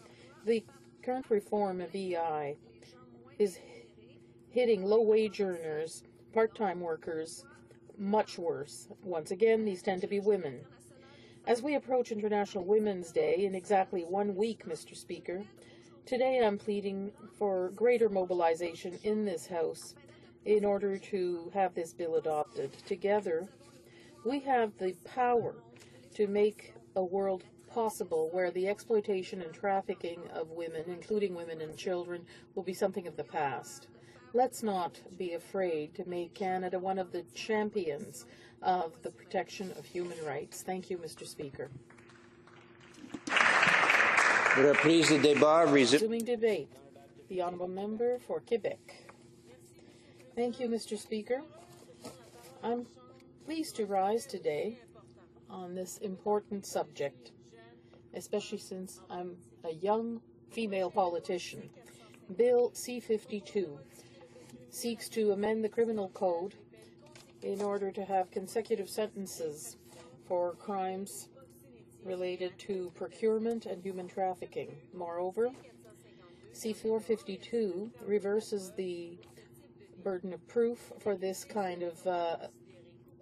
The current reform of EI is hitting low-wage earners, part-time workers, much worse. Once again, these tend to be women. As we approach International Women's Day in exactly 1 week, Mr. Speaker, today I'm pleading for greater mobilization in this House in order to have this bill adopted. Together, We have the power to make a world possible where the exploitation and trafficking of women, including women and children, will be something of the past. Let's not be afraid to make Canada one of the champions of the protection of human rights. Thank you, Mr. Speaker. Resuming debate. The Honourable Member for Quebec. Thank you, Mr. Speaker. I'm pleased to rise today on this important subject, especially since I'm a young female politician. Bill C-52 seeks to amend the criminal code in order to have consecutive sentences for crimes related to procurement and human trafficking. Moreover, C-452 reverses the burden of proof for this kind of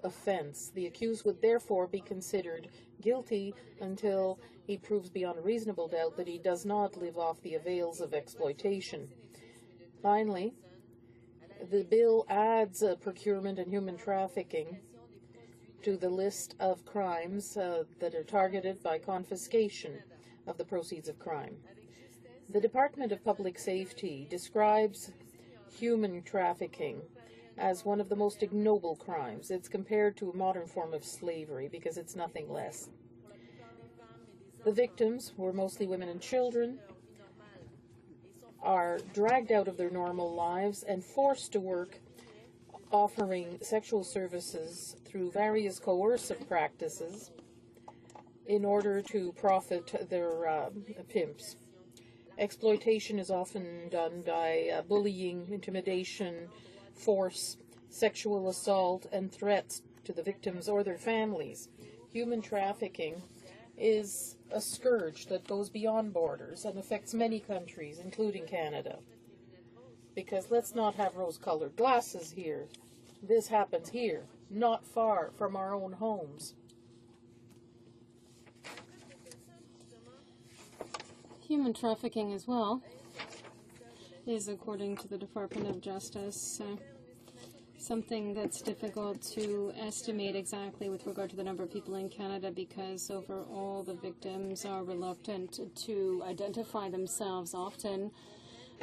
offense. The accused would therefore be considered guilty until he proves beyond a reasonable doubt that he does not live off the avails of exploitation. Finally, the bill adds procurement and human trafficking to the list of crimes that are targeted by confiscation of the proceeds of crime. The Department of Public Safety describes human trafficking as one of the most ignoble crimes. It's compared to a modern form of slavery because it's nothing less. The victims were mostly women and children, are dragged out of their normal lives and forced to work offering sexual services through various coercive practices in order to profit their pimps. Exploitation is often done by bullying, intimidation, force, sexual assault, and threats to the victims or their families. Human trafficking is a scourge that goes beyond borders and affects many countries, including Canada. Because let's not have rose-colored glasses here. This happens here, not far from our own homes.
Human trafficking as well is, according to the Department of Justice, something that's difficult to estimate exactly with regard to the number of people in Canada, because overall the victims are reluctant to identify themselves. Often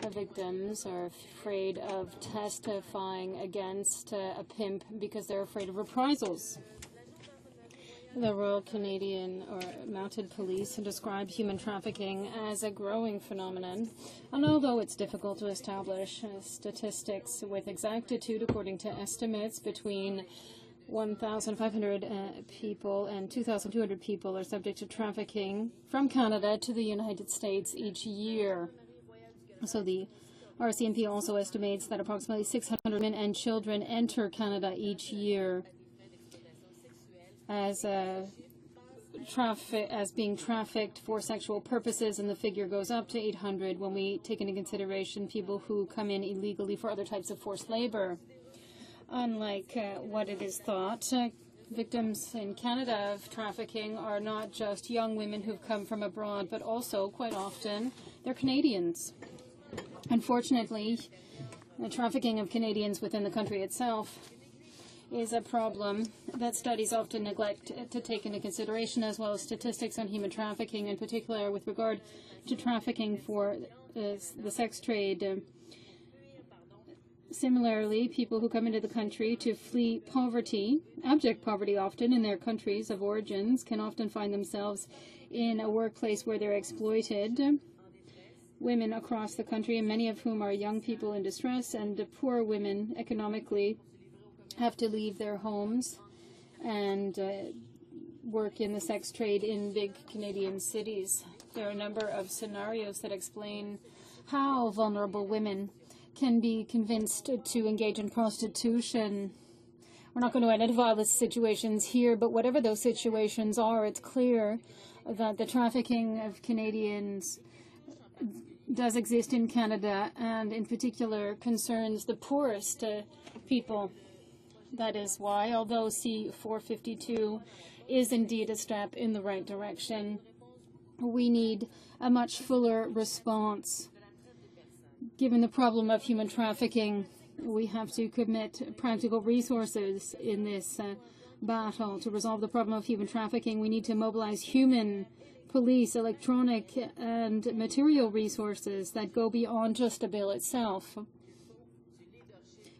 the victims are afraid of testifying against a pimp because they're afraid of reprisals. The Royal Canadian or Mounted Police describe human trafficking as a growing phenomenon, and although it's difficult to establish statistics with exactitude, according to estimates, between 1,500 people and 2,200 people are subject to trafficking from Canada to the United States each year. So the RCMP also estimates that approximately 600 women and children enter Canada each year as being trafficked for sexual purposes, and the figure goes up to 800 when we take into consideration people who come in illegally for other types of forced labor. Unlike what it is thought, victims in Canada of trafficking are not just young women who've come from abroad, but also, quite often, they're Canadians. Unfortunately, the trafficking of Canadians within the country itself is a problem that studies often neglect to take into consideration, as well as statistics on human trafficking, in particular with regard to trafficking for the sex trade. Similarly, people who come into the country to flee poverty, abject poverty often in their countries of origins, can often find themselves in a workplace where they're exploited. Women across the country, and many of whom are young people in distress, and poor women economically, have to leave their homes and work in the sex trade in big Canadian cities. There are a number of scenarios that explain how vulnerable women can be convinced to engage in prostitution. We're not going to identify the situations here, but whatever those situations are, it's clear that the trafficking of Canadians does exist in Canada, and in particular concerns the poorest people. That is why, although C-452 is indeed a step in the right direction, we need a much fuller response. Given the problem of human trafficking, we have to commit practical resources in this battle to resolve the problem of human trafficking. We need to mobilize human, police, electronic, and material resources that go beyond just a bill itself.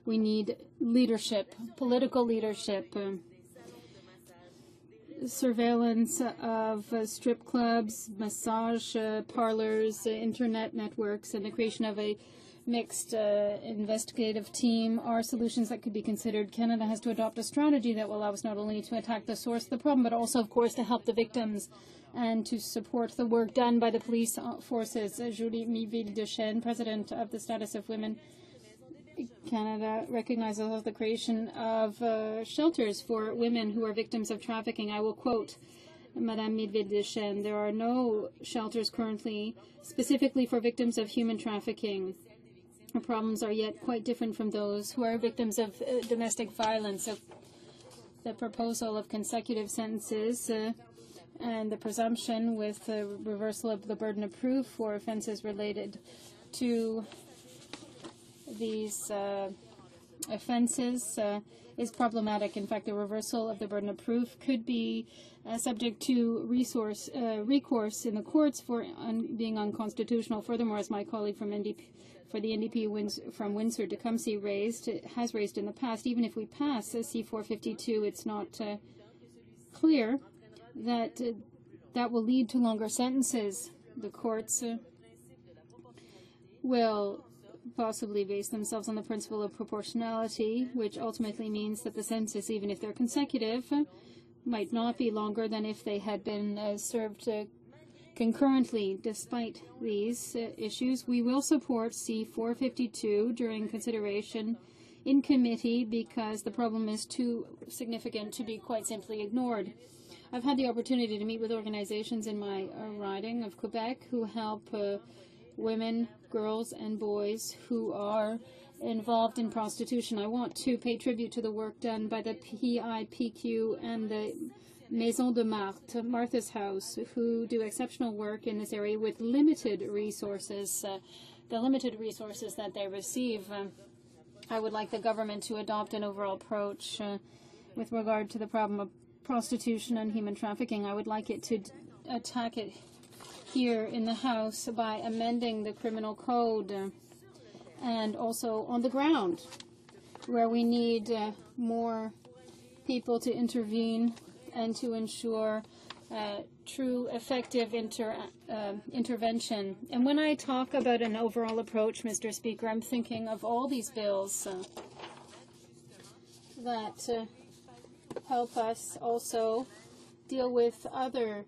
We need leadership, political leadership, surveillance of strip clubs, massage parlors, internet networks, and the creation of a mixed investigative team are solutions that could be considered. Canada has to adopt a strategy that will allow us not only to attack the source of the problem, but also, of course, to help the victims and to support the work done by the police forces. Julie Miville-Dechaine, President of the Status of Women Canada, recognizes the creation of shelters for women who are victims of trafficking. I will quote Madame Miville-Dechaine, "There are no shelters currently specifically for victims of human trafficking. The problems are yet quite different from those who are victims of domestic violence." So the proposal of consecutive sentences and the presumption with the reversal of the burden of proof for offenses related to these offenses is problematic. In fact, the reversal of the burden of proof could be subject to recourse in the courts for being unconstitutional. Furthermore, as my colleague from the NDP from Windsor-Tecumseh has raised in the past, even if we pass C-452, it's not clear that that will lead to longer sentences. The courts will possibly base themselves on the principle of proportionality, which ultimately means that the sentences, even if they're consecutive, might not be longer than if they had been served concurrently. Despite these issues, we will support C-452 during consideration in committee because the problem is too significant to be quite simply ignored. I've had the opportunity to meet with organizations in my riding of Quebec who help women, girls, and boys who are involved in prostitution. I want to pay tribute to the work done by the PIPQ and the Maison de Marthe, Martha's House, who do exceptional work in this area with limited resources, the limited resources that they receive. I would like the government to adopt an overall approach with regard to the problem of prostitution and human trafficking. I would like it to attack it here in the House by amending the criminal code and also on the ground where we need more people to intervene and to ensure true effective intervention. And when I talk about an overall approach, Mr. Speaker, I'm thinking of all these bills that help us also deal with other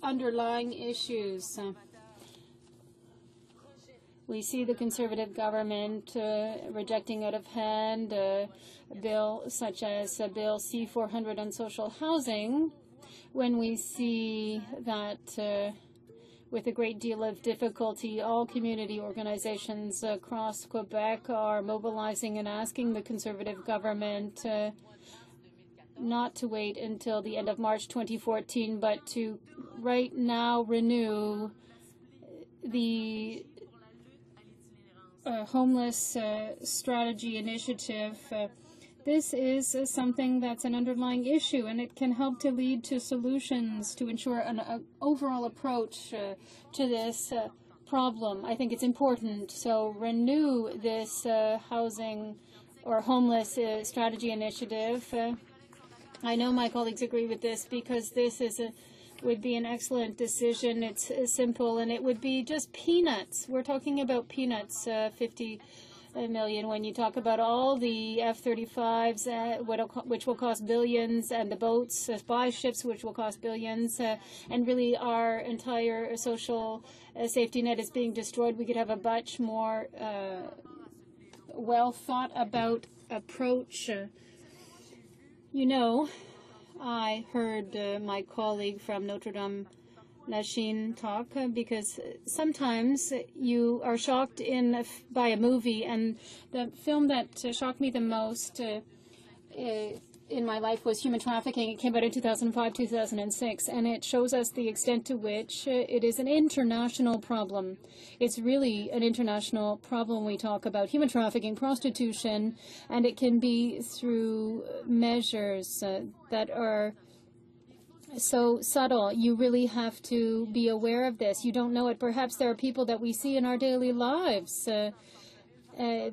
underlying issues. We see the Conservative government rejecting out of hand a bill such as Bill C-400 on social housing, when we see that with a great deal of difficulty, all community organizations across Quebec are mobilizing and asking the Conservative government not to wait until the end of March 2014, but to right now renew the homeless strategy initiative. This is something that's an underlying issue, and it can help to lead to solutions to ensure an overall approach to this problem. I think it's important. So renew this housing or homeless strategy initiative. I know my colleagues agree with this because this would be an excellent decision. It's simple, and it would be just peanuts. We're talking about peanuts, 50 million. When you talk about all the F-35s, which will cost billions, and the boats, spy ships, which will cost billions, and really our entire social safety net is being destroyed, we could have a much more well thought about approach. You know, I heard my colleague from Notre Dame Lachine talk because sometimes you are shocked by a movie, and the film that shocked me the most in my life was human trafficking. It came out in 2005, 2006, and it shows us the extent to which it is an international problem. It's really an international problem. We talk about human trafficking, prostitution, and it can be through measures that are so subtle. You really have to be aware of this. You don't know it. Perhaps there are people that we see in our daily lives.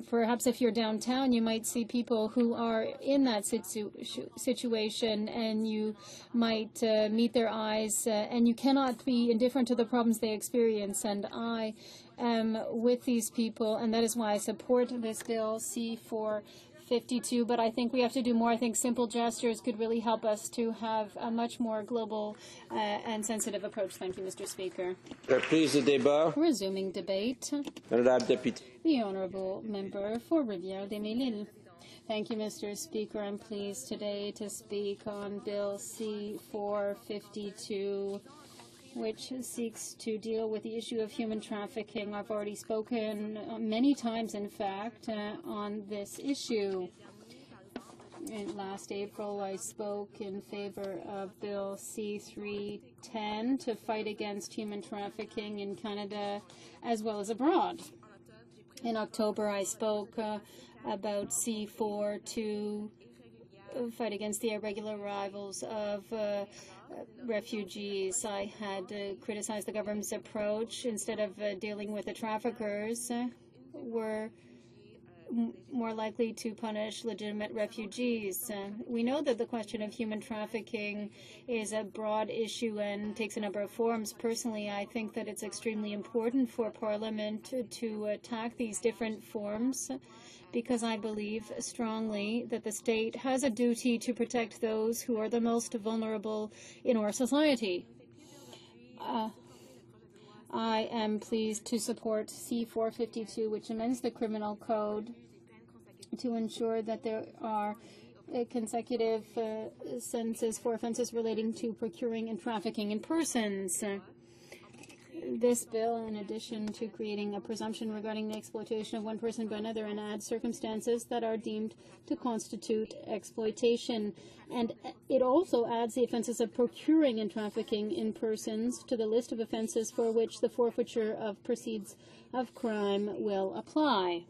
Perhaps if you're downtown, you might see people who are in that situation, and you might meet their eyes, and you cannot be indifferent to the problems they experience. And I am with these people, and that is why I support this bill, C-452. But I think we have to do more. I think simple gestures could really help us to have a much more global and sensitive approach. Thank you, Mr. Speaker.
Reprise du débat.
Resuming debate.
Honorable Deputy.
The Honourable Member for Rivière-des-Mille-Îles. Thank you, Mr. Speaker. I'm pleased today to speak on Bill C-452, which seeks to deal with the issue of human trafficking. I've already spoken many times, in fact, on this issue. Last April, I spoke in favor of Bill C-310 to fight against human trafficking in Canada as well as abroad. In October, I spoke about C-4 to fight against the irregular arrivals of refugees. I had criticized the government's approach. Instead of dealing with the traffickers, we're more likely to punish legitimate refugees. We know that the question of human trafficking is a broad issue and takes a number of forms. Personally, I think that it's extremely important for Parliament to attack these different forms, because I believe strongly that the state has a duty to protect those who are the most vulnerable in our society. I am pleased to support C-452, which amends the criminal code to ensure that there are consecutive sentences for offenses relating to procuring and trafficking in persons. This bill, in addition to creating a presumption regarding the exploitation of one person by another, and adds circumstances that are deemed to constitute exploitation. And it also adds the offenses of procuring and trafficking in persons to the list of offenses for which the forfeiture of proceeds of crime will apply.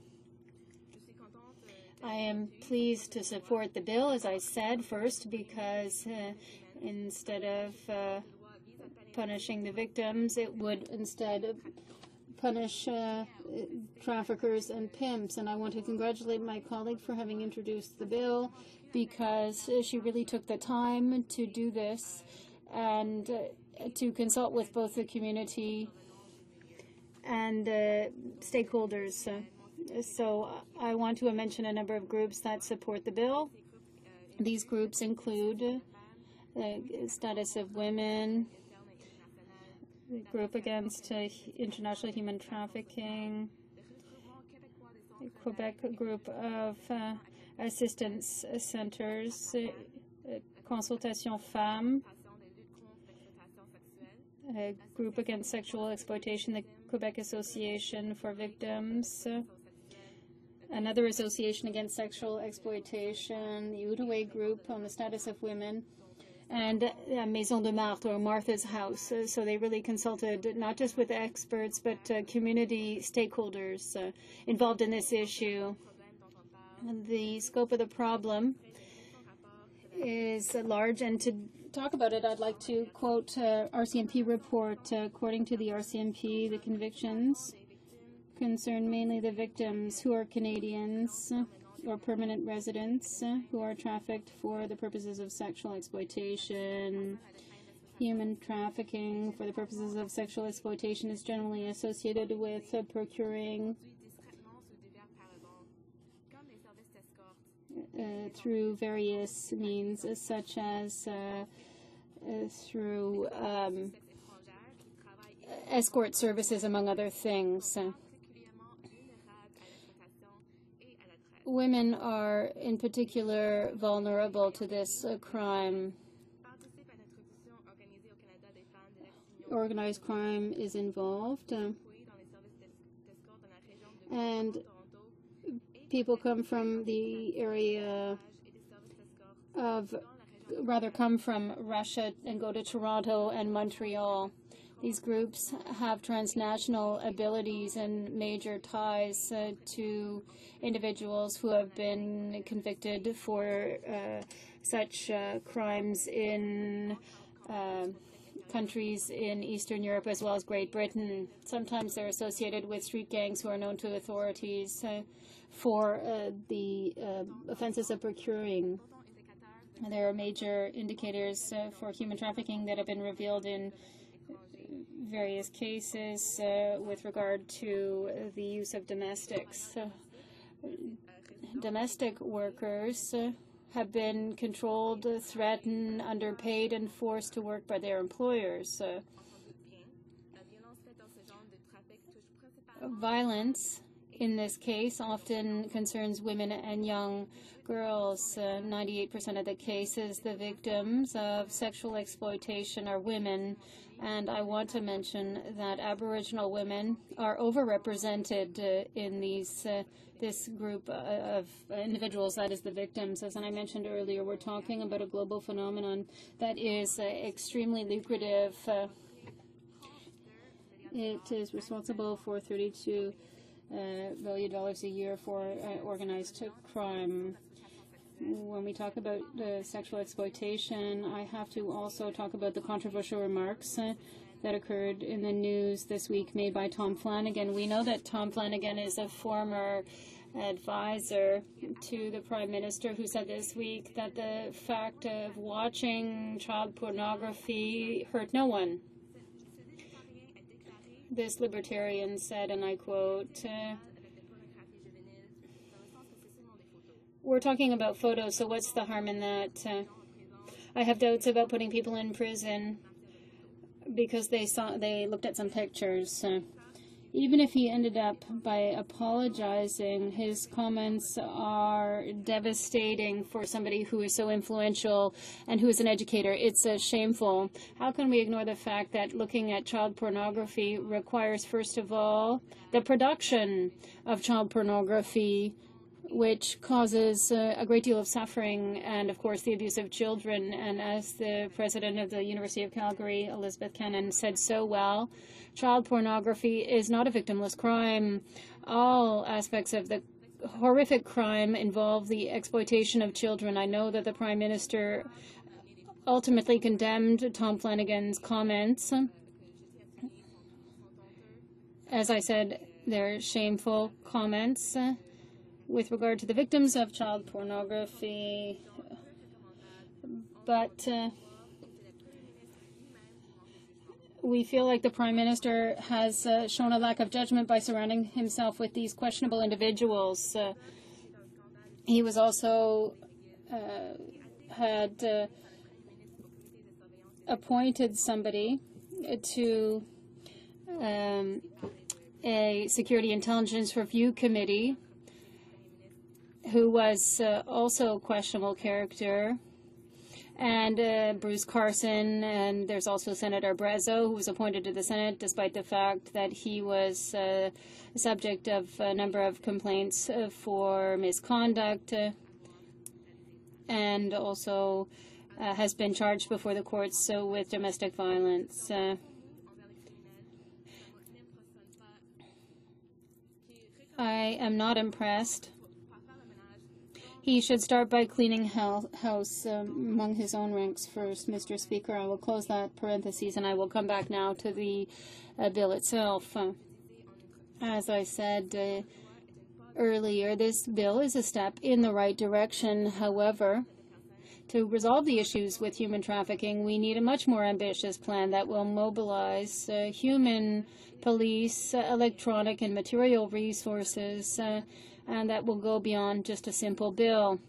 I am pleased to support the bill, as I said, first because instead of punishing the victims, it would instead punish traffickers and pimps. And I want to congratulate my colleague for having introduced the bill, because she really took the time to do this and to consult with both the community and stakeholders. So I want to mention a number of groups that support the bill. These groups include the status of women, the group against international human trafficking, the Quebec group of assistance centers, Consultation Femmes, a group against sexual exploitation, the Quebec Association for Victims, another association against sexual exploitation, the Outaouais group on the status of women, and Maison de Marthe, or Martha's House. So they really consulted not just with experts, but community stakeholders involved in this issue. The scope of the problem is large, and to talk about it, I'd like to quote RCMP report. According to the RCMP, the convictions concern mainly the victims who are Canadians or permanent residents who are trafficked for the purposes of sexual exploitation. Human trafficking for the purposes of sexual exploitation is generally associated with procuring through various means, such as through escort services, among other things. Women are in particular vulnerable to this crime. Organized crime is involved, and people come from the area come from Russia and go to Toronto and Montreal. These groups have transnational abilities and major ties to individuals who have been convicted for such crimes in countries in Eastern Europe as well as Great Britain. Sometimes they're associated with street gangs who are known to authorities for the offenses of procuring. There are major indicators for human trafficking that have been revealed in various cases with regard to the use of domestics. Domestic workers have been controlled, threatened, underpaid, and forced to work by their employers. Violence in this case often concerns women and young girls. 98% of the cases, the victims of sexual exploitation are women. And I want to mention that Aboriginal women are overrepresented in this group of individuals, that is the victims. As I mentioned earlier, we're talking about a global phenomenon that is extremely lucrative. It is responsible for $32 billion a year for organized crime. When we talk about sexual exploitation, I have to also talk about the controversial remarks that occurred in the news this week made by Tom Flanagan. We know that Tom Flanagan is a former advisor to the Prime Minister, who said this week that the fact of watching child pornography hurt no one. This libertarian said, and I quote, "We're talking about photos, so what's the harm in that? I have doubts about putting people in prison because they looked at some pictures." Even if he ended up by apologizing, his comments are devastating for somebody who is so influential and who is an educator. It's shameful. How can we ignore the fact that looking at child pornography requires, first of all, the production of child pornography, which causes a great deal of suffering and, of course, the abuse of children. And as the president of the University of Calgary, Elizabeth Cannon, said so well, child pornography is not a victimless crime. All aspects of the horrific crime involve the exploitation of children. I know that the Prime Minister ultimately condemned Tom Flanagan's comments. As I said, they're shameful comments with regard to the victims of child pornography, but we feel like the Prime Minister has shown a lack of judgment by surrounding himself with these questionable individuals. He was also had appointed somebody to a Security Intelligence Review Committee who was also questionable character, and Bruce Carson, and there's also Senator Brezo, who was appointed to the Senate despite the fact that he was subject of a number of complaints for misconduct, and also has been charged before the courts with domestic violence. I am not impressed. He should start by cleaning house among his own ranks first, Mr. Speaker. I will close that parenthesis, and I will come back now to the bill itself. As I said earlier, this bill is a step in the right direction. However, to resolve the issues with human trafficking, we need a much more ambitious plan that will mobilize human, police, electronic, and material resources, and that will go beyond just a simple bill.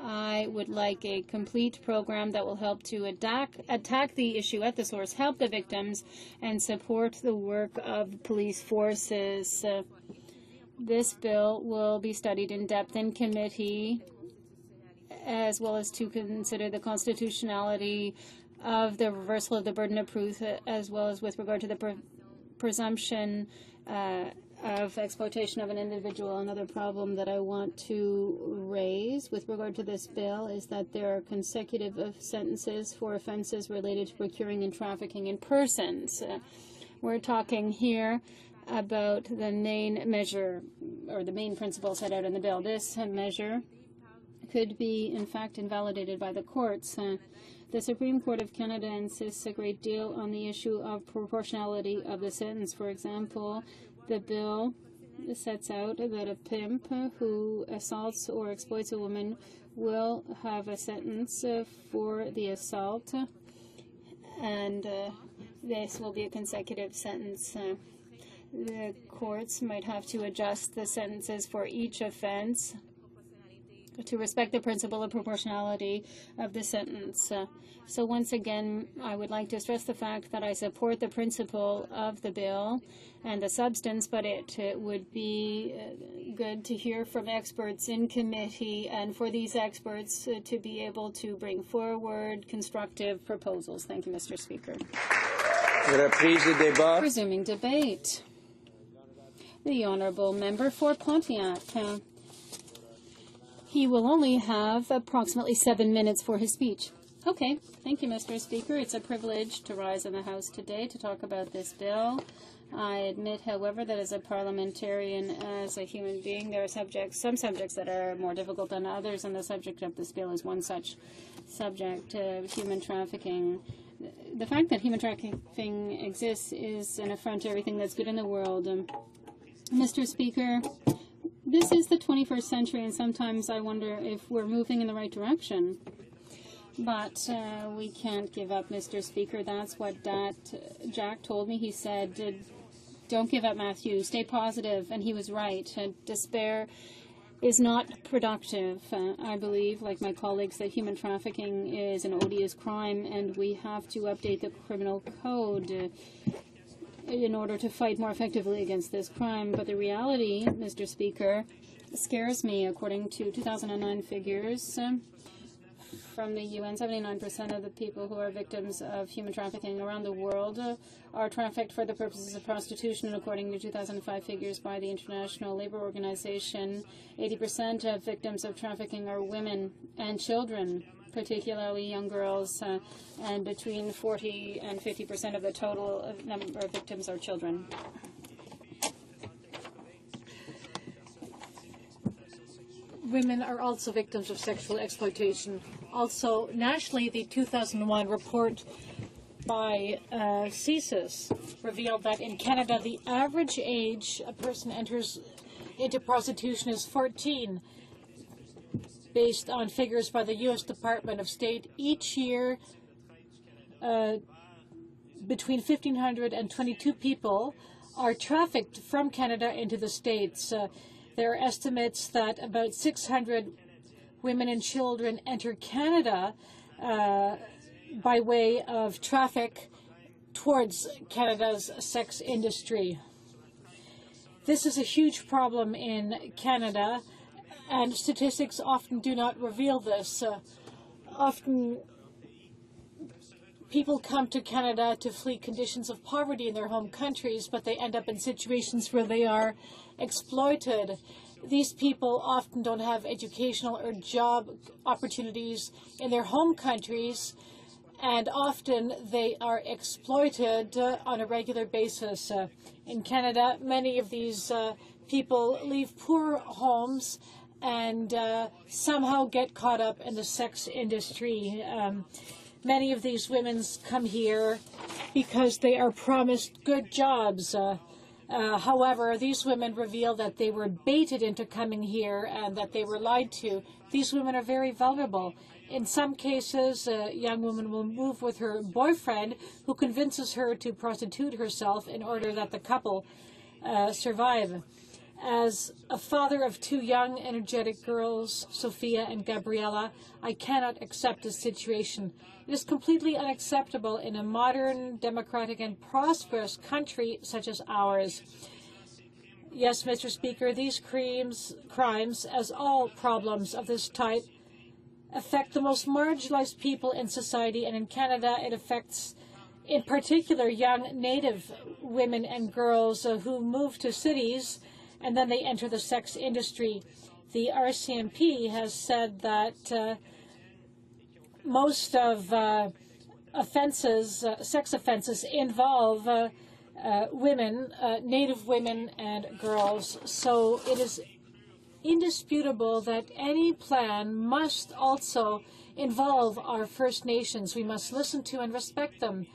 I would like a complete program that will help to attack the issue at the source, help the victims, and support the work of police forces. This bill will be studied in depth in committee, as well as to consider the constitutionality of the reversal of the burden of proof, as well as with regard to the presumption of exploitation of an individual. Another problem that I want to raise with regard to this bill is that there are consecutive sentences for offenses related to procuring and trafficking in persons. We're talking here about the main measure, or the main principle set out in the bill. This measure could be, in fact, invalidated by the courts. The Supreme Court of Canada insists a great deal on the issue of proportionality of the sentence. For example, the bill sets out that a pimp who assaults or exploits a woman will have a sentence for the assault, and this will be a consecutive sentence. The courts might have to adjust the sentences for each offense to respect the principle of proportionality of the sentence. So once again, I would like to stress the fact that I support the principle of the bill and the substance, but it would be good to hear from experts in committee and for these experts to be able to bring forward constructive proposals. Thank you, Mr. Speaker. Resuming debate. The Honourable Member for Pontiac. He will only have approximately 7 minutes for his speech. Okay, thank you, Mr. Speaker. It's a privilege to rise in the House today to talk about this bill. I admit, however, that as a parliamentarian, as a human being, there are some subjects that are more difficult than others, and the subject of this bill is one such subject, human trafficking. The fact that human trafficking exists is an affront to everything that's good in the world. Mr. Speaker, this is the 21st century, and sometimes I wonder if we're moving in the right direction. But we can't give up, Mr. Speaker. That's what Jack told me. He said, don't give up, Matthew. Stay positive. And he was right. Despair is not productive. I believe, like my colleagues, that human trafficking is an odious crime, and we have to update the criminal code in order to fight more effectively against this crime. But the reality, Mr. Speaker, scares me. According to 2009 figures from the UN, 79% of the people who are victims of human trafficking around the world are trafficked for the purposes of prostitution. And according to 2005 figures by the International Labour Organization, 80% of victims of trafficking are women and children, particularly young girls, and between 40 and 50% of the total number of victims are children.
Women are also victims of sexual exploitation. Also, nationally, the 2001 report by CSIS revealed that in Canada, the average age a person enters into prostitution is 14. Based on figures by the U.S. Department of State, each year between 1,500 and 22 people are trafficked from Canada into the States. There are estimates that about 600 women and children enter Canada by way of traffic towards Canada's sex industry. This is a huge problem in Canada, and statistics often do not reveal this. Often people come to Canada to flee conditions of poverty in their home countries, but they end up in situations where they are exploited. These people often don't have educational or job opportunities in their home countries, and often they are exploited on a regular basis. In Canada, many of these people leave poor homes and somehow get caught up in the sex industry. Many of these women come here because they are promised good jobs. However, these women reveal that they were baited into coming here and that they were lied to. These women are very vulnerable. In some cases, a young woman will move with her boyfriend, who convinces her to prostitute herself in order that the couple survive. As a father of two young, energetic girls, Sophia and Gabriella, I cannot accept this situation. It is completely unacceptable in a modern, democratic, and prosperous country such as ours. Yes, Mr. Speaker, these crimes, as all problems of this type, affect the most marginalized people in society, and in Canada it affects in particular young Native women and girls who move to cities and then they enter the sex industry. The RCMP has said that most of sex offenses involve women, Native women and girls. So it is indisputable that any plan must also involve our First Nations. We must listen to and respect them.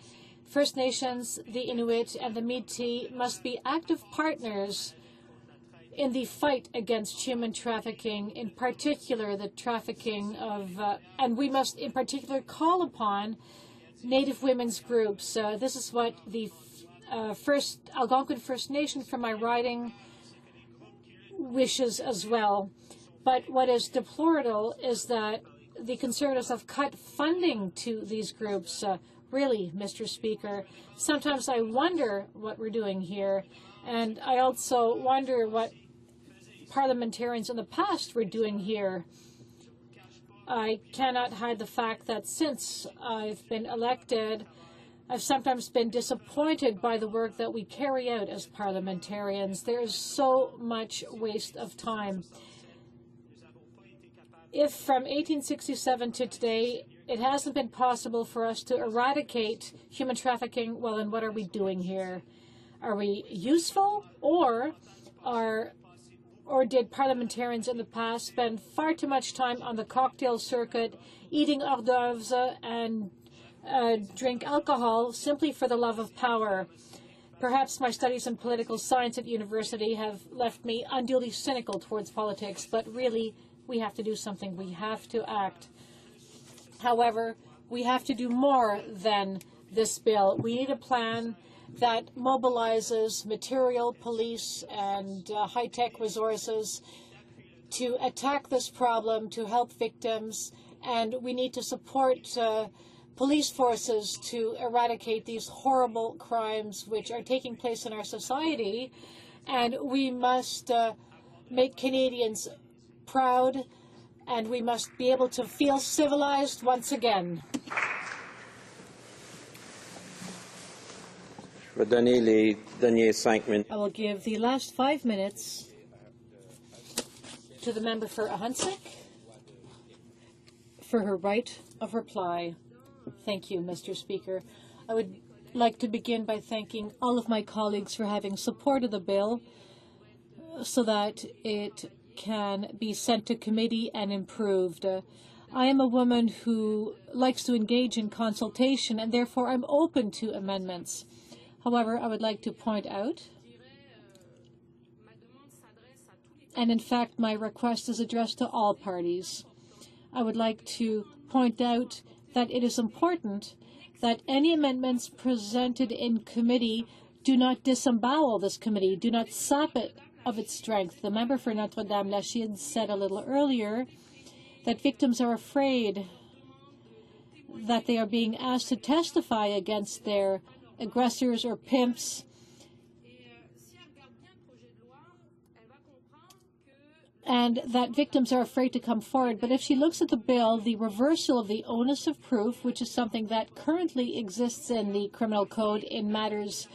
First Nations, the Inuit, and the Métis must be active partners in the fight against human trafficking, in particular the trafficking of, and we must in particular call upon Native women's groups. This is what the Algonquin First Nation from my riding wishes as well. But what is deplorable is that the Conservatives have cut funding to these groups. Really, Mr. Speaker, sometimes I wonder what we're doing here, and I also wonder what parliamentarians in the past were doing here. I cannot hide the fact that since I've been elected, I've sometimes been disappointed by the work that we carry out as parliamentarians. There is so much waste of time. If from 1867 to today it hasn't been possible for us to eradicate human trafficking, well, then what are we doing here? Are we useful, or did parliamentarians in the past spend far too much time on the cocktail circuit, eating hors d'oeuvres and drink alcohol simply for the love of power? Perhaps my studies in political science at university have left me unduly cynical towards politics, but really, we have to do something. We have to act. However, we have to do more than this bill. We need a plan that mobilizes material, police, and high-tech resources to attack this problem, to help victims, and we need to support police forces to eradicate these horrible crimes which are taking place in our society. And we must make Canadians proud, and we must be able to feel civilized once again.
I will give the last 5 minutes to the member for Ahunsik for her right of reply. Thank you, Mr. Speaker. I would like to begin by thanking all of my colleagues for having supported the bill so that it can be sent to committee and improved. I am a woman who likes to engage in consultation, and therefore I'm open to amendments. However, I would like to point out, and in fact my request is addressed to all parties, I would like to point out that it is important that any amendments presented in committee do not disembowel this committee, do not sap it of its strength. The member for Notre-Dame-Lachine said a little earlier that victims are afraid that they are being asked to testify against their aggressors or pimps. And that victims are afraid to come forward. But if she looks at the bill, the reversal of the onus of proof, which is something that currently exists in the criminal code in matters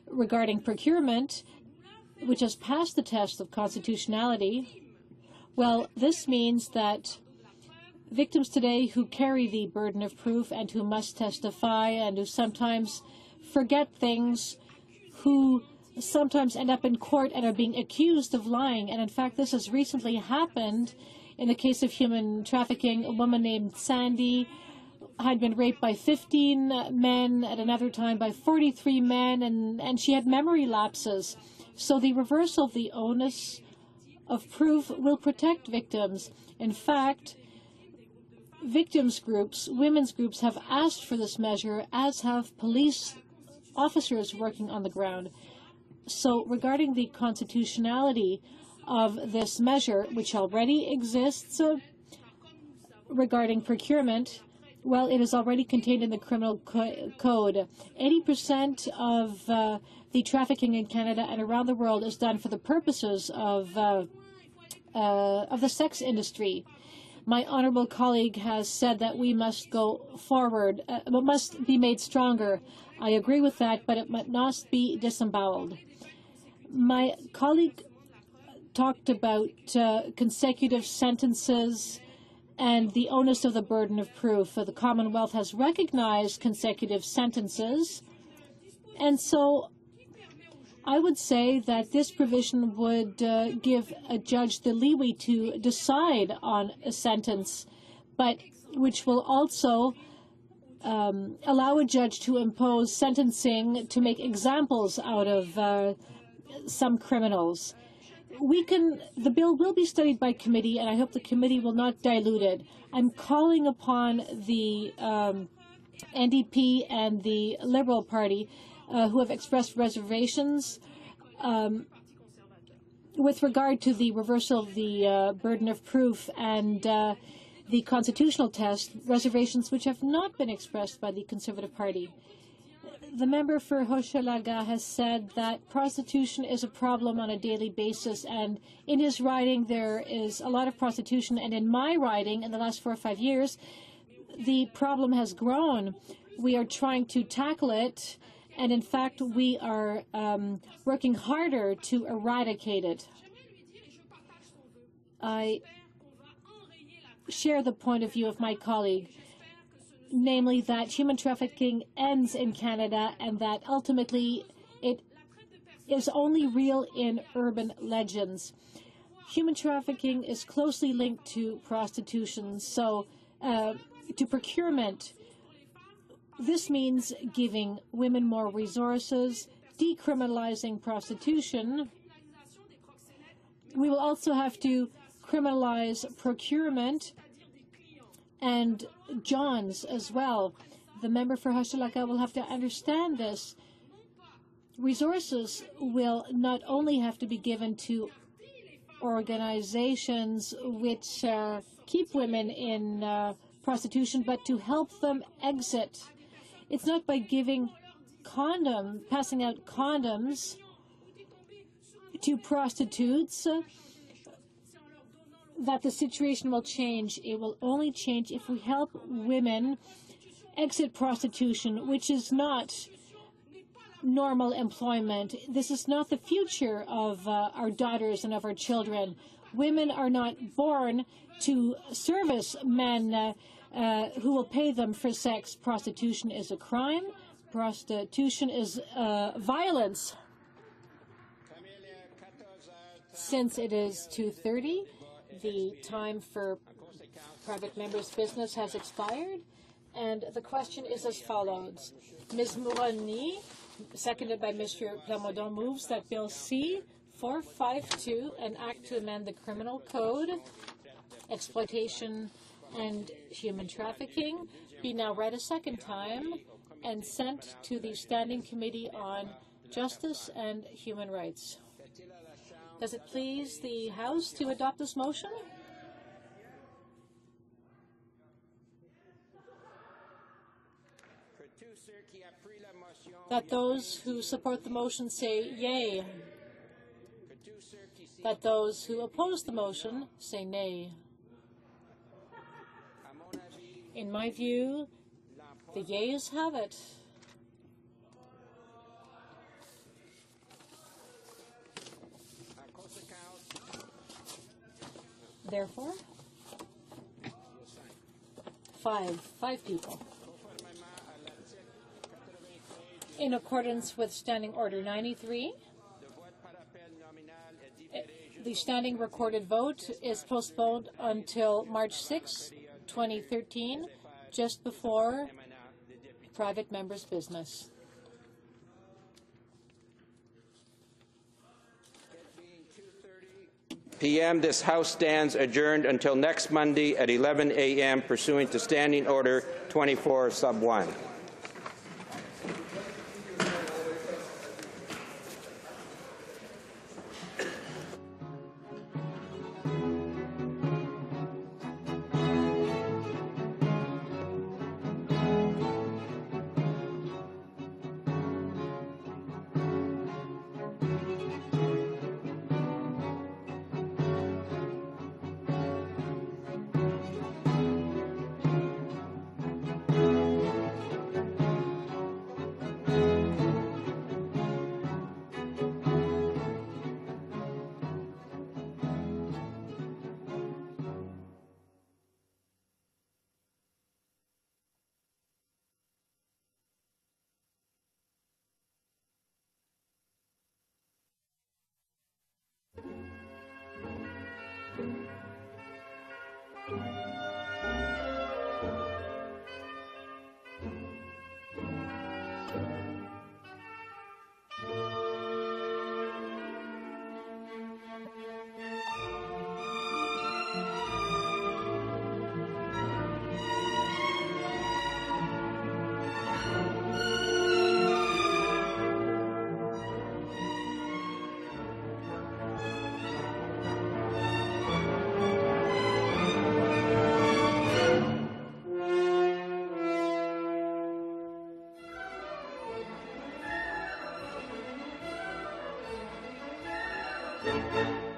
regarding procurement, which has passed the test of constitutionality, well, this means that victims today who carry the burden of proof and who must testify and who sometimes forget things, who sometimes end up in court and are being accused of lying. And in fact, this has recently happened in the case of human trafficking. A woman named Sandy had been raped by 15 men, at another time by 43 men, and she had memory lapses. So the reversal of the onus of proof will protect victims. In fact, victims groups, women's groups, have asked for this measure, as have police officers working on the ground. So regarding the constitutionality of this measure, which already exists regarding procurement, well, it is already contained in the criminal code. 80% of the trafficking in Canada and around the world is done for the purposes of the sex industry.
My honourable colleague has said that we must go forward, but must be made stronger. I agree with that, but it must be disemboweled. My colleague talked about consecutive sentences and the onus of the burden of proof. The Commonwealth has recognized consecutive sentences, and so I would say that this provision would give a judge the leeway to decide on a sentence, but which will also allow a judge to impose sentencing to make examples out of some criminals. The bill will be studied by committee, and I hope the committee will not dilute it. I'm calling upon the NDP and the Liberal Party who have expressed reservations with regard to the reversal of the burden of proof and the constitutional test, reservations which have not been expressed by the Conservative Party. The member for Hochelaga has said that prostitution is a problem on a daily basis, and in his riding there is a lot of prostitution, and in my riding in the last 4 or 5 years, the problem has grown. We are trying to tackle it, and in fact, we are working harder to eradicate it. I share the point of view of my colleague, namely that human trafficking ends in Canada and that ultimately it is only real in urban legends. Human trafficking is closely linked to prostitution, so to procurement. This means giving women more resources, decriminalizing prostitution. We will also have to criminalize procurement and Johns as well. The member for Hochelaga will have to understand this. Resources will not only have to be given to organizations which keep women in prostitution, but to help them exit. It's not by passing out condoms to prostitutes that the situation will change. It will only change if we help women exit prostitution, which is not normal employment. This is not the future of our daughters and of our children. Women are not born to service men who will pay them for sex. Prostitution is a crime. Prostitution is violence. Since it is 2:30, the time for private members' business has expired, and the question is as follows. Ms. Mourani, seconded by Mr. Plamondon, moves that Bill C-452, an act to amend the Criminal Code, exploitation and human trafficking, be now read a second time and sent to the Standing Committee on Justice and Human Rights. Does it please the House to adopt this motion? That those who support the motion say yea. That those who oppose the motion say nay. In my view, the yeas have it. Therefore, five people. In accordance with Standing Order 93, the standing recorded vote is postponed until March 6, 2013, just before private members' business.
p.m. This House stands adjourned until next Monday at 11 a.m. pursuant to Standing Order 24 sub 1.
you.